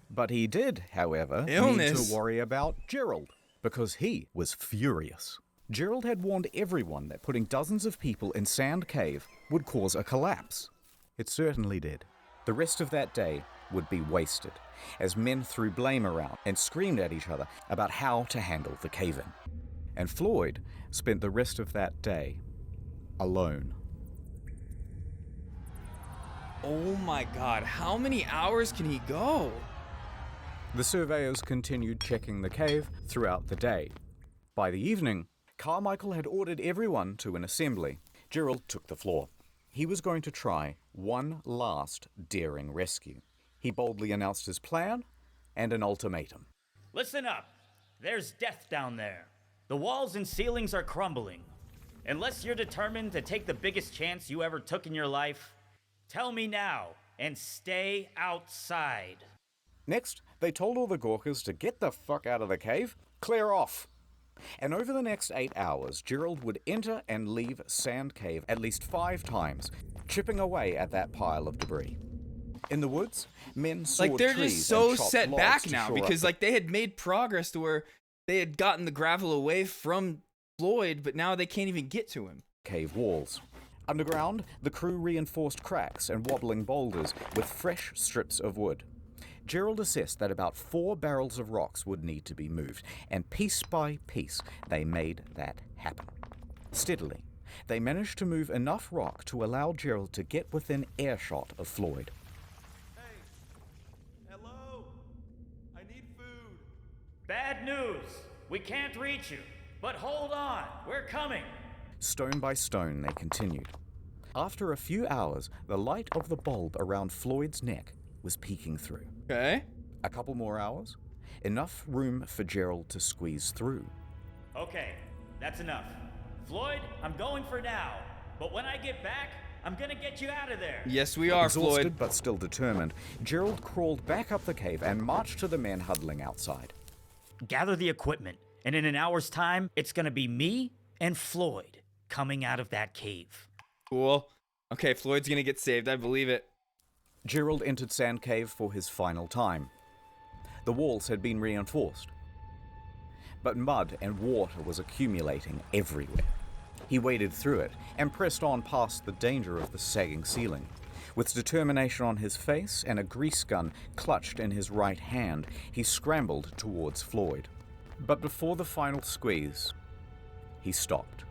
But he did, however, need to worry about Gerald because he was furious. Gerald had warned everyone that putting dozens of people in Sand Cave would cause a collapse. It certainly did. The rest of that day would be wasted, as men threw blame around and screamed at each other about how to handle the cave-in. And Floyd spent the rest of that day alone. Oh my god, how many hours can he go? The surveyors continued checking the cave throughout the day. By the evening, Carmichael had ordered everyone to an assembly. Gerald took the floor. He was going to try one last daring rescue. He boldly announced his plan and an ultimatum. Listen up. There's death down there. The walls and ceilings are crumbling. Unless you're determined to take the biggest chance you ever took in your life, tell me now and stay outside. Next, they told all the Gorkas to get the fuck out of the cave, clear off. And over the next 8 hours, Gerald would enter and leave Sand Cave at least 5 times, chipping away at that pile of debris. In the woods, men sawed Like, they're trees just so and chopped set logs back to now shore up because, the like, they had made progress to where they had gotten the gravel away from Floyd, but now they can't even get to him. cave walls. Underground, the crew reinforced cracks and wobbling boulders with fresh strips of wood. Gerald assessed that about 4 barrels of rocks would need to be moved, and piece by piece, they made that happen. Steadily, they managed to move enough rock to allow Gerald to get within earshot of Floyd. Hello? I need food. Bad news. We can't reach you. But hold on. We're coming. Stone by stone, they continued. After a few hours, the light of the bulb around Floyd's neck was peeking through. Okay. A couple more hours. Enough room for Gerald to squeeze through. Okay, that's enough. Floyd, I'm going for now. But when I get back, I'm gonna get you out of there. Yes, we are, Exhausted Floyd. but still determined, Gerald crawled back up the cave and marched to the men huddling outside. Gather the equipment, and in an hour's time, it's gonna be me and Floyd coming out of that cave. Cool. Okay, Floyd's gonna get saved. I believe it. Gerald entered Sand Cave for his final time. The walls had been reinforced, but mud and water was accumulating everywhere. He waded through it and pressed on past the danger of the sagging ceiling. With determination on his face and a grease gun clutched in his right hand, he scrambled towards Floyd. But before the final squeeze, he stopped.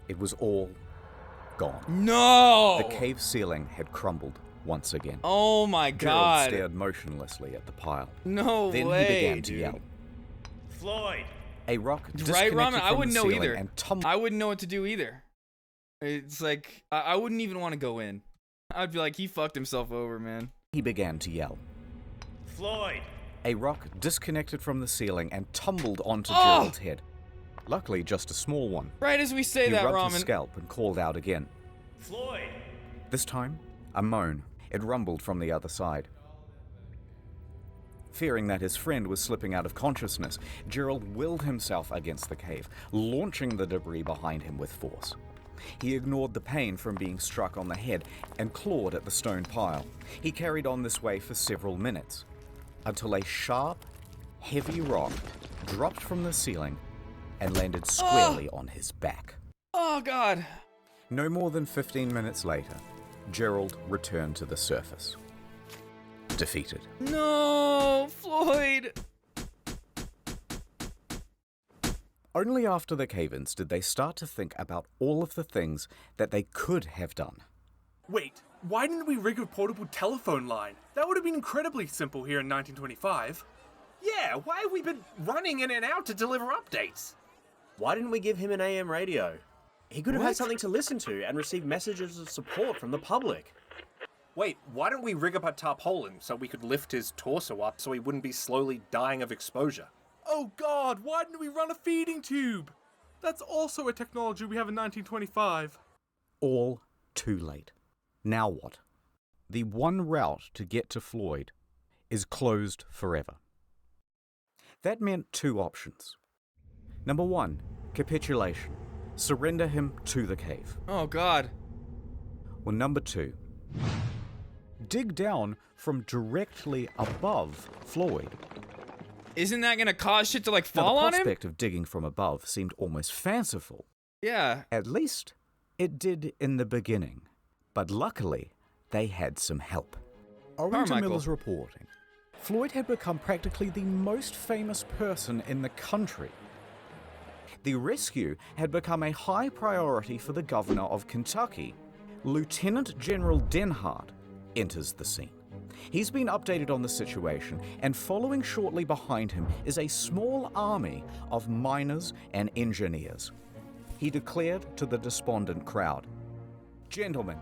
It was all gone. No! The cave ceiling had crumbled once again. Oh my God. Gerald stared motionlessly at the pile. No then way, he began to dude. yell. Floyd, A rock Right, disconnected Ramen? I from wouldn't the know ceiling either. and tumbled. I wouldn't know what to do either. It's like, I wouldn't even want to go in. I'd be like, he fucked himself over, man. He began to yell. Floyd! A rock disconnected from the ceiling and tumbled onto Oh! Gerald's head. Luckily, just a small one. Right as we say He that, rubbed his Ramen. scalp and called out again. Floyd! This time, a moan. It rumbled from the other side. Fearing that his friend was slipping out of consciousness, Gerald willed himself against the cave, launching the debris behind him with force. He ignored the pain from being struck on the head and clawed at the stone pile. He carried on this way for several minutes, until a sharp, heavy rock dropped from the ceiling and landed squarely on his back. Oh, God. No more than 15 minutes later, Gerald returned to the surface. Defeated. No, Floyd. Only after the cave-ins did they start to think about all of the things that they could have done. Wait, why didn't we rig a portable telephone line? That would have been incredibly simple here in 1925. Yeah, why have we been running in and out to deliver updates? Why didn't we give him an AM radio? He could have had What? something to listen to and receive messages of support from the public. Wait, why don't we rig up a tarpaulin so we could lift his torso up so he wouldn't be slowly dying of exposure? Oh God, why didn't we run a feeding tube? That's also a technology we have in 1925. All too late. Now what? The one route to get to Floyd is closed forever. That meant two options. Number one, capitulation. Surrender him to the cave. Oh, God. Or number two, dig down from directly above Floyd. Isn't that gonna cause shit to, like, Now, fall the on him? prospect of digging from above seemed almost fanciful. Yeah. At least it did in the beginning. But luckily, they had some help. Owing to Carmichael. Miller's reporting, Floyd had become practically the most famous person in the country. The rescue had become a high priority for the governor of Kentucky. Lieutenant General Denhart enters the scene. He's been updated on the situation, and following shortly behind him is a small army of miners and engineers. He declared to the despondent crowd, "Gentlemen,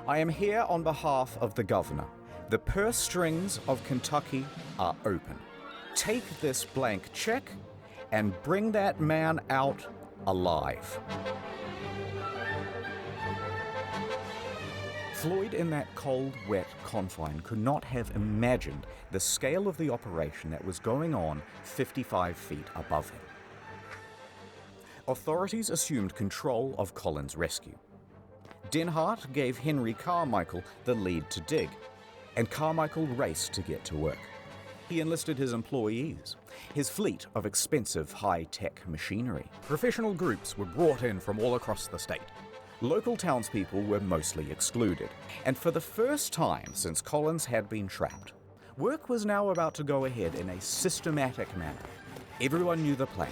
I am here on behalf of the governor. The purse strings of Kentucky are open. Take this blank check and bring that man out alive." Floyd, in that cold, wet confine, could not have imagined the scale of the operation that was going on 55 feet above him. Authorities assumed control of Colin's rescue. Denhart gave Henry Carmichael the lead to dig, and Carmichael raced to get to work. He enlisted his employees, his fleet of expensive high-tech machinery. Professional groups were brought in from all across the state. Local townspeople were mostly excluded, and for the first time since Collins had been trapped, work was now about to go ahead in a systematic manner. Everyone knew the plan,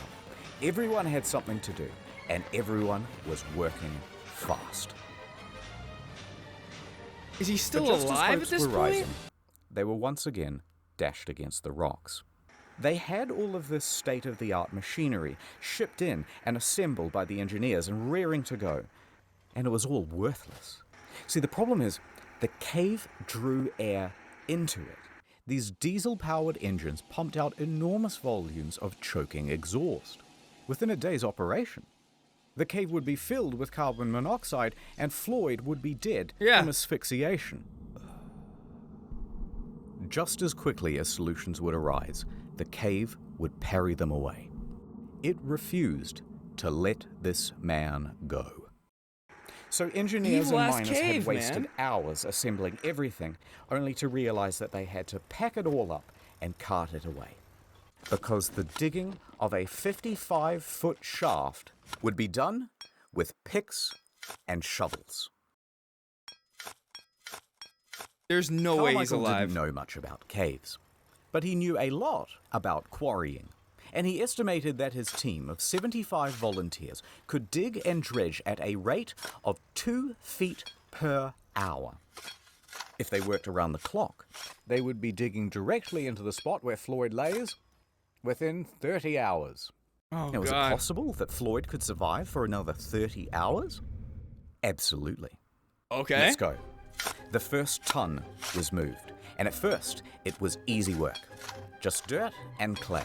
everyone had something to do, and everyone was working fast. Is he still But just as alive at hopes this were point? rising, they were once again dashed against the rocks. They had all of this state-of-the-art machinery shipped in and assembled by the engineers and rearing to go, and it was all worthless. See, the problem is, the cave drew air into it. These diesel-powered engines pumped out enormous volumes of choking exhaust. Within a day's operation, the cave would be filled with carbon monoxide, and Floyd would be dead from asphyxiation. Just as quickly as solutions would arise, the cave would parry them away. It refused to let this man go. So engineers Evil and ass miners cave, had wasted man. hours assembling everything, only to realize that they had to pack it all up and cart it away. Because the digging of a 55-foot shaft would be done with picks and shovels. There's no way he's Carmichael alive. didn't know much about caves, but he knew a lot about quarrying, and he estimated that his team of 75 volunteers could dig and dredge at a rate of 2 feet per hour. If they worked around the clock, they would be digging directly into the spot where Floyd lays within 30 hours. Oh, now, is it God. possible that Floyd could survive for another 30 hours? Absolutely. Okay. Let's go. The first ton was moved, and at first, it was easy work. Just dirt and clay.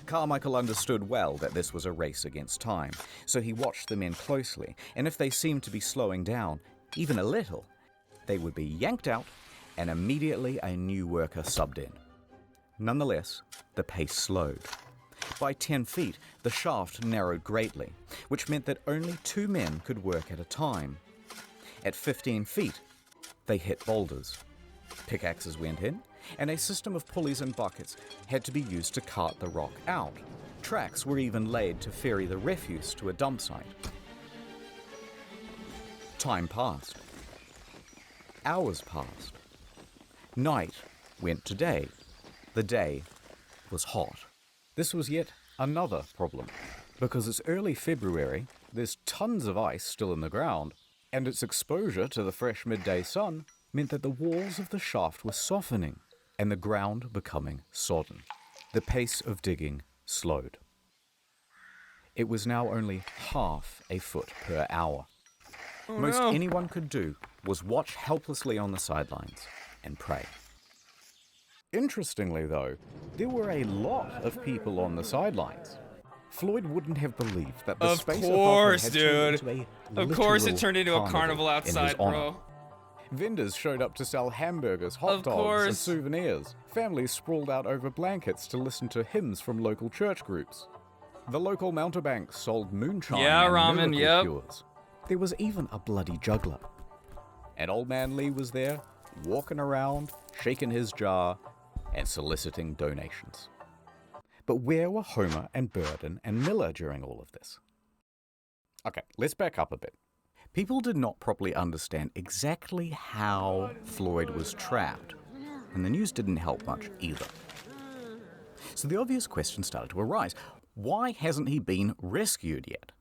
Carmichael understood well that this was a race against time, so he watched the men closely, and if they seemed to be slowing down, even a little, they would be yanked out, and immediately a new worker subbed in. Nonetheless, the pace slowed. By 10 feet, the shaft narrowed greatly, which meant that only 2 men could work at a time. At 15 feet, they hit boulders. Pickaxes went in, and a system of pulleys and buckets had to be used to cart the rock out. Tracks were even laid to ferry the refuse to a dump site. Time passed. Hours passed. Night went to day. The day was hot. This was yet another problem, because it's early February, there's tons of ice still in the ground, and its exposure to the fresh midday sun meant that the walls of the shaft were softening and the ground becoming sodden. The pace of digging slowed. It was now only half a foot per hour. Most anyone could do was watch helplessly on the sidelines and pray. Interestingly, though, there were a lot of people on the sidelines. Floyd wouldn't have believed that the space above him had turned into a Of course it turned into a literal carnival in his outside, honor. bro. Vendors showed up to sell hamburgers, hot Of dogs, and course. souvenirs. Families sprawled out over blankets to listen to hymns from local church groups. The local mountebanks sold moonshine Yeah, and ramen, miracle yep. cures. There was even a bloody juggler. And Old Man Lee was there, walking around, shaking his jar, and soliciting donations. But where were Homer and Burden and Miller during all of this? Okay, let's back up a bit. People did not properly understand exactly how Floyd was trapped, and the news didn't help much either. So the obvious question started to arise. Why hasn't he been rescued yet?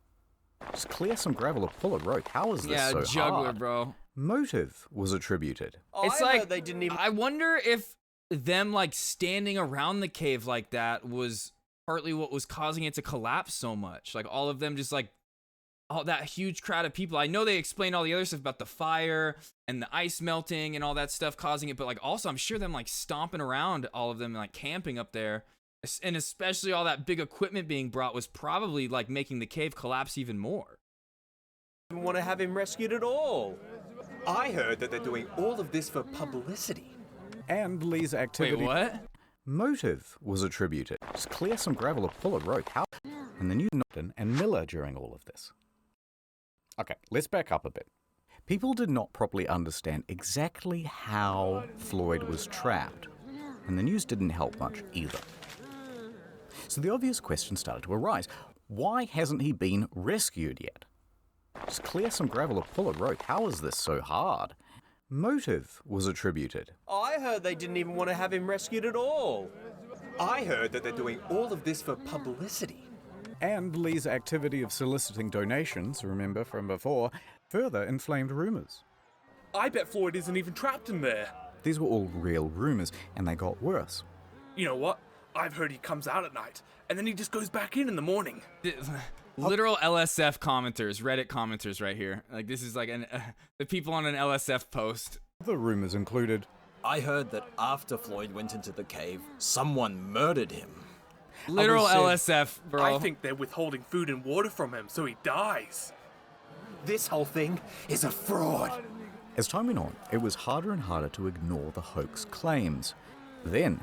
Just clear some gravel or pull a rope. How is this so juggler, hard? bro. Motive was attributed. It's like they didn't even. I wonder if them like standing around the cave like that was partly what was causing it to collapse so much. Like all of them just like all that huge crowd of people. I know they explained all the other stuff about the fire and the ice melting and all that stuff causing it, but like also I'm sure them like stomping around all of them and like camping up there, and especially all that big equipment being brought was probably like making the cave collapse even more. Didn't want to have him rescued at all. I heard that they're doing all of this for publicity. And Lee's activity. Wait, what? Motive was attributed. Just clear some gravel or pull a rope. How? And the new Norton and Miller during all of this. Okay, let's back up a bit. People did not properly understand exactly how Floyd was trapped, and the news didn't help much either. So the obvious question started to arise. Why hasn't he been rescued yet? Just clear some gravel or pull a rope. How is this so hard? Motive was attributed. I heard they didn't even want to have him rescued at all. I heard that they're doing all of this for publicity. And Lee's activity of soliciting donations, remember from before, further inflamed rumors. I bet Floyd isn't even trapped in there. These were all real rumors, and they got worse. You know what? I've heard he comes out at night, and then he just goes back in the morning. Literal LSF commenters, Reddit commenters right here. Like this is like the people on an LSF post. The rumors included, I heard that after Floyd went into the cave, someone murdered him. Literal LSF, bro. I think they're withholding food and water from him so he dies. This whole thing is a fraud. As time went on, it was harder and harder to ignore the hoax claims. Then,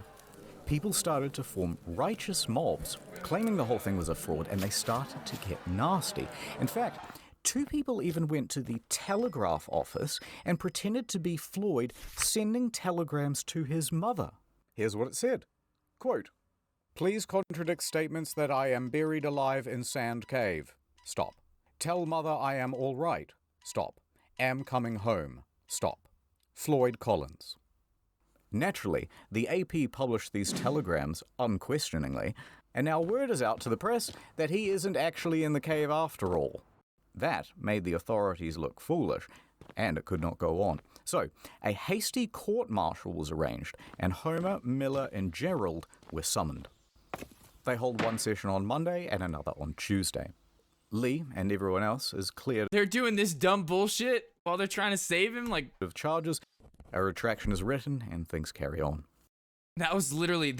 people started to form righteous mobs, claiming the whole thing was a fraud, and they started to get nasty. In fact, 2 people even went to the telegraph office and pretended to be Floyd sending telegrams to his mother. Here's what it said. Quote, "Please contradict statements that I am buried alive in Sand Cave. Stop. Tell mother I am all right. Stop. Am coming home. Stop. Floyd Collins." Naturally, the AP published these telegrams unquestioningly, and now word is out to the press that he isn't actually in the cave after all. That made the authorities look foolish, and it could not go on. So, a hasty court-martial was arranged, and Homer, Miller, and Gerald were summoned. They hold one session on Monday and another on Tuesday. Lee and everyone else is cleared They're doing this dumb bullshit while they're trying to save him. Like, of charges, a retraction is written, and things carry on. that was literally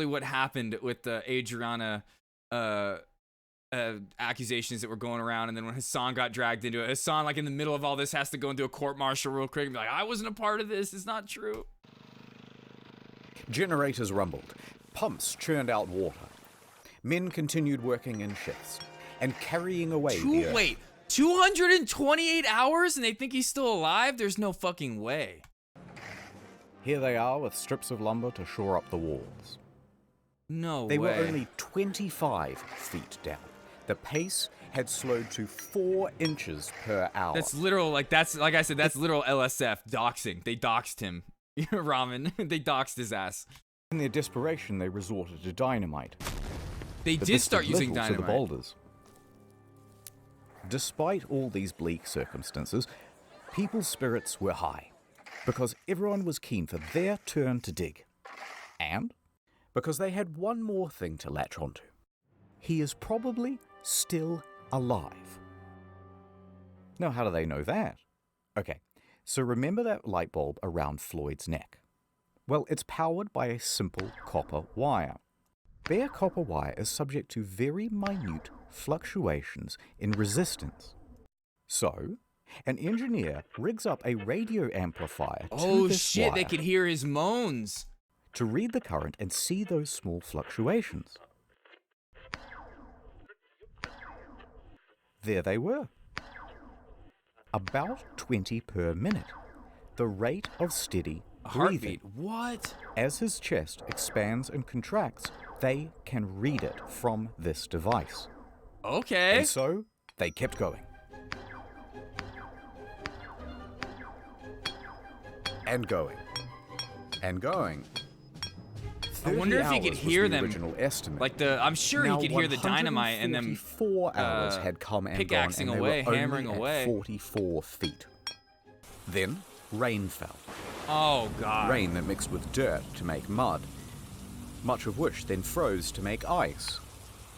what happened with the Adriana accusations that were going around, and then when Hassan got dragged into it, Hassan, like in the middle of all this, has to go into a court-martial real quick and be like, I wasn't a part of this, it's not true. Generators rumbled, pumps churned out water. Men continued working in shifts and carrying away the earth. Wait, 228 hours and they think he's still alive? There's no fucking way. Here they are with strips of lumber to shore up the walls. No They way. were only 25 feet down. The pace had slowed to 4 inches per hour. That's literal, like I said, that's literal LSF, doxing. They doxed him. Ramen, they doxed his ass. In their desperation, they resorted to dynamite. They But did this start did using little to dynamite. the boulders. Despite all these bleak circumstances, people's spirits were high, because everyone was keen for their turn to dig. And because they had one more thing to latch onto. He is probably still alive. Now, how do they know that? Okay, so remember that light bulb around Floyd's neck? Well, it's powered by a simple copper wire. Bare copper wire is subject to very minute fluctuations in resistance. So, an engineer rigs up a radio amplifier to Oh this shit, they wire could hear his moans. to read the current and see those small fluctuations. There they were. About 20 per minute. The rate of steady breathing. Heartbeat. What? As his chest expands and contracts, they can read it from this device. Okay. And so, they kept going. And going. And going. I wonder if he 30 could hours hear was the them. original estimate. Like I'm sure Now he could hear the dynamite and them 144 hours had come and gone, pickaxing and they away, were hammering only away. at 44 feet. Then rain fell. Oh god. Rain that mixed with dirt to make mud, much of which then froze to make ice.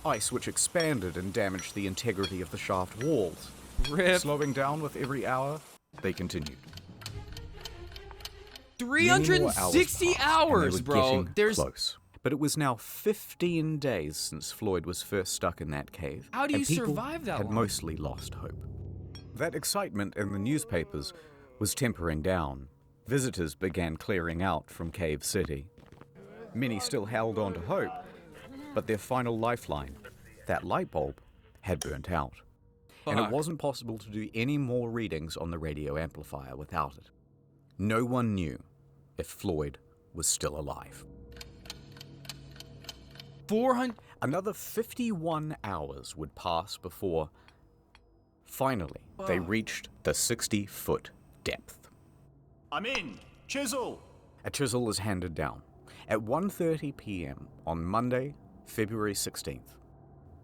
Ice which expanded and damaged the integrity of the shaft walls. Rip. Slowing down with every hour, they continued. 360 hours, bro. There's close. But it was now 15 days since Floyd was first stuck in that cave. How do and you people survive that had long? mostly lost hope. That excitement in the newspapers was tempering down. Visitors began clearing out from Cave City. Many still held on to hope, but their final lifeline, that light bulb, had burnt out. And it Fuck. wasn't possible to do any more readings on the radio amplifier without it. No one knew if Floyd was still alive. 400. Another 51 hours would pass before, finally, they reached the 60-foot depth. I'm in. Chisel. A chisel is handed down at 1:30 p.m. on Monday, February 16th.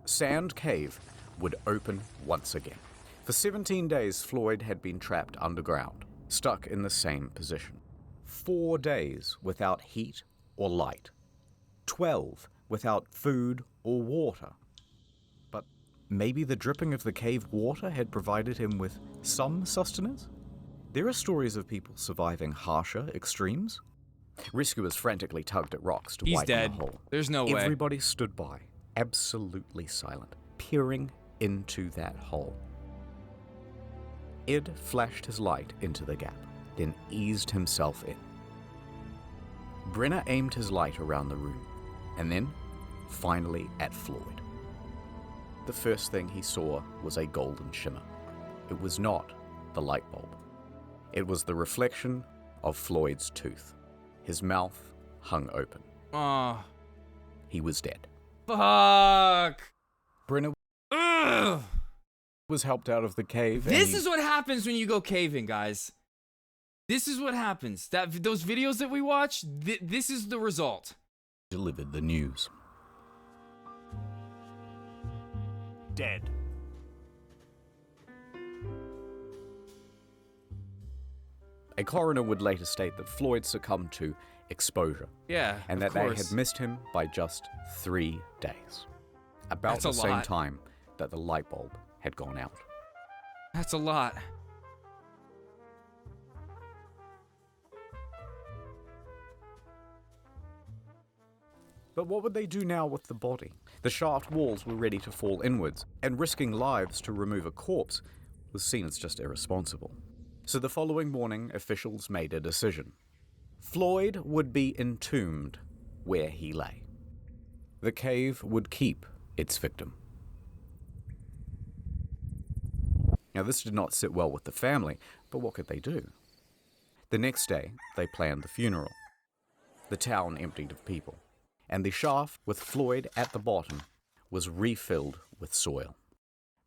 Sand Cave would open once again. For 17 days, Floyd had been trapped underground, stuck in the same position. 4 days without heat or light. 12 without food or water. But maybe the dripping of the cave water had provided him with some sustenance? There are stories of people surviving harsher extremes. Rescuers frantically tugged at rocks to He's widen dead. the hole. There's no way. Everybody stood by, absolutely silent, peering into that hole. Ed flashed his light into the gap, then eased himself in. Brenner aimed his light around the room, and then, finally, at Floyd. The first thing he saw was a golden shimmer. It was not the light bulb. It was the reflection of Floyd's tooth. His mouth hung open. Oh. He was dead. Fuck. Brenner Ugh. was helped out of the cave. and This he- is what happens when you go caving, guys. This is what happens. Those videos that we watch, this is the result. delivered the news. A coroner would later state that Floyd succumbed to exposure. Yeah, and of that they course. had missed him by just 3 days. About That's the a same lot. time that the light bulb had gone out. That's a lot. But what would they do now with the body? The shaft walls were ready to fall inwards, and risking lives to remove a corpse was seen as just irresponsible. So the following morning, officials made a decision. Floyd would be entombed where he lay. The cave would keep its victim. Now, this did not sit well with the family, but what could they do? The next day, they planned the funeral. The town emptied of people, and the shaft with Floyd at the bottom was refilled with soil.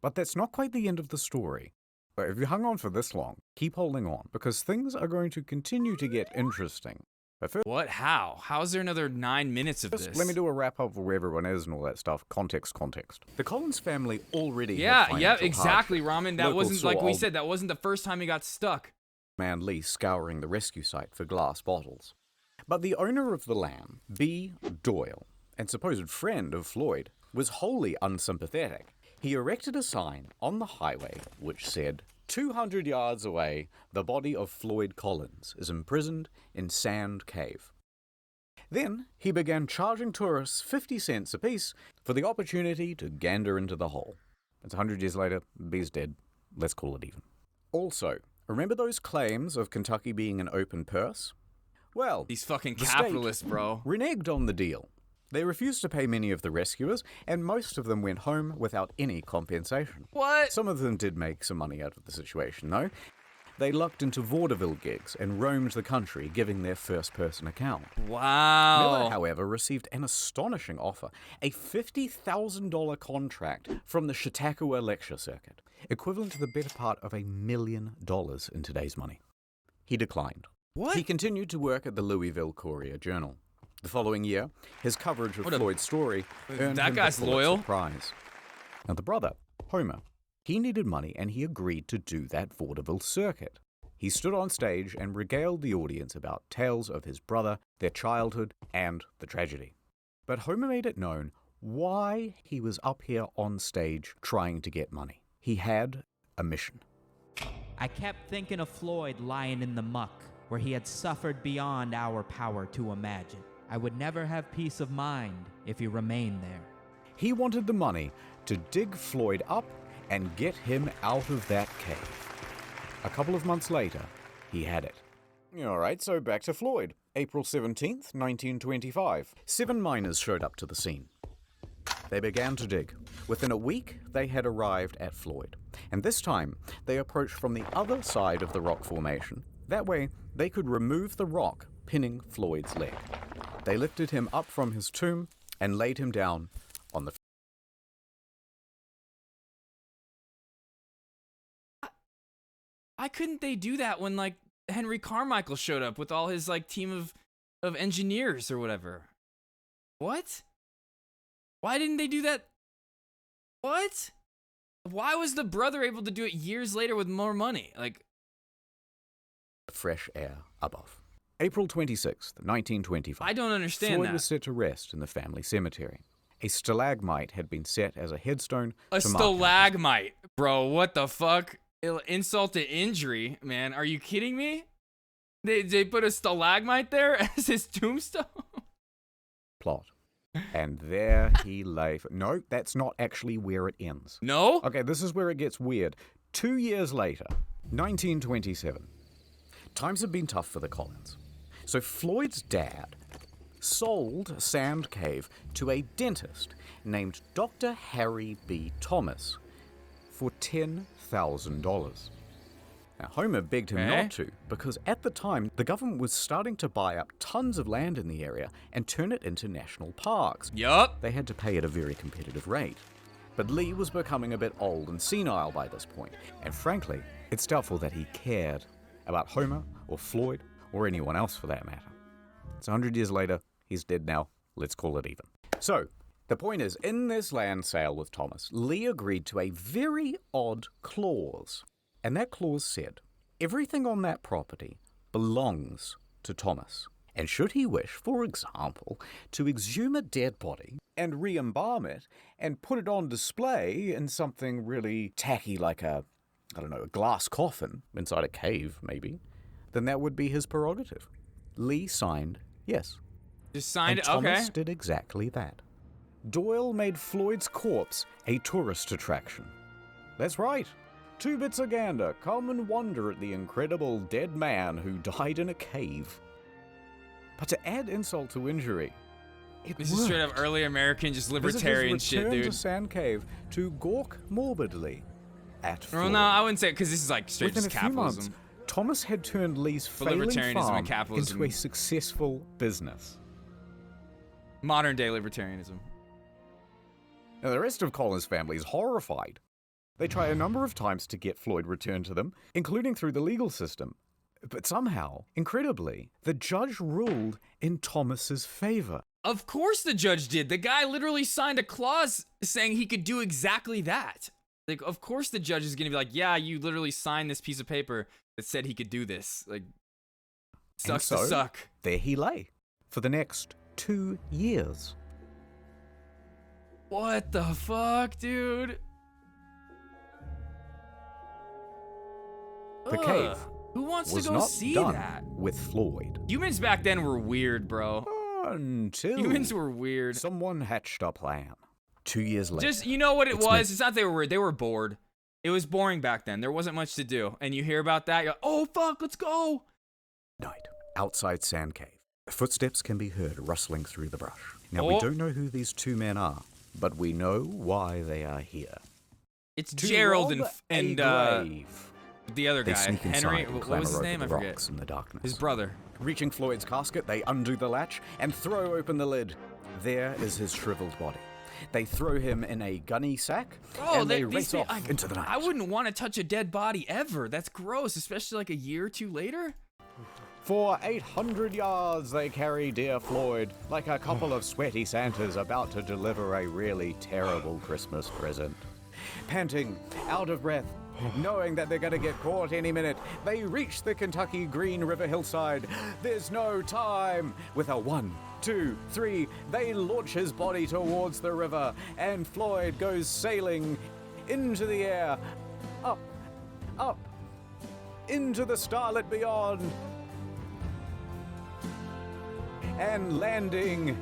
But that's not quite the end of the story. But if you hung on for this long, keep holding on, because things are going to continue to get interesting. But first, What? How? How is there another 9 minutes of Just this? let me do a wrap up of where everyone is and all that stuff. Context. The Collins family already Yeah, had yeah, financial exactly, hardship. Ramen. That Locals wasn't, saw like we old said, that wasn't the first time he got stuck. man Lee scouring the rescue site for glass bottles. But the owner of the land, B. Doyle, and supposed friend of Floyd, was wholly unsympathetic. He erected a sign on the highway which said, 200 yards away, the body of Floyd Collins is imprisoned in Sand Cave. Then he began charging tourists 50 cents apiece for the opportunity to gander into the hole. It's 100 years later, B's dead. Let's call it even. Also, remember those claims of Kentucky being an open purse? Well, these fucking the capitalists, state bro. reneged on the deal. They refused to pay many of the rescuers, and most of them went home without any compensation. What? Some of them did make some money out of the situation, though. They lucked into vaudeville gigs and roamed the country, giving their first-person account. Wow. Miller, however, received an astonishing offer, a $50,000 contract from the Chautauqua Lecture Circuit, equivalent to the better part of $1 million in today's money. He declined. What? He continued to work at the Louisville Courier-Journal. The following year, his coverage of What a- Floyd's story earned That him guy's the Pulitzer loyal. Prize. Now, the brother, Homer, he needed money and he agreed to do that vaudeville circuit. He stood on stage and regaled the audience about tales of his brother, their childhood, and the tragedy. But Homer made it known why he was up here on stage trying to get money. He had a mission. I kept thinking of Floyd lying in the muck, where he had suffered beyond our power to imagine. I would never have peace of mind if he remained there. He wanted the money to dig Floyd up and get him out of that cave. A couple of months later, he had it. All right, so back to Floyd. April 17th, 1925. 7 miners showed up to the scene. They began to dig. Within a week, they had arrived at Floyd. And this time, they approached from the other side of the rock formation. That way, they could remove the rock pinning Floyd's leg. They lifted him up from his tomb and laid him down on the... Why couldn't they do that when, like, Henry Carmichael showed up with all his, like, team of engineers or whatever? What? Why didn't they do that? What? Why was the brother able to do it years later with more money? Like, fresh air above. April 26th, 1925. I don't understand Floyd that. was set to rest in the family cemetery. A stalagmite had been set as a headstone A to mark stalagmite. Bro, what the fuck? Insult to injury, man. Are you kidding me? They put a stalagmite there as his tombstone? plot. And there he lay. No, that's not actually where it ends. No? Okay, this is where it gets weird. 2 years later, 1927. Times have been tough for the Collins. So Floyd's dad sold Sand Cave to a dentist named Dr. Harry B. Thomas for $10,000. Now, Homer begged him not to, because at the time, the government was starting to buy up tons of land in the area and turn it into national parks. Yup. They had to pay at a very competitive rate. But Lee was becoming a bit old and senile by this point, and frankly, it's doubtful that he cared about Homer or Floyd or anyone else for that matter. It's 100 years later, he's dead now, let's call it even. So, the point is, in this land sale with Thomas, Lee agreed to a very odd clause. And that clause said, everything on that property belongs to Thomas. And should he wish, for example, to exhume a dead body and re-embalm it and put it on display in something really tacky like a glass coffin inside a cave, maybe, then that would be his prerogative. Lee signed yes. Just signed and it? Okay. Thomas did exactly that. Doyle made Floyd's corpse a tourist attraction. That's right. Two bits of gander come and wonder at the incredible dead man who died in a cave. But to add insult to injury, This is straight up early American, just libertarian shit, dude. to Sand Cave to gawk morbidly at Well, Floyd. no, I wouldn't say it because this is like straight Within just a few months, capitalism. Thomas had turned Lee's For failing libertarianism farm and capitalism. into a successful business. Modern day libertarianism. Now, the rest of Colin's family is horrified. They try a number of times to get Floyd returned to them, including through the legal system. But somehow, incredibly, the judge ruled in Thomas's favor. Of course the judge did. The guy literally signed a clause saying he could do exactly that. Like, of course the judge is gonna be like, yeah, you literally signed this piece of paper that said he could do this. Like, sucks And to so, suck. There he lay for the next 2 years. What the fuck, dude? The Ugh. cave Who wants was to go not see done that? with Floyd. Humans back then were weird, bro. Until Humans were weird. Someone hatched a plan. 2 years later. Just, you know what it It's was? me. It's not they were weird. They were bored. It was boring back then. There wasn't much to do. And you hear about that, you're like, oh, fuck, let's go. Night, outside Sand Cave. Footsteps can be heard rustling through the brush. Now, Oh. we don't know who these two men are, but we know why they are here. It's To Gerald rob and a grave. the other They guy, sneak inside Henry. and What clamber was his over name? the I forget. rocks in the darkness. His brother. Reaching Floyd's casket, they undo the latch and throw open the lid. There is his shriveled body. They throw him in a gunny sack, and they race off into the night. I wouldn't want to touch a dead body ever. That's gross, especially like a year or two later. For 800 yards, they carry dear Floyd like a couple of sweaty Santas about to deliver a really terrible Christmas present. Panting, out of breath, knowing that they're going to get caught any minute, they reach the Kentucky Green River hillside. There's no time. With a 1, 2, 3, they launch his body towards the river, and Floyd goes sailing into the air, up, up, into the starlit beyond, and landing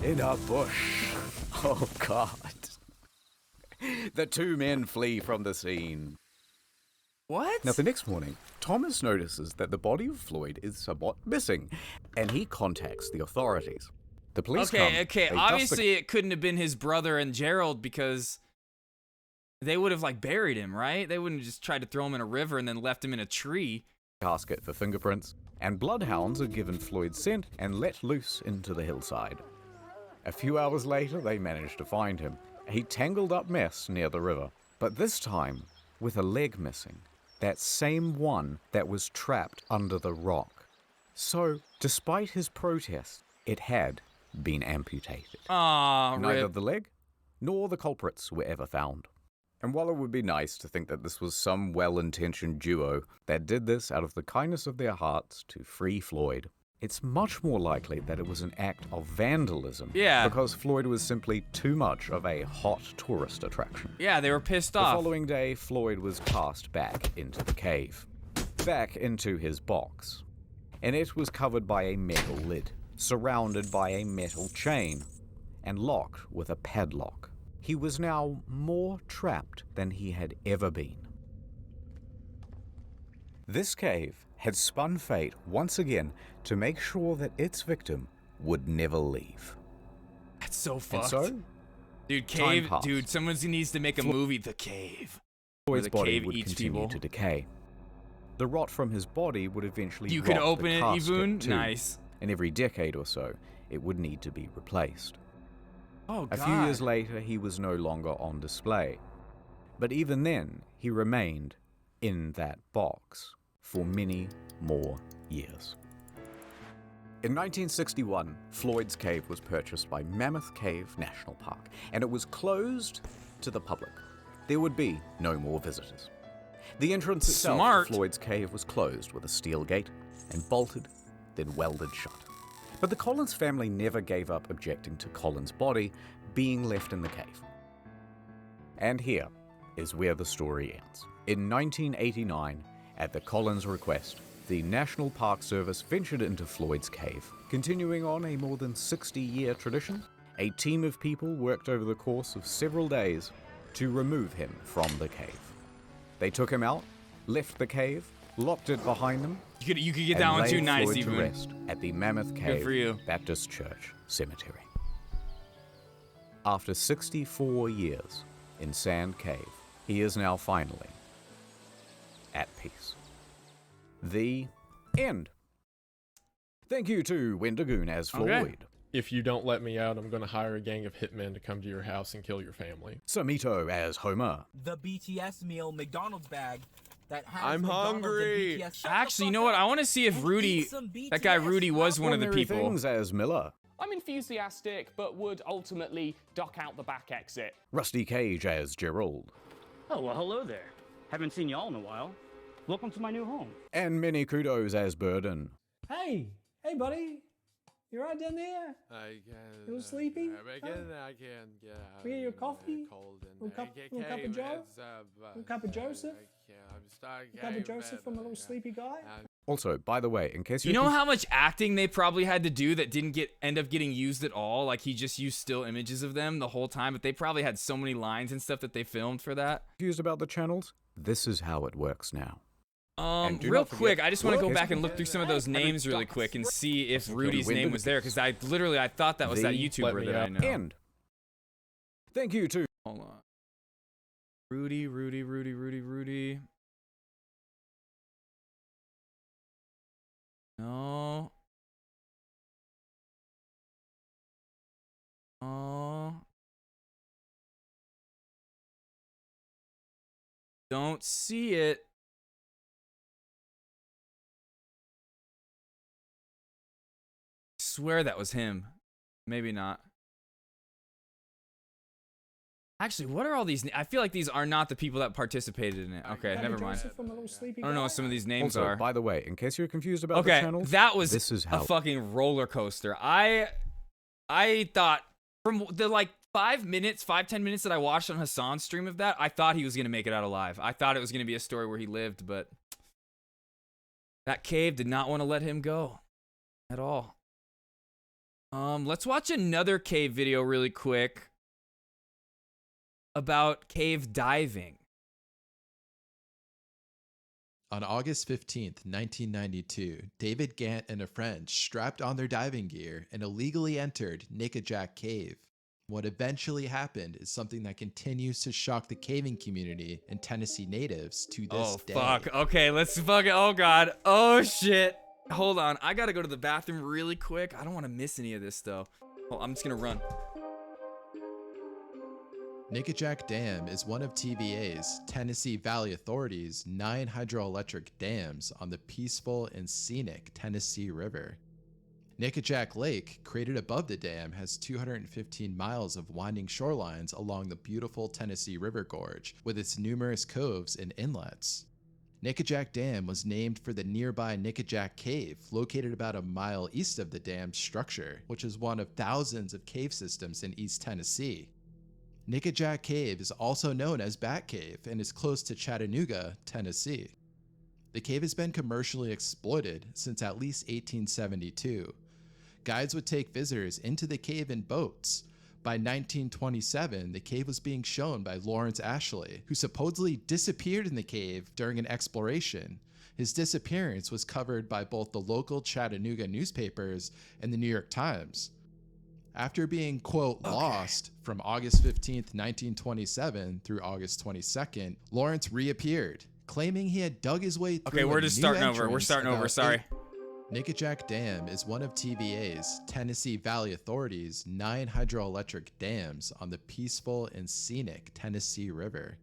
in a bush. Oh, God. The two men flee from the scene. What? Now, the next morning, Thomas notices that the body of Floyd is somewhat missing, and he contacts the authorities. The police come. Okay. they dust the- Obviously, it couldn't have been his brother and Gerald because they would have like buried him, right? They wouldn't have just tried to throw him in a river and then left him in a tree. Casket for fingerprints, and bloodhounds are given Floyd's scent and let loose into the hillside. A few hours later, they manage to find him, a tangled up mess near the river, but this time with a leg missing, that same one that was trapped under the rock. So, despite his protest, it had been amputated. Aw, Neither rip. the leg nor the culprits were ever found. And while it would be nice to think that this was some well-intentioned duo that did this out of the kindness of their hearts to free Floyd, it's much more likely that it was an act of vandalism. Yeah. Because Floyd was simply too much of a hot tourist attraction. Yeah, they were pissed The off. following day, Floyd was cast back into the cave, back into his box, and it was covered by a metal lid, surrounded by a metal chain, and locked with a padlock. He was now more trapped than he had ever been. This cave had spun fate once again to make sure that its victim would never leave. That's so And fucked. so, Dude, time Cave, passed. dude, someone needs to make a movie, The Cave. Where Floyd's the body cave would eats continue people. to decay. The rot from his body would eventually You could rot open the it, casket Yvonne? too, Nice. and every decade or so, it would need to be replaced. Oh, A few years later, he was no longer on display. But even then, he remained in that box for many more years. In 1961, Floyd's Cave was purchased by Mammoth Cave National Park, and it was closed to the public. There would be no more visitors. The entrance itself Smart. to Floyd's cave was closed with a steel gate and bolted, then welded shut. But the Collins family never gave up objecting to Collins' body being left in the cave. And here is where the story ends. In 1989, at the Collins' request, the National Park Service ventured into Floyd's cave. Continuing on a more than 60-year tradition, a team of people worked over the course of several days to remove him from the cave. They took him out, left the cave, locked it behind them. You could get that one too nice, Floyd even. to rest at the Mammoth Cave for you. Baptist Church Cemetery. After 64 years in Sand Cave, he is now finally at peace. The end. Thank you to Wendigoon as Floyd. If you don't let me out, I'm going to hire a gang of hitmen to come to your house and kill your family. Samito as Homer. The BTS meal McDonald's bag that has I'm McDonald's hungry. And BTS. Shut Actually, you the know what? fuck I up want to see if and Rudy, eat some that guy BTS. Rudy was one of the Ordinary people. Things as Miller. I'm enthusiastic, but would ultimately duck out the back exit. Rusty Cage as Gerald. Oh, well, hello there. Haven't seen y'all in a while. Welcome to my new home. And many kudos as Burden. Hey, buddy. You right down there? I can. You a little sleepy? I can get out. We get your coffee? Cold and Little cup of Joe? Little cup of Joseph? Cup of Joseph from a little sleepy guy? Also, by the way, in case You know how much acting they probably had to do that didn't end up getting used at all? Like he just used still images of them the whole time, but they probably had so many lines and stuff that they filmed for that. Confused about the channels? This is how it works now. And do Real not forget- quick, I just want to go What? back and look through some of those names really quick and see if Rudy's name was there, because I thought that was that The YouTuber that I know. End. Thank you to. Hold on. Rudy. No. Oh. Don't see it. Swear that was him. Maybe not. Actually, what are all these? I feel like these are not the people that participated in it. Okay, never mind. Joseph from a little sleepy I don't know guy? what some of these names Also, are. by the way, in case you're confused about the Okay, channels, that was this is a how. fucking roller coaster. I thought from the like 10 minutes that I watched on Hassan's stream of that, I thought he was gonna make it out alive. I thought it was gonna be a story where he lived, but that cave did not want to let him go at all. Let's watch another cave video really quick about cave diving. On August 15th, 1992, David Gant and a friend strapped on their diving gear and illegally entered Nickajack Cave. What eventually happened is something that continues to shock the caving community and Tennessee natives to this day. Fuck. Okay, let's fucking. Oh god. Oh shit. Hold on. I gotta go to the bathroom really quick. I don't want to miss any of this though. Oh, I'm just gonna run. Nickajack Dam is one of TVA's, Tennessee Valley Authority's, 9 hydroelectric dams on the peaceful and scenic Tennessee River. Nickajack Lake, created above the dam, has 215 miles of winding shorelines along the beautiful Tennessee River Gorge, with its numerous coves and inlets. Nickajack Dam was named for the nearby Nickajack Cave, located about a mile east of the dam's structure, which is one of thousands of cave systems in East Tennessee. Nickajack Cave is also known as Bat Cave and is close to Chattanooga, Tennessee. The cave has been commercially exploited since at least 1872. Guides would take visitors into the cave in boats. By 1927, the cave was being shown by Lawrence Ashley, who supposedly disappeared in the cave during an exploration. His disappearance was covered by both the local Chattanooga newspapers and the New York Times. After being, quote, lost from August 15th, 1927 through August 22nd, Lawrence reappeared, claiming he had dug his way through. Okay, we're a just new starting over. We're entrance starting over. about Sorry. Nickajack Dam is one of TVA's, Tennessee Valley Authority's, 9 hydroelectric dams on the peaceful and scenic Tennessee River.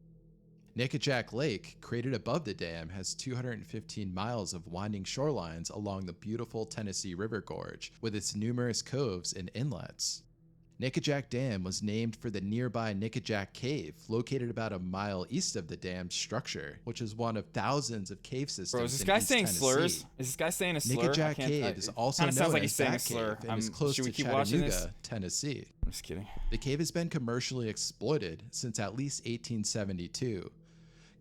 Nickajack Lake, created above the dam, has 215 miles of winding shorelines along the beautiful Tennessee River Gorge, with its numerous coves and inlets. Nickajack Dam was named for the nearby Nickajack Cave, located about a mile east of the dam's structure, which is one of thousands of cave systems. Bro, is this in guy East saying Tennessee. slurs? Is this guy saying a slur? Nickajack Cave is also known sounds like as he's saying a Bat slur. Cave and is close Should to we keep watching this? Chattanooga, Tennessee. I'm just kidding. The cave has been commercially exploited since at least 1872.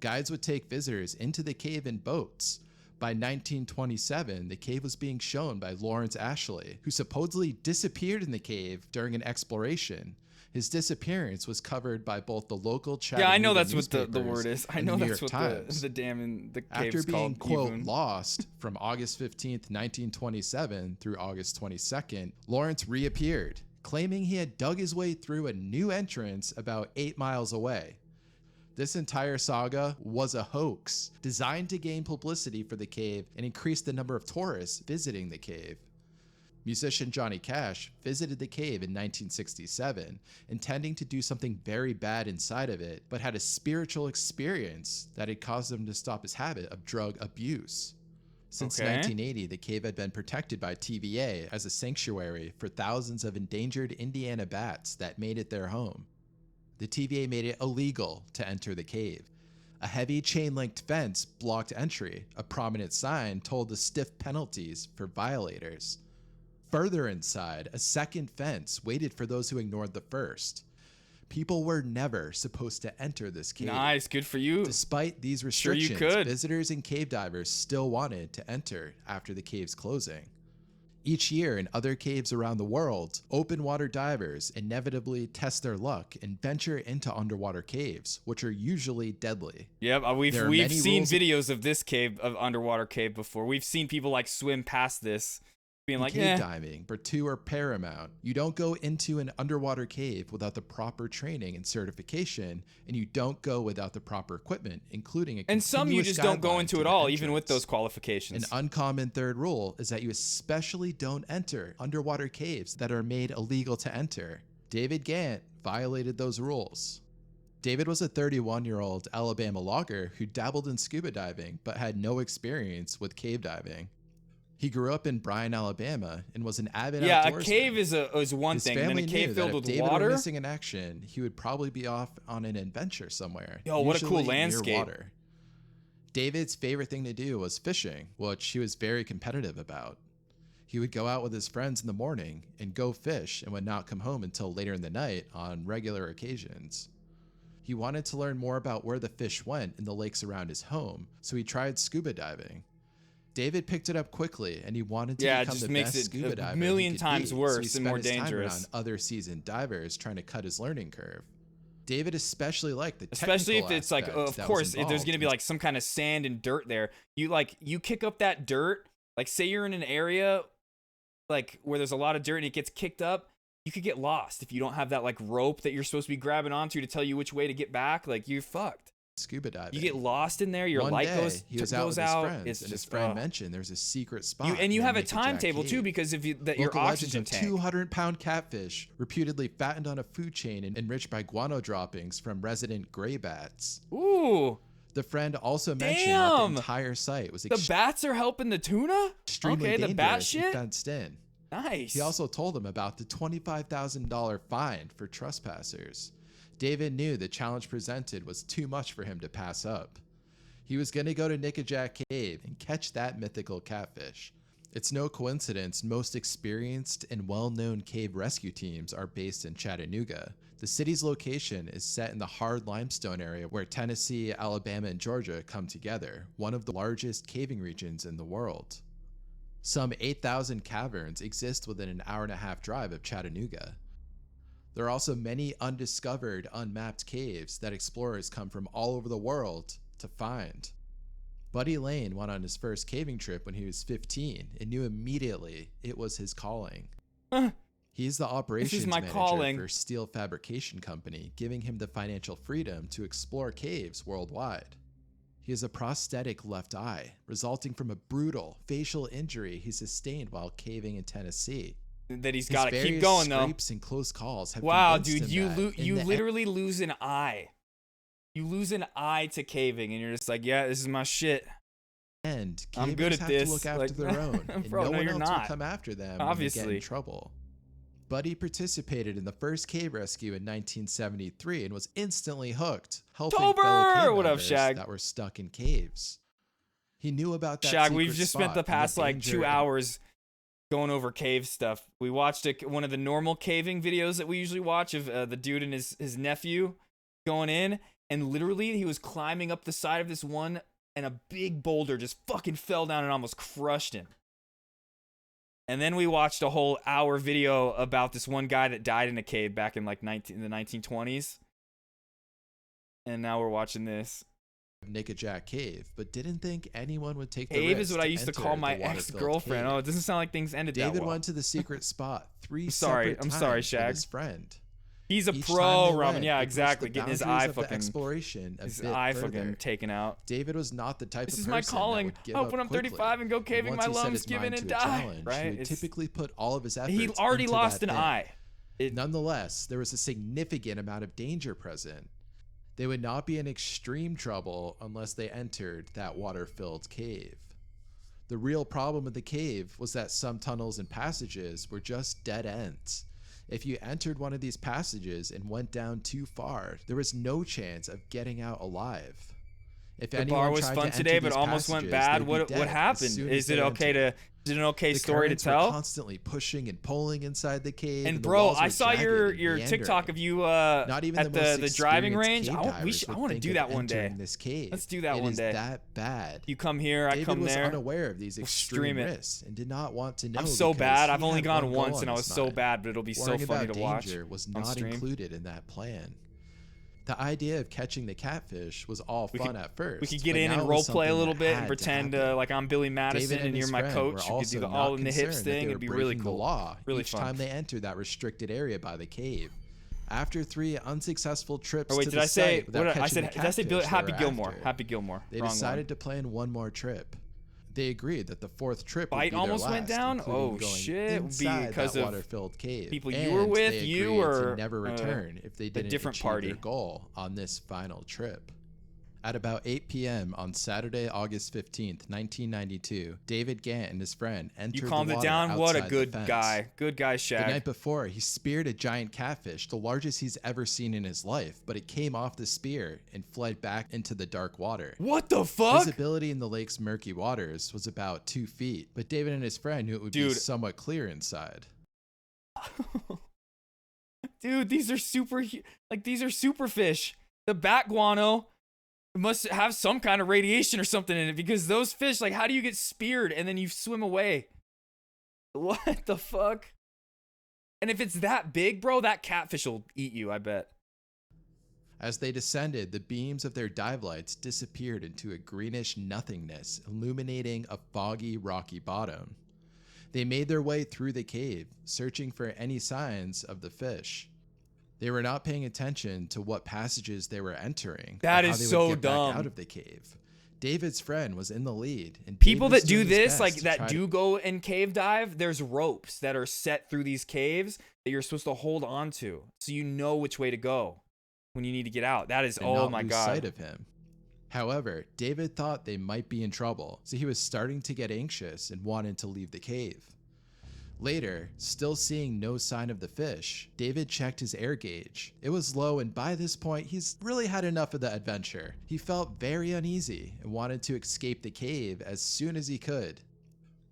Guides would take visitors into the cave in boats. By 1927, the cave was being shown by Lawrence Ashley, who supposedly disappeared in the cave during an exploration. His disappearance was covered by both the local Chattanooga Yeah, I know that's what the newspapers word is. I and know the New that's York what Times. the dam in the cave After is being, called. quote, Even. lost from August 15th, 1927 through August 22nd, Lawrence reappeared, claiming he had dug his way through a new entrance about 8 miles away. This entire saga was a hoax designed to gain publicity for the cave and increase the number of tourists visiting the cave. Musician Johnny Cash visited the cave in 1967, intending to do something very bad inside of it, but had a spiritual experience that had caused him to stop his habit of drug abuse. Since 1980, the cave had been protected by TVA as a sanctuary for thousands of endangered Indiana bats that made it their home. The TVA made it illegal to enter the cave. A heavy chain-linked fence blocked entry. A prominent sign told the stiff penalties for violators. Further inside, a second fence waited for those who ignored the first. People were never supposed to enter this cave. Nice, good for you. Despite these Sure you restrictions, could. visitors and cave divers still wanted to enter after the cave's closing. Each year in other caves around the world, open water divers inevitably test their luck and venture into underwater caves, which are usually deadly. Yep, we've There are we've many seen rules- videos of this cave, of underwater cave before. We've seen people like swim past this, being like, cave diving, but two are paramount. You don't go into an underwater cave without the proper training and certification, and you don't go without the proper equipment, including a And some you continuous just don't go guideline into to at the all, even with entrance. those qualifications. An uncommon third rule is that you especially don't enter underwater caves that are made illegal to enter. David Gant violated those rules. David was a 31-year-old Alabama logger who dabbled in scuba diving but had no experience with cave diving. He grew up in Bryan, Alabama, and was an avid Yeah, a outdoorsman. cave is one His thing, and then family a cave knew filled that if with David water. were missing in action, he would probably be off on an adventure somewhere. Yo, what a cool usually near landscape. water. David's favorite thing to do was fishing, which he was very competitive about. He would go out with his friends in the morning and go fish and would not come home until later in the night on regular occasions. He wanted to learn more about where the fish went in the lakes around his home, so he tried scuba diving. David picked it up quickly, and he wanted to Yeah, it become just the makes best it scuba a diver he million could times be, worse so he and spent more his time dangerous. around other seasoned divers trying to cut his learning curve. David especially liked the Especially if technical it's like, aspect of that was course, if there's involved gonna be in like some kind of sand and dirt there, you kick up that dirt. Like, say you're in an area like where there's a lot of dirt and it gets kicked up, you could get lost if you don't have that like rope that you're supposed to be grabbing onto to tell you which way to get back. Like, you're fucked. Scuba diving. You get lost in there. Your One light day, goes he was goes out with out. his friends, It's and just his friend mentioned there's a secret spot. and you near have a Nickajack timetable too, Cave. because if your Local oxygen legends of tank. 200-pound catfish, reputedly fattened on a food chain and enriched by guano droppings from resident gray bats. Ooh. The friend also mentioned that Damn. the entire site was The bats are helping the tuna. extremely Okay, the bat dangerous and shit. fenced in. Nice. He also told him about the $25,000 fine for trespassers. David knew the challenge presented was too much for him to pass up. He was going to go to Nickajack Cave and catch that mythical catfish. It's no coincidence most experienced and well-known cave rescue teams are based in Chattanooga. The city's location is set in the hard limestone area where Tennessee, Alabama, and Georgia come together, one of the largest caving regions in the world. Some 8,000 caverns exist within an hour-and-a-half drive of Chattanooga. There are also many undiscovered, unmapped caves that explorers come from all over the world to find. Buddy Lane went on his first caving trip when he was 15 and knew immediately it was his calling. He's the operations my manager calling. for a steel fabrication company, giving him the financial freedom to explore caves worldwide. He has a prosthetic left eye, resulting from a brutal facial injury he sustained while caving in Tennessee. That he's His got to keep various going though. scrapes and close calls have Wow, convinced dude, him that in you the literally lose an eye. You lose an eye to caving, and you're just like, yeah, this is my shit. end, I'm good cavers at have this. to look after Like, their own, and bro, no no, one you're else not. will come after them when they get Obviously. in trouble. Buddy participated in the first cave rescue in 1973 and was instantly hooked, helping fellow cave What up, members Shag? that were stuck in caves. He knew about that Shag, secret we've just spent spot the and past like danger 2 and- hours going over cave stuff. We watched one of the normal caving videos that we usually watch of the dude and his nephew going in, and literally he was climbing up the side of this one, and a big boulder just fucking fell down and almost crushed him. And then we watched a whole hour video about this one guy that died in a cave back in like the 1920s. And now we're watching this. Nickajack Cave, but didn't think anyone would take the Cave risk is what I used to enter call my the water-filled ex-girlfriend. cave. Oh, it doesn't sound like things ended that David well. went to the secret spot 3 I'm sorry. separate I'm sorry, times with Shag. his friend. He's a Each pro, time they Ramen. went, Yeah, he pushed exactly. the Getting his boundaries eye of the fucking exploration a his bit eye further. fucking taken out. David was not the type This of is person my that calling. would give Oh, up when I'm quickly. 35 and go caving, Once my he set lungs his give in mind and to a die, challenge, right? He would It's- typically put all of his efforts He already into lost that an thing. eye. Nonetheless, there was a significant amount of danger present. They would not be in extreme trouble unless they entered that water-filled cave. The real problem with the cave was that some tunnels and passages were just dead ends. If you entered one of these passages and went down too far, there was no chance of getting out alive. If The anyone bar was tried fun to today, enter but these almost went passages, bad. they'd be What dead as happened? soon Is as it they okay entered. is it an okay The story to currents were tell? constantly pushing and pulling inside the cave. And the bro, walls I were saw jagged your and TikTok meandering. of you Not even at the most the driving experienced range. cave I divers would want to think do of that one day. entering this cave. Let's do that It one is day. that bad. You come here, I David come was there. unaware of these We'll extreme stream it. risks and did not want to know. I'm so because bad. he I've only had gone one goal once, on and I his was so mind. bad, but it'll be so Worrying funny about to watch danger was on not stream. included in that plan. The idea of catching the catfish was all We fun could- at first. We could get but in now and it role was play a something little that bit and had to pretend happen. like I'm Billy Madison David and you're his my friend coach. were We could do also the not all in the hips concerned that thing. they It'd be were really breaking cool. the law Really each fun. time they entered that restricted area by the cave. After 3 unsuccessful trips Oh wait, to did the I say site without what did I catching said? the Did I say Billy, catfish they Happy were Gilmore? after, Happy Gilmore. They Wrong decided one. to plan one more trip. They agreed that the 4th trip would Fight be their almost went last, down? including Oh, going shit. Would be inside because that of water-filled cave. people you And were with, they you, agreed or, to never return if they a didn't different achieve party? their goal on this final trip. At about 8 p.m. on Saturday, August 15th, 1992, David Gant and his friend entered You calmed the it water down. What a outside the good fence. guy. Good guy, The Shaq. night before, he speared a giant catfish, the largest he's ever seen in his life, but it came off the spear and fled back into the dark water. What the fuck? Visibility in the lake's murky waters was about 2 feet, but David and his friend knew it would be Dude. somewhat clear inside. Dude, these are these are super fish. The bat guano must have some kind of radiation or something in it, because those fish, like, how do you get speared and then you swim away? What the fuck? And if it's that big, bro, that catfish will eat you, I bet. As they descended, the beams of their dive lights disappeared into a greenish nothingness, illuminating a foggy, rocky bottom. They made their way through the cave, searching for any signs of the fish. They were not paying attention to what passages they were entering. That or how is they would so get back dumb. out of the cave. David's friend was in the lead, and People David was that do doing his this, best like to that try do go and cave dive, there's ropes that are set through these caves that you're supposed to hold on to, so you know which way to go when you need to get out. That is, and oh not my lose god. sight of him. However, David thought they might be in trouble, so he was starting to get anxious and wanted to leave the cave. Later, still seeing no sign of the fish, David checked his air gauge. It was low, and by this point, he's really had enough of the adventure. He felt very uneasy and wanted to escape the cave as soon as he could.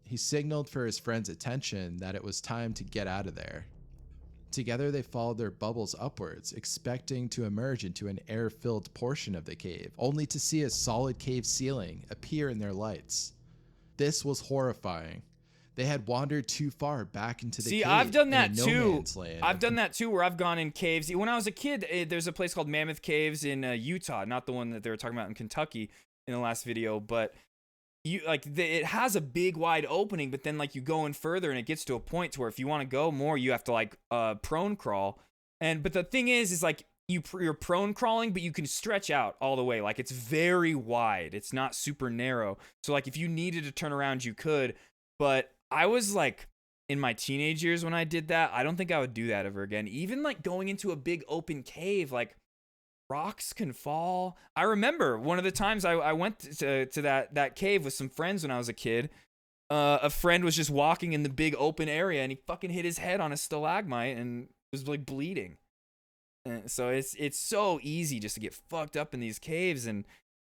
He signaled for his friend's attention that it was time to get out of there. Together, they followed their bubbles upwards, expecting to emerge into an air-filled portion of the cave, only to see a solid cave ceiling appear in their lights. This was horrifying. They had wandered too far back into the cave. See, I've done in that a no too. man's land. I've done that too, where I've gone in caves. When I was a kid, there's a place called Mammoth Caves in Utah, not the one that they were talking about in Kentucky in the last video, but it has a big wide opening, but then like you go in further and it gets to a point to where if you want to go more, you have to like prone crawl. But the thing is like you're prone crawling, but you can stretch out all the way. Like it's very wide. It's not super narrow. So like if you needed to turn around, you could. But I was like in my teenage years when I did that, I don't think I would do that ever again. Even like going into a big open cave, like rocks can fall. I remember one of the times I went to that cave with some friends when I was a kid. a friend was just walking in the big open area and he fucking hit his head on a stalagmite and was like bleeding. And so it's so easy just to get fucked up in these caves and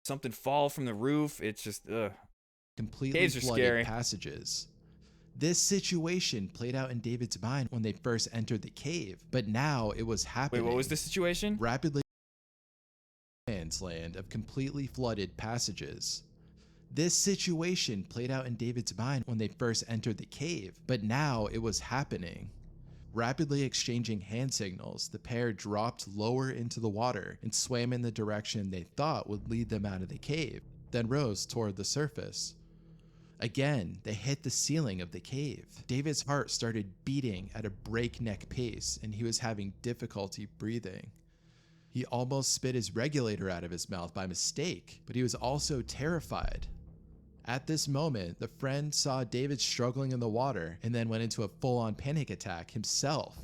something fall from the roof. It's just completely caves are flooded scary. passages. This situation played out in David's mind when they first entered the cave, but now it was happening. Wait, what was the situation? Rapidly land of completely flooded passages. This situation played out in David's mind when they first entered the cave, but now it was happening. Rapidly exchanging hand signals, the pair dropped lower into the water and swam in the direction they thought would lead them out of the cave, then rose toward the surface. Again, they hit the ceiling of the cave. David's heart started beating at a breakneck pace, and he was having difficulty breathing. He almost spit his regulator out of his mouth by mistake, but he was also terrified. At this moment, the friend saw David struggling in the water and then went into a full-on panic attack himself.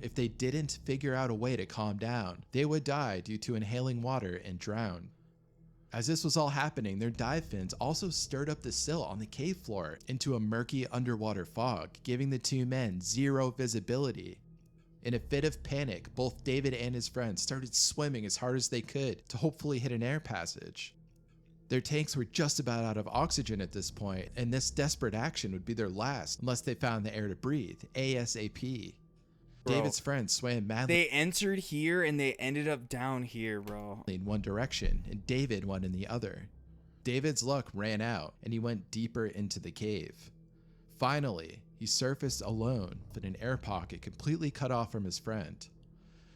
If they didn't figure out a way to calm down, they would die due to inhaling water and drown. As this was all happening, their dive fins also stirred up the sill on the cave floor into a murky underwater fog, giving the two men zero visibility. In a fit of panic, both David and his friend started swimming as hard as they could to hopefully hit an air passage. Their tanks were just about out of oxygen at this point, and this desperate action would be their last unless they found the air to breathe, ASAP. Bro, David's friend swam madly. They entered here and they ended up down here, bro. In one direction, and David went in the other. David's luck ran out, and he went deeper into the cave. Finally, he surfaced alone, but an air pocket completely cut off from his friend.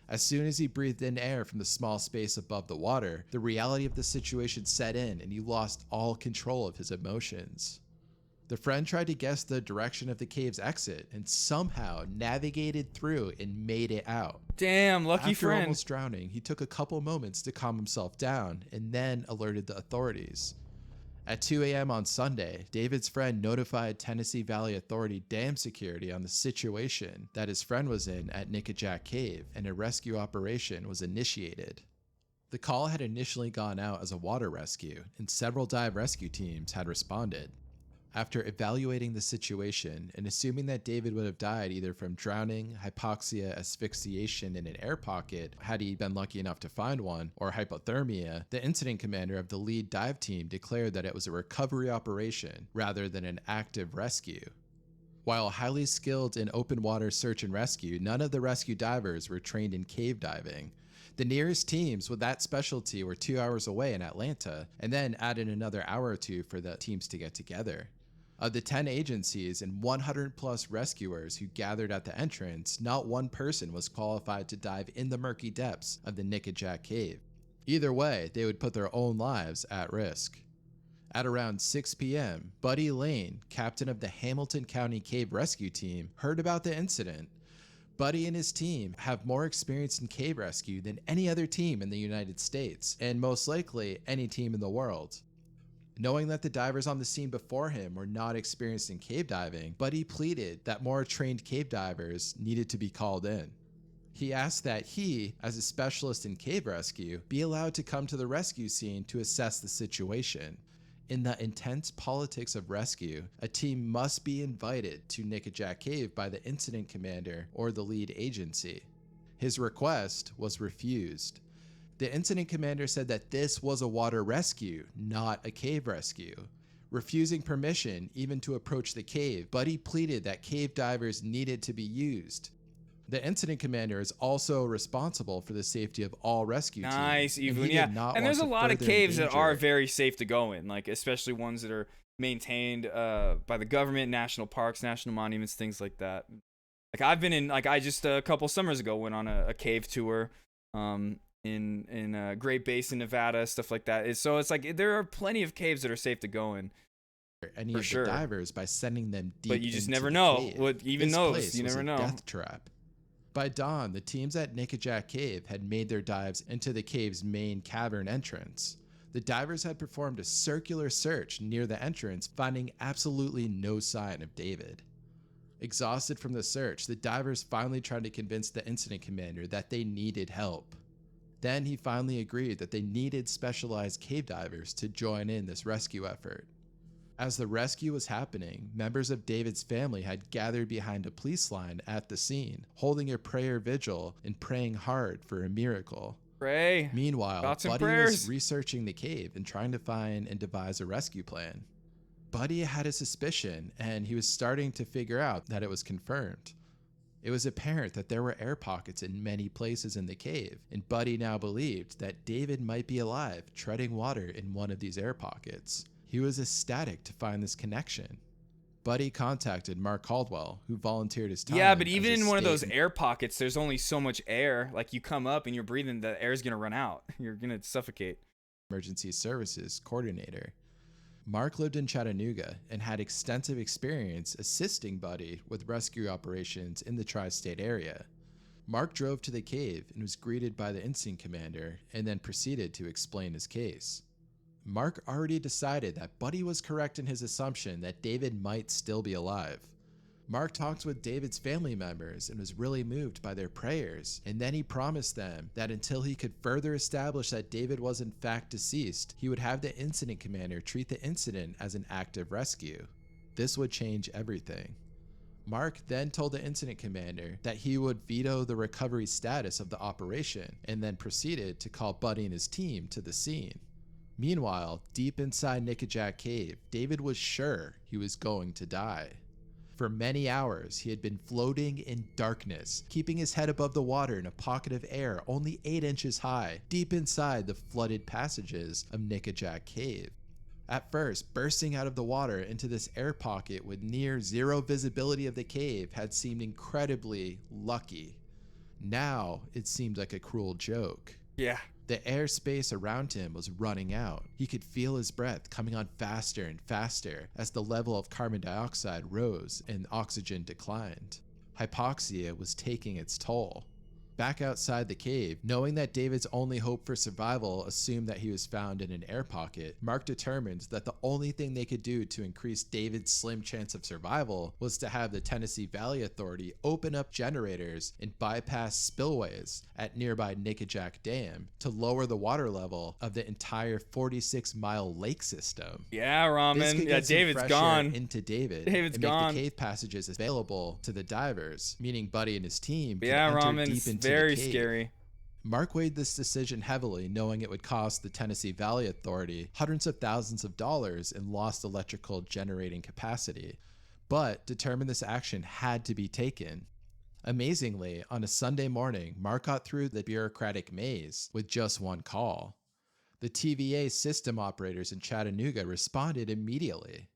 As soon as he breathed in air from the small space above the water, the reality of the situation set in and he lost all control of his emotions. The friend tried to guess the direction of the cave's exit and somehow navigated through and made it out. Damn, lucky After friend. almost drowning, he took a couple moments to calm himself down and then alerted the authorities. At 2 a.m. on Sunday, David's friend notified Tennessee Valley Authority dam security on the situation that his friend was in at Nickajack Cave, and a rescue operation was initiated. The call had initially gone out as a water rescue, and several dive rescue teams had responded. After evaluating the situation and assuming that David would have died either from drowning, hypoxia, asphyxiation in an air pocket, had he been lucky enough to find one, or hypothermia, the incident commander of the lead dive team declared that it was a recovery operation rather than an active rescue. While highly skilled in open water search and rescue, none of the rescue divers were trained in cave diving. The nearest teams with that specialty were 2 hours away in Atlanta, and then added another hour or two for the teams to get together. Of the 10 agencies and 100 plus rescuers who gathered at the entrance, not one person was qualified to dive in the murky depths of the Nickajack Cave. Either way, they would put their own lives at risk. At around 6 p.m., Buddy Lane, captain of the Hamilton County Cave Rescue Team, heard about the incident. Buddy and his team have more experience in cave rescue than any other team in the United States, and most likely any team in the world. Knowing that the divers on the scene before him were not experienced in cave diving, Buddy pleaded that more trained cave divers needed to be called in. He asked that he, as a specialist in cave rescue, be allowed to come to the rescue scene to assess the situation. In the intense politics of rescue, a team must be invited to Nickajack Cave by the incident commander or the lead agency. His request was refused. The incident commander said that this was a water rescue, not a cave rescue. Refusing permission even to approach the cave, Buddy pleaded that cave divers needed to be used. The incident commander is also responsible for the safety of all rescue teams. Nice, and he Evun. did Yeah, not and want there's a to lot of further caves that are endanger- very safe to go in, like especially ones that are maintained by the government, national parks, national monuments, things like that. Like I've been in, like I just a couple summers ago went on a cave tour, in Great Basin, Nevada, stuff like that. So it's like there are plenty of caves that are safe to go in. any For of sure. the divers by sending them deep But you just into never the know. cave. What even This knows, place you was never a know. death trap. By dawn, the teams at Nickajack Cave had made their dives into the cave's main cavern entrance. The divers had performed a circular search near the entrance, finding absolutely no sign of David. Exhausted from the search, the divers finally tried to convince the incident commander that they needed help. Then he finally agreed that they needed specialized cave divers to join in this rescue effort. As the rescue was happening, members of David's family had gathered behind a police line at the scene, holding a prayer vigil and praying hard for a miracle. Pray. Meanwhile, Thoughts and Buddy prayers. was researching the cave and trying to find and devise a rescue plan. Buddy had a suspicion, and he was starting to figure out that it was confirmed. It was apparent that there were air pockets in many places in the cave, and Buddy now believed that David might be alive, treading water in one of these air pockets. He was ecstatic to find this connection. Buddy contacted Mark Caldwell, who volunteered his time. Yeah, but as even a in one of those state air pockets, there's only so much air. Like, you come up and you're breathing, the air's gonna run out. You're gonna suffocate. emergency services coordinator. Mark lived in Chattanooga and had extensive experience assisting Buddy with rescue operations in the tri-state area. Mark drove to the cave and was greeted by the incident commander and then proceeded to explain his case. Mark already decided that Buddy was correct in his assumption that David might still be alive. Mark talked with David's family members and was really moved by their prayers, and then he promised them that until he could further establish that David was in fact deceased, he would have the incident commander treat the incident as an act of rescue. This would change everything. Mark then told the incident commander that he would veto the recovery status of the operation, and then proceeded to call Buddy and his team to the scene. Meanwhile, deep inside Nickajack Cave, David was sure he was going to die. For many hours, he had been floating in darkness, keeping his head above the water in a pocket of air only 8 inches high, deep inside the flooded passages of Nickajack Cave. At first, bursting out of the water into this air pocket with near zero visibility of the cave had seemed incredibly lucky. Now, it seemed like a cruel joke. Yeah. The airspace around him was running out. He could feel his breath coming on faster and faster as the level of carbon dioxide rose and oxygen declined. Hypoxia was taking its toll. Back outside the cave, knowing that David's only hope for survival assumed that he was found in an air pocket, Mark determined that the only thing they could do to increase David's slim chance of survival was to have the Tennessee Valley Authority open up generators and bypass spillways at nearby Nickajack Dam to lower the water level of the entire 46-mile lake system. Yeah, Ramen. This could Yeah, get some David's fresh gone. air into David David's and gone. make the cave passages available to the divers, meaning Buddy and his team can Yeah, enter Ramen's deep into very the cave. scary. Mark weighed this decision heavily, knowing it would cost the Tennessee Valley Authority hundreds of thousands of dollars in lost electrical generating capacity, but determined this action had to be taken. Amazingly, on a Sunday morning, Mark got through the bureaucratic maze with just one call. The TVA system operators in Chattanooga responded immediately.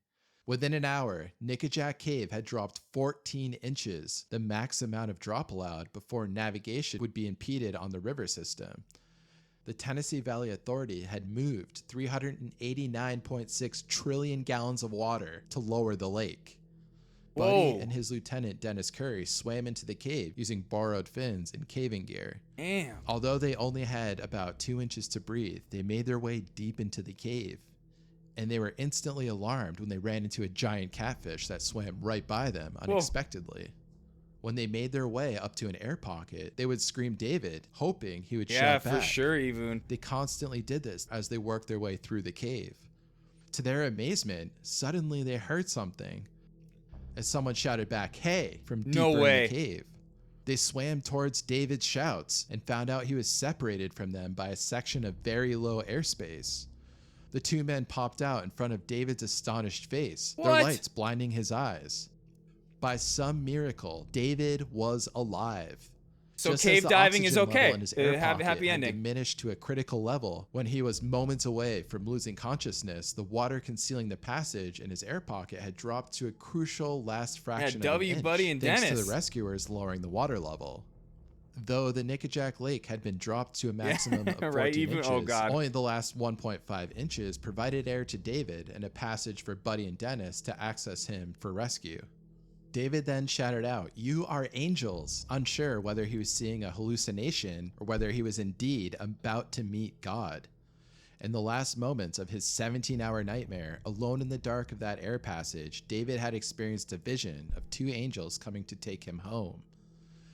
Within an hour, Nickajack Cave had dropped 14 inches, the max amount of drop allowed before navigation would be impeded on the river system. The Tennessee Valley Authority had moved 389.6 trillion gallons of water to lower the lake. Whoa. Buddy and his lieutenant Dennis Curry swam into the cave using borrowed fins and caving gear. Damn. Although they only had about 2 inches to breathe, they made their way deep into the cave. And they were instantly alarmed when they ran into a giant catfish that swam right by them unexpectedly. When they made their way up to an air pocket, they would scream David, hoping he would shout back. Yeah, for sure, even. They constantly did this as they worked their way through the cave. To their amazement, suddenly they heard something. As someone shouted back, "Hey," from deeper in the cave. They swam towards David's shouts and found out he was separated from them by a section of very low airspace. The two men popped out in front of David's astonished face, their lights blinding his eyes. By some miracle, David was alive. So Just cave as the diving is oxygen level okay. in his air Happy pocket had ending. diminished to a critical level when he was moments away from losing consciousness, the water concealing the passage in his air pocket had dropped to a crucial last fraction of an inch, Buddy and thanks Dennis. to the rescuers lowering the water level. Though the Nickajack Lake had been dropped to a maximum of 14 inches, only the last 1.5 inches provided air to David and a passage for Buddy and Dennis to access him for rescue. David then shouted out, "You are angels," unsure whether he was seeing a hallucination or whether he was indeed about to meet God. In the last moments of his 17-hour nightmare, alone in the dark of that air passage, David had experienced a vision of 2 angels coming to take him home.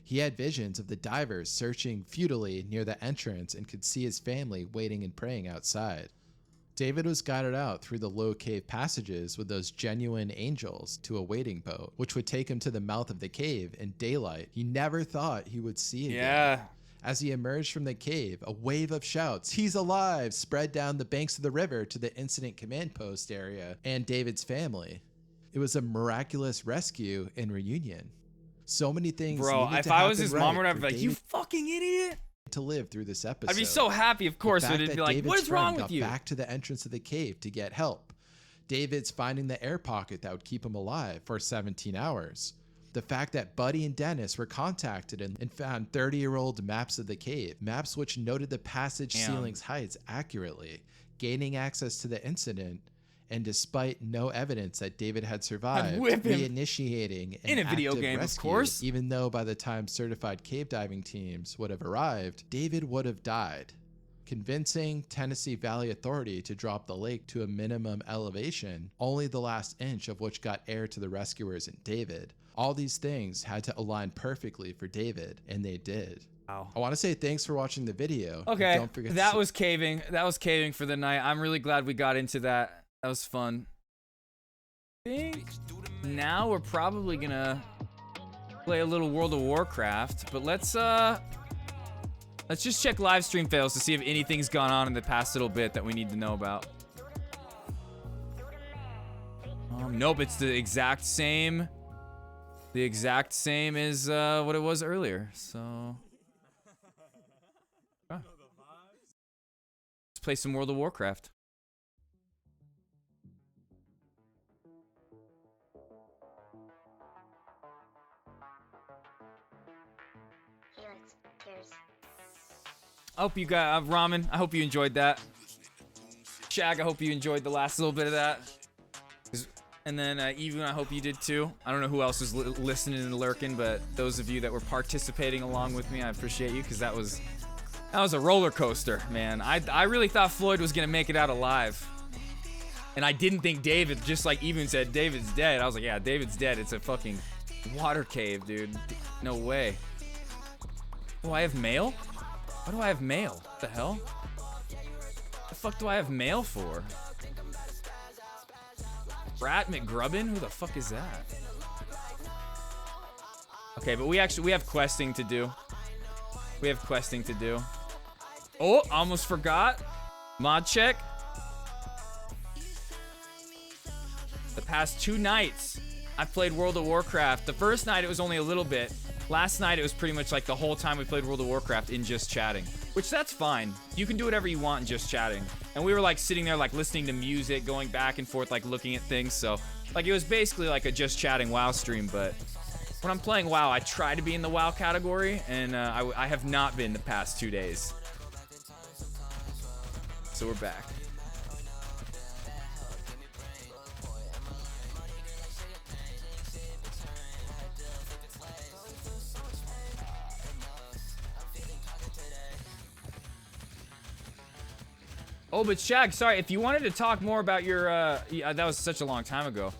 He had visions of the divers searching futilely near the entrance and could see his family waiting and praying outside. David was guided out through the low cave passages with those genuine angels to a waiting boat, which would take him to the mouth of the cave in daylight he never thought he would see again. Yeah. As he emerged from the cave, a wave of shouts, "He's alive!" spread down the banks of the river to the incident command post area and David's family. It was a miraculous rescue and reunion. So many things. Bro, needed if to I was happen his right mom, I'd for be like, you David fucking idiot. to live through this episode. I'd be so happy, of course, The but fact it'd be that like, David's what is wrong friend with got you? back to the entrance of the cave to get help. David's finding the air pocket that would keep him alive for 17 hours. The fact that Buddy and Dennis were contacted and found 30-year-old maps of the cave, maps which noted the passage Damn. ceiling's heights accurately, gaining access to the incident, and despite no evidence that David had survived, whip him. reinitiating an In a video active game, of rescue, course. even though by the time certified cave diving teams would have arrived, David would have died. Convincing Tennessee Valley Authority to drop the lake to a minimum elevation, only the last inch of which got air to the rescuers and David. All these things had to align perfectly for David, and they did. Wow. I want to say thanks for watching the video. Okay, Don't forget that to was caving. That was caving for the night. I'm really glad we got into that. That was fun. I think now we're probably gonna play a little World of Warcraft, but let's just check live stream fails to see if anything's gone on in the past little bit that we need to know about. Nope, it's the exact same. The exact same as what it was earlier. So let's play some World of Warcraft. Helix, tears. I hope you got Ramen. I hope you enjoyed that. Shag, I hope you enjoyed the last little bit of that. And then Even, I hope you did too. I don't know who else is listening and lurking, but those of you that were participating along with me, I appreciate you because that was a roller coaster, man. I really thought Floyd was gonna make it out alive, and I didn't think David. Just like Even said, David's dead. I was like, yeah, David's dead. It's a fucking water cave, dude. No way. Oh, I have mail? Why do I have mail? What the hell? The fuck do I have mail for? Brat McGrubbin? Who the fuck is that? Okay, but we have questing to do. We have questing to do. Oh, almost forgot. Mod check. The past 2 nights, I played World of Warcraft. The first night, it was only a little bit. Last night, it was pretty much like the whole time we played World of Warcraft in just chatting. Which, that's fine. You can do whatever you want in just chatting. And we were like sitting there like listening to music, going back and forth, like looking at things. So, like it was basically like a just chatting WoW stream. But when I'm playing WoW, I try to be in the WoW category. And I have not been the past 2 days. So we're back. Oh, but Shag, sorry, if you wanted to talk more about your, yeah, that was such a long time ago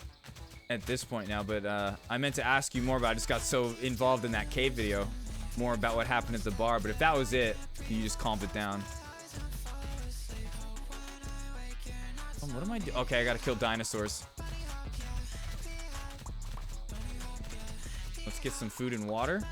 at this point now, but I meant to ask you more about it. I just got so involved in that cave video, more about what happened at the bar, but if that was it, you just calmed it down. Oh, what am I doing? Okay, I gotta kill dinosaurs. Let's get some food and water.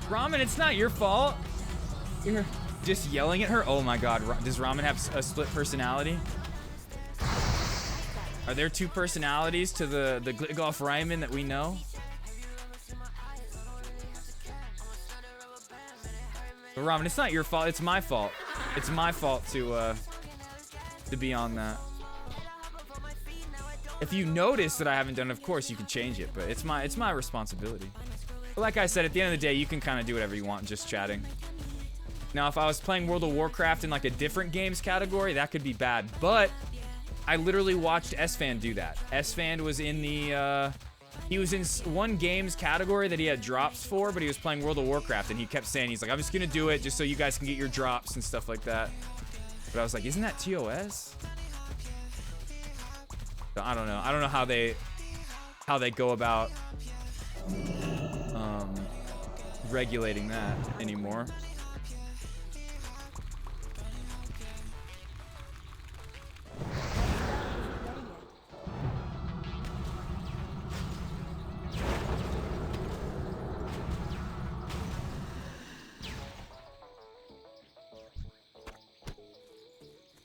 Ramen, it's not your fault. You're just yelling at her. Oh my god, does Ramen have a split personality? Are there 2 personalities to the Glitgolf Ryman that we know? But Ramen, it's not your fault. It's my fault. It's my fault to be on that. If you notice that I haven't done it, of course you can change it, but it's my responsibility. But like I said, at the end of the day, you can kind of do whatever you want just chatting. Now, if I was playing World of Warcraft in like a different games category, that could be bad. But I literally watched S-Fan do that. S-Fan was in the He was in one games category that he had drops for, but he was playing World of Warcraft, and he kept saying, he's like, I'm just gonna do it just so you guys can get your drops and stuff like that. But I was like, isn't that TOS? So I don't know. I don't know how they go about regulating that anymore.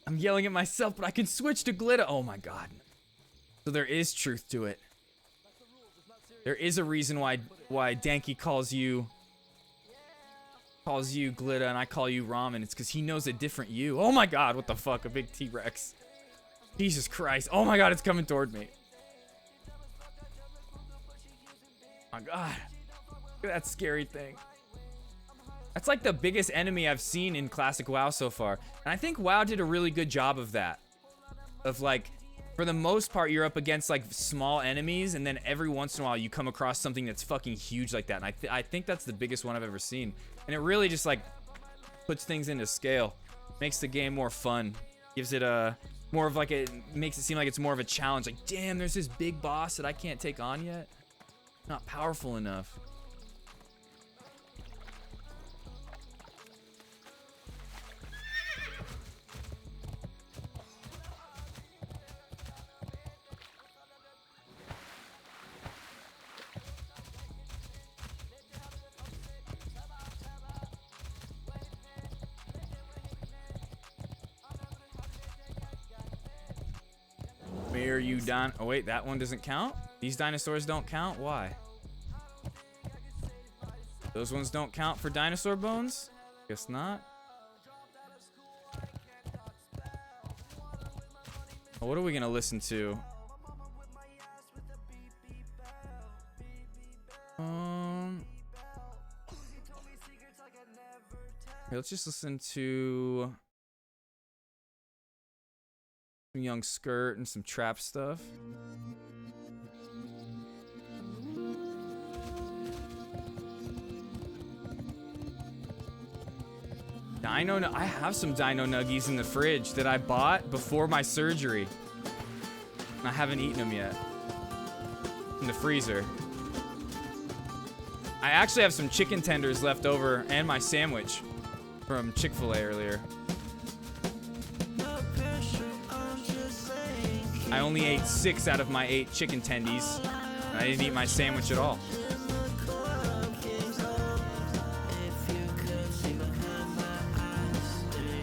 I'm yelling at myself, but I can switch to Glitta. Oh my god. So there is truth to it. There is a reason why Danky calls you Glitta and I call you Ramen. It's because he knows a different you. Oh my god, what the fuck? A big T-Rex. Jesus Christ. Oh my god, it's coming toward me. Oh my god. Look at that scary thing. That's like the biggest enemy I've seen in Classic WoW so far. And I think WoW did a really good job of that. Of like, for the most part, you're up against like small enemies, and then every once in a while you come across something that's fucking huge like that. And I think that's the biggest one I've ever seen. And it really just like puts things into scale. Makes the game more fun. Gives it a more of like a, makes it seem like it's more of a challenge. Like, damn, there's this big boss that I can't take on yet. Not powerful enough. Mirror you don. Oh wait, that one doesn't count? These dinosaurs don't count? Why? Those ones don't count for dinosaur bones? Guess not. Well, what are we gonna listen to? Okay, let's just listen to some Young Skirt and some trap stuff. I have some Dino Nuggies in the fridge that I bought before my surgery. And I haven't eaten them yet. In the freezer. I actually have some chicken tenders left over and my sandwich from Chick-fil-A earlier. I only ate 6 out of my 8 chicken tendies. And I didn't eat my sandwich at all.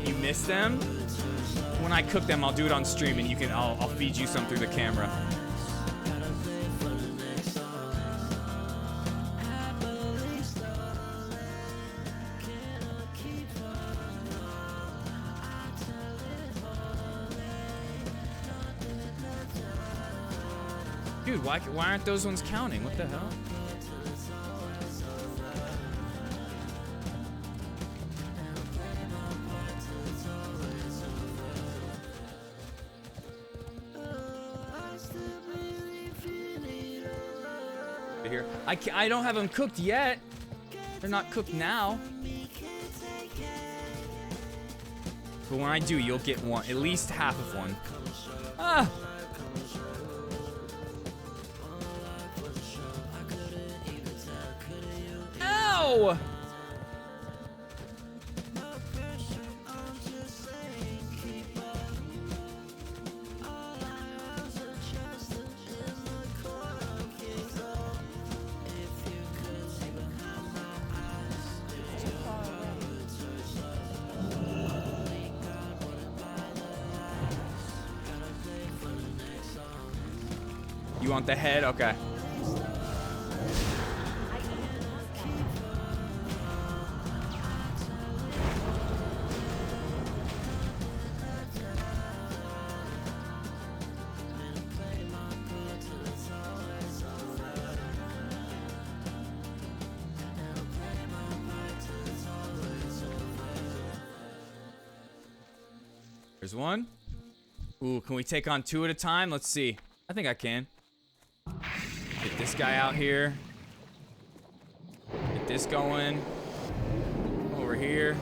You miss them? When I cook them, I'll do it on stream, and I'll feed you some through the camera. Dude, why aren't those ones counting? What the hell? Here, I don't have them cooked yet. They're not cooked now. But when I do, you'll get one, at least half of one. Ah! Ow! You want the head? Okay. There's one. Ooh, can we take on 2 at a time? Let's see. I think I can. this guy out here. Get this going. Over here.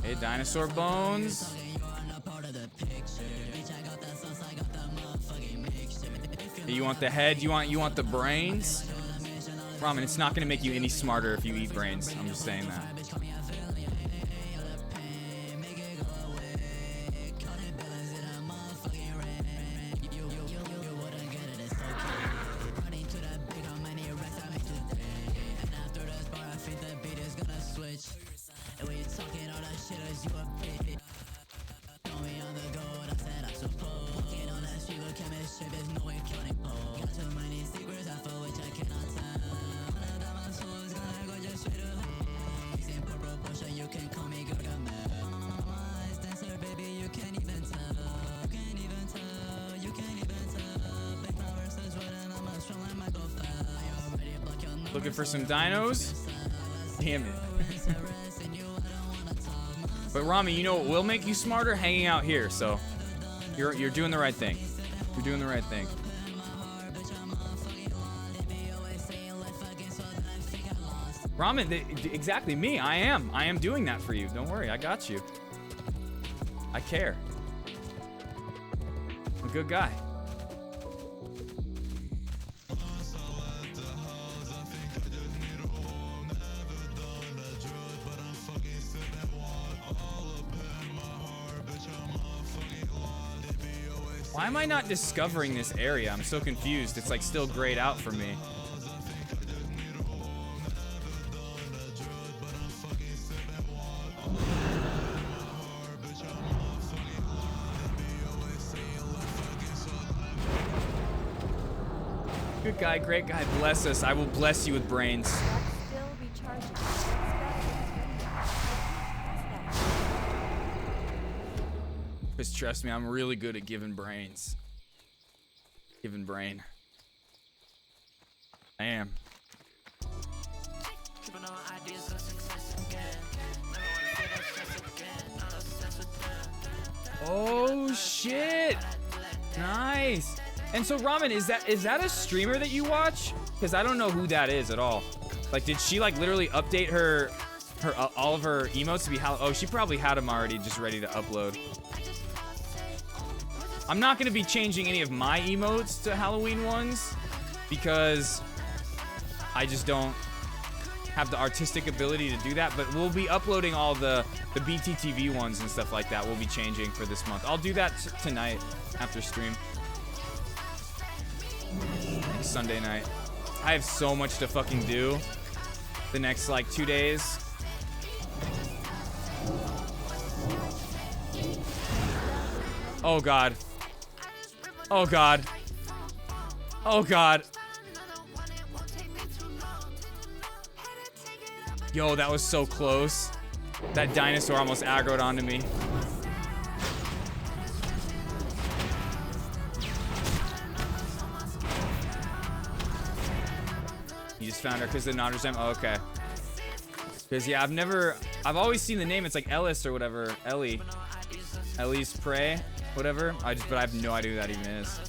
Hey, dinosaur bones. Hey, you want the head? You want the brains? Ramen, it's not gonna make you any smarter if you eat brains. I'm just saying that. Looking for some dinos? Damn it. But Rami, you know what will make you smarter? Hanging out here, so you're doing the right thing. You're doing the right thing. Ramen, exactly me. I am doing that for you. Don't worry, I got you. I care. I'm a good guy. Why am I not discovering this area? I'm so confused. It's like still grayed out for me. Good guy, great guy. Bless us. I will bless you with brains. Just trust me, I'm really good at giving brains. Giving brain. I am. Oh shit! Nice. And so Ramen, is that a streamer that you watch? Because I don't know who that is at all. Like, did she like literally update her all of her emotes to be oh, she probably had them already just ready to upload. I'm not going to be changing any of my emotes to Halloween ones because I just don't have the artistic ability to do that, but we'll be uploading all the BTTV ones and stuff like that. We'll be changing for this month. I'll do that tonight after stream. Sunday night. I have so much to fucking do the next like 2 days. Oh god. Oh god. Oh god. Yo, that was so close. That dinosaur almost aggroed onto me. You just found her because the Notre Dame. Oh, okay. Because yeah, I've always seen the name. It's like Ellis or whatever. Ellie's Prey, whatever. But I have no idea who that even is.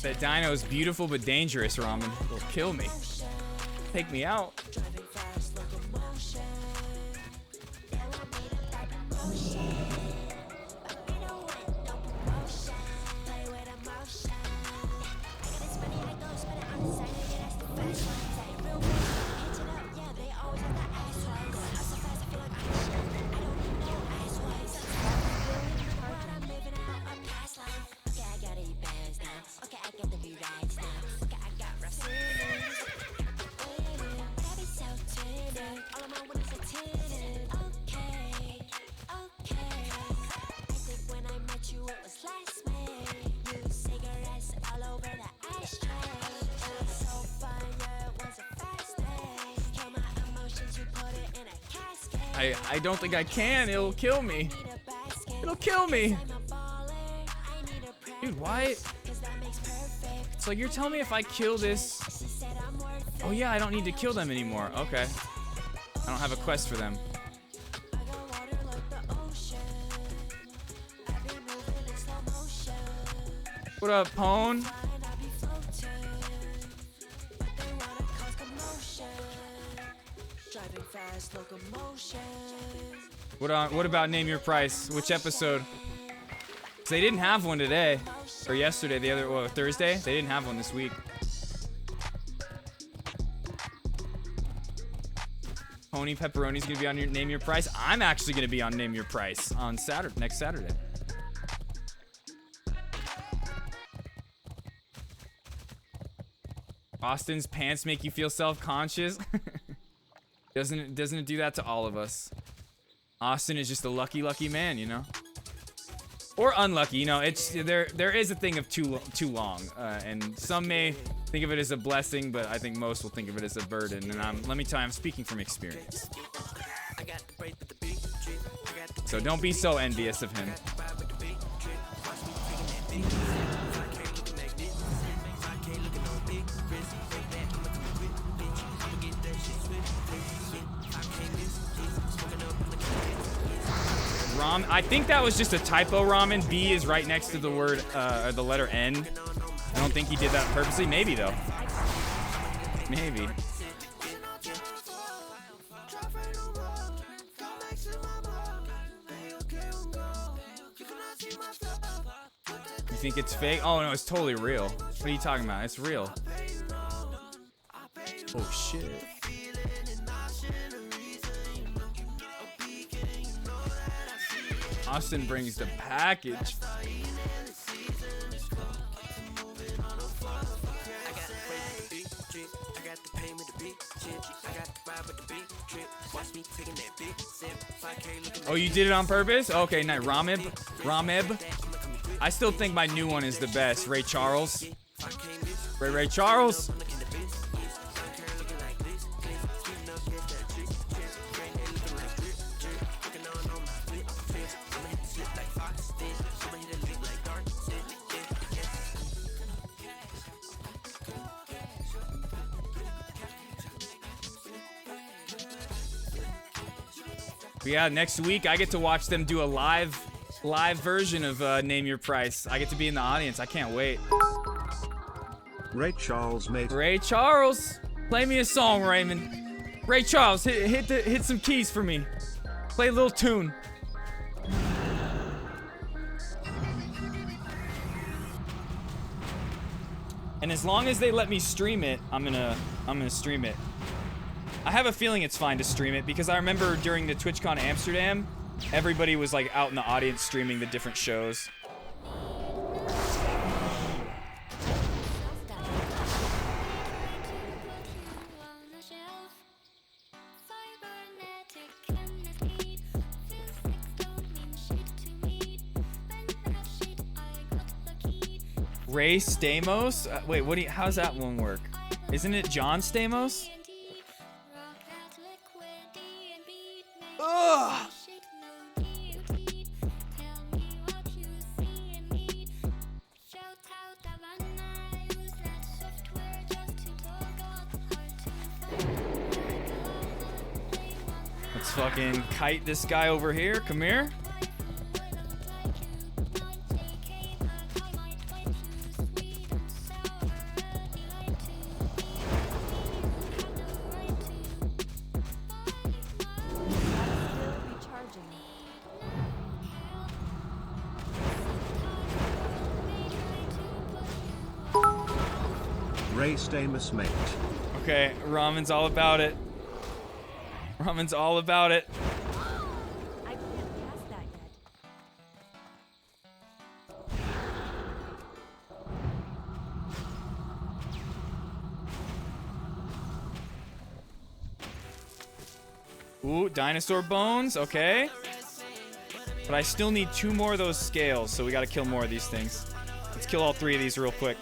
That dino is beautiful but dangerous, Ramen. It'll kill me. Take me out. I don't think I can. It'll kill me. It'll kill me. Dude, why? It's like you're telling me if I kill this... Oh yeah, I don't need to kill them anymore. Okay. I don't have a quest for them. What up, Pone? What about Name Your Price? Which episode? 'Cause they didn't have one today. Or yesterday, Thursday. They didn't have one this week. Pony Pepperoni's gonna be on your Name Your Price. I'm actually gonna be on Name Your Price on next Saturday. Austin's pants make you feel self-conscious? Doesn't it do that to all of us? Austin is just a lucky man, you know? Or unlucky, you know, it's there is a thing of too long. And some may think of it as a blessing, but I think most will think of it as a burden. And let me tell you, I'm speaking from experience. So don't be so envious of him. I think that was just a typo, Ramen. B is right next to the word, or the letter N. I don't think he did that purposely. Maybe, though. Maybe. You think it's fake? Oh, no, it's totally real. What are you talking about? It's real. Oh, shit. Austin brings the package. Oh, you did it on purpose? Okay, nice. Rameb. I still think my new one is the best. Ray Charles. Ray Charles. But yeah, next week I get to watch them do a live version of Name Your Price. I get to be in the audience. I can't wait. Ray Charles, mate. Ray Charles, play me a song, Raymond. Ray Charles, hit some keys for me. Play a little tune. And as long as they let me stream it, I'm gonna stream it. I have a feeling it's fine to stream it because I remember during the TwitchCon Amsterdam, everybody was like out in the audience streaming the different shows. Ray Stamos? Wait, how's that one work? Isn't it John Stamos? Ugh! Let's fucking kite this guy over here. Come here. Ray Stamus mate. Okay, Ramen's all about it. Ramen's all about it. I can't pass that yet. Ooh, dinosaur bones, okay. But I still need 2 more of those scales, so we gotta kill more of these things. Let's kill all 3 of these real quick.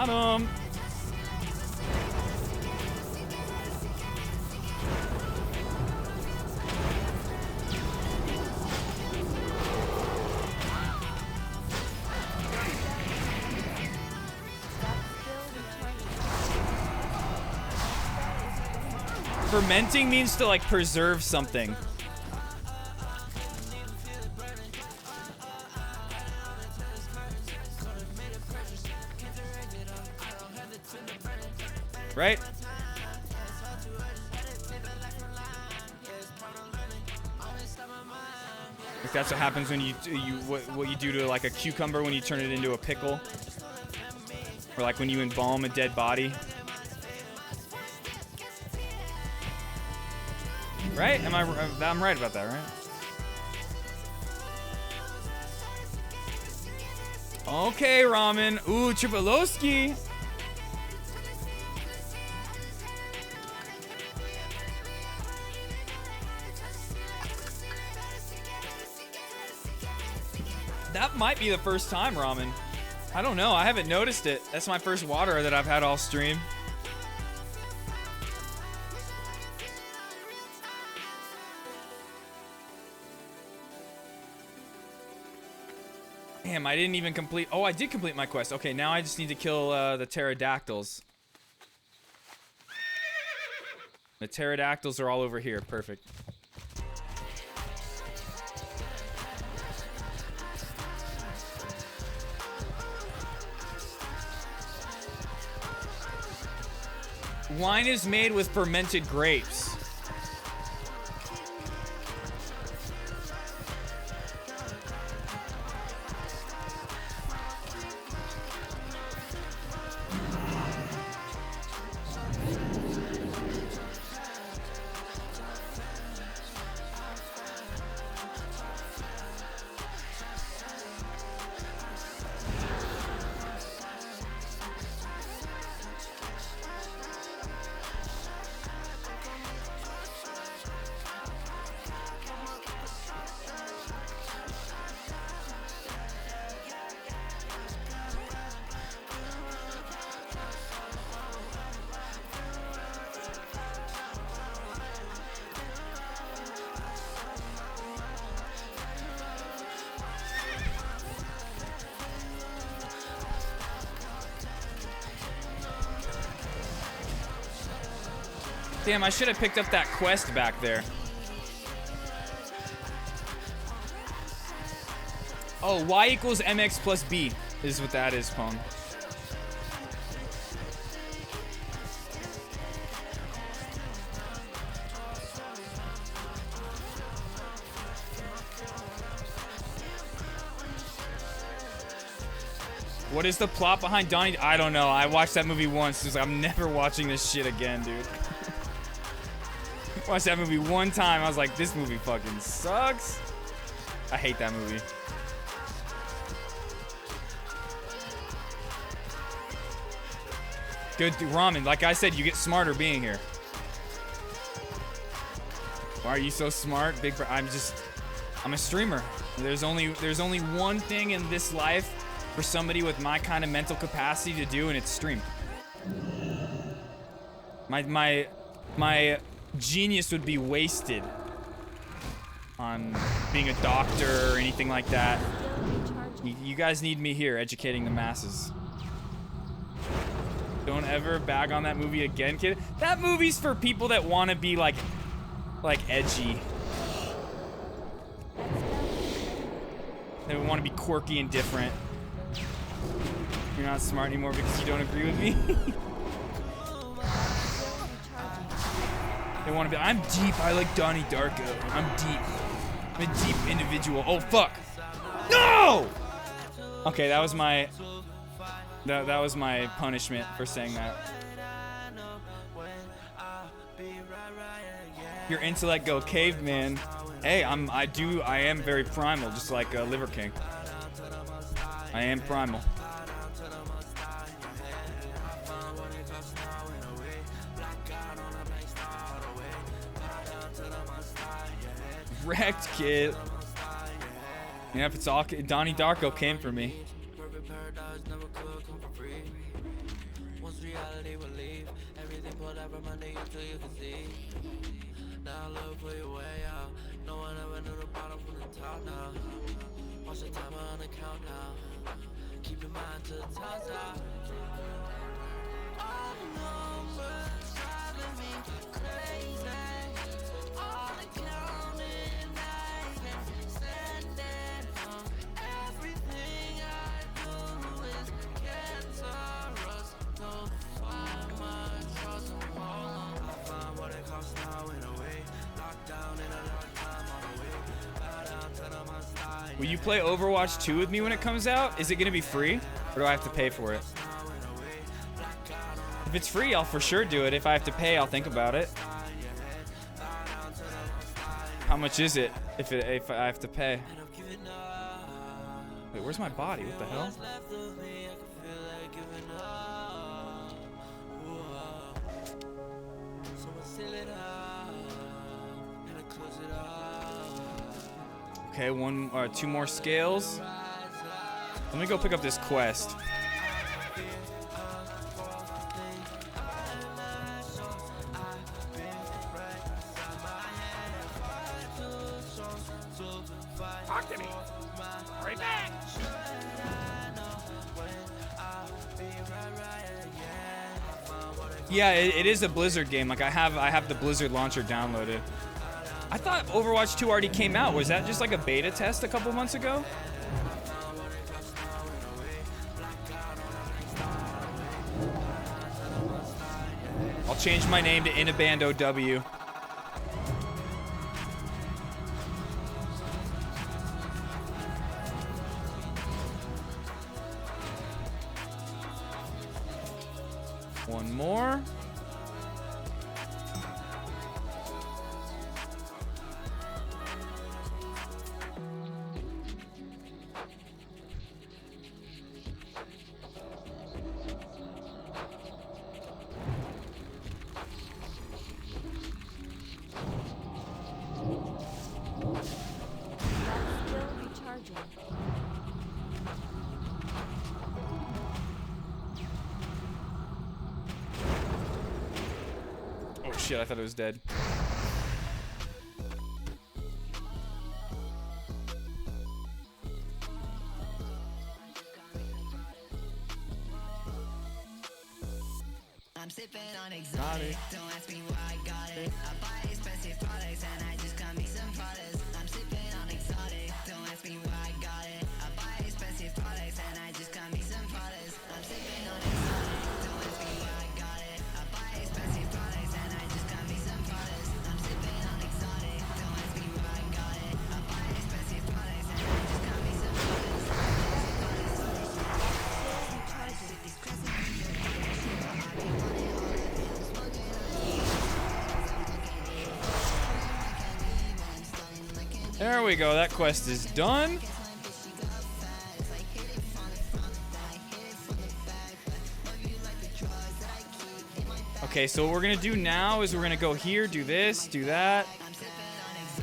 Got him. Fermenting means to like preserve something. Right? Like that's what happens when what you do to like a cucumber when you turn it into a pickle, or like when you embalm a dead body. Right? I'm right about that, right? Okay, Ramen. Ooh, Tripolowski. That might be the first time, Ramen. I don't know. I haven't noticed it. That's my first water that I've had all stream. Damn, I didn't even complete... Oh, I did complete my quest. Okay, now I just need to kill the pterodactyls. The pterodactyls are all over here. Perfect. Wine is made with fermented grapes. Damn, I should have picked up that quest back there. Oh, y equals mx plus b is what that is, Pong. What is the plot behind Donnie? I don't know. I watched that movie once. Just, I'm never watching this shit again, dude. Watched that movie one time. I was like, this movie fucking sucks. I hate that movie. Good Ramen. Like I said, you get smarter being here. Why are you so smart, Big Bro? I'm a streamer. There's only one thing in this life for somebody with my kind of mental capacity to do, and it's stream. My genius would be wasted on being a doctor or anything like that. You guys need me here educating the masses. Don't ever bag on that movie again, kid. That movie's for people that want to be like edgy. They want to be quirky and different. You're not smart anymore because you don't agree with me. They want to be. I'm deep. I like Donnie Darko. I'm deep. I'm a deep individual. Oh fuck! No! Okay, that was my. That was my punishment for saying that. Your intellect go caveman. Hey, I am very primal, just like Liver King. I am primal. Wrecked, kid. Yeah, if it's all Donnie Darko came for me. Now look for your way out. No one ever knew the bottom from the top now. Watch the timer on the countdown. Keep your mind to the top now. All the numbers driving me crazy. All the counting nights and standing on everything I do is cancerous. Don't find my trust and wall. I find what it costs now in a way. Will you play Overwatch 2 with me when it comes out? Is it gonna be free, or do I have to pay for it? If it's free, I'll for sure do it. If I have to pay, I'll think about it. How much is it if I have to pay? Wait, where's my body? What the hell? Okay, two more scales. Let me go pick up this quest. Talk to me. Hurry back. Yeah, it is a Blizzard game. Like I have the Blizzard launcher downloaded. I thought Overwatch 2 already came out. Was that just like a beta test a couple months ago? I'll change my name to Inaband OW. One more. Shit, I thought it was dead. I'm sipping on exotic. Don't ask me why I got it. I buy expensive products and I just got me some products. I'm sipping on exotic. Don't ask me why I got it. I buy expensive products and I just got me some products. I'm sipping on exotic. Don't ask me why I got it. I buy expensive products and I just got me some products. I'm sipping on exotic. Don't ask me why I got it. I buy expensive products and I just got me some products. There we go, that quest is done. Okay, so what we're gonna do now is we're gonna go here, do this, do that.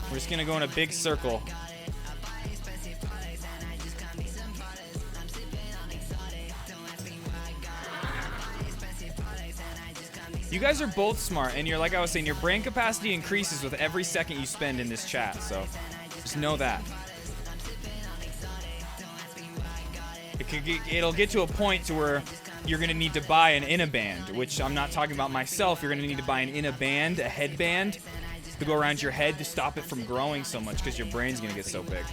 We're just gonna go in a big circle. You guys are both smart, and like I was saying, your brain capacity increases with every second you spend in this chat, so just know that. It'll get to a point to where you're gonna need to buy an Inaband, which I'm not talking about myself. You're gonna need to buy an Inaband, a headband, to go around your head to stop it from growing so much, because your brain's gonna get so big.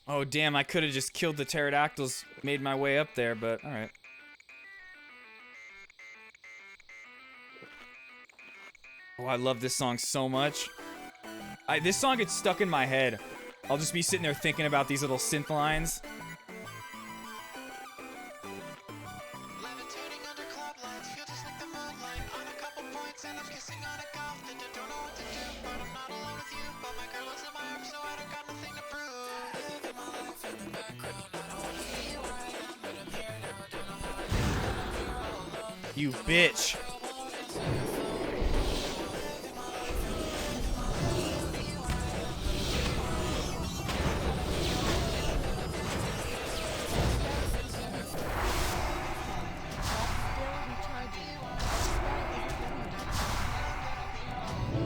Oh, damn, I could have just killed the pterodactyls, made my way up there, but alright. Oh, I love this song so much. This song gets stuck in my head. I'll just be sitting there thinking about these little synth lines. You bitch.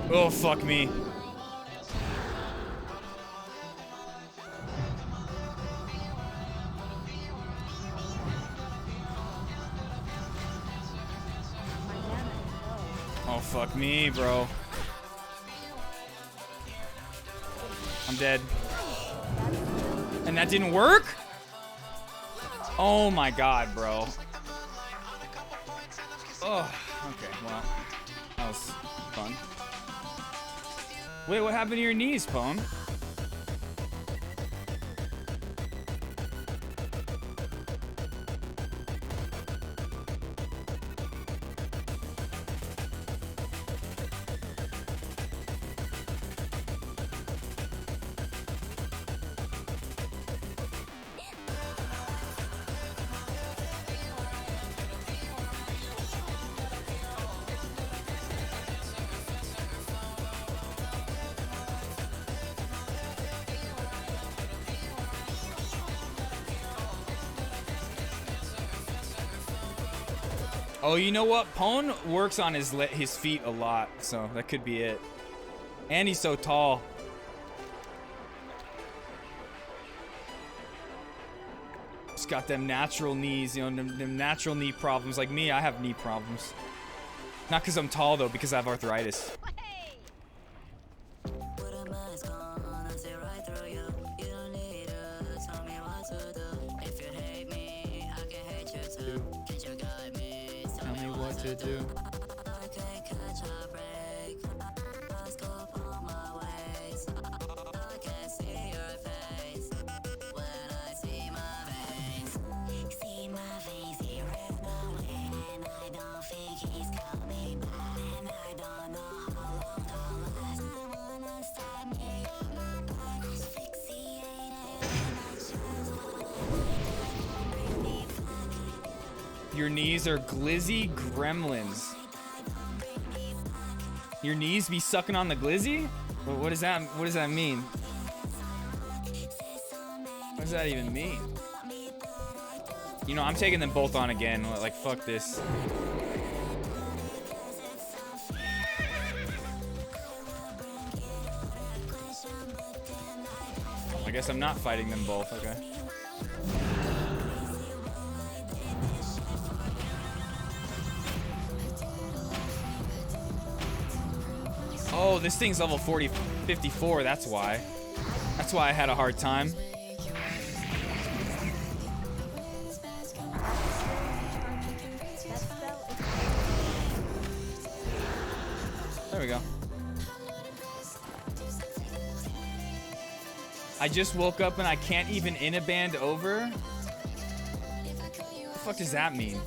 Oh, fuck me. Oh, fuck me, bro. I'm dead. And that didn't work? Oh my god, bro. Oh, okay, well, that was fun. Wait, what happened to your knees, Pone? Oh, you know what? Pone works on his feet a lot, so that could be it. And he's so tall. He's got them natural knees, you know, them natural knee problems. Like me, I have knee problems. Not because I'm tall, though, because I have arthritis. To do. Your knees are glizzy gremlins. Your knees be sucking on the glizzy? What does that mean? What does that even mean? You know, I'm taking them both on again. Like, fuck this. I guess I'm not fighting them both, okay. Oh, this thing's level 54, that's why. That's why I had a hard time. There we go. I just woke up and I can't even in-a-band over? What the fuck does that mean?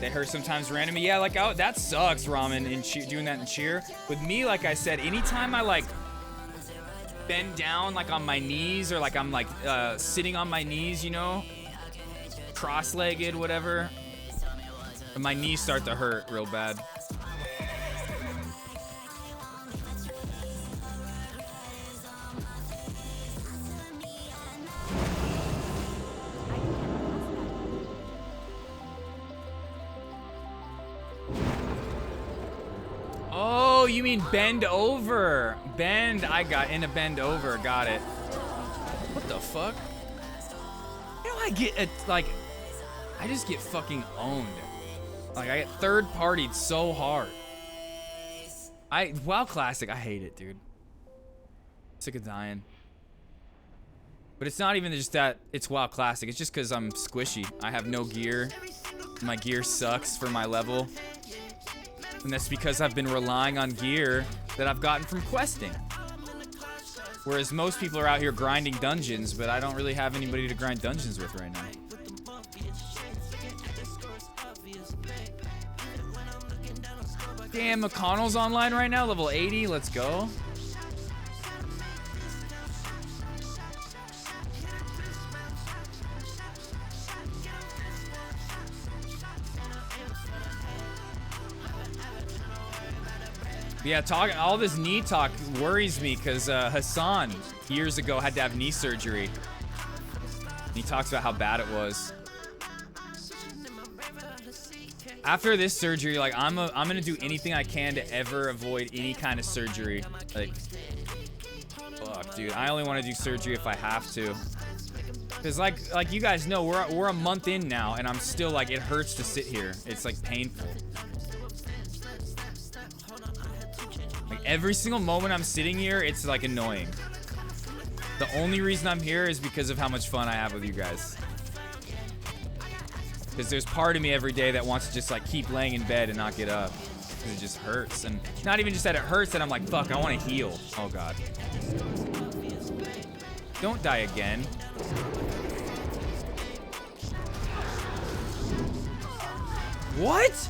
They hurt sometimes randomly. Yeah, like, oh, that sucks, Ramen, in doing that in cheer. With me, like I said, anytime I, like, bend down, like, on my knees, or, like, I'm, like, sitting on my knees, you know? Cross-legged, whatever. And my knees start to hurt real bad. Oh, you mean bend over. Bend, I got in a bend over, got it. What the fuck? You know, I get, like, I just get fucking owned. Like, I get third-partied so hard. WoW Classic, I hate it, dude. Sick of dying. But it's not even just that it's WoW Classic. It's just because I'm squishy. I have no gear. My gear sucks for my level. And that's because I've been relying on gear that I've gotten from questing. Whereas most people are out here grinding dungeons, but I don't really have anybody to grind dungeons with right now. Damn, McConnell's online right now, level 80. Let's go. Yeah, all this knee talk worries me because Hassan years ago had to have knee surgery. He talks about how bad it was. After this surgery, like I'm gonna do anything I can to ever avoid any kind of surgery. Like, fuck, dude, I only want to do surgery if I have to. Cause like you guys know, we're a month in now, and I'm still like, it hurts to sit here. It's like painful. Like every single moment I'm sitting here, it's like annoying. The only reason I'm here is because of how much fun I have with you guys. Because there's part of me every day that wants to just like keep laying in bed and not get up. Because it just hurts. And not even just that it hurts, that I'm like, fuck, I want to heal. Oh God. Don't die again. What?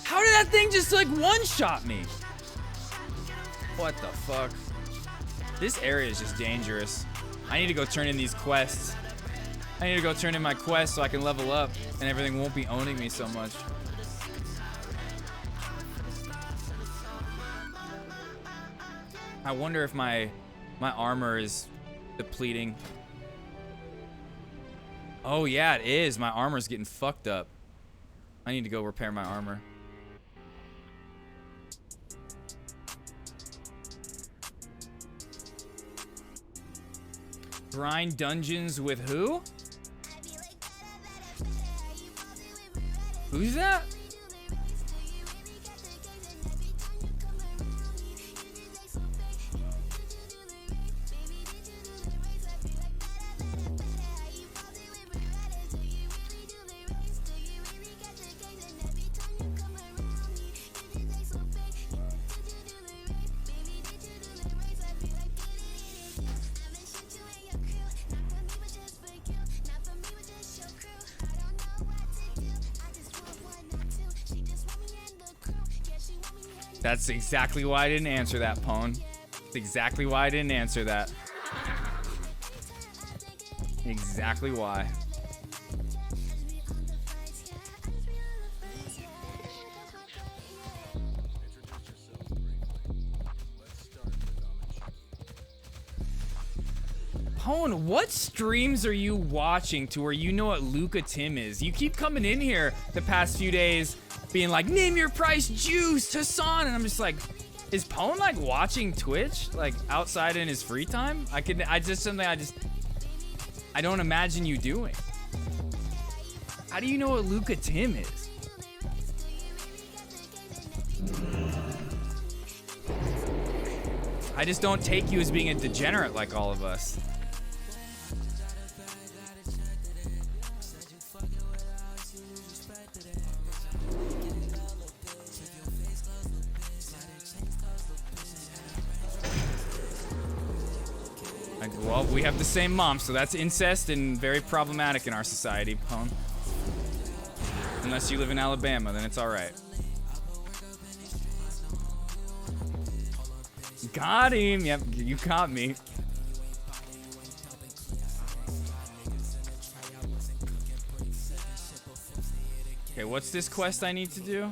How did that thing just like one-shot me? What the fuck? This area is just dangerous. I need to go turn in these quests. I need to go turn in my quests so I can level up and everything won't be owning me so much. I wonder if my armor is depleting. Oh yeah, it is. My armor's getting fucked up. I need to go repair my armor. Grind dungeons with who? Who's that? That's exactly why I didn't answer that, Pwn. That's exactly why I didn't answer that. Exactly why. Pwn, what streams are you watching to where you know what Luca Tim is? You keep coming in here the past few days being like, name your price, Juice, Hassan, and I'm just like, is Pwn like watching Twitch like outside in his free time? I don't imagine you doing. How do you know what Luca Tim is? I just don't take you as being a degenerate like all of us. Well, we have the same mom, so that's incest and very problematic in our society, Pwn. Unless you live in Alabama, then it's alright. Got him! Yep, you caught me. Okay, what's this quest I need to do?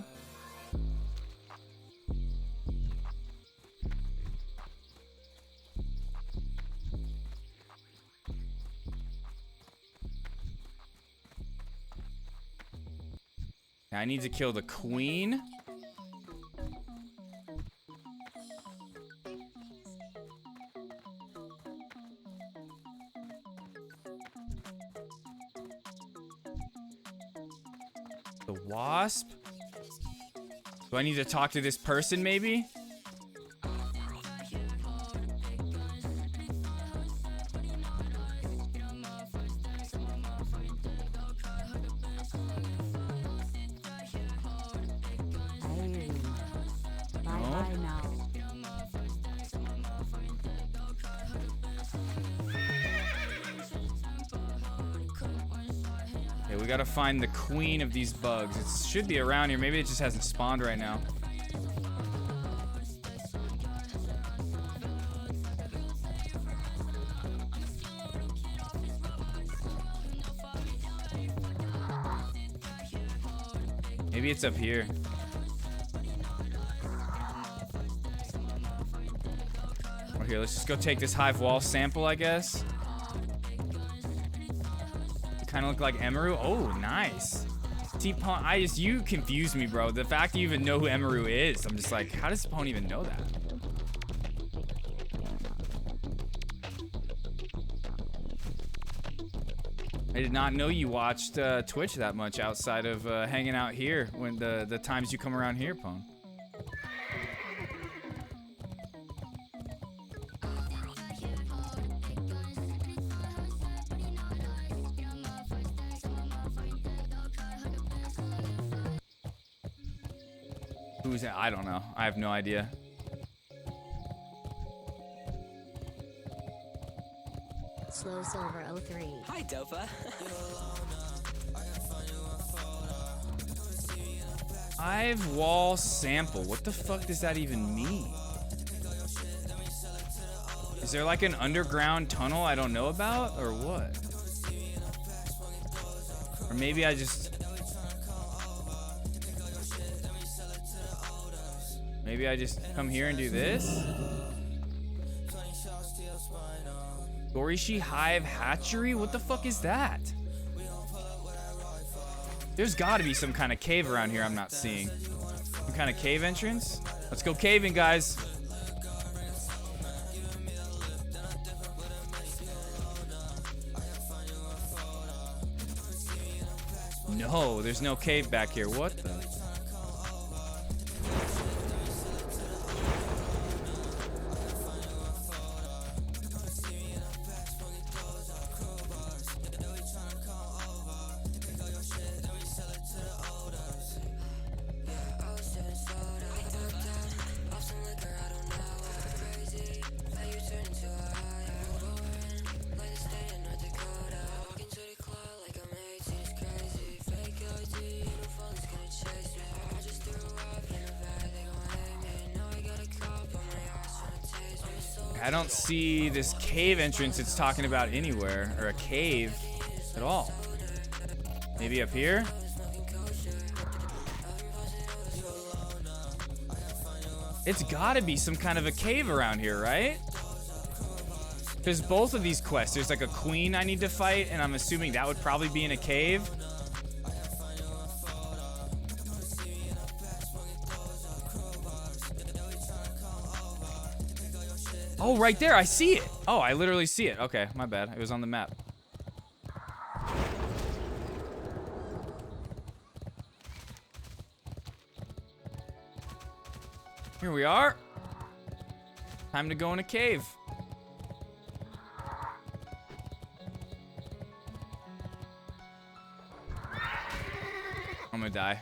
I need to kill the queen. The wasp? Do I need to talk to this person maybe? we gotta find the queen of these bugs. It should be around here. Maybe it just hasn't spawned right now. Maybe it's up here. Or here, let's just go take this hive wall sample, I guess. Kind of look like Emeru. Oh, nice. T-Pwn, you confuse me, bro. The fact you even know who Emeru is, I'm just like, how does Pwn even know that? I did not know you watched Twitch that much outside of hanging out here when the times you come around here, Pwn. Who's that? I don't know. I have no idea. Slow Silver 03. Hi, Dofa. Hive wall sample. What the fuck does that even mean? Is there like an underground tunnel I don't know about, or what? Or maybe I just... Maybe I just come here and do this? Gorishi Hive Hatchery? What the fuck is that? There's gotta be some kind of cave around here I'm not seeing. Some kind of cave entrance? Let's go caving, guys. No, there's no cave back here. What the? I don't see this cave entrance it's talking about anywhere, or a cave at all. Maybe up here? It's gotta be some kind of a cave around here, right? Because both of these quests, there's like a queen I need to fight, and I'm assuming that would probably be in a cave. Oh, right there, I see it. Oh, I literally see it. Okay, my bad. It was on the map. Here we are. Time to go in a cave. I'm gonna die.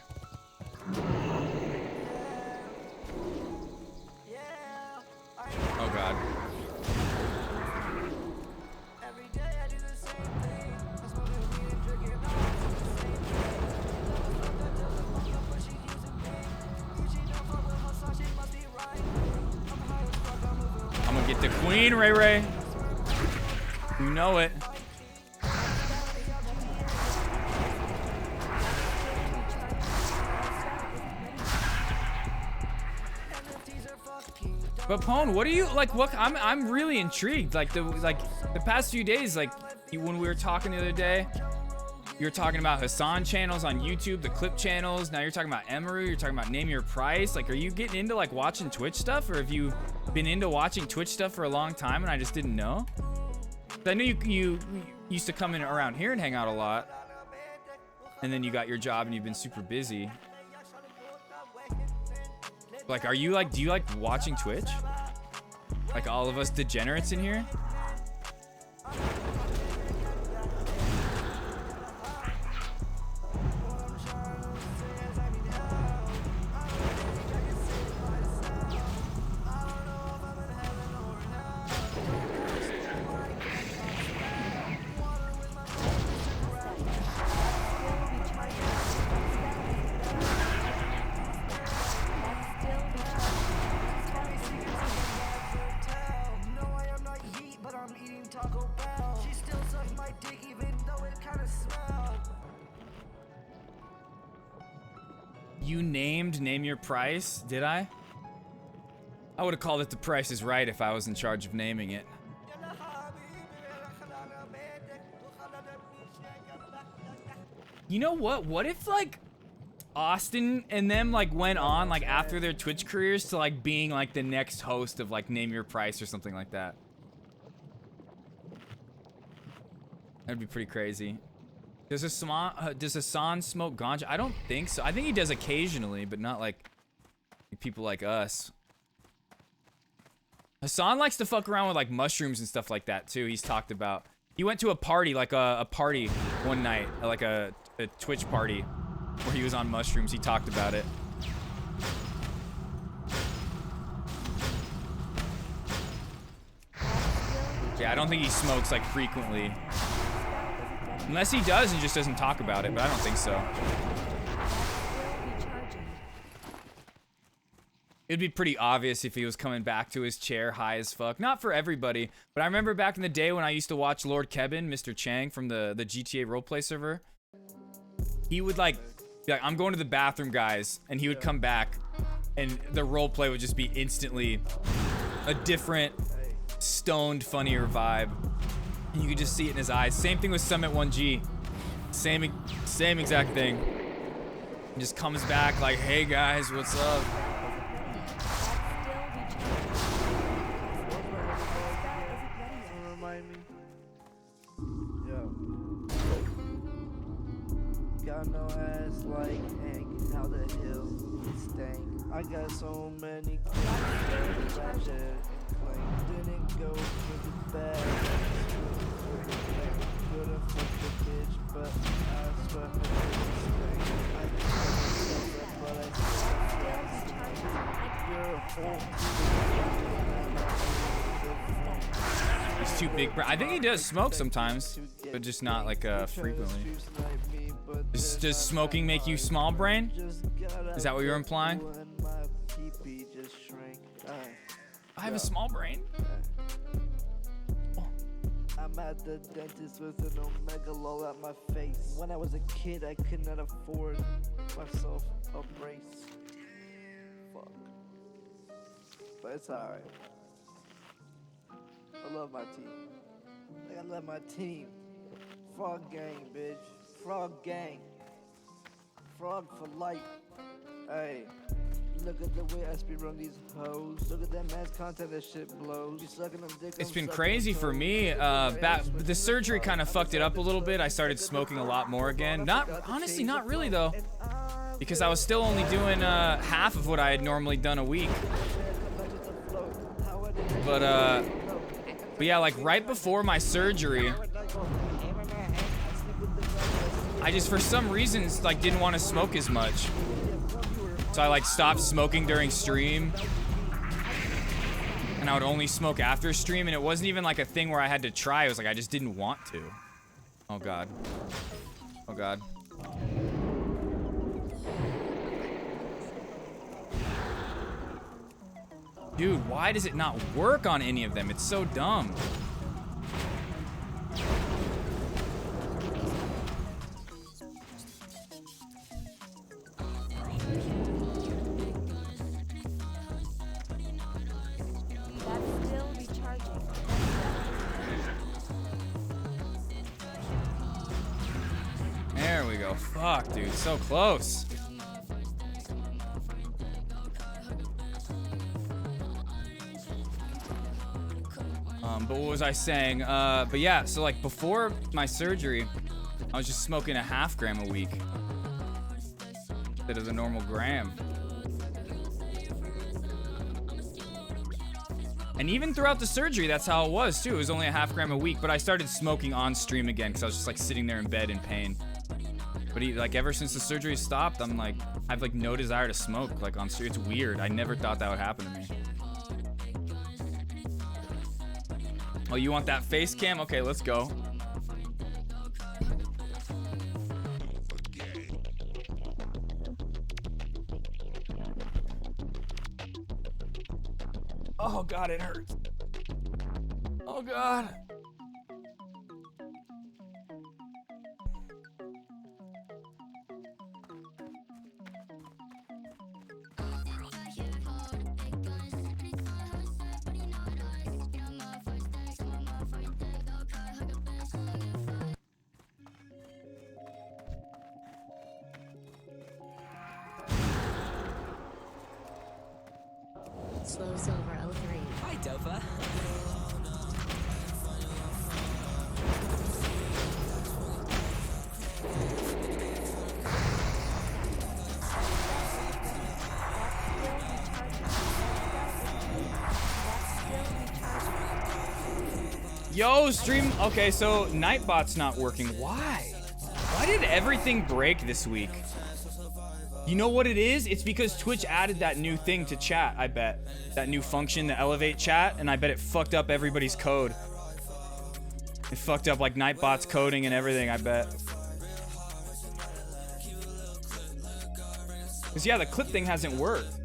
Oh god. I'm gonna get the queen, Ray Ray. You know it. But Pwn, what are you like? What I'm really intrigued. Like the past few days, like when we were talking the other day, you were talking about Hassan channels on YouTube, the clip channels. Now you're talking about Emeru. You're talking about Name Your Price. Like, are you getting into like watching Twitch stuff, or have you been into watching Twitch stuff for a long time and I just didn't know? I knew you used to come in around here and hang out a lot, and then you got your job and you've been super busy. Like, are you like, do you like watching Twitch? Like all of us degenerates in here? You named Name Your Price, did I? I would have called it The Price is Right if I was in charge of naming it. You know what? What if, like, Austin and them, like, went on, like, after their Twitch careers to, like, being, like, the next host of, like, Name Your Price or something like that? That'd be pretty crazy. Does Hassan smoke ganja? I don't think so. I think he does occasionally, but not like people like us. Hassan likes to fuck around with like mushrooms and stuff like that too. He's talked about. He went to a party, like a party one night, like a Twitch party where he was on mushrooms. He talked about it. Yeah, I don't think he smokes like frequently. Unless he does and just doesn't talk about it, but I don't think so. It'd be pretty obvious if he was coming back to his chair high as fuck. Not for everybody, but I remember back in the day when I used to watch Lord Kevin, Mr. Chang from the GTA roleplay server. He would like be like, I'm going to the bathroom, guys, and he would come back and the roleplay would just be instantly a different, stoned, funnier vibe. You could just see it in his eyes. Same thing with Summit 1G. Same exact thing. He just comes back like, hey guys, what's up? Remind me. Yo. Got no ass like Hank. How the hell stank? I got so many questions. Didn't go for the bag. Couldn't fuck the bitch, but I swear I He's too big. I think he does smoke sometimes, but just not like frequently. Does smoking make you small brain? Is that what you're implying? I have a small brain. I'm at the dentist with an omega low at my face. When I was a kid, I could not afford myself a brace. Fuck. But it's alright. I love my team. Like, I love my team. Frog gang, bitch. Frog gang. Frog for life. Hey. Look at the way I speedrun these hoes. Look at that man's content, that shit blows. You sucking them dick. It's been crazy for me. The surgery kind of fucked it up a little bit. I started smoking a lot more again. Honestly, not really though, because I was still only doing half of what I had normally done a week. But yeah, like right before my surgery, I just for some reasons like didn't want to smoke as much. So I like stopped smoking during stream, and I would only smoke after stream, and it wasn't even like a thing where I had to try. It was like I just didn't want to. Oh god. Oh god. Dude, why does it not work on any of them? It's so dumb. There we go. Fuck, dude. So close. But what was I saying? But yeah, so like before my surgery, I was just smoking a half gram a week instead of the normal gram. And even throughout the surgery, that's how it was too. It was only a half gram a week, but I started smoking on stream again because I was just like sitting there in bed in pain. But like ever since the surgery stopped, I'm like, I have like no desire to smoke like on stream. It's weird. I never thought that would happen to me. Oh, you want that face cam? Okay, let's go. Oh god, it hurts. Oh god. Slow Silver 03. Hi, Dofa. Yo, stream. Okay, so Nightbot's not working. Why? Why did everything break this week? You know what it is? It's because Twitch added that new thing to chat, I bet. That new function, the elevate chat, and I bet it fucked up everybody's code. It fucked up like Nightbot's coding and everything, I bet. Because yeah, the clip thing hasn't worked.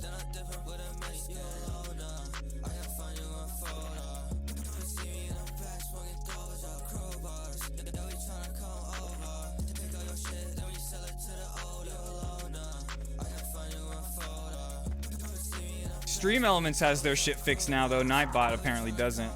Stream Elements has their shit fixed now, though Nightbot apparently doesn't.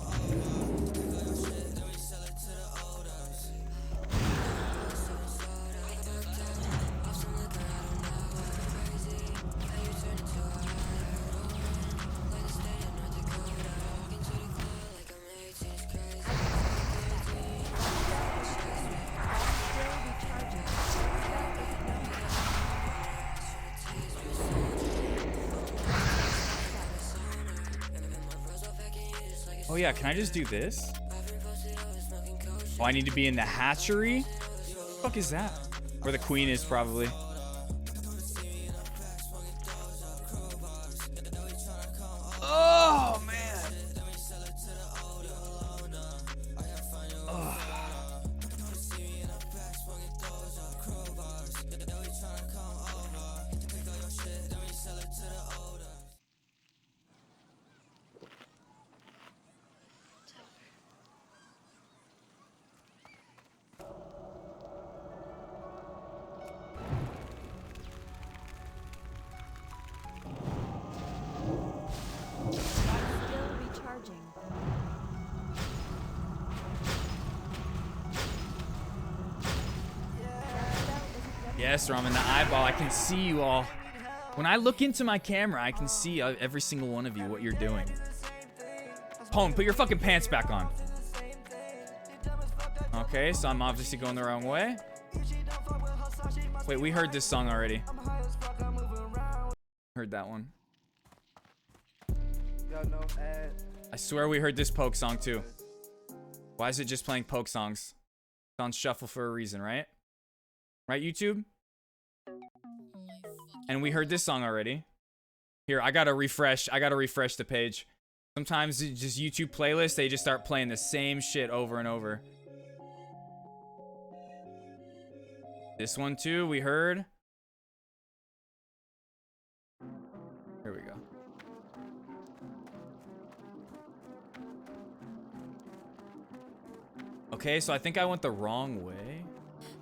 Oh yeah, can I just do this? Oh, I need to be in the hatchery? What the fuck is that? Where the queen is, probably. Oh, man. Oh. Yes, Ramen, the eyeball. I can see you all. When I look into my camera, I can see every single one of you, what you're doing. Home, put your fucking pants back on. Okay, so I'm obviously going the wrong way. Wait, we heard this song already. Heard that one. I swear we heard this Poke song too. Why is it just playing Poke songs? It's on shuffle for a reason, right? Right, YouTube? And we heard this song already. Here, I gotta refresh the page. Sometimes it's just YouTube playlists, they just start playing the same shit over and over. This one too, we heard. Here we go. Okay, so I think I went the wrong way.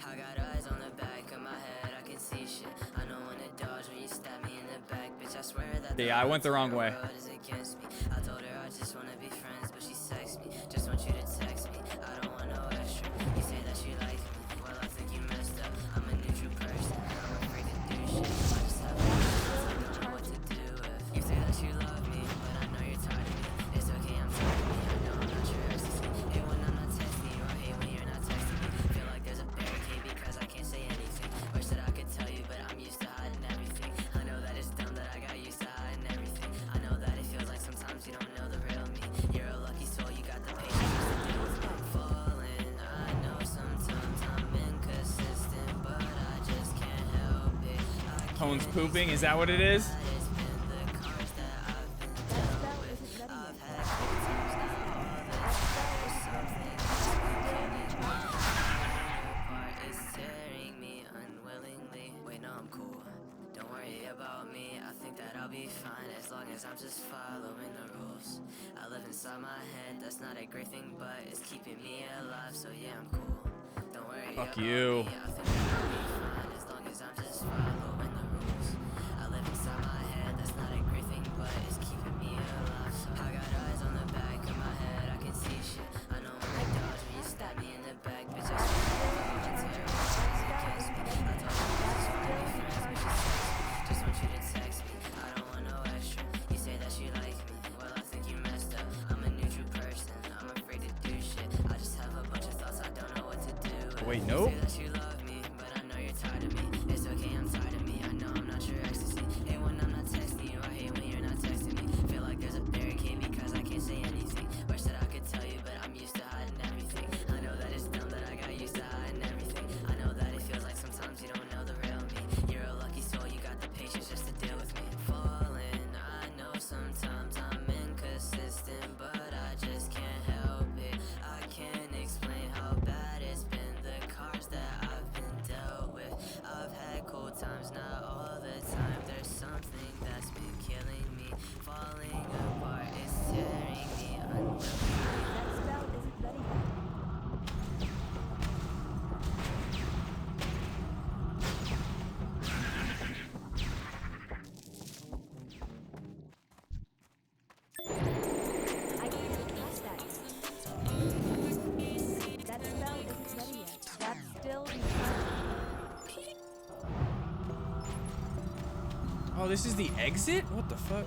I got eyes on the back of my head, I can see shit. I know when to dodge when you stab me in the back, bitch. I swear that yeah, I went the wrong way. is against me. I told her I just wanna be friends, but she texts me. Just want you to text me. I don't want no extra. You say that you like me, well I think you messed up. I'm a neutral person, I'm afraid to do shit. I just have I don't know what to do if you say that you love me, but I know you're tired of me. It's okay, I'm tired of me. I know I'm not your ecstasy. Hate when I'm not texting you, or hate when you're not texting me. Feel like there's a barricade because I can't say anything. Wish that I could tell you, but I'm used to hiding everything. I know that it's dumb that I got used to hiding everything. I know that it feels like sometimes you don't know the real me. You're a lucky soul, you got the patience to deal with me. Falling, I know sometimes I'm inconsistent, but I just can't help it. Tone's pooping, is that what it is? I'm just following the rules. I live inside my head, that's not a great thing, but it's keeping me alive, so yeah, I'm cool. Don't worry Fuck about you. me, I think that I'll be fine as long as I'm just following the rules. I live inside my head, that's not a great thing, but it's keeping me alive, so I got eyes on the back of my head, I can see shit. I know when to dodge when you stab me in the back, bitch. I swear that my terror is against me. I told you I just wanna be friends, but she texts me. Just want you to text me. I don't want no extra. You say that you like me, wait, nope. Say that you love me, but I know you're tired of me. It's okay, I'm tired of me. I know I'm not your ecstasy. Hate when I'm not texting you. I hate when you're not texting me. Feel like there's a barricade because I can't say anything. Wish that I could tell you, but I'm used to hiding everything. I know that it's dumb that I got used to hiding everything. I know that it feels like sometimes you don't know the real me. You're a lucky soul, you got the patience just to deal with me. Falling, I know sometimes I'm inconsistent, but I just can't help it. I can't explain how bad it's been. The cards that I've been dealt with. I've had cold times, not all the time. There's something that's been killing me. Falling apart is tearing me unwilling. That spell isn't ready yet. I can't cast that yet. That spell isn't ready yet. That's still recharging. Oh, this is the exit? What the fuck?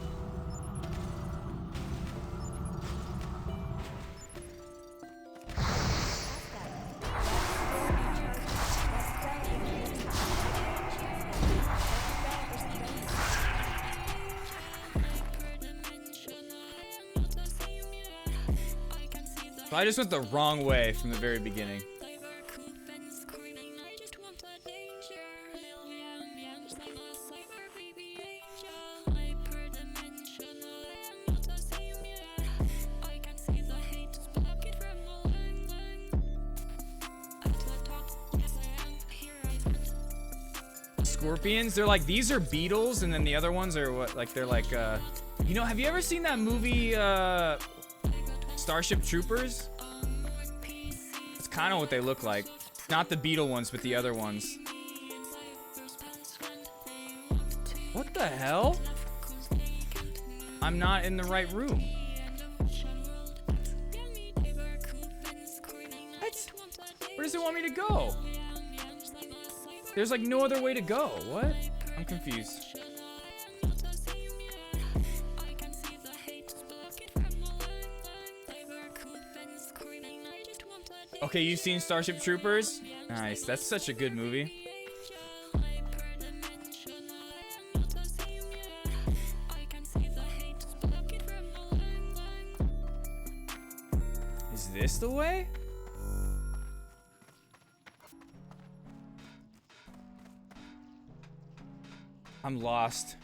So I just went the wrong way from the very beginning. Scorpions, they're like, these are beetles, and then the other ones are what, like, they're like, you know, have you ever seen that movie, Starship Troopers? It's kind of what they look like. Not the beetle ones, but the other ones. What the hell? I'm not in the right room. What? Where does it want me to go? There's like no other way to go. What? I'm confused. Okay, you've seen Starship Troopers? Nice. That's such a good movie. Is this the way? I'm lost.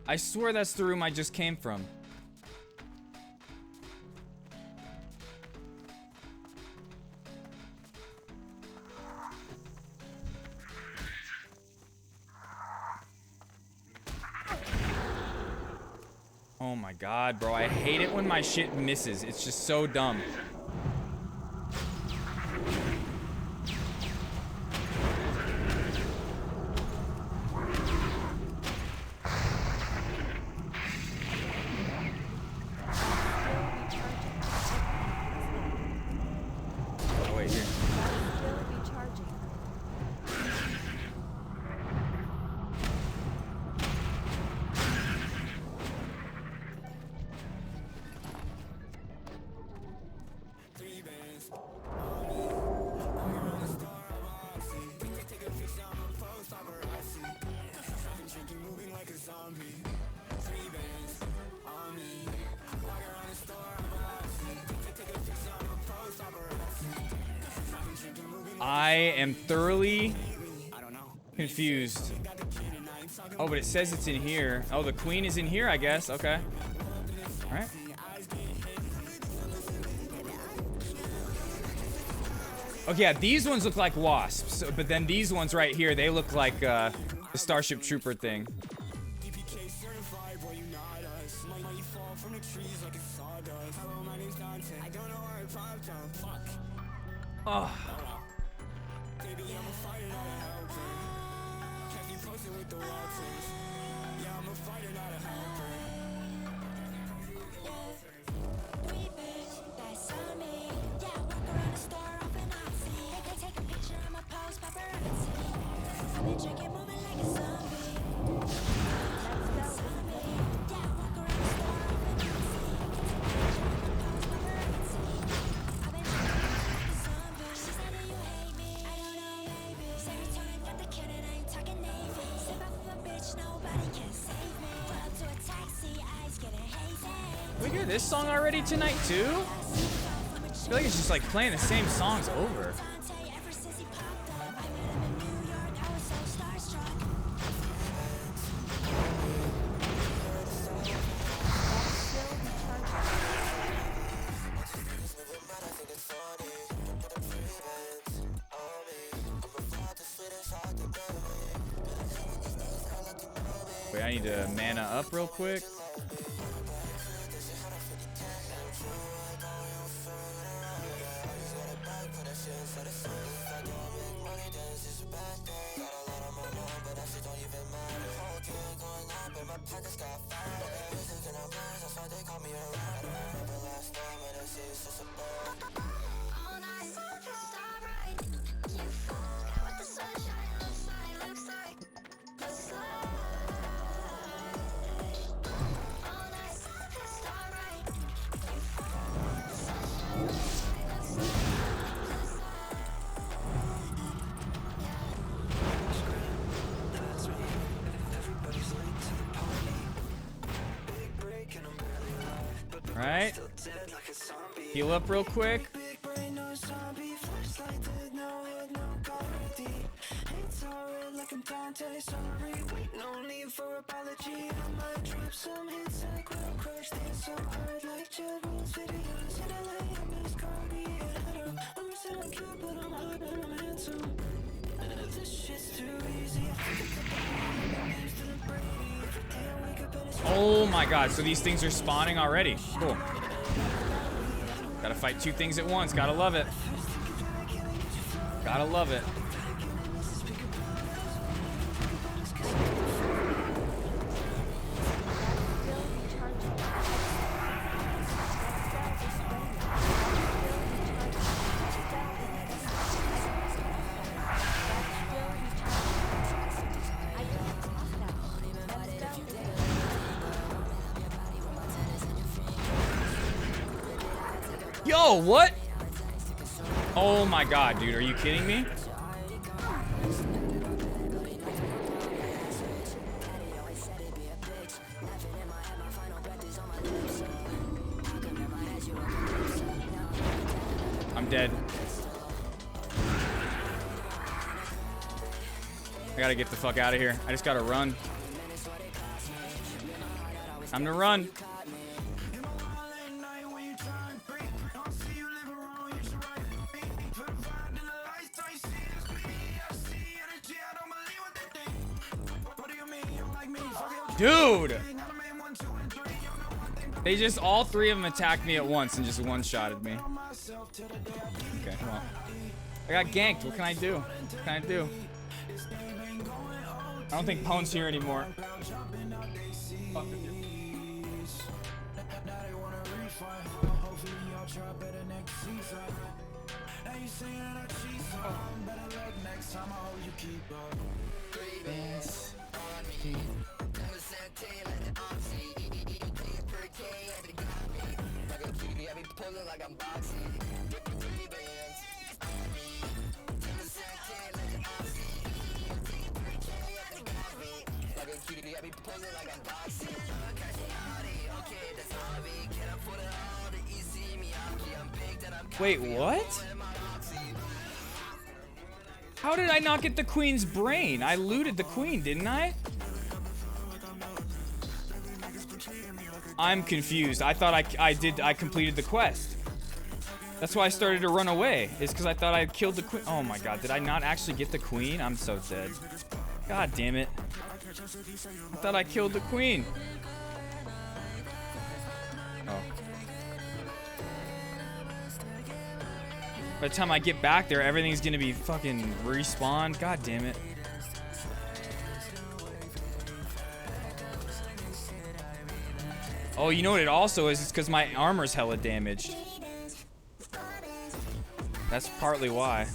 I swear that's the room I just came from. Oh my god, bro. I hate it when my shit misses. It's just so dumb. Oh, wait, here. Still recharging. I am thoroughly confused. Oh, but it says it's in here. Oh, the queen is in here, I guess. Okay. All right. Okay, yeah, these ones look like wasps, but then these ones right here, they look like the Starship Trooper thing. Oh. this song already tonight too? I feel like it's just like playing the same songs over. Wait, I need to mana up real quick. Alright. Heal up real quick. Oh my god, so these things are spawning already. Cool. Gotta fight two things at once. Gotta love it. Gotta love it. Yo, what? Oh my god, dude, are you kidding me? I'm dead. I gotta get the fuck out of here. I just gotta run. Time to run. Dude! They just, all three of them attacked me at once and just one-shotted me. Okay, well. I got ganked. What can I do? What can I do? I don't think Pone's here anymore. Fuck with you. Wait, what? How did I not get the queen's brain? I looted the queen, didn't I? I'm confused. I thought I completed the quest. That's why I started to run away. It's because I thought I killed the queen. Oh my god, did I not actually get the queen? I'm so dead. God damn it. I thought I killed the queen. Oh. By the time I get back there, everything's gonna be fucking respawned. God damn it. Oh, you know what it also is? It's because my armor's hella damaged. That's partly why.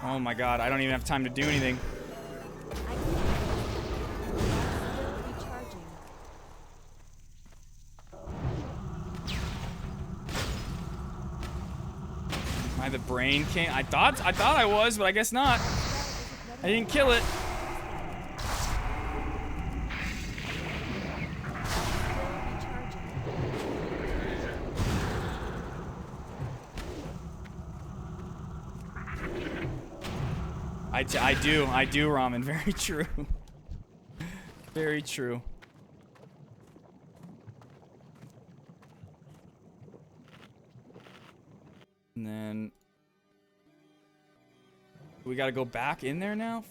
Oh my god, I don't even have time to do anything. Am I the brain king? I thought I was, but I guess not. I didn't kill it. I do, Ramen. Very true. Very true. And then we gotta go back in there now?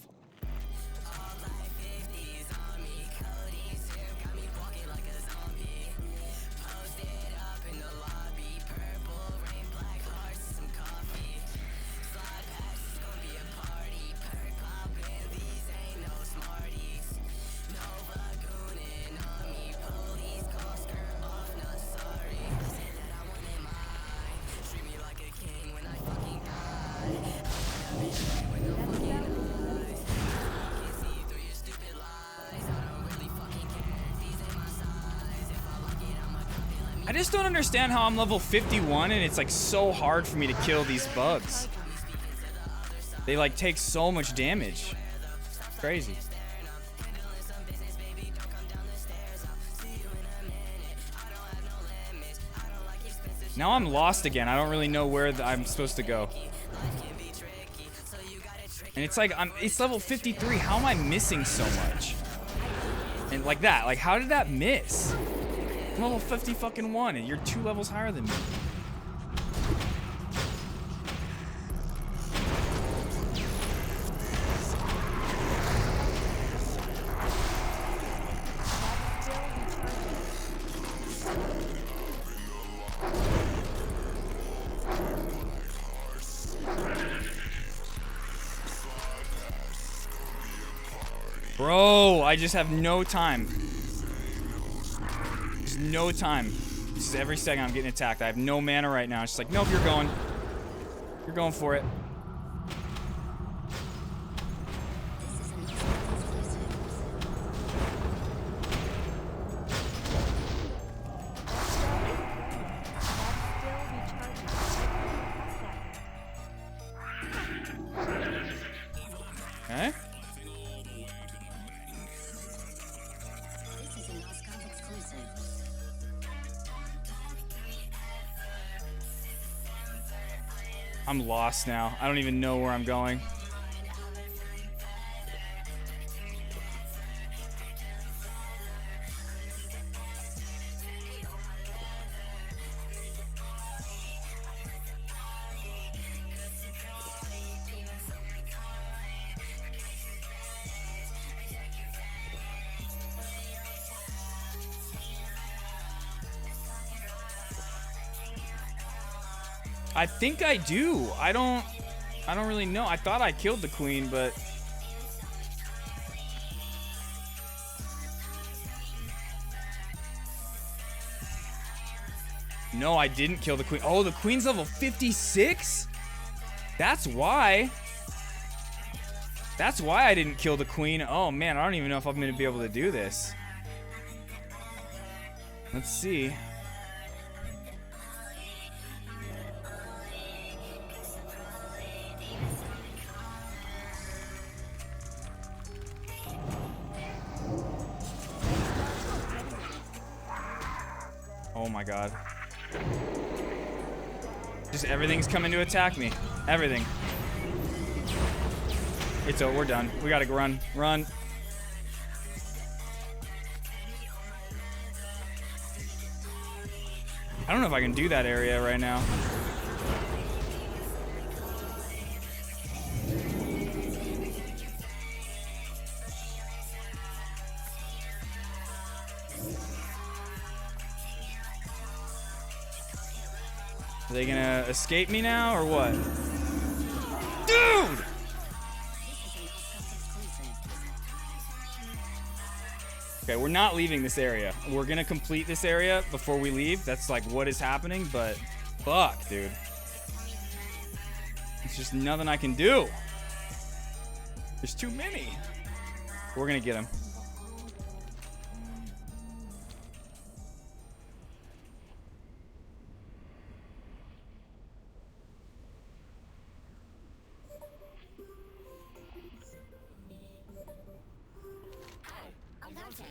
I just don't understand how I'm level 51 and it's like so hard for me to kill these bugs. They like take so much damage. It's crazy. Now I'm lost again. I don't really know where I'm supposed to go. And it's like it's level 53. How am I missing so much? And like that, like how did that miss? I'm level 50 fucking 1 and you're 2 levels higher than me. Bro, I just have no time. There's no time. This is every second I'm getting attacked. I have no mana right now. It's just like, nope, you're going. You're going for it. Okay. I'm lost now. I don't even know where I'm going. I think I do. I don't really know. I thought I killed the queen, but no, I didn't kill the queen. Oh, the queen's level 56? That's why. That's why I didn't kill the queen. Oh man, I don't even know if I'm gonna be able to do this. Let's see. Oh my god. Just everything's coming to attack me. Everything. It's over. We're done. We gotta run. Run. I don't know if I can do that area right now. Are they gonna escape me now or what? Dude! Okay, we're not leaving this area. We're gonna complete this area before we leave. That's like what is happening, but fuck, dude. It's just nothing I can do. There's too many. We're gonna get him.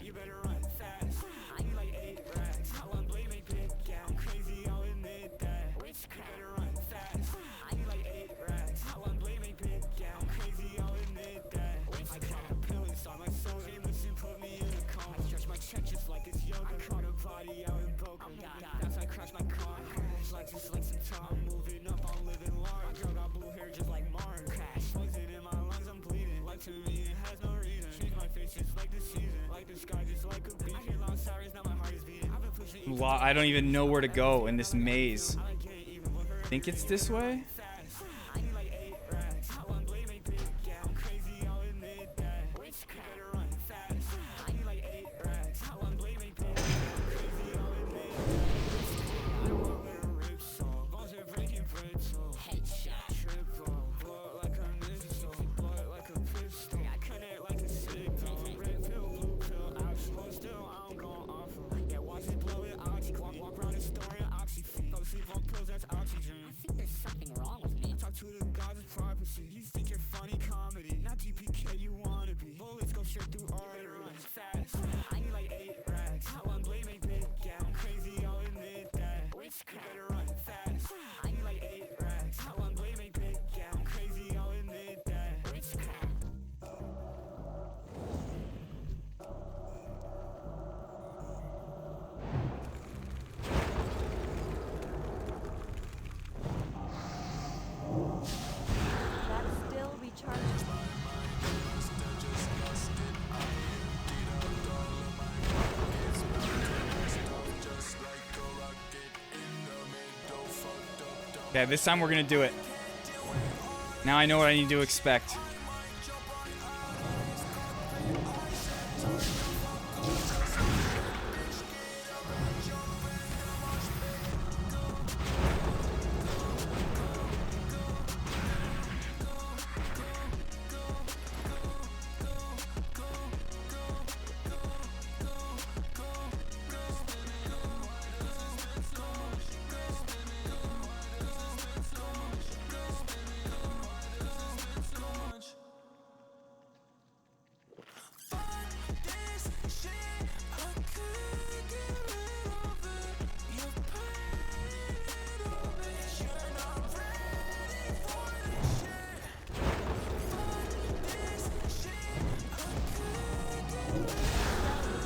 You better run fast. I need like 8 racks. How long blade make big? Yeah, I'm crazy, I'll admit that. You better run fast. I need like 8 racks. How long blade make big? Yeah, I'm crazy, I'll admit that. I caught a pill inside my soul. Jameson put me in a coma. I stretch my check just like it's yoga. I caught a body out in Boca. That's I crash my car. Like just like some time. Moving up, I'm living large. My girl got blue hair just like Martin. Crash. Poison in my lungs, I'm bleeding. Like to me, it has no reason. Change my face just like the season. Like the sky just like a beach. Long sorries, now my heart is beating. I've been pushing. I don't even know where to go in this maze. I think it's this way. Okay, this time we're gonna do it. Now I know what I need to expect.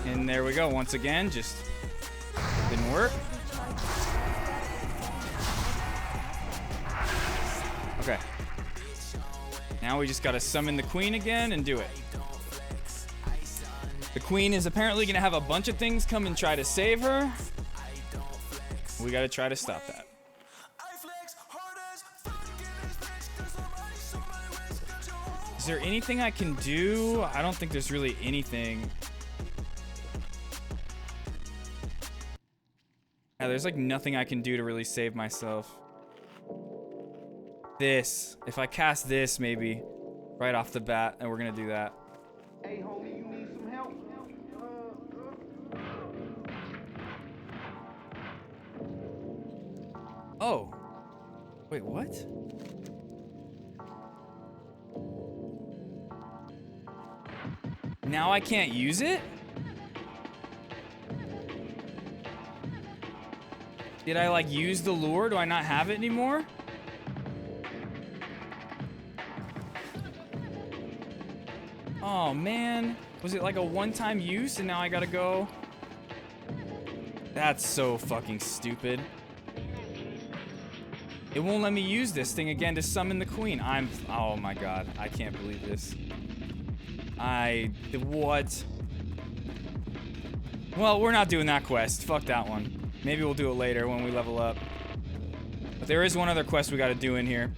And there we go. Once again, just didn't work. Okay. Now we just gotta summon the queen again and do it. The queen is apparently gonna have a bunch of things come and try to save her. We gotta try to stop that. Is there anything I can do? I don't think there's really anything. Yeah, there's like nothing I can do to really save myself. This. If I cast this maybe right off the bat, and we're gonna do that. Hey homie, you need some help? Oh. Wait, what? Now I can't use it? Did I like use the lure? Do I not have it anymore? Oh man. Was it like a one-time use and now I gotta go? That's so fucking stupid. It won't let me use this thing again to summon the queen. Oh my god. I can't believe this. What? Well, we're not doing that quest. Fuck that one. Maybe we'll do it later when we level up. But there is one other quest we gotta do in here.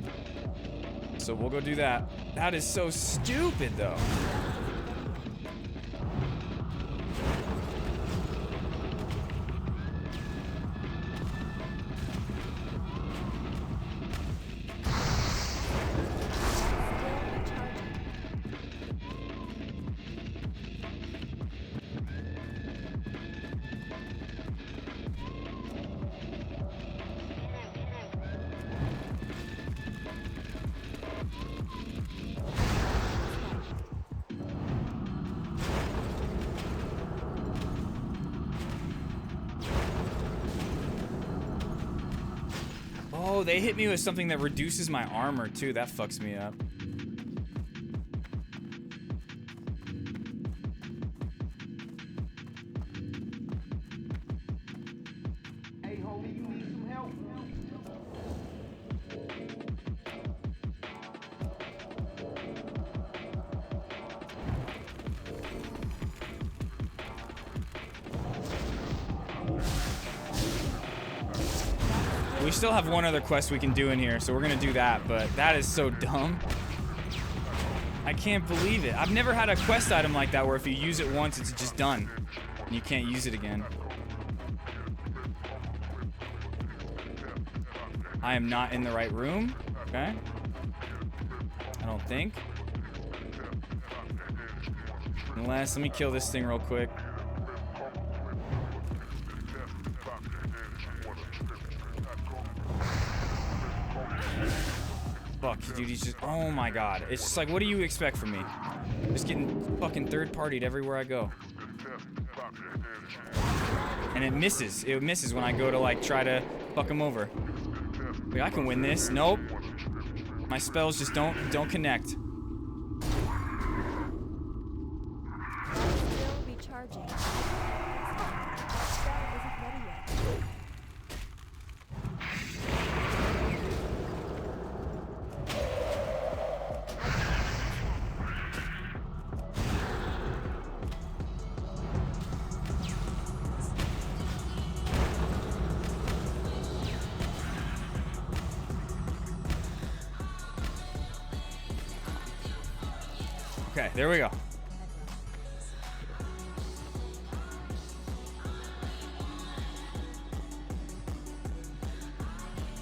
So we'll go do that. That is so stupid, though. Oh, they hit me with something that reduces my armor too. That fucks me up. We still have one other quest we can do in here, so we're gonna do that, but that is so dumb. I can't believe it. I've never had a quest item like that where if you use it once, it's just done. And you can't use it again. I am not in the right room. Okay. I don't think. Unless, let me kill this thing real quick. Fuck, dude, he's just, oh my god. It's just like, what do you expect from me? Just getting fucking third-partied everywhere I go. And it misses. It misses when I go to, like, try to fuck him over. Wait, I can win this. Nope. My spells just don't connect. Still recharging. That spell isn't ready yet. Okay, there we go.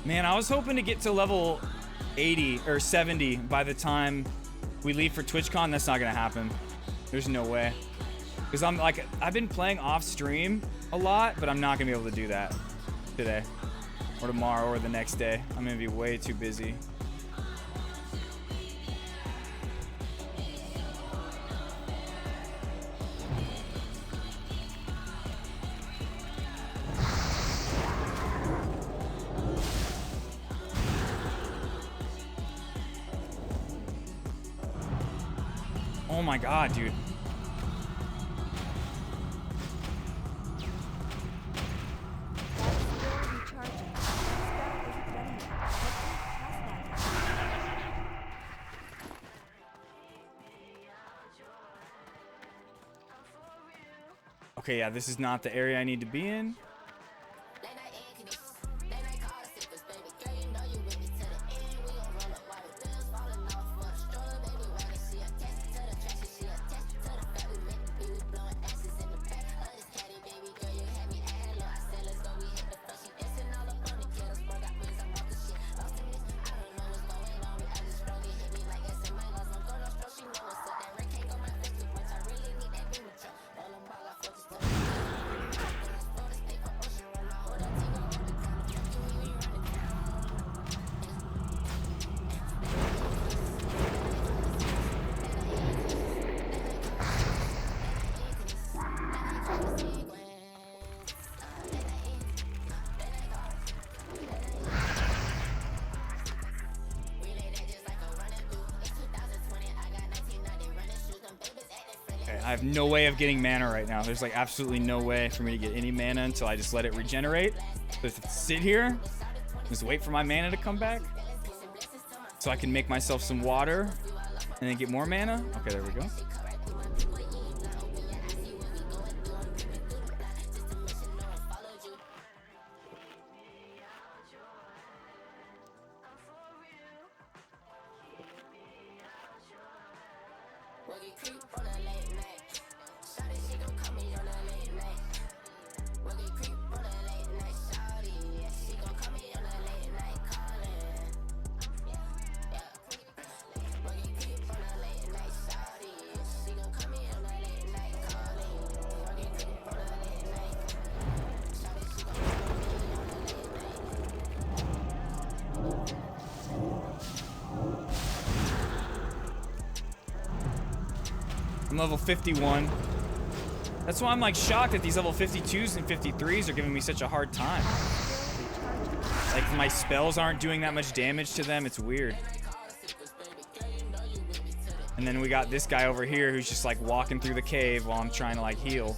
Man, I was hoping to get to level 80 or 70 by the time we leave for TwitchCon. That's not gonna happen. There's no way. Because I'm like, I've been playing off stream a lot, but I'm not gonna be able to do that today or tomorrow or the next day. I'm gonna be way too busy. Oh my god, dude. Okay, yeah, this is not the area I need to be in. I have no way of getting mana right now. There's like absolutely no way for me to get any mana until I just let it regenerate. Just sit here, just wait for my mana to come back so I can make myself some water and then get more mana. Okay, there we go. I'm level 51. That's why I'm like shocked that these level 52s and 53s are giving me such a hard time. Like if my spells aren't doing that much damage to them, it's weird. And then we got this guy over here who's just like walking through the cave while I'm trying to like heal.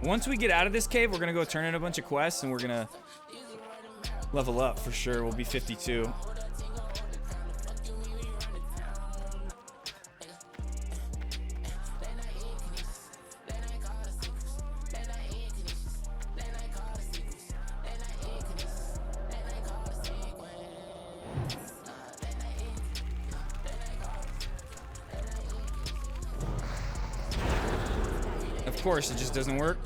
Once we get out of this cave, we're gonna go turn in a bunch of quests and we're gonna level up for sure. We'll be 52. Of course, it just doesn't work.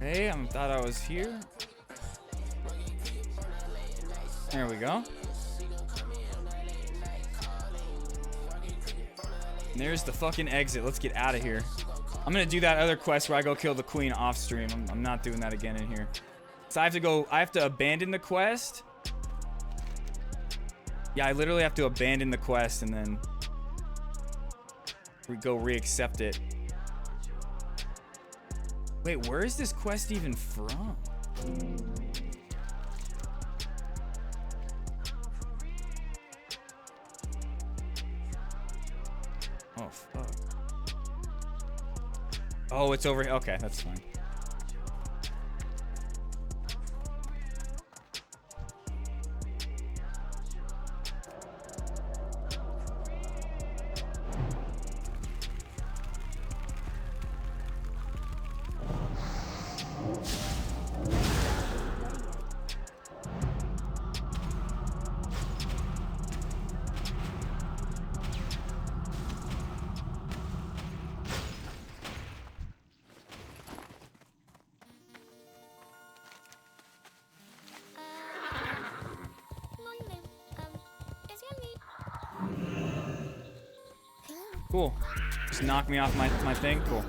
Hey, I thought I was here. There we go. And there's the fucking exit. Let's get out of here. I'm gonna do that other quest where I go kill the queen off stream. I'm not doing that again in here. So I have to abandon the quest. Yeah, I literally have to abandon the quest and then we go re-accept it. Wait, where is this quest even from? Oh, fuck. Oh, it's over here. Okay, that's fine. Cool. Just knock me off my thing. Cool.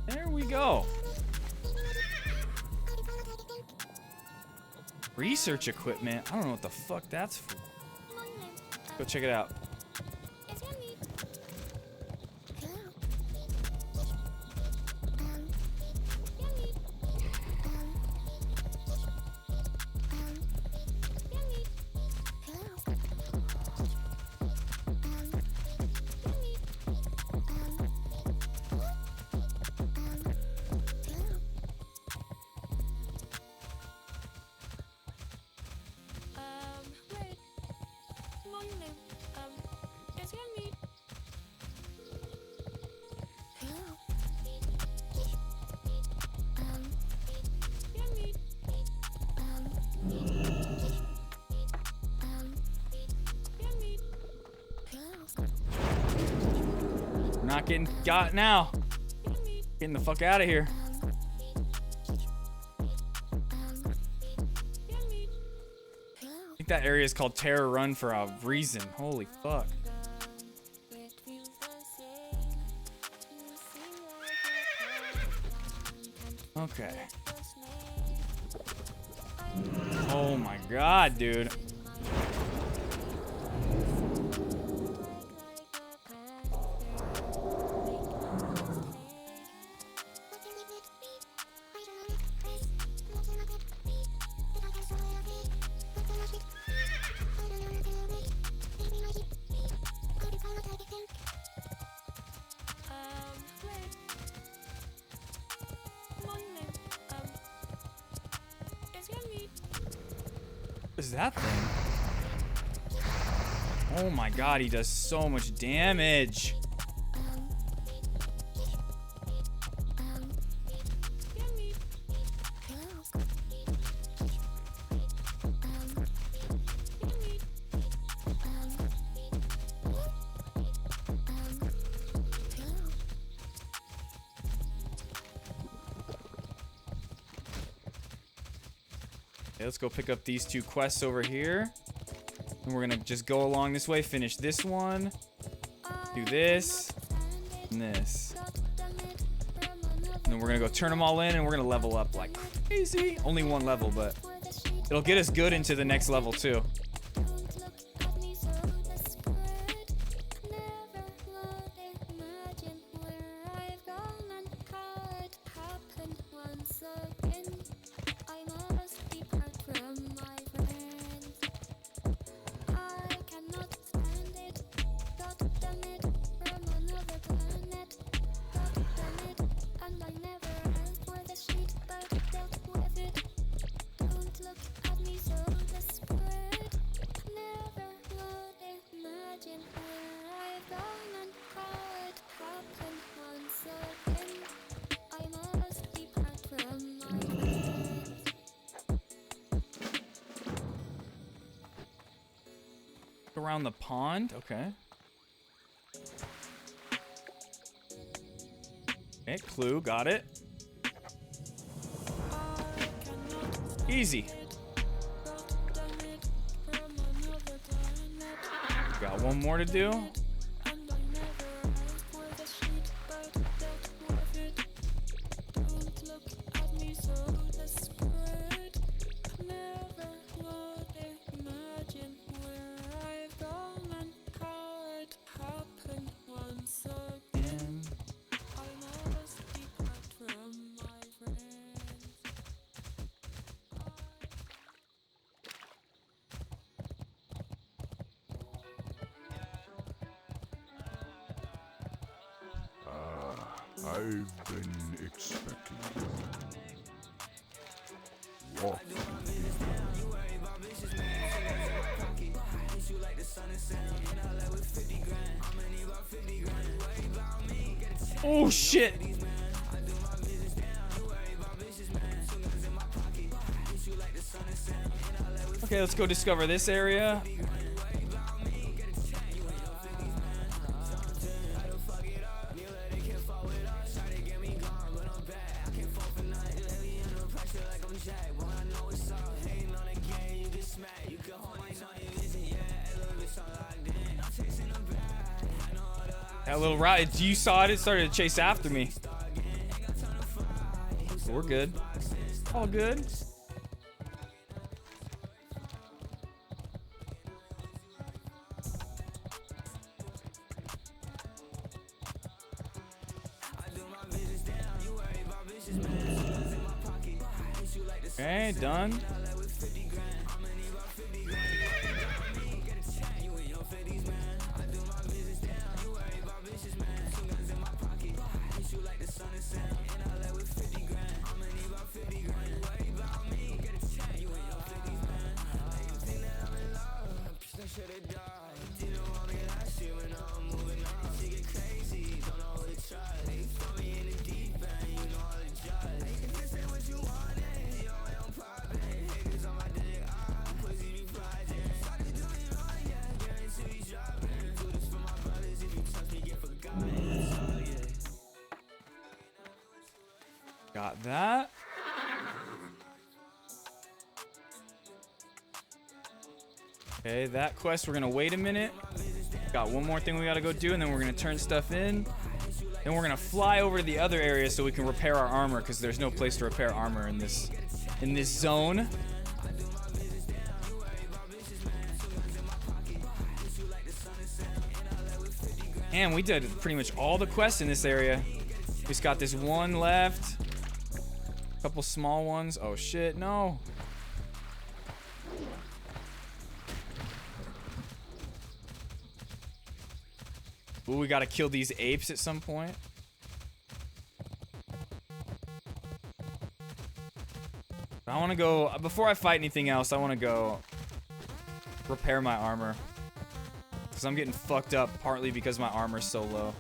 There we go. Research equipment. I don't know what the fuck that's for. Let's go check it out. We're not getting got now. Getting the fuck out of here. think that area is called Terror Run for a reason. Holy fuck. Okay. Oh my god, dude. What is that thing? Oh my god, he does so much damage. Okay, let's go pick up these 2 quests over here. And we're gonna just go along this way, finish this one, do this, and this. And then we're gonna go turn them all in and we're gonna level up like crazy. Only 1 level, but it'll get us good into the next level too. Around the pond, okay. Okay, clue, got it. Easy. Got 1 more to do. I've been expecting you. Walk. Oh shit! Okay, let's go discover this area. That little rat, you saw it, it started to chase after me. We're good. All good. Okay, done. Got that. Okay, that quest, we're gonna wait a minute. Got one more thing we gotta go do, and then we're gonna turn stuff in. Then we're gonna fly over to the other area so we can repair our armor, because there's no place to repair armor in this zone. And we did pretty much all the quests in this area. We just got this one left. A couple small ones. Oh shit, no. Ooh, we gotta kill these apes at some point. I wanna go, before I fight anything else, I wanna go repair my armor. Because I'm getting fucked up partly because my armor's so low.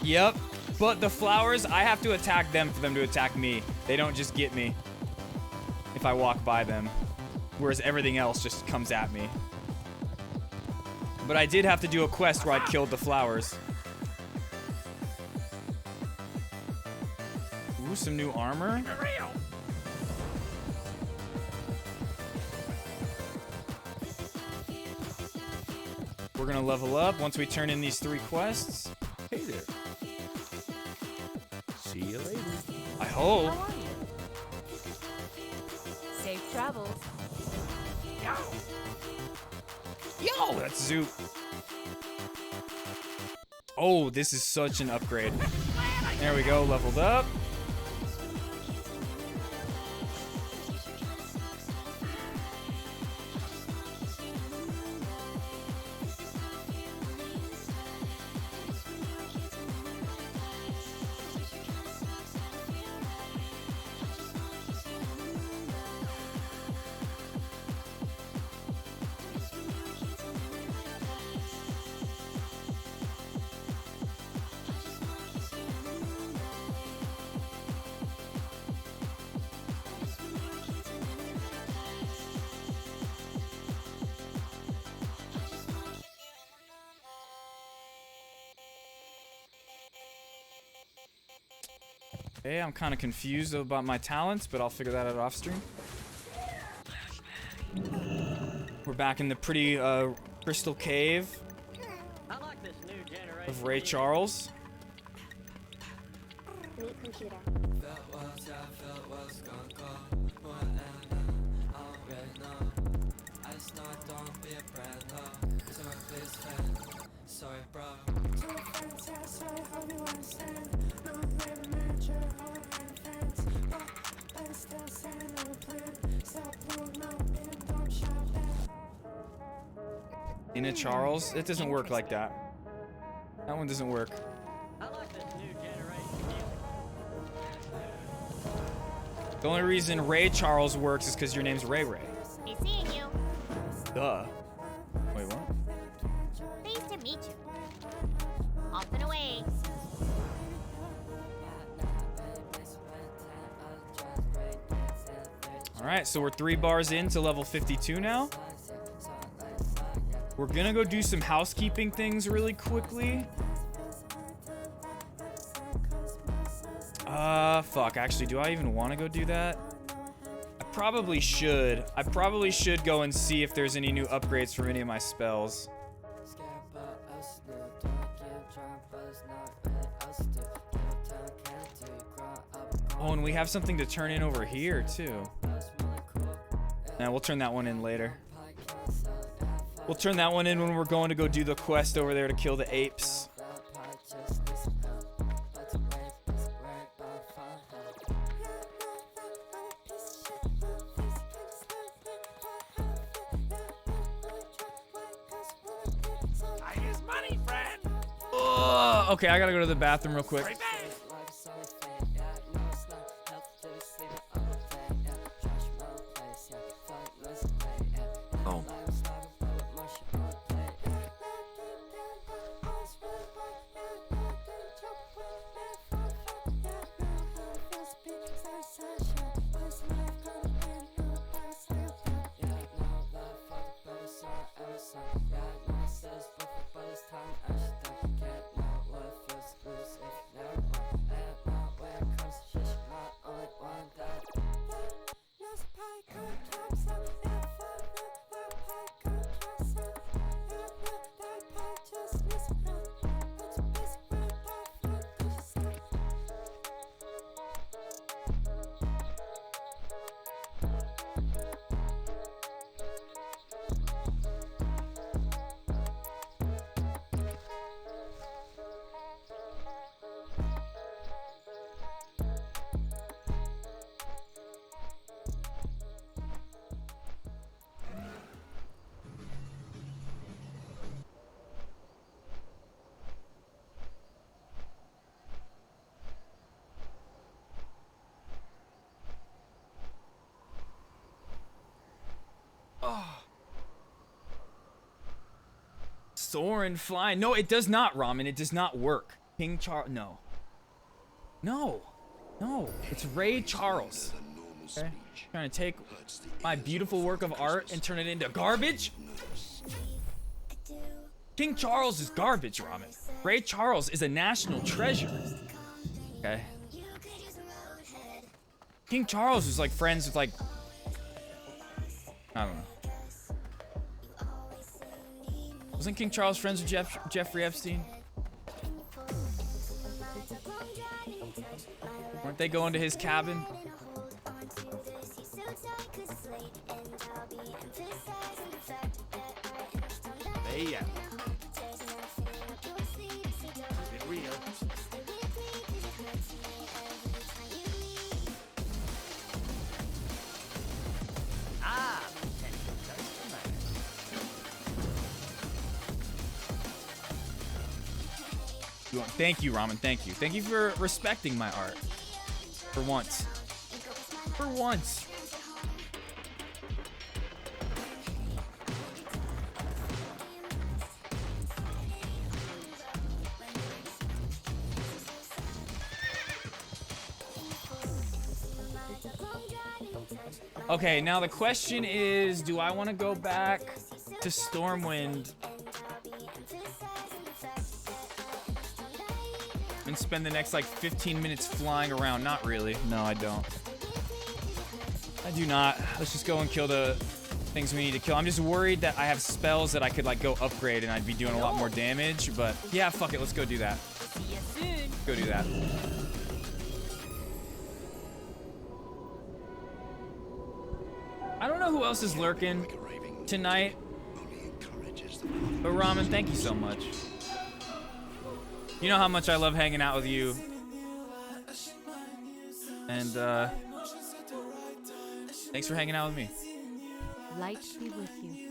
Yep, but the flowers, I have to attack them for them to attack me. They don't just get me if I walk by them, whereas everything else just comes at me. But I did have to do a quest where I killed the flowers. Ooh, some new armor. We're gonna level up once we turn in these 3 quests. Hey there. See you later. I hope. How are you? Safe travels. Yo, that's Zoop. Oh, this is such an upgrade. There we go, leveled up. Okay, I'm kind of confused about my talents, but I'll figure that out off stream. We're back in the pretty crystal cave of Ray Charles. Meet computer. Sorry, bro. Ina Charles? It doesn't work like that. That one doesn't work. The only reason Ray Charles works is because your name's Ray Ray. Be seeing you. Duh. Wait, what? Pleased to meet you. Off and away. Alright, so we're 3 bars into level 52 now. We're gonna go do some housekeeping things really quickly. Fuck, actually, do I even want to go do that? I probably should. I probably should go and see if there's any new upgrades from any of my spells. Oh, and we have something to turn in over here, too. Nah, we'll turn that one in later. We'll turn that one in when we're going to go do the quest over there to kill the apes. Oh, okay, I gotta go to the bathroom real quick. Oh. Soaring, flying. No, it does not, Ramen. It does not work. King Charles. No. No. No. It's Ray Charles. Okay. Trying to take my beautiful work of art and turn it into garbage? King Charles is garbage, Ramen. Ray Charles is a national treasure. Okay. King Charles was like friends with like, I don't know. Wasn't King Charles friends with Jeffrey Epstein? Weren't they going to his cabin? Hey, Get real. Ah, Thank you, Ramen. Thank you. Thank you for respecting my art. For once. For once. Okay, now the question is, do I want to go back to Stormwind and spend the next like 15 minutes flying around? Not really. No, I don't. I do not. Let's just go and kill the things we need to kill. I'm just worried that I have spells that I could like go upgrade and I'd be doing a lot more damage, but yeah, fuck it. Let's go do that. See you soon. Go do that. I don't know who else is lurking tonight, but Ramen, thank you so much. You know how much I love hanging out with you. And, thanks for hanging out with me. Light be with you.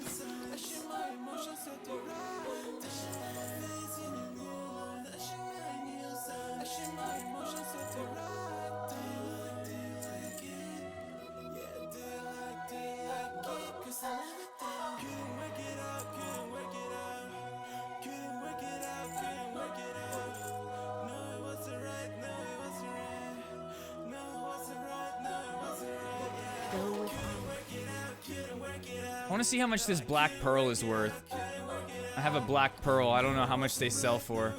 I want to see how much this black pearl is worth. I have a black pearl. I don't know how much they sell for.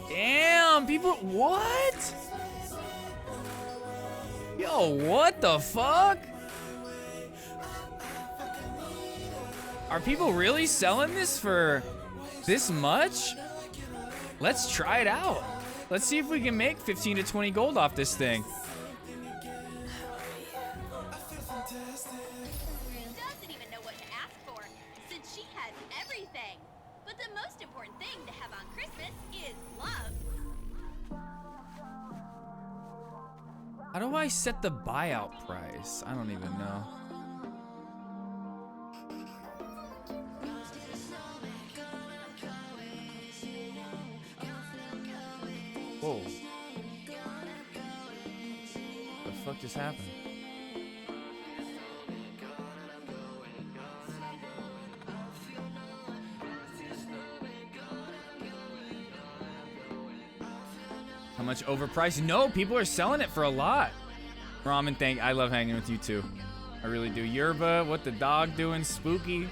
Damn, some people. What? Yo, what the fuck? Are people really selling this for this much? Let's try it out. Let's see if we can make 15 to 20 gold off this thing. Doesn't even know what to ask for, since she has everything. But the most important thing to have on Christmas is love. How do I set the buyout price? I don't even know. Whoa. The fuck just happened? How much overpriced? No, people are selling it for a lot. Ramen, I love hanging with you too. I really do. Yerba, what the dog doing? Spooky.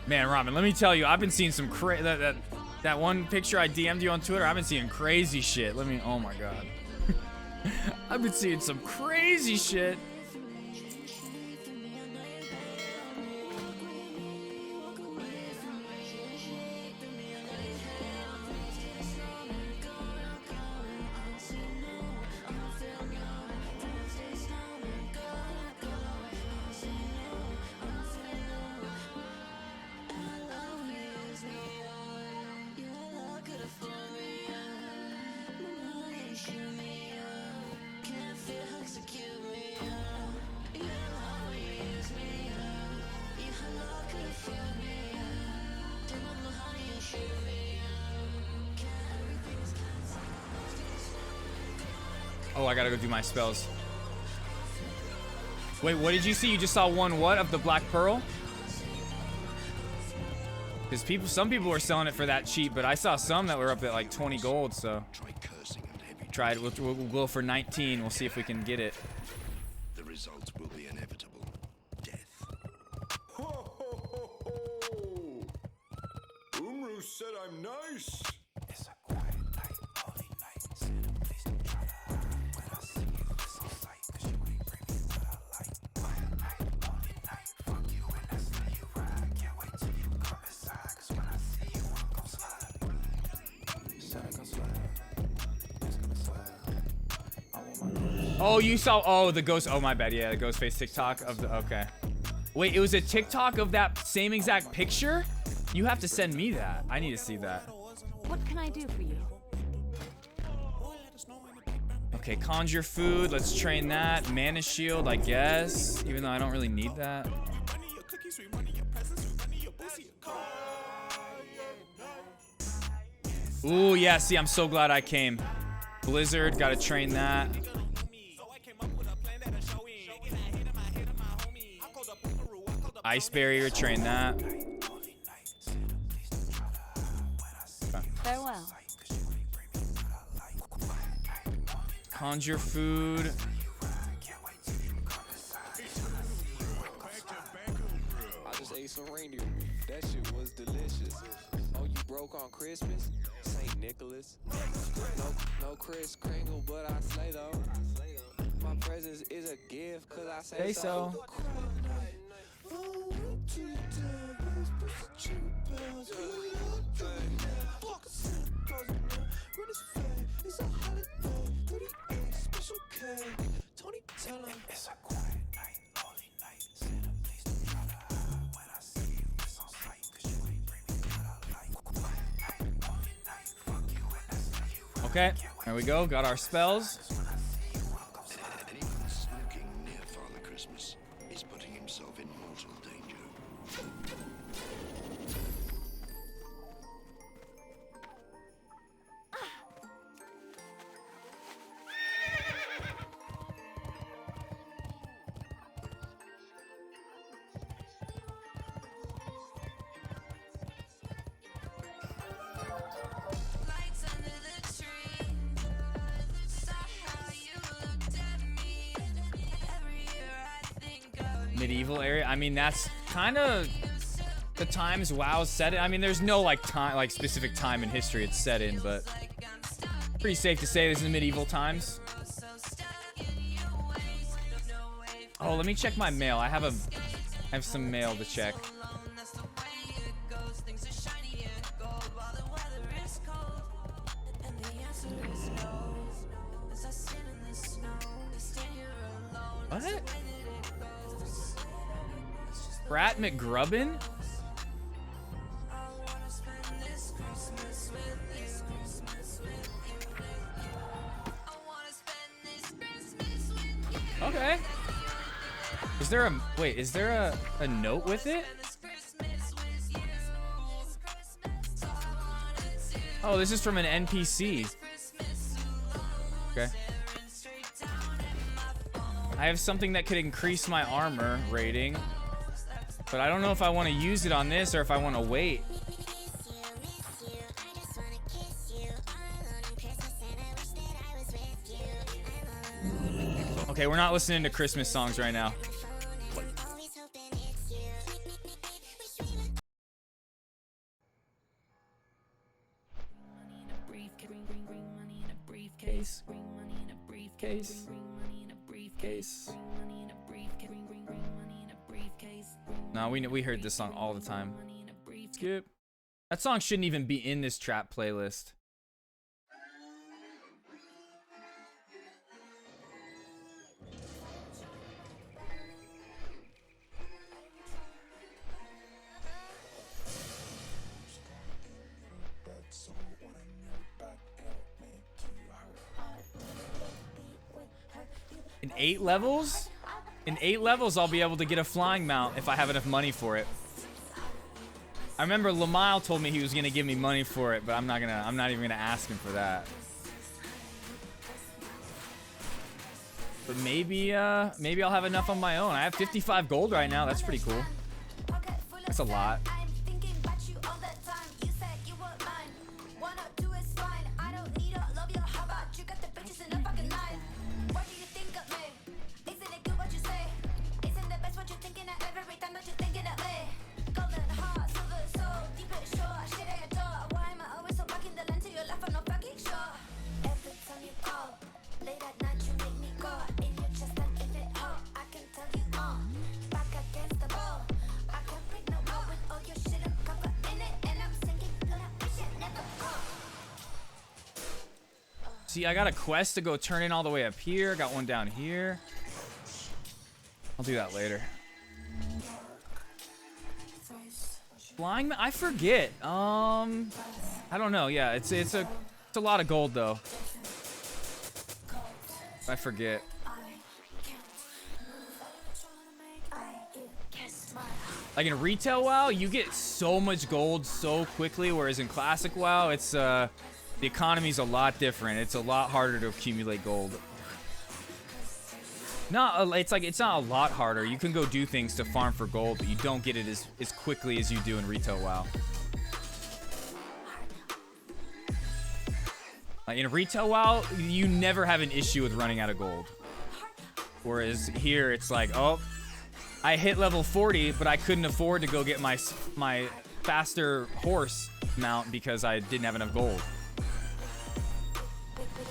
Man, Ramen, let me tell you, I've been seeing some that one picture I DM'd you on Twitter. I've been seeing crazy shit. Oh my god. I've been seeing some crazy shit. Oh, I gotta go do my spells. Wait, what did you see? You just saw one what of the Black Pearl? Because some people were selling it for that cheap, but I saw some that were up at like 20 gold, so. Try it. We'll go for 19. We'll see if we can get it. The results will be inevitable. Death. Ho, ho, ho, ho. Umru said I'm nice. It's a quiet night, holy night. Santa, please don't try to hide. When I see you, it's on sight, 'cause you ain't bring me what I like. Quiet night, holy night. Fuck you and that's how you ride. Can't wait till you come inside, 'cause when I see you, I'm gon' slide. Santa gon' slide. It's gonna slide. I want my Oh, you saw, oh, the ghost, oh my bad, yeah, the Ghostface TikTok of the, okay. Wait, it was a TikTok of that same exact picture? You have to send me that. I need to see that. What can I do for you? Okay, conjure food, let's train that. Mana shield, I guess, even though I don't really need that. Ooh, yeah, see, I'm so glad I came. Blizzard, gotta train that. Ice barrier, train that. Farewell. Conjure food. I just ate some reindeer meat. That shit was delicious. Oh, you broke on Christmas? St. Nicholas. No Kris Kringle, but I slay though. My presence is a gift, 'cause I say so. It's a quiet night, holy night. Santa, please don't try to hide. When I see you, it's on sight, 'cause you ain't bring me what I like. Quiet night, holy night. Fuck you and that's how you ride. Okay, there we go, got our spells. Anyone snooping near Father Christmas is putting himself in mortal danger. Medieval area. I mean, that's kind of The times WoW's set in. I mean, there's no like time, like specific time in history it's set in, but pretty safe to say this is medieval times. Oh, let me check my mail. I have some mail to check. What? Brat McGrubbin? Okay. Is there a wait, is there a note with it? Oh, this is from an NPC. Okay. I have something that could increase my armor rating, but I don't know if I want to use it on this or if I want to wait. Okay, we're not listening to Christmas songs right now. Case. No, we heard this song all the time. Skip. That song shouldn't even be in this trap playlist. In 8 levels? In 8 levels, I'll be able to get a flying mount if I have enough money for it. I remember Lamile told me he was gonna give me money for it, but I'm not even gonna ask him for that. But maybe I'll have enough on my own. I have 55 gold right now. That's pretty cool. That's a lot. See, I got a quest to go turn in all the way up here. Got one down here. I'll do that later. Flying? I forget. I don't know. Yeah, it's a lot of gold though. I forget. Like in retail WoW, you get so much gold so quickly, whereas in classic WoW, it's the economy's a lot different. It's a lot harder to accumulate gold. It's not a lot harder. You can go do things to farm for gold, but you don't get it as quickly as you do in retail WoW. Like in retail WoW, you never have an issue with running out of gold. Whereas here, it's like, oh, I hit level 40, but I couldn't afford to go get my faster horse mount because I didn't have enough gold.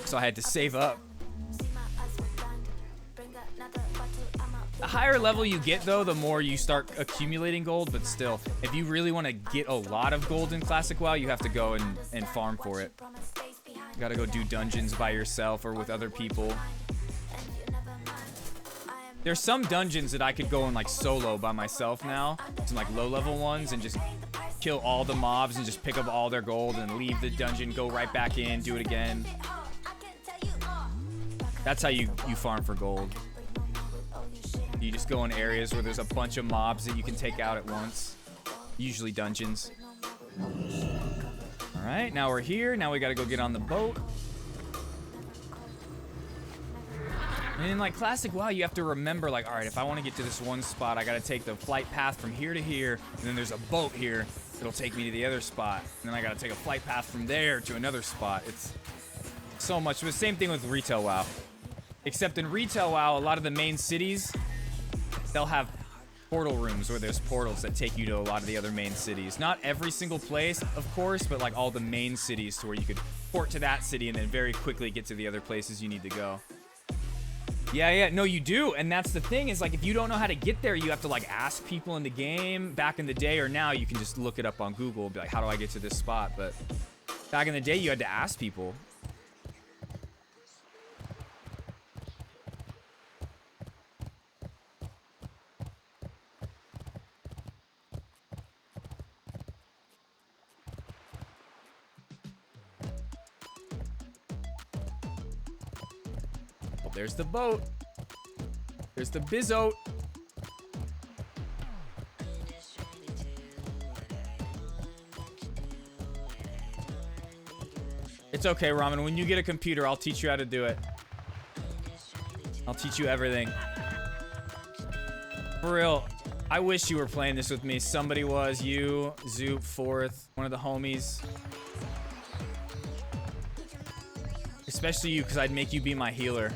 So I had to save up. The higher level you get though, the more you start accumulating gold, but still, if you really want to get a lot of gold in classic WoW, you have to go and farm for it. You gotta go do dungeons by yourself or with other people. There's some dungeons that I could go in like solo by myself now, some like low level ones, and just kill all the mobs and just pick up all their gold and leave the dungeon, go right back in, do it again. That's how you farm for gold. You just go in areas where there's a bunch of mobs that you can take out at once. Usually dungeons. Alright, now we're here. Now we gotta go get on the boat. And in like classic WoW, you have to remember like, alright, if I want to get to this one spot, I gotta take the flight path from here to here, and then there's a boat here that'll take me to the other spot. And then I gotta take a flight path from there to another spot. It's so much. But the same thing with retail WoW. Except in retail WoW, a lot of the main cities, they'll have portal rooms where there's portals that take you to a lot of the other main cities. Not every single place, of course, but like all the main cities to where you could port to that city and then very quickly get to the other places you need to go. Yeah, no, you do. And that's the thing is, like, if you don't know how to get there, you have to, like, ask people in the game. Back in the day or now, you can just look it up on Google and be like, how do I get to this spot? But back in the day, you had to ask people. Well, there's the boat. There's the bizote. It's okay, Ramen. When you get a computer, I'll teach you how to do it. I'll teach you everything. For real, I wish you were playing this with me. Somebody was. You, Zoop, Fourth, one of the homies. Especially you, because I'd make you be my healer.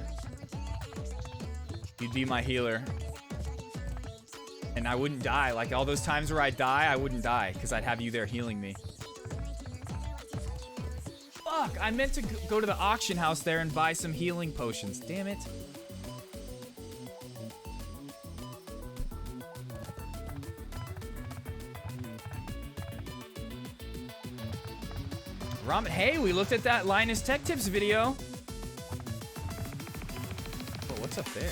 You'd be my healer. And I wouldn't die. Like, all those times where I die, I wouldn't die, because I'd have you there healing me. Fuck, I meant to go to the auction house there and buy some healing potions. Damn it. Ramen, hey, we looked at that Linus Tech Tips video. Oh, what's up there?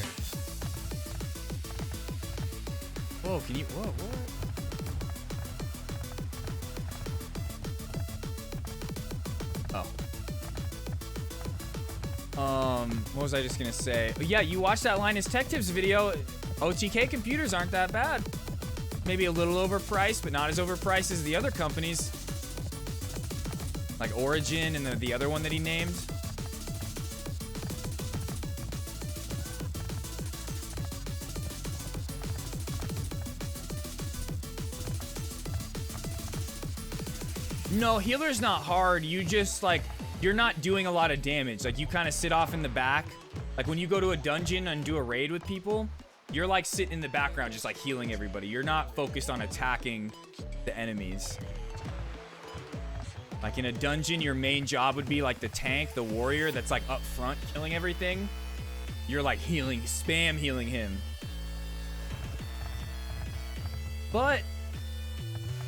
Whoa, can you, whoa, what? What was I just gonna say? Yeah, you watched that Linus Tech Tips video. OTK computers aren't that bad. Maybe a little overpriced, but not as overpriced as the other companies. Like Origin and the other one that he named. No, healer's not hard. You just, like, you're not doing a lot of damage. Like, you kind of sit off in the back. Like, when you go to a dungeon and do a raid with people, you're, like, sitting in the background just, like, healing everybody. You're not focused on attacking the enemies. Like, in a dungeon, your main job would be, like, the tank, the warrior that's, like, up front killing everything. You're, like, healing, spam healing him. But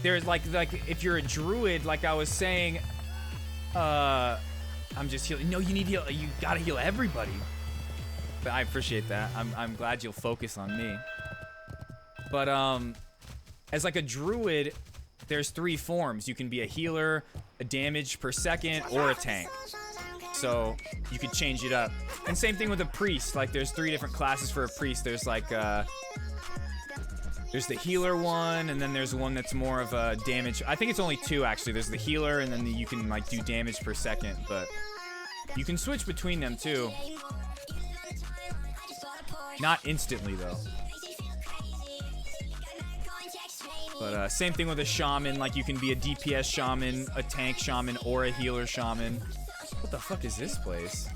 there's, like, if you're a druid, like I was saying, I'm just healing. No, you need heal. You gotta heal everybody. But I appreciate that. I'm glad you'll focus on me. But as like a druid, there's 3 forms. You can be a healer, a damage per second, or a tank. So you could change it up. And same thing with a priest. Like, there's 3 different classes for a priest. There's like there's the healer one, and then there's one that's more of a damage. I think it's only 2 actually. There's the healer, and then you can like do damage per second, but you can switch between them too. Not instantly though. But same thing with a shaman. Like, you can be a DPS shaman, a tank shaman, or a healer shaman. What the fuck is this place?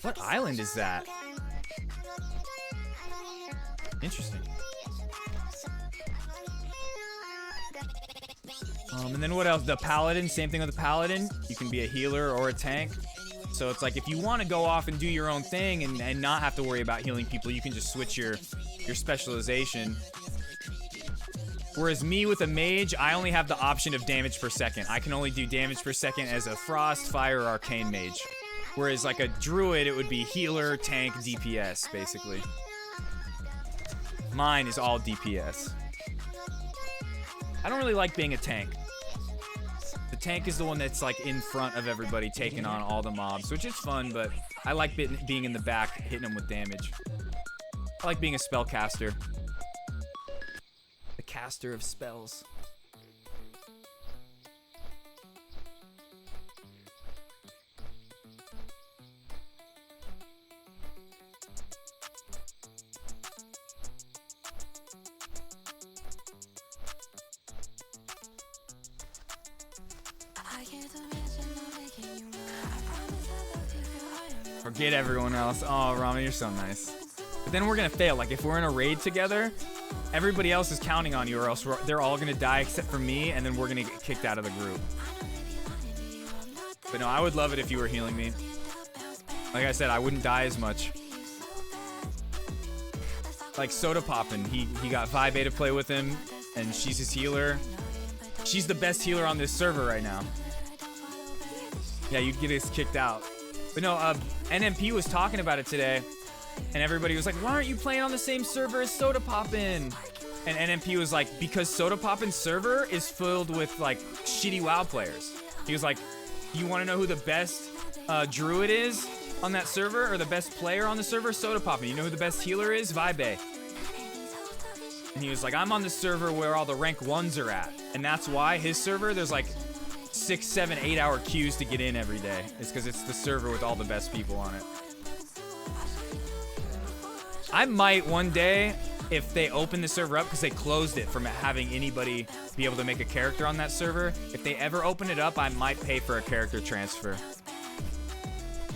What island is that? Interesting. And then what else? The paladin, same thing with the paladin. You can be a healer or a tank. So it's like, if you want to go off and do your own thing and not have to worry about healing people, you can just switch your specialization. Whereas me with a mage, I only have the option of damage per second. I can only do damage per second as a frost, fire, or arcane mage. Whereas like a druid, it would be healer, tank, DPS, basically. Mine is all DPS. I don't really like being a tank. The tank is the one that's like in front of everybody, taking on all the mobs, which is fun, but I like being in the back, hitting them with damage. I like being a spellcaster. The caster of spells. Forget everyone else. Oh, Ramen, you're so nice. But then we're gonna fail. Like if we're in a raid together, everybody else is counting on you, or else they're all gonna die except for me, and then we're gonna get kicked out of the group. But no, I would love it if you were healing me. Like I said, I wouldn't die as much. Like Soda Poppin', he got Vibe to play with him, and she's his healer. She's the best healer on this server right now. Yeah, you'd get us kicked out. But no, NMP was talking about it today, and everybody was like, why aren't you playing on the same server as Soda Poppin'? And NMP was like, because Soda Poppin's server is filled with like shitty WoW players. He was like, you want to know who the best druid is on that server, or the best player on the server? Soda Poppin'. You know who the best healer is? Vibe. And he was like, I'm on the server where all the rank 1s are at. And that's why his server, there's like 6, 7, 8 hour queues to get in every day. It's because it's the server with all the best people on it. I might one day, if they open the server up, because they closed it from having anybody be able to make a character on that server, if they ever open it up, I might pay for a character transfer.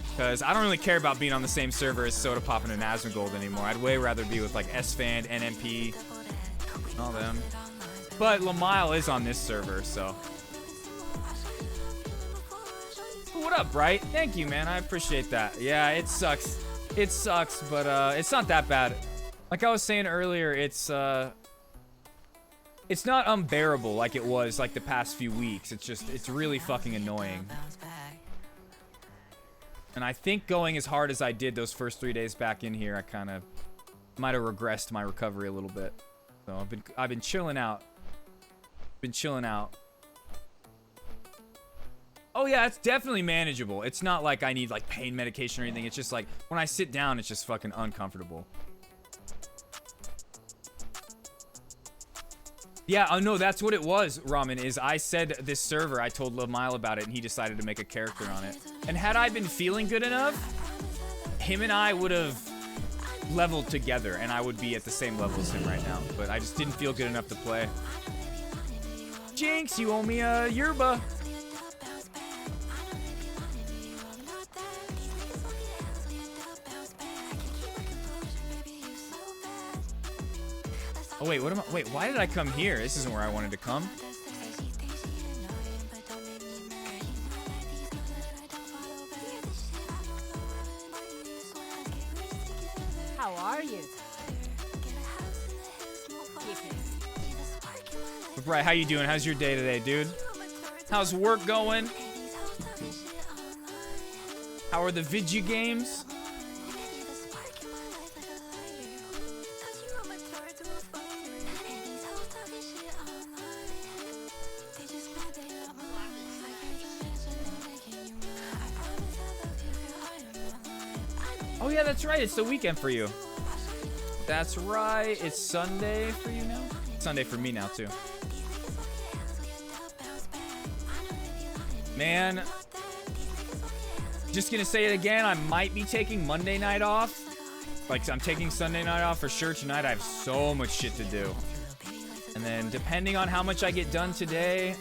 Because I don't really care about being on the same server as Soda Poppin' and Asmongold anymore. I'd way rather be with like S-Fan, NMP, all them. But Lamile is on this server, so. What up, Bright? Thank you, man. I appreciate that. Yeah, it sucks. It sucks, but it's not that bad. Like I was saying earlier, it's not unbearable like it was like the past few weeks. It's really fucking annoying. And I think going as hard as I did those first 3 days back in here, I kind of might have regressed my recovery a little bit. So I've been chilling out. Been chilling out. Oh yeah, it's definitely manageable. It's not like I need like pain medication or anything. It's just like when I sit down, it's just fucking uncomfortable. Yeah, oh no, that's what it was, Ramen, is I said this server, I told Lamile about it, and he decided to make a character on it. And had I been feeling good enough, him and I would have leveled together, and I would be at the same level as him right now. But I just didn't feel good enough to play. Jinx, you owe me a yerba. Oh wait, what am I? Wait, why did I come here? This isn't where I wanted to come. How are you? Right, how you doing? How's your day today, dude? How's work going? How are the video games? Oh yeah, that's right. It's the weekend for you. That's right. It's Sunday for you now? Sunday for me now, too. Man, just gonna say it again. I might be taking Monday night off. Like, I'm taking Sunday night off for sure tonight. I have so much shit to do. And then depending on how much I get done today,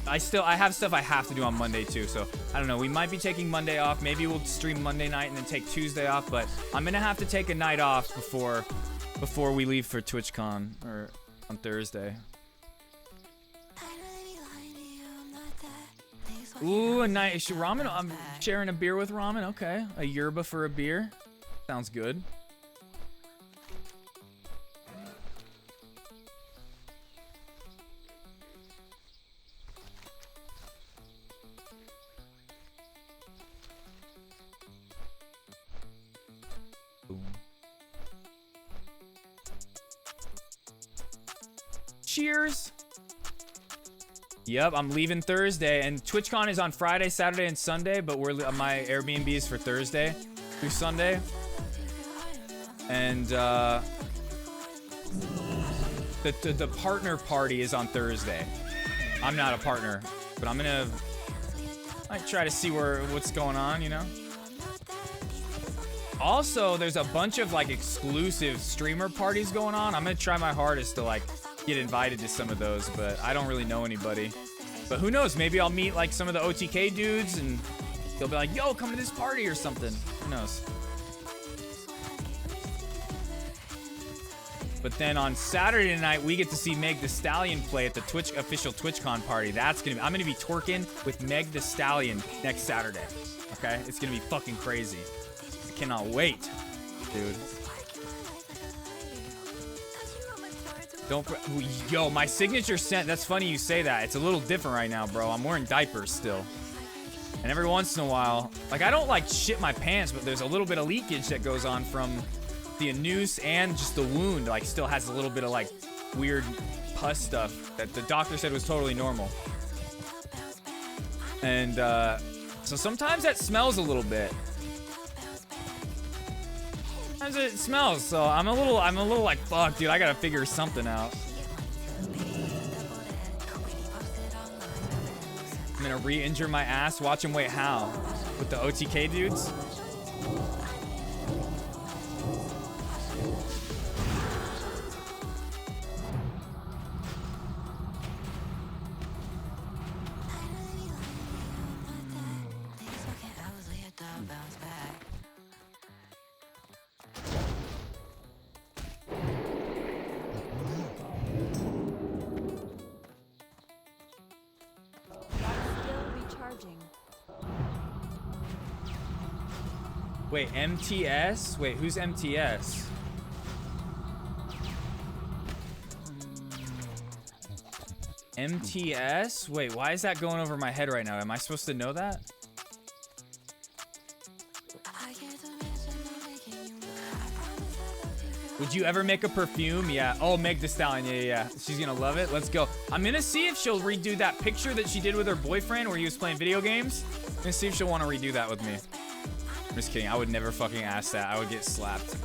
I have stuff I have to do on Monday too. So I don't know. We might be taking Monday off. Maybe we'll stream Monday night and then take Tuesday off. But I'm gonna have to take a night off before we leave for TwitchCon or on Thursday. Ooh, a nice ramen. I'm sharing a beer with Ramen. Okay, a yerba for a beer. Sounds good. Cheers. Yep, I'm leaving Thursday, and TwitchCon is on Friday, Saturday, and Sunday, but my Airbnb is for Thursday through Sunday. And the partner party is on Thursday. I'm not a partner, but I might try to see what's going on, you know? Also, there's a bunch of like exclusive streamer parties going on. I'm gonna try my hardest to like get invited to some of those, but I don't really know anybody. But who knows? Maybe I'll meet like some of the OTK dudes and they'll be like, yo, come to this party or something. Who knows? But then on Saturday night, we get to see Meg Thee Stallion play at the Twitch official TwitchCon party. I'm gonna be twerking with Meg Thee Stallion next Saturday. Okay, it's gonna be fucking crazy. I cannot wait, dude. Yo, my signature scent. That's funny you say that. It's a little different right now, bro. I'm wearing diapers still. And every once in a while, like, I don't like shit my pants, but there's a little bit of leakage that goes on from the anus and just the wound. Like, still has a little bit of like weird pus stuff that the doctor said was totally normal. And so sometimes that smells a little bit. Sometimes it smells. So I'm a little like, fuck, dude. I gotta figure something out. I'm gonna re-injure my ass. Watch him. Wait, how? With the OTK dudes? Wait, MTS? Wait, who's MTS? MTS? Wait, why is that going over my head right now? Am I supposed to know that? Would you ever make a perfume? Yeah. Oh, Meg Thee Stallion. Yeah. She's gonna love it. Let's go. I'm gonna see if she'll redo that picture that she did with her boyfriend where he was playing video games. I'm gonna see if she'll want to redo that with me. I'm just kidding. I would never fucking ask that. I would get slapped.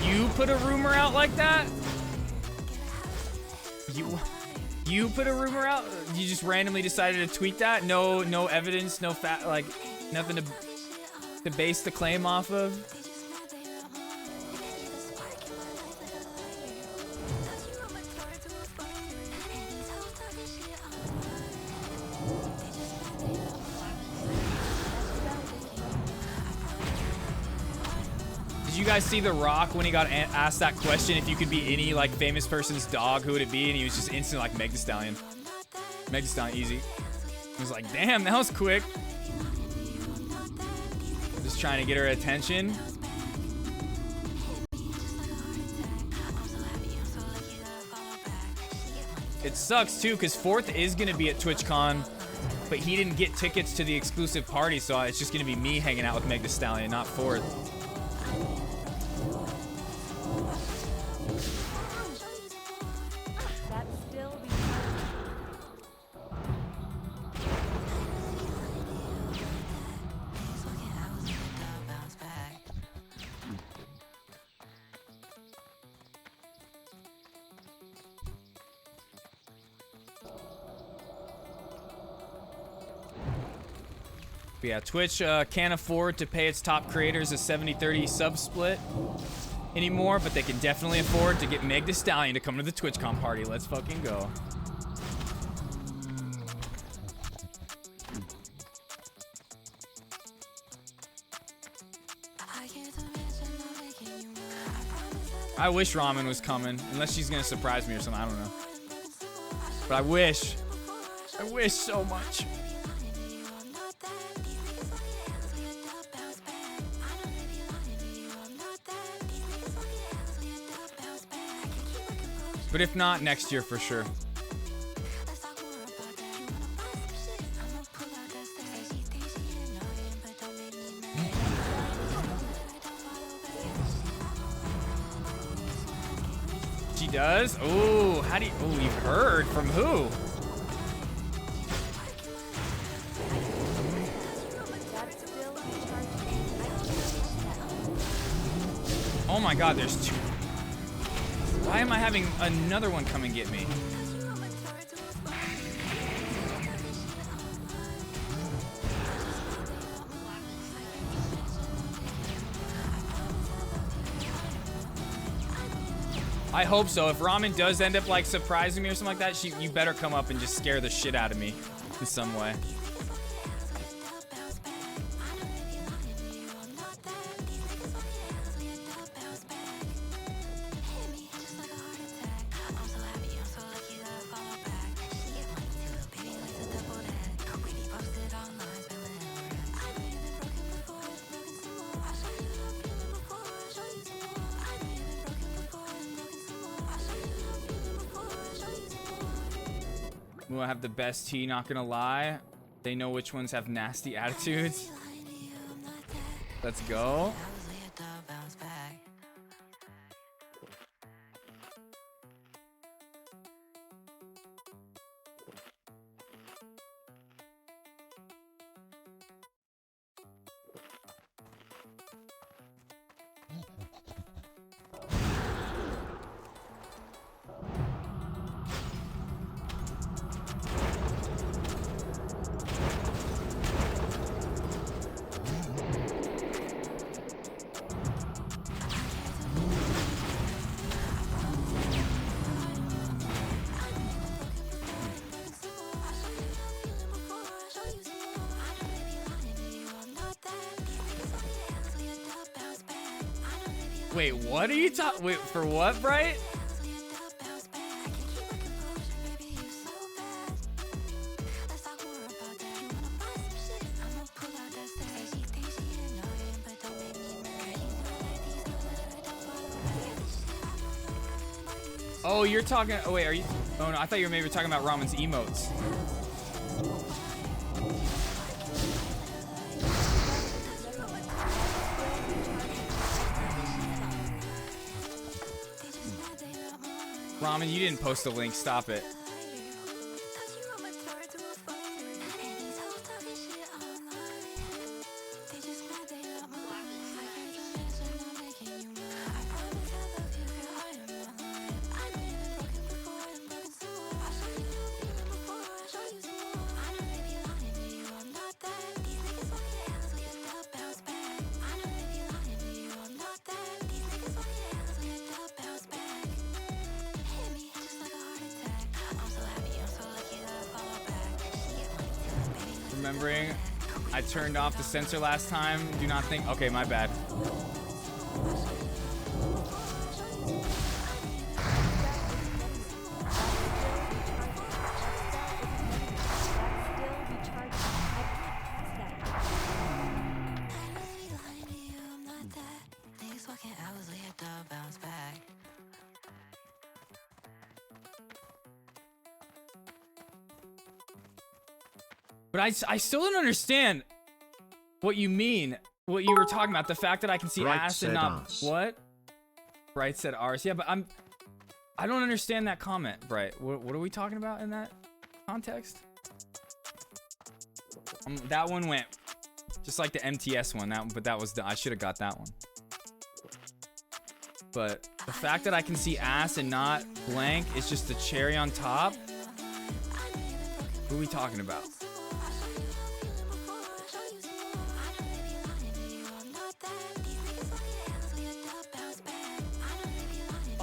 You put a rumor out like that? You put a rumor out? You just randomly decided to tweet that? No evidence, no fact, like nothing to base the claim off of? Did you guys see The Rock when he got asked that question, if you could be any like famous person's dog, who would it be? And he was just instantly like Meg Thee Stallion. Meg Thee Stallion, easy. I was like, damn, that was quick. Just trying to get her attention. It sucks too, because Fourth is gonna be at TwitchCon, but he didn't get tickets to the exclusive party, so it's just gonna be me hanging out with Meg Thee Stallion, not Fourth. But yeah, Twitch can't afford to pay its top creators a 70-30 sub split anymore, but they can definitely afford to get Meg Thee Stallion to come to the TwitchCon party. Let's fucking go. I wish Ramen was coming, unless she's gonna surprise me or something, I don't know. But I wish so much. But if not, next year for sure. She does? Oh, how do you... Oh, you've heard from who? Oh my god, there's two... Why am I having another one come and get me? I hope so. If Ramen does end up like surprising me or something like that, you better come up and just scare the shit out of me in some way. We'll have the best tea, not gonna lie. They know which ones have nasty attitudes. Let's go. Wait, what are you talking? Wait, for what, Bright? Oh, you're talking. Oh, wait, are you? Oh, no, I thought you were maybe talking about Ramen's emotes. Ramen, you didn't post a link. Stop it. Remembering, I turned off the sensor last time. Do not think. Okay, my bad. But I still don't understand what you mean. What you were talking about. The fact that I can see Bright ass and said not arse. what? Bright said arse. Yeah, but I don't understand that comment, Bright. What are we talking about in that context? That one went just like the MTS one. But that was I should have got that one. But the fact that I can see ass and not blank is just the cherry on top. What are we talking about?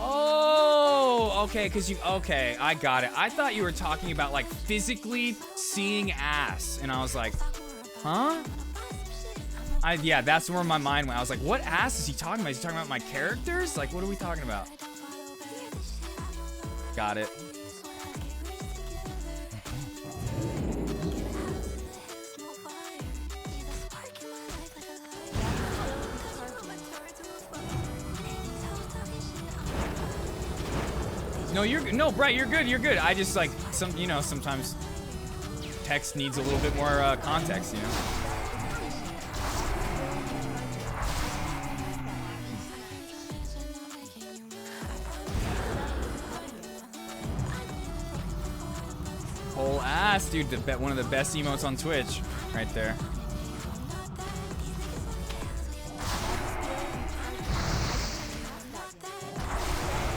Oh, okay, okay, I got it. I thought you were talking about like physically seeing ass, and I was like, huh? Yeah, that's where my mind went. I was like, what ass is he talking about? Is he talking about my characters? Like, what are we talking about? Got it. No, Bright, you're good. You're good. I just like sometimes text needs a little bit more context, you know. Whole ass, dude. One of the best emotes on Twitch, right there.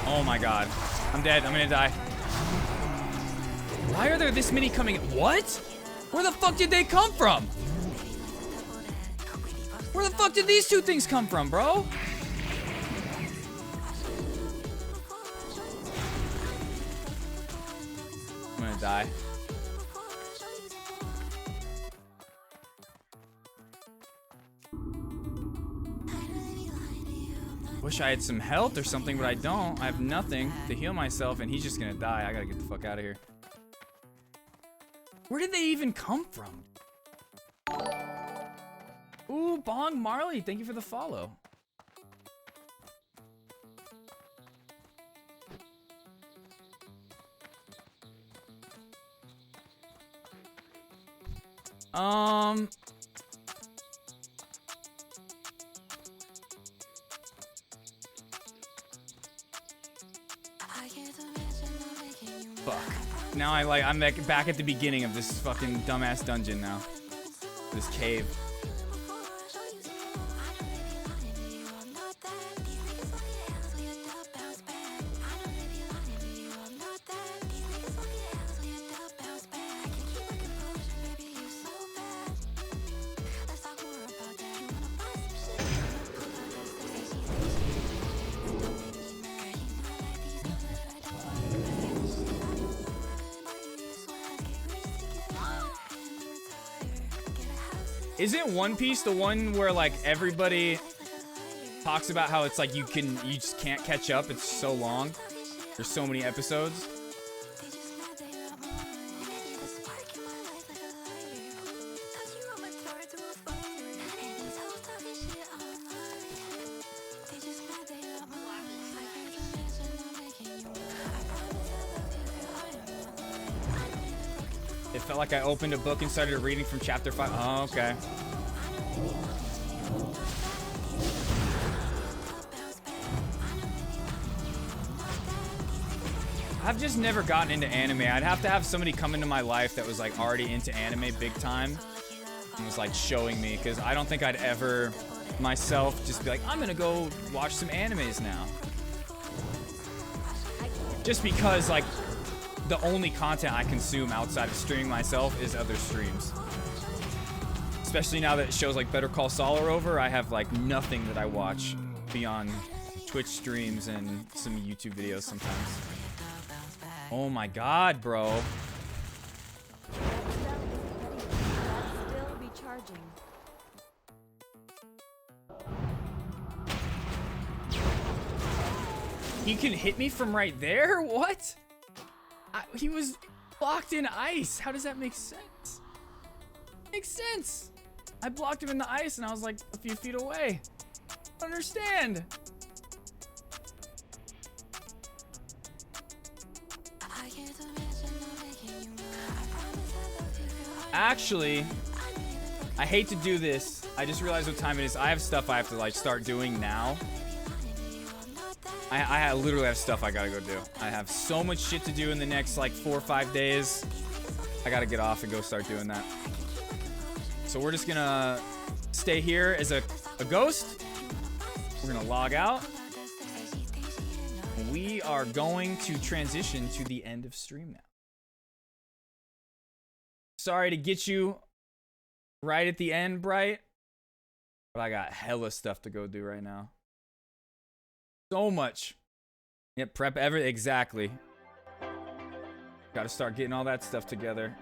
Oh my god. I'm dead. I'm gonna die. Why are there this many coming? What? Where the fuck did they come from? Where the fuck did these two things come from, bro? I'm gonna die. Wish I had some health or something, but I don't. I have nothing to heal myself, and he's just gonna die. I gotta get the fuck out of here. Where did they even come from? Ooh, Bong Marley, thank you for the follow. Fuck. Now I'm back at the beginning of this fucking dumbass dungeon now. This cave. Isn't One Piece the one where like everybody talks about how it's like you just can't catch up, it's so long, there's so many episodes? It felt like I opened a book and started reading from chapter 5. Oh, okay. I've just never gotten into anime. I'd have to have somebody come into my life that was like already into anime big time and was like showing me, because I don't think I'd ever myself just be like, I'm gonna go watch some animes now. Just because like the only content I consume outside of streaming myself is other streams. Especially now that shows like Better Call Saul are over, I have like nothing that I watch beyond Twitch streams and some YouTube videos sometimes. Oh my god, bro. Still be charging. He can hit me from right there? What? He was blocked in ice. How does that make sense? Makes sense. I blocked him in the ice and I was like a few feet away. I don't understand. Actually, I hate to do this. I just realized what time it is. I have stuff I have to like start doing now. I literally have stuff I gotta go do. I have so much shit to do in the next like 4 or 5 days. I gotta get off and go start doing that. So we're just gonna stay here as a ghost. We're gonna log out. We are going to transition to the end of stream now. Sorry to get you right at the end, Bright, but I got hella stuff to go do right now. So much. Yep, prep everything. Exactly. Gotta start getting all that stuff together.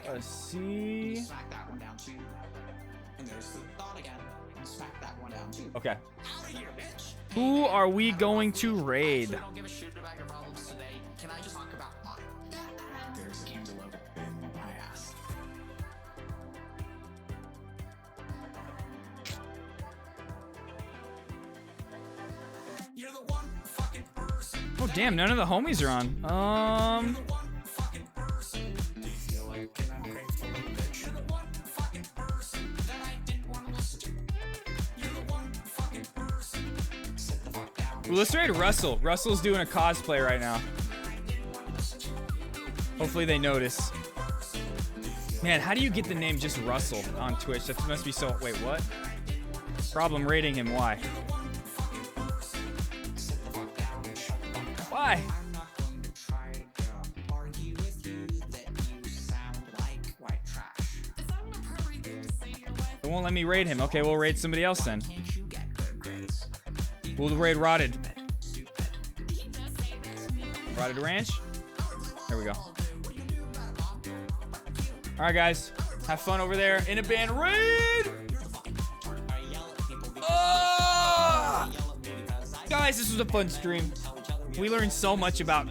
Let's see. Smack that one down too. And there's the thought again. And smack that one down too. Okay. Out of here, bitch. Who are we going to raid? I don't give a shit about your problems today. Can I just talk about mine? There's a cantaloupe in my ass. You're the one fucking person. Oh damn, none of the homies are on. Ooh, let's raid Russell. Russell's doing a cosplay right now. Hopefully they notice. Man, how do you get the name just Russell on Twitch? That must be so... Wait, what? Problem rating him, why? Why? It won't let me raid him. Okay, we'll raid somebody else then. We'll raid Rotted. Rotted Ranch. There we go. All right, guys. Have fun over there. In a band raid! Oh! Guys, this was a fun stream. We learned so much about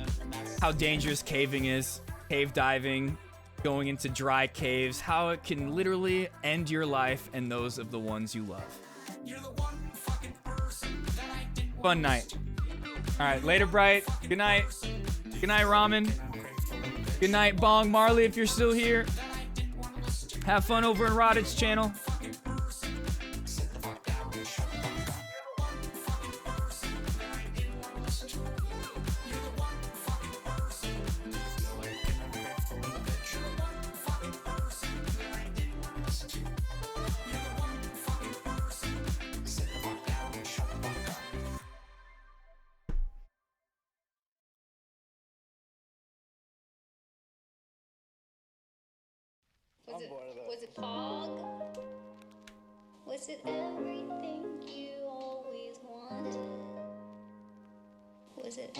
how dangerous caving is. Cave diving. Going into dry caves. How it can literally end your life and those of the ones you love. Fun night. All right, later, Bright. Good night. Good night, Ramen. Good night, Bong Marley, if you're still here. Have fun over in Rotted's channel. Was it fog? Was it everything you always wanted? Was it